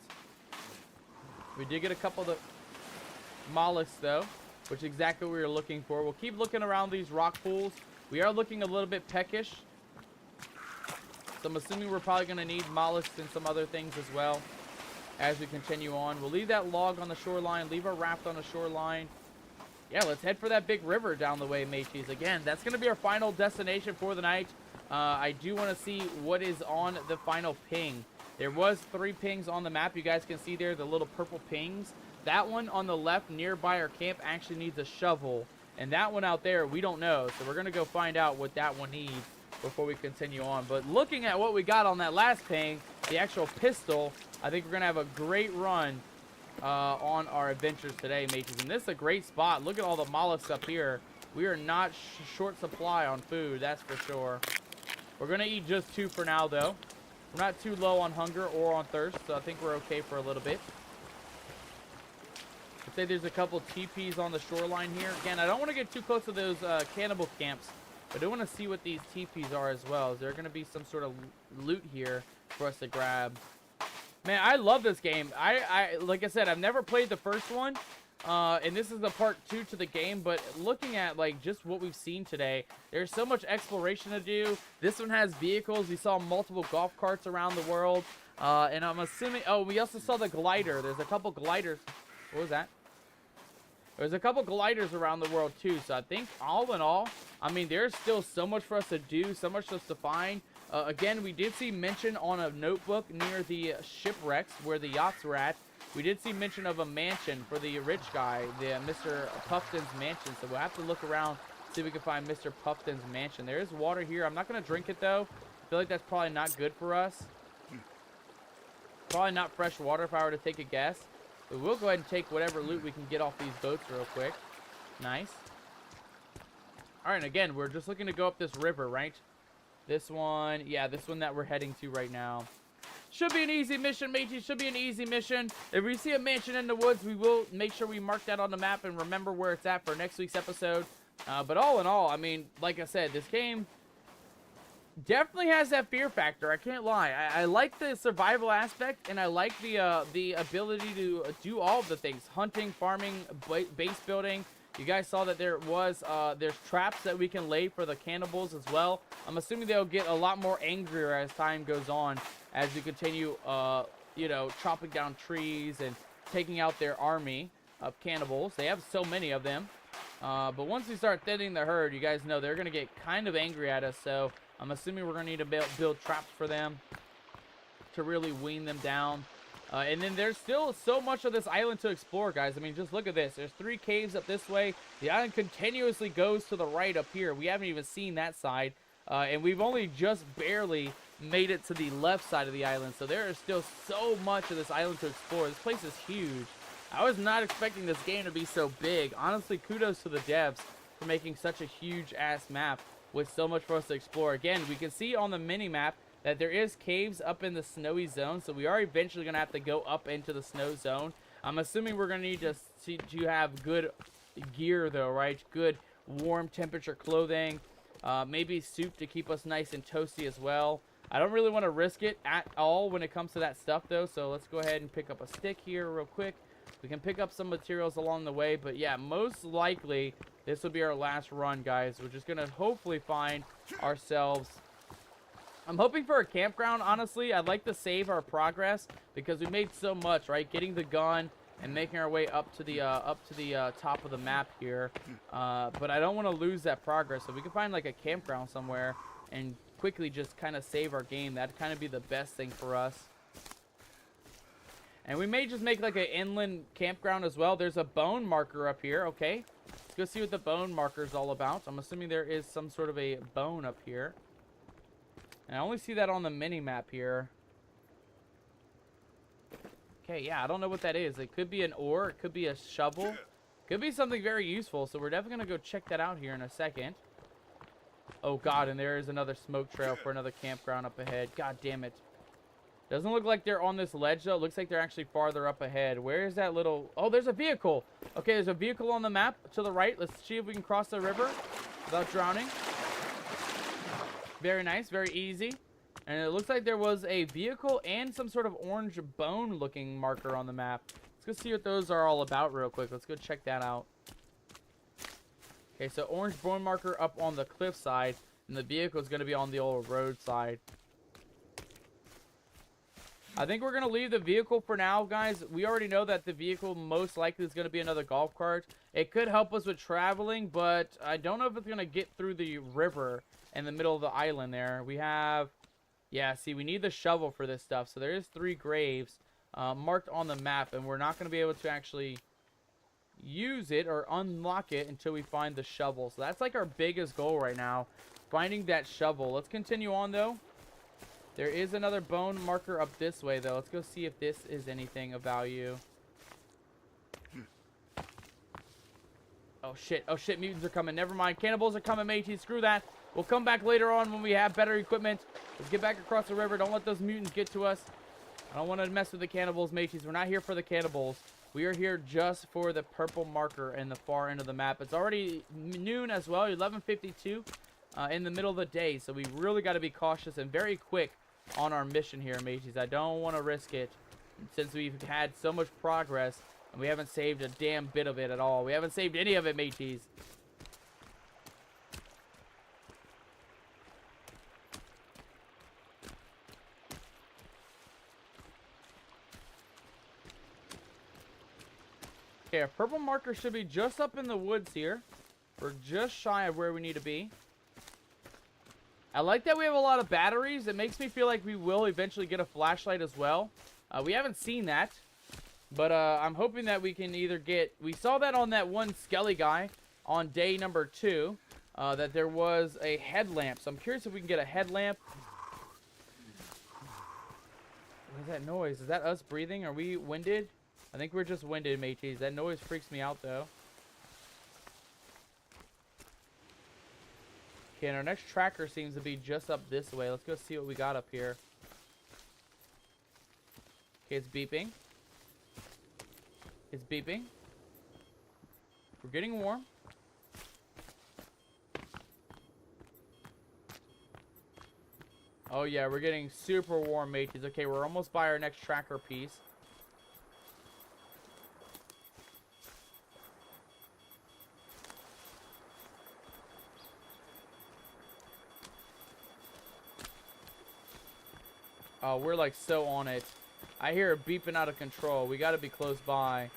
We did get a couple of the mollusks, though, which is exactly what we were looking for. We'll keep looking around these rock pools. We are looking a little bit peckish. So I'm assuming we're probably going to need mollusks and some other things as well as we continue on. We'll leave that log on the shoreline. Leave our raft on the shoreline. Yeah, let's head for that big river down the way, mateys. Again, that's going to be our final destination for the night. I do want to see what is on the final ping. There was 3 pings on the map. You guys can see there the little purple pings. That one on the left nearby our camp actually needs a shovel. And that one out there, we don't know. So we're going to go find out what that one needs. before we continue on. But looking at what we got on that last ping, the actual pistol, I think we're going to have a great run on our adventures today, mateys. And this is a great spot. Look at all the mollusks up here. We are not short supply on food, that's for sure. We're going to eat just 2 for now, though. We're not too low on hunger or on thirst, so I think we're okay for a little bit. I'd say there's a couple teepees on the shoreline here. Again, I don't want to get too close to those cannibal camps, but I do want to see what these teepees are as well. Is there going to be some sort of loot here for us to grab? Man, I love this game. Like I said, I've never played the first one, and this is the part 2 to the game, but looking at like just what we've seen today, there's so much exploration to do. This one has vehicles. We saw multiple golf carts around the world, and I'm assuming, oh, we also saw the glider. There's a couple gliders. What was that? There's a couple gliders around the world too, so I think all in all, I mean, there's still so much for us to do, so much for us to find. Again, we did see mention on a notebook near the shipwrecks where the yachts were at. We did see mention of a mansion for the rich guy, the Mr. Puffton's mansion. So we'll have to look around, see if we can find Mr. Puffton's mansion. There is water here. I'm not going to drink it, though. I feel like that's probably not good for us. Probably not fresh water if I were to take a guess. But we'll go ahead and take whatever loot we can get off these boats real quick. Nice. All right, and again, we're just looking to go up this river, right? This one, yeah, this one that we're heading to right now. Should be an easy mission, matey. Should be an easy mission. If we see a mansion in the woods, we will make sure we mark that on the map and remember where it's at for next week's episode. But all in all, I mean, like I said, this game definitely has that fear factor. I can't lie. I like the survival aspect, and I like the ability to do all of the things. Hunting, farming, base building. You guys saw that there's traps that we can lay for the cannibals as well. I'm assuming they'll get a lot more angrier as time goes on, as you continue, you know, chopping down trees and taking out their army of cannibals. They have so many of them. But once we start thinning the herd, you guys know they're going to get kind of angry at us. So I'm assuming we're going to need to build traps for them to really wean them down. And then there's still so much of this island to explore, guys. I mean, just look at this. There's 3 caves up this way. The island continuously goes to the right up here. We haven't even seen that side. And we've only just barely made it to the left side of the island. So there is still so much of this island to explore. This place is huge. I was not expecting this game to be so big. Honestly, kudos to the devs for making such a huge-ass map with so much for us to explore. Again, we can see on the mini-map that there is caves up in the snowy zone, so we are eventually going to have to go up into the snow zone. I'm assuming we're going to need to have good gear, though, right? Good warm temperature clothing, maybe soup to keep us nice and toasty as well. I don't really want to risk it at all when it comes to that stuff, though, so let's go ahead and pick up a stick here real quick. We can pick up some materials along the way, but yeah, most likely this will be our last run, guys. We're just going to hopefully find ourselves... I'm hoping for a campground, honestly. I'd like to save our progress because we made so much, right? Getting the gun and making our way up to the top of the map here. But I don't want to lose that progress. So we can find like a campground somewhere and quickly just kind of save our game. That'd kind of be the best thing for us. And we may just make like an inland campground as well. There's a bone marker up here. Okay, let's go see what the bone marker is all about. I'm assuming there is some sort of a bone up here. And I only see that on the mini-map here. Okay, yeah, I don't know what that is. It could be an oar. It could be a shovel. Could be something very useful. So we're definitely going to go check that out here in a second. Oh, God, and there is another smoke trail for another campground up ahead. God damn it. Doesn't look like they're on this ledge, though. It looks like they're actually farther up ahead. Where is that little... Oh, there's a vehicle. Okay, there's a vehicle on the map to the right. Let's see if we can cross the river without drowning. Very nice, very easy. And it looks like there was a vehicle and some sort of orange bone looking marker on the map. Let's go see what those are all about real quick. Let's go check that out. Okay, so orange bone marker up on the cliff side, and the vehicle is going to be on the old road side. I think we're going to leave the vehicle for now, guys. We already know that the vehicle most likely is going to be another golf cart. It could help us with traveling, but I don't know if it's going to get through the river in the middle of the island there. We have, yeah, see, we need the shovel for this stuff. So there is 3 graves marked on the map, and we're not going to be able to actually use it or unlock it until we find the shovel. So that's like our biggest goal right now. finding that shovel. Let's continue on, though. There is another bone marker up this way, though. Let's go see if this is anything of value. Oh, shit. Oh, shit. Mutants are coming. Never mind. Cannibals are coming, mateys. Screw that. We'll come back later on when we have better equipment. Let's get back across the river. Don't let those mutants get to us. I don't want to mess with the cannibals, mateys. We're not here for the cannibals. We are here just for the purple marker in the far end of the map. It's already noon as well, 11:52 in the middle of the day. So we really got to be cautious and very quick on our mission here, mateys. I don't want to risk it since we've had so much progress and we haven't saved a damn bit of it at all. We haven't saved any of it, mateys. Okay, our purple marker should be just up in the woods here. We're just shy of where we need to be. I like that we have a lot of batteries. It makes me feel like we will eventually get a flashlight as well. We haven't seen that. But I'm hoping that we can either get... We saw that on that one skelly guy on day number 2. That there was a headlamp. So I'm curious if we can get a headlamp. What is that noise? Is that us breathing? Are we winded? I think we're just winded, mateys. That noise freaks me out, though. Okay, and our next tracker seems to be just up this way. Let's go see what we got up here. Okay, it's beeping. It's beeping. We're getting warm. Oh, yeah, we're getting super warm, mateys. Okay, we're almost by our next tracker piece. Oh, we're like so on it. I hear it beeping out of control. We got to be close by.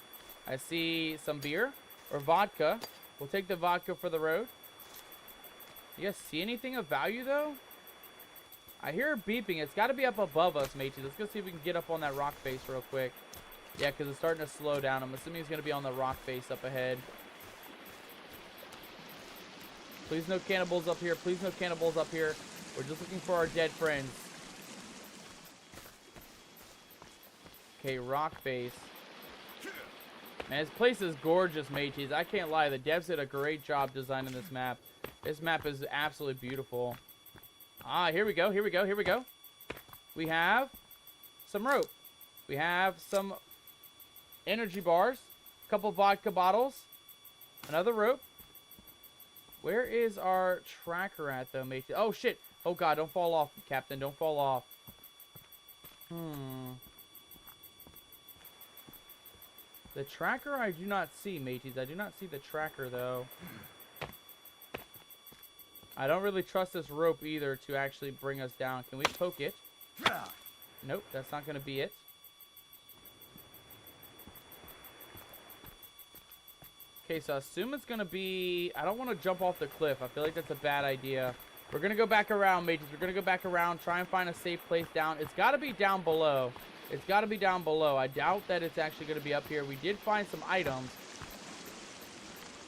I see some beer or vodka. We'll take the vodka for the road. You guys see anything of value, though? I hear it beeping. It's got to be up above us, matey. Let's go see if we can get up on that rock face real quick. Yeah, because it's starting to slow down. I'm assuming it's going to be on the rock face up ahead. Please no cannibals up here. Please no cannibals up here. We're just looking for our dead friends. Okay, rock face. Man, this place is gorgeous, mateys. I can't lie. The devs did a great job designing this map. This map is absolutely beautiful. Ah, here we go. Here we go. Here we go. We have some rope. We have some energy bars. A couple vodka bottles. Another rope. Where is our tracker at, though, mateys? Oh, shit. Oh, God. Don't fall off, Captain. Don't fall off. The tracker I do not see, mateys. I do not see the tracker, though. I don't really trust this rope either to actually bring us down. Can we poke it? Nope, that's not going to be it. Okay, so I assume it's going to be... I don't want to jump off the cliff. I feel like that's a bad idea. We're going to go back around, mateys. We're going to go back around, try and find a safe place down. It's got to be down below. It's got to be down below. I doubt that it's actually going to be up here. We did find some items,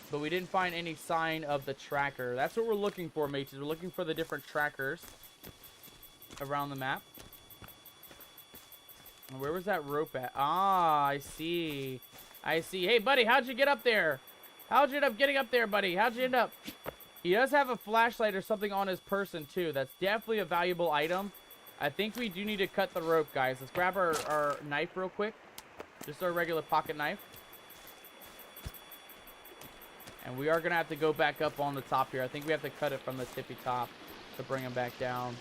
but we didn't find any sign of the tracker. That's what we're looking for, mates. We're looking for the different trackers around the map. And where was that rope at? Ah, I see. I see. Hey, buddy, how'd you get up there? How'd you end up getting up there, buddy? How'd you end up? He does have a flashlight or something on his person, too. That's definitely a valuable item. I think we do need to cut the rope, guys. Let's grab our knife real quick. Just our regular pocket knife. And we are going to have to go back up on the top here. I think we have to cut it from the tippy top to bring him back down.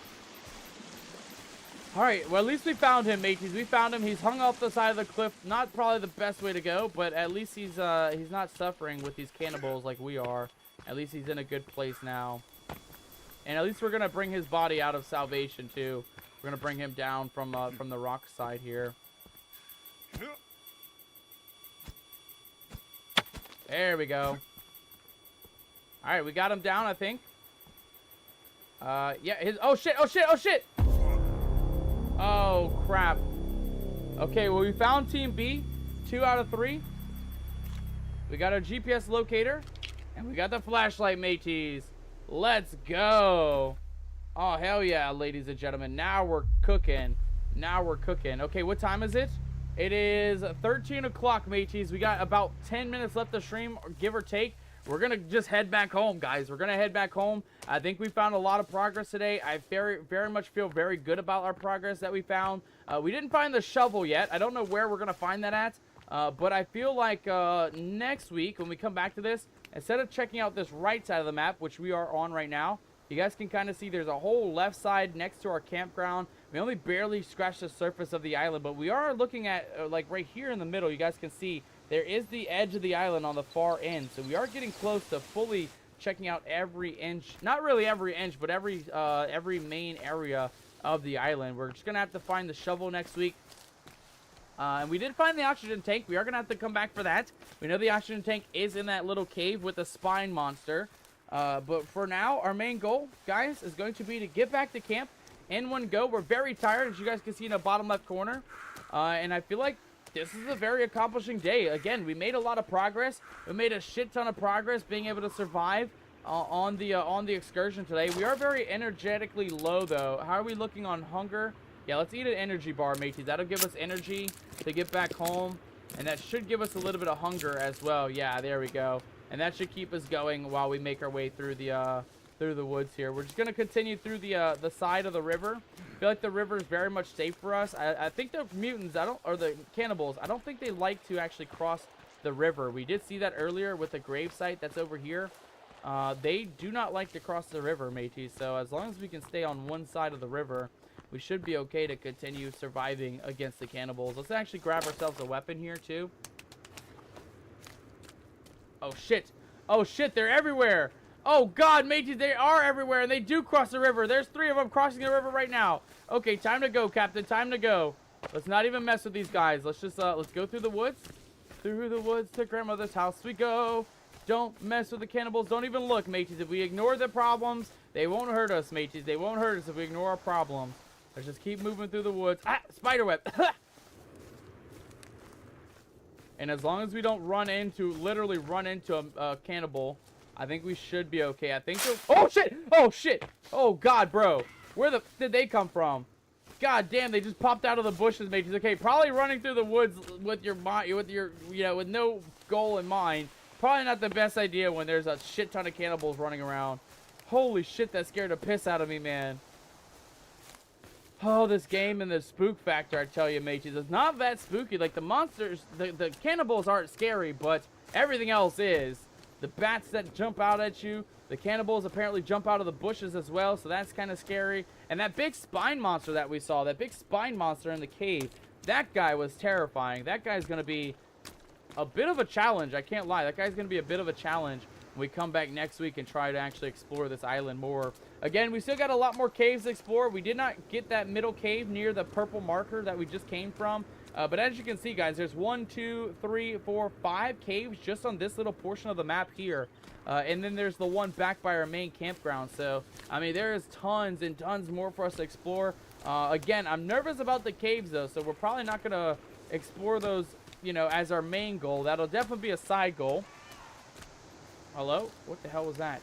Alright, well, at least we found him, mateys. We found him. He's hung off the side of the cliff. Not probably the best way to go, but at least he's not suffering with these cannibals like we are. At least he's in a good place now. And at least we're going to bring his body out of salvation, too. We're going to bring him down from the rock side here. There we go. Alright, we got him down, I think. Yeah, his... Oh, shit! Oh, shit! Oh, shit! Oh, crap. Okay, well, we found Team B. 2 out of 3. We got our GPS locator. And we got the flashlight, mateys. Let's go. Oh, hell yeah, ladies and gentlemen. Now we're cooking. Now we're cooking. Okay, what time is it? It is 13 o'clock, mateys. We got about 10 minutes left to stream, give or take. We're going to just head back home, guys. We're going to head back home. I think we found a lot of progress today. I very much feel very good about our progress that we found. We didn't find the shovel yet. I don't know where we're going to find that at. But I feel like next week, when we come back to this, instead of checking out this right side of the map, which we are on right now, you guys can kind of see there's a whole left side next to our campground. We only barely scratched the surface of the island, but we are looking at, like, right here in the middle, you guys can see there is the edge of the island on the far end. So we are getting close to fully checking out every inch, not really every inch, but every main area of the island. We're just going to have to find the shovel next week. And we did find the oxygen tank. We are going to have to come back for that. We know the oxygen tank is in that little cave with the spine monster. But for now, our main goal, guys, is going to be to get back to camp in one go. We're very tired, as you guys can see in the bottom left corner. And I feel like this is a very accomplishing day. Again, we made a lot of progress. We made a shit ton of progress being able to survive on the excursion today. We are very energetically low, though. How are we looking on hunger? Yeah, let's eat an energy bar, mateys. That'll give us energy to get back home. And that should give us a little bit of hunger as well. Yeah, there we go. And that should keep us going while we make our way through the woods here. We're just going to continue through the side of the river. I feel like the river is very much safe for us. I think the mutants, or the cannibals, I don't think they like to actually cross the river. We did see that earlier with the grave site that's over here. They do not like to cross the river, mateys. So as long as we can stay on one side of the river, we should be okay to continue surviving against the cannibals. Let's actually grab ourselves a weapon here, too. Oh, shit. Oh, shit, they're everywhere. Oh, God, mateys, they are everywhere, and they do cross the river. There's 3 of them crossing the river right now. Okay, time to go, Captain. Time to go. Let's not even mess with these guys. Let's just, let's go through the woods. Through the woods to grandmother's house we go. Don't mess with the cannibals. Don't even look, mateys. If we ignore the problems, they won't hurt us, mateys. They won't hurt us if we ignore our problems. Let's just keep moving through the woods. Ah, spiderweb. And as long as we don't literally run into a cannibal, I think we should be okay. I think oh, shit! Oh, shit! Oh, God, bro. Where did they come from? God damn, they just popped out of the bushes, mateys. Okay, probably running through the woods with with no goal in mind. Probably not the best idea when there's a shit ton of cannibals running around. Holy shit, that scared the piss out of me, man. Oh, this game and the spook factor, I tell you, mateys, it's not that spooky. Like, the monsters, the cannibals aren't scary, but everything else is. The bats that jump out at you, the cannibals apparently jump out of the bushes as well, so that's kind of scary. And that big spine monster that we saw, that big spine monster in the cave, that guy was terrifying. That guy's going to be a bit of a challenge, I can't lie. That guy's going to be a bit of a challenge when we come back next week and try to actually explore this island more. Again, we still got a lot more caves to explore. We did not get that middle cave near the purple marker that we just came from. But as you can see, guys, there's 1, 2, 3, 4, 5 caves just on this little portion of the map here. And then there's the one back by our main campground. So, I mean, there is tons and tons more for us to explore. Again, I'm nervous about the caves, though, so we're probably not going to explore those, you know, as our main goal. That'll definitely be a side goal. Hello? What the hell was that?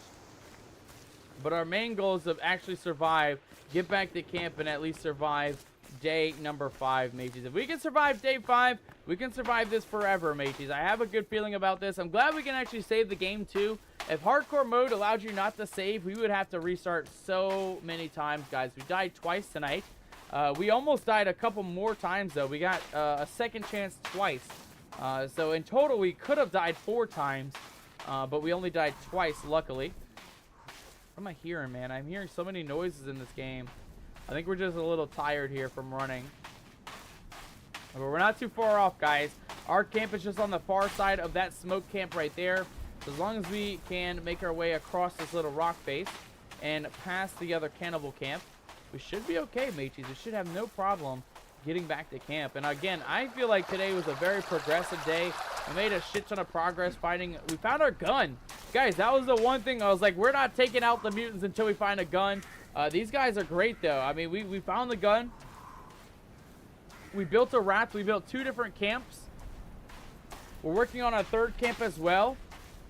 But our main goal is to actually survive, get back to camp, and at least survive day number 5, mateys. If we can survive day 5, we can survive this forever, mateys. I have a good feeling about this. I'm glad we can actually save the game, too. If hardcore mode allowed you not to save, we would have to restart so many times, guys. We died twice tonight. We almost died a couple more times, though. We got a second chance twice. So in total, we could have died 4 times. But we only died twice, luckily. What am I hearing, man? I'm hearing so many noises in this game. I think we're just a little tired here from running. But we're not too far off, guys. Our camp is just on the far side of that smoke camp right there. So as long as we can make our way across this little rock face and past the other cannibal camp, we should be okay, mateys. We should have no problem getting back to camp. And again, I feel like today was a very progressive day. We made a shit ton of progress we found our gun. Guys, that was the one thing I was like, we're not taking out the mutants until we find a gun. These guys are great, though. I mean, we found the gun. We built a raft. We built 2 different camps. We're working on our 3rd camp as well.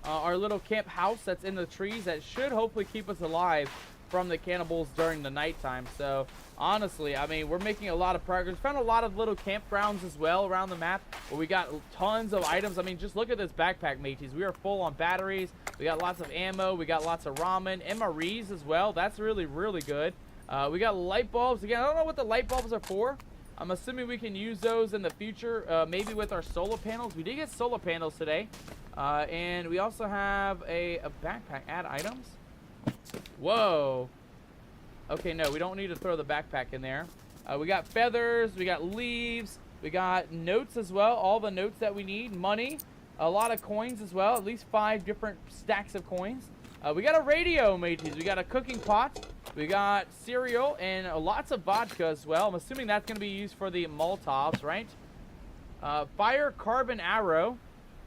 our little camp house that's in the trees that should hopefully keep us alive from the cannibals during the nighttime. So honestly, I mean, we're making a lot of progress. Found a lot of little campgrounds as well around the map where we got tons of items. I mean, just look at this backpack, mateys. We are full on batteries. We got lots of ammo. We got lots of ramen, MREs as well. That's really, really good. We got light bulbs. Again, I don't know what the light bulbs are for. I'm assuming we can use those in the future, maybe with our solar panels. We did get solar panels today. And we also have a backpack. Add items. Whoa. Okay, no, we don't need to throw the backpack in there. We got feathers, we got leaves, we got notes as well, all the notes that we need, money, a lot of coins as well, at least 5 different stacks of coins. We got a radio, mateys, we got a cooking pot, we got cereal, and lots of vodka as well. I'm assuming that's going to be used for the Molotovs, right? Fire carbon arrow,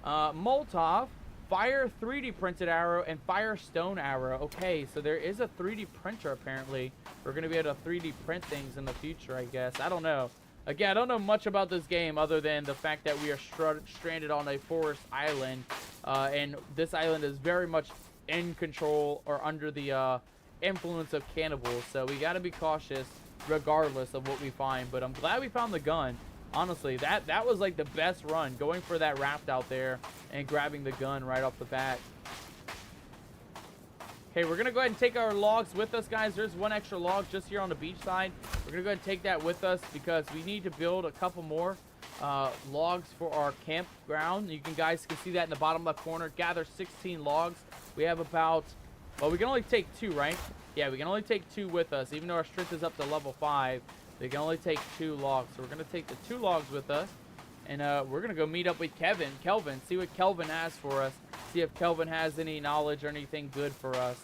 Molotov, fire 3D printed arrow, and fire stone arrow. Okay, so there is a 3D printer apparently. We're going to be able to 3D print things in the future, I guess. I don't know. Again, I don't know much about this game other than the fact that we are stranded on a forest island. And this island is very much in control or under the influence of cannibals. So we got to be cautious regardless of what we find. But I'm glad we found the gun. Honestly, that was like the best run, going for that raft out there and grabbing the gun right off the bat. Okay, we're going to go ahead and take our logs with us, guys. There's one extra log just here on the beach side. We're going to go ahead and take that with us because we need to build a couple more logs for our campground. You guys can see that in the bottom left corner. Gather 16 logs. We have about, well, we can only take 2, right? Yeah, we can only take 2 with us, even though our strength is up to level 5. They can only take 2 logs. So we're going to take the 2 logs with us. And we're going to go meet up with Kelvin, see what Kelvin has for us. See if Kelvin has any knowledge or anything good for us.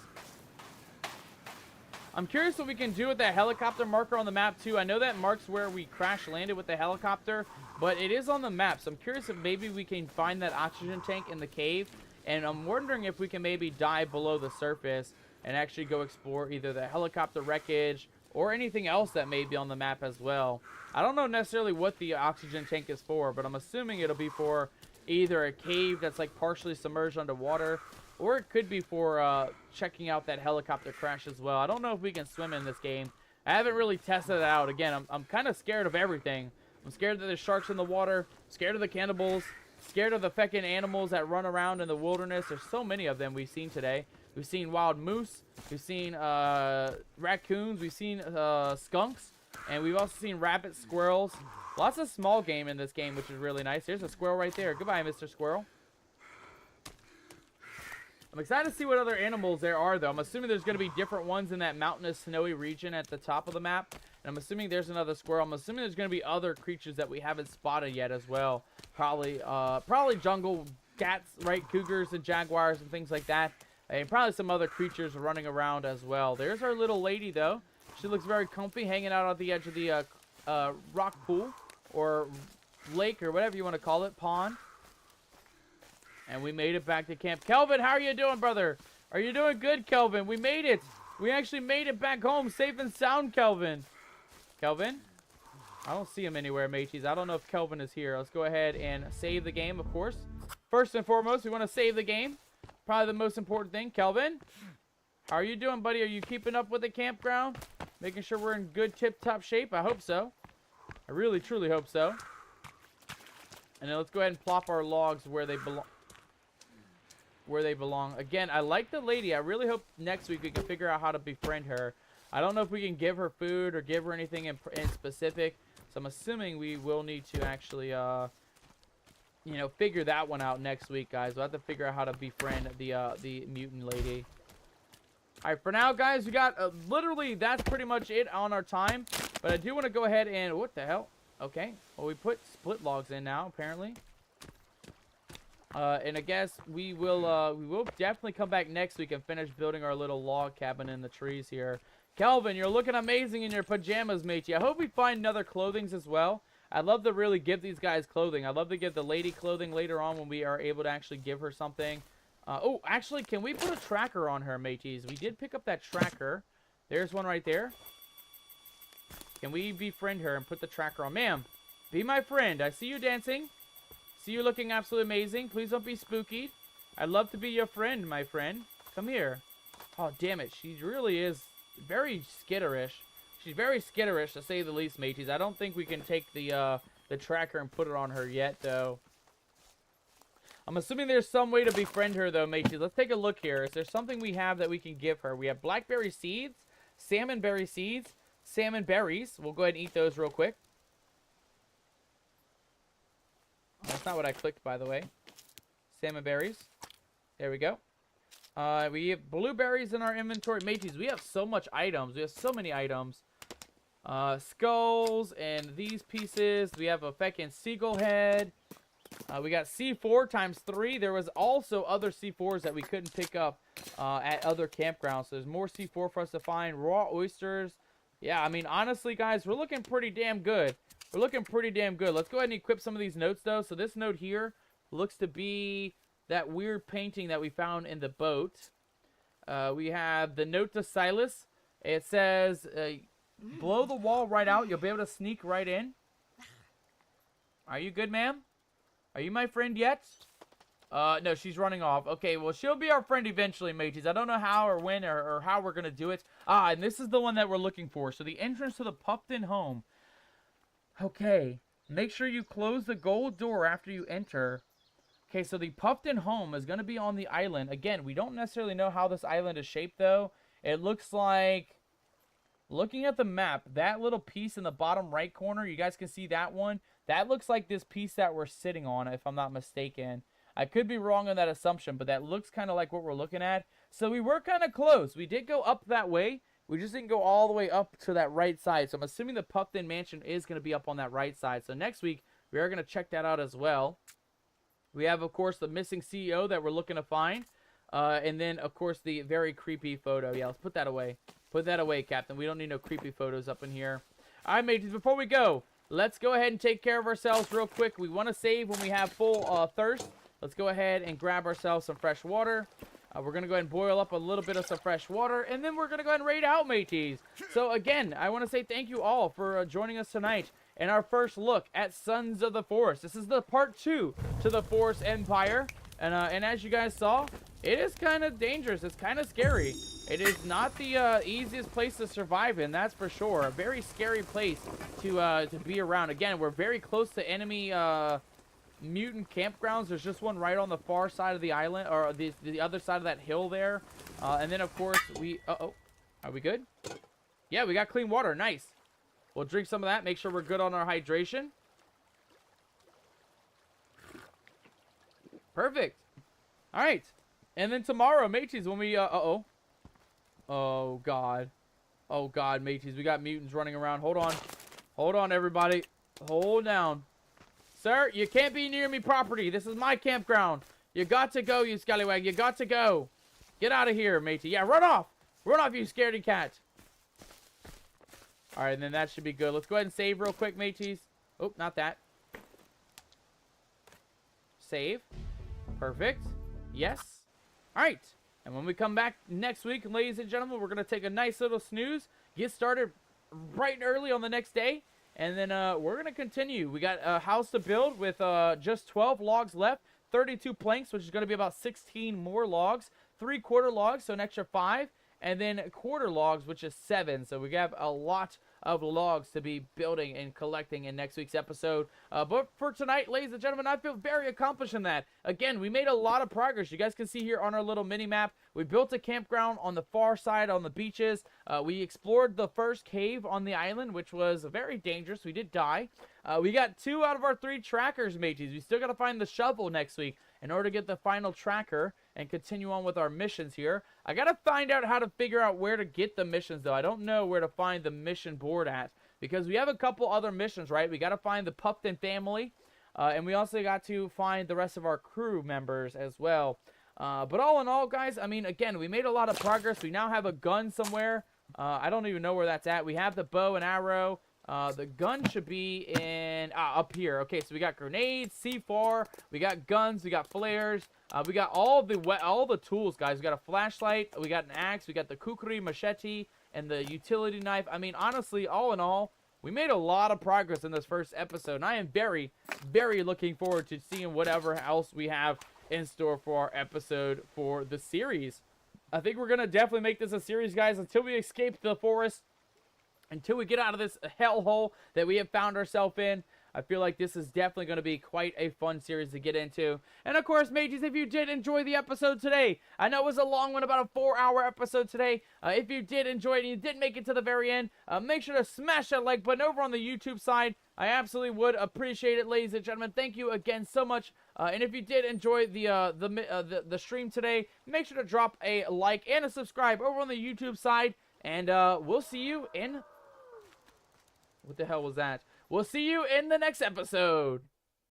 I'm curious what we can do with that helicopter marker on the map, too. I know that marks where we crash landed with the helicopter, but it is on the map. So I'm curious if maybe we can find that oxygen tank in the cave. And I'm wondering if we can maybe dive below the surface and actually go explore either the helicopter wreckage or anything else that may be on the map as well. I don't know necessarily what the oxygen tank is for, but I'm assuming it'll be for either a cave that's like partially submerged underwater, or it could be for checking out that helicopter crash as well. I don't know if we can swim in this game. I haven't really tested it out. Again, I'm kind of scared of everything. I'm scared that there's sharks in the water, scared of the cannibals, scared of the feckin' animals that run around in the wilderness. There's so many of them we've seen today. We've seen wild moose, we've seen raccoons, we've seen skunks, and we've also seen rabbits, squirrels. Lots of small game in this game, which is really nice. There's a squirrel right there. Goodbye, Mr. Squirrel. I'm excited to see what other animals there are, though. I'm assuming there's going to be different ones in that mountainous, snowy region at the top of the map. And I'm assuming there's another squirrel. I'm assuming there's going to be other creatures that we haven't spotted yet as well. Probably jungle cats, right? Cougars and jaguars and things like that. And probably some other creatures running around as well. There's our little lady, though. She looks very comfy, hanging out at the edge of the rock pool or lake or whatever you want to call it, pond. And we made it back to camp. Kelvin, how are you doing, brother? Are you doing good, Kelvin? We made it. We actually made it back home safe and sound, Kelvin. Kelvin? I don't see him anywhere, mateys. I don't know if Kelvin is here. Let's go ahead and save the game, of course. First and foremost, we want to save the game. Probably the most important thing. Kelvin, how are you doing, buddy? Are you keeping up with the campground? Making sure we're in good tip-top shape? I hope so. I really, truly hope so. And then let's go ahead and plop our logs where they belong. Again, I like the lady. I really hope next week we can figure out how to befriend her. I don't know if we can give her food or give her anything in specific. So I'm assuming we will need to actually, you know, figure that one out next week, guys. We'll have to figure out how to befriend the mutant lady. All right, for now, guys, we got literally that's pretty much it on our time. But I do want to go ahead and what the hell? Okay, well, we put split logs in now, apparently. And I guess we will definitely come back next week and finish building our little log cabin in the trees here. Kelvin, you're looking amazing in your pajamas, matey. I hope we find other clothings as well. I'd love to really give these guys clothing. I'd love to give the lady clothing later on when we are able to actually give her something. Oh, actually, can we put a tracker on her, mateys? We did pick up that tracker. There's one right there. Can we befriend her and put the tracker on? Ma'am, be my friend. I see you dancing. See you looking absolutely amazing. Please don't be spooky. I'd love to be your friend, my friend. Come here. Oh, damn it. She really is very skitterish. She's very skitterish, to say the least, mateys. I don't think we can take the tracker and put it on her yet, though. I'm assuming there's some way to befriend her, though, mateys. Let's take a look here. Is there something we have that we can give her? We have blackberry seeds, salmon berry seeds, salmon berries. We'll go ahead and eat those real quick. That's not what I clicked, by the way. Salmon berries. There we go. We have blueberries in our inventory. Mateys, we have so much items. We have so many items. Skulls and these pieces. We have a feckin' seagull head. We got C4 times 3. There was also other C4s that we couldn't pick up at other campgrounds. So there's more C4 for us to find. Raw oysters. Yeah, I mean, honestly, guys, we're looking pretty damn good. We're looking pretty damn good. Let's go ahead and equip some of these notes, though. So this note here looks to be that weird painting that we found in the boat. We have the note to Silas. It says, blow the wall right out. You'll be able to sneak right in. Are you good, ma'am? Are you my friend yet? No, she's running off. Okay, well, she'll be our friend eventually, mateys. I don't know how or when or how we're going to do it. And this is the one that we're looking for. So the entrance to the Puffton home. Okay, make sure you close the gold door after you enter. Okay, so the Puffton home is going to be on the island. Again, we don't necessarily know how this island is shaped, though. It looks like, looking at the map, that little piece in the bottom right corner, you guys can see that one. That looks like this piece that we're sitting on, if I'm not mistaken. I could be wrong on that assumption, but that looks kind of like what we're looking at. So we were kind of close. We did go up that way. We just didn't go all the way up to that right side. So I'm assuming the Puffton mansion is going to be up on that right side. So next week, we are going to check that out as well. We have, of course, the missing CEO that we're looking to find. And then, of course, the very creepy photo. Yeah, let's put that away. Put that away, Captain. We don't need no creepy photos up in here. All right, mateys, before we go, let's go ahead and take care of ourselves real quick. We want to save when we have full thirst. Let's go ahead and grab ourselves some fresh water. We're going to go ahead and boil up a little bit of some fresh water. And then we're going to go ahead and raid out, mateys. So, again, I want to say thank you all for joining us tonight in our first look at Sons of the Forest. This is the part 2 to the Forest Empire. And as you guys saw, it is kind of dangerous. It's kind of scary. It is not the easiest place to survive in, that's for sure. A very scary place to be around. Again, we're very close to enemy mutant campgrounds. There's just one right on the far side of the island, or the other side of that hill there. And then, of course, we... Uh-oh. Are we good? Yeah, we got clean water. Nice. We'll drink some of that. Make sure we're good on our hydration. Perfect. All right. And then tomorrow, mateys, when we... Uh-oh. Oh, God. Oh, God, mateys. We got mutants running around. Hold on. Hold on, everybody. Hold down. Sir, you can't be near me property. This is my campground. You got to go, you scallywag. You got to go. Get out of here, matey. Yeah, run off. Run off, you scaredy cat. All right, and then that should be good. Let's go ahead and save real quick, mateys. Oh, not that. Save. Perfect. Yes. All right. And when we come back next week, ladies and gentlemen, we're going to take a nice little snooze, get started bright and early on the next day, and then we're going to continue. We got a house to build with just 12 logs left, 32 planks, which is going to be about 16 more logs, 3/4 logs, so an extra 5, and then quarter logs, which is 7. So we have a lot of logs to be building and collecting in next week's episode. But for tonight, ladies and gentlemen, I feel very accomplished in that. Again, we made a lot of progress. You guys can see here on our little mini map, we built a campground on the far side on the beaches. We explored the first cave on the island, which was very dangerous. We did die. We got 2 out of our 3 trackers, mateys. We still got to find the shovel next week in order to get the final tracker and continue on with our missions here. I got to find out how to figure out where to get the missions, though. I don't know where to find the mission board at, because we have a couple other missions, right? We got to find the Puffton family, and we also got to find the rest of our crew members as well. But all in all, guys, I mean, again, we made a lot of progress. We now have a gun somewhere. I don't even know where that's at. We have the bow and arrow. The gun should be in up here. Okay, so we got grenades, C4, we got guns, we got flares, we got all the tools, guys. We got a flashlight, we got an axe, we got the kukri machete, and the utility knife. I mean, honestly, all in all, we made a lot of progress in this first episode, and I am very, very looking forward to seeing whatever else we have in store for our episode for the series. I think we're going to definitely make this a series, guys, until we escape the forest, until we get out of this hellhole that we have found ourselves in. I feel like this is definitely going to be quite a fun series to get into. And of course, mages, if you did enjoy the episode today, I know it was a long one, about a 4-hour episode today. If you did enjoy it and you did make it to the very end, make sure to smash that like button over on the YouTube side. I absolutely would appreciate it, ladies and gentlemen. Thank you again so much. And if you did enjoy the stream today, make sure to drop a like and a subscribe over on the YouTube side. And we'll see you in... What the hell was that? We'll see you in the next episode.